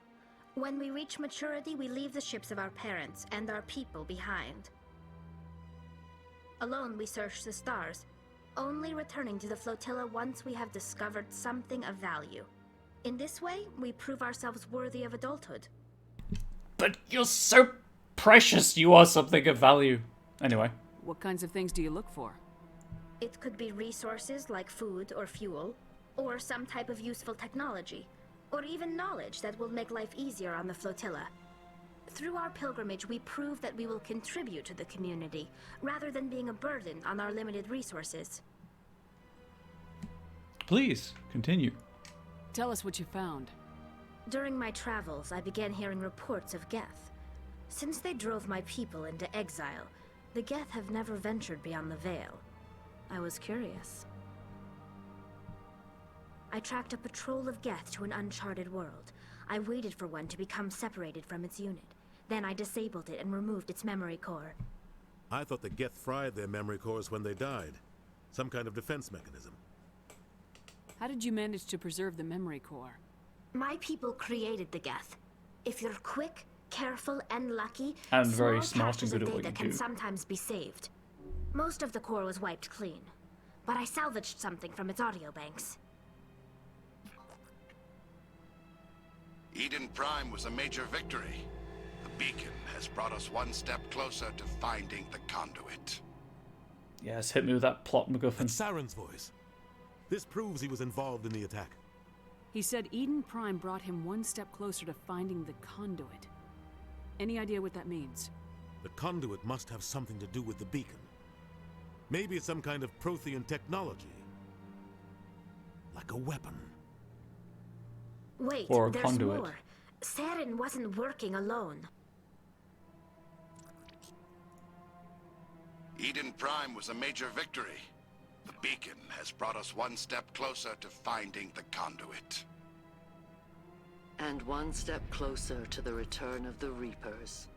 K: When we reach maturity, we leave the ships of our parents and our people behind. Alone, we search the stars, only returning to the flotilla once we have discovered something of value. In this way, we prove ourselves worthy of adulthood.
A: But you're so precious, you are something of value. Anyway.
I: What kinds of things do you look for?
K: It could be resources like food or fuel, or some type of useful technology, or even knowledge that will make life easier on the flotilla. Through our pilgrimage, we prove that we will contribute to the community, rather than being a burden on our limited resources.
A: Please, continue.
I: Tell us what you found.
K: During my travels, I began hearing reports of Geth. Since they drove my people into exile, the Geth have never ventured beyond the Veil. I was curious. I tracked a patrol of Geth to an uncharted world. I waited for one to become separated from its unit. Then I disabled it and removed its memory core.
D: I thought the Geth fried their memory cores when they died. Some kind of defense mechanism.
I: How did you manage to preserve the memory core?
K: My people created the Geth. If you're quick, careful, and lucky,
A: and very
K: small
A: smart and good at what you
K: data can
A: do.
K: sometimes be saved. Most of the core was wiped clean, but I salvaged something from its audio banks.
M: Eden Prime was a major victory. The beacon has brought us one step closer to finding the conduit.
A: Yes, hit me with that plot MacGuffin.
D: That's Saren's voice. This proves he was involved in the attack.
I: He said Eden Prime brought him one step closer to finding the conduit. Any idea what that means?
D: The conduit must have something to do with the beacon. Maybe it's some kind of Prothean technology. Like a weapon.
K: Wait,
A: or a
K: there's
A: conduit.
K: more. Saren wasn't working alone.
M: Eden Prime was a major victory. The beacon has brought us one step closer to finding the conduit.
T: And one step closer to the return of the Reapers.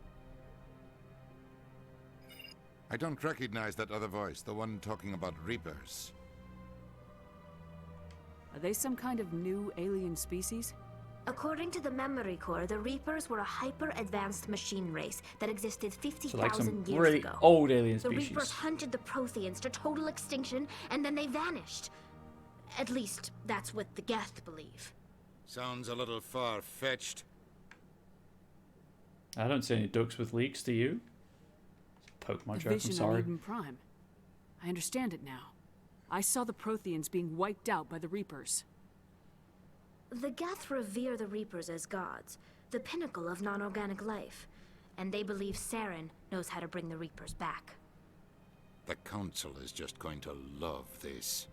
R: I don't recognize that other voice, the one talking about Reapers.
I: Are they some kind of new alien species?
K: According to the memory core, the Reapers were a hyper-advanced machine race that existed 50,000
A: So like some
K: years
A: really
K: ago.
A: old alien
K: The
A: species.
K: Reapers hunted the Protheans to total extinction, and then they vanished. At least, that's what the Geth believe.
R: Sounds a little far-fetched.
A: I don't see any ducks with leaks, do you? Pokemon
I: The
A: joke, I'm
I: vision on
A: sorry.
I: Eden Prime. I understand it now. I saw the Protheans being wiped out by the Reapers.
K: The Geth revere the Reapers as gods, the pinnacle of non-organic life, and they believe Saren knows how to bring the Reapers back.
R: The Council is just going to love this.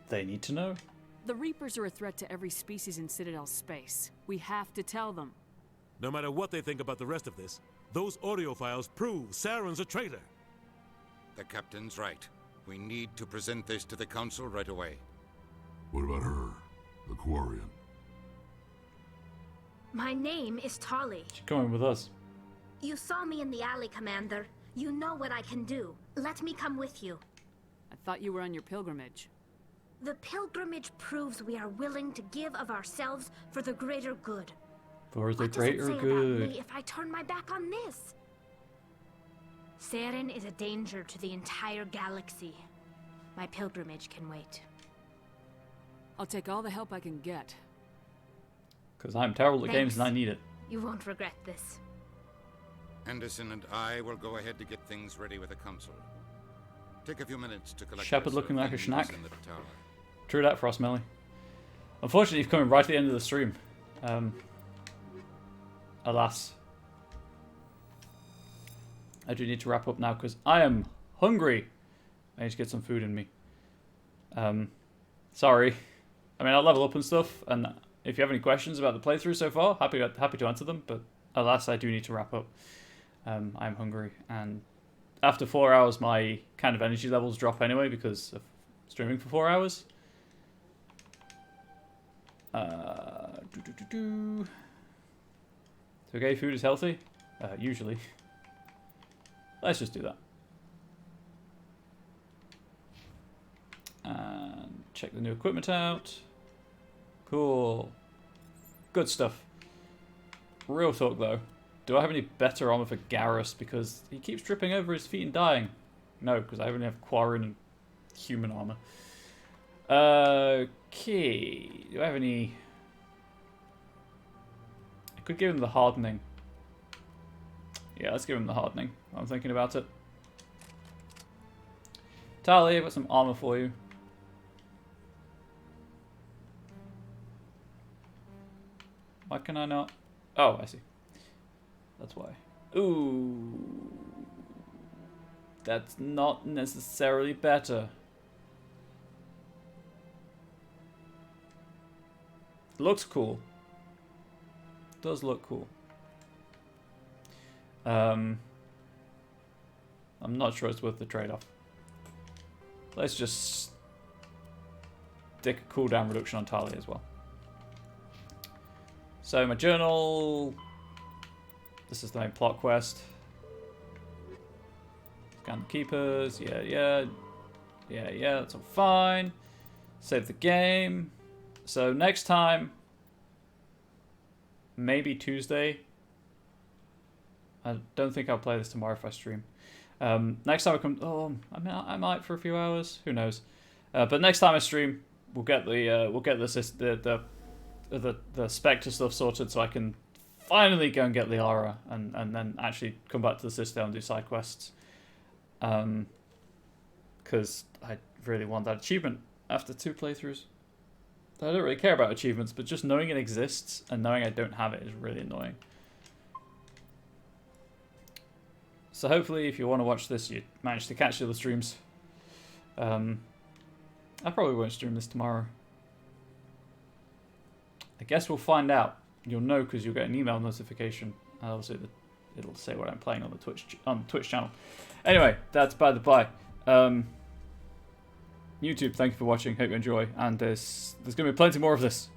A: They need to know.
I: The Reapers are a threat to every species in Citadel space. We have to tell them.
D: No matter what they think about the rest of this, those audio files prove Saren's a traitor.
R: The captain's right. We need to present this to the Council right away.
E: What about her, the Quarian?
K: My name is Tali.
A: She's coming with us.
K: You saw me in the alley, Commander. You know what I can do. Let me come with you.
I: I thought you were on your pilgrimage.
K: The pilgrimage proves we are willing to give of ourselves for the greater good.
A: For the
K: What does it
A: greater
K: say about
A: good.
K: me if I turn my back on this? Saren is a danger to the entire galaxy. My pilgrimage can wait.
I: I'll take all the help I can get.
A: Because I'm terrible at games and I need it.
K: You won't regret this.
R: Anderson and I will go ahead to get things ready with the Council. Take a few minutes to collect
A: Shepard
R: us
A: looking like a
R: things
A: schnack.
R: in the tower.
A: True that, Frostmelly. Unfortunately, you've come right at the end of the stream. Alas. I do need to wrap up now because I am hungry. I need to get some food in me. Sorry. I mean, I'll level up and stuff, and if you have any questions about the playthrough so far, happy to answer them, but alas, I do need to wrap up. I'm hungry, and after 4 hours, my kind of energy levels drop anyway because of streaming for 4 hours. It's okay, food is healthy? Usually. Let's just do that. Check the new equipment out. Cool. Good stuff. Real talk though. Do I have any better armor for Garrus? Because he keeps tripping over his feet and dying. No, because I only have Quarren and human armor. Okay. Do I have any... I could give him the hardening. Yeah, let's give him the hardening. I'm thinking about it. Tali, I've got some armor for you. Why can I not? Oh, I see. That's why. Ooh. That's not necessarily better. Looks cool. Does look cool. I'm not sure it's worth the trade-off. Let's just stick a cooldown reduction on Tali as well. So my journal, this is the main plot quest. Scan the keepers, yeah, that's all fine. Save the game. So next time, maybe Tuesday. I don't think I'll play this tomorrow if I stream. Next time I come, I might for a few hours. Who knows? But next time I stream, we'll get the Spectre stuff sorted, so I can finally go and get Liara and then actually come back to the Citadel and do side quests. Because I really want that achievement after 2 playthroughs. I don't really care about achievements, but just knowing it exists and knowing I don't have it is really annoying. So hopefully, if you want to watch this, you manage to catch the other streams. I probably won't stream this tomorrow. I guess we'll find out. You'll know because you'll get an email notification. And obviously, it'll say what I'm playing on the Twitch channel. Anyway, that's by the by. YouTube, thank you for watching. Hope you enjoy. And there's going to be plenty more of this.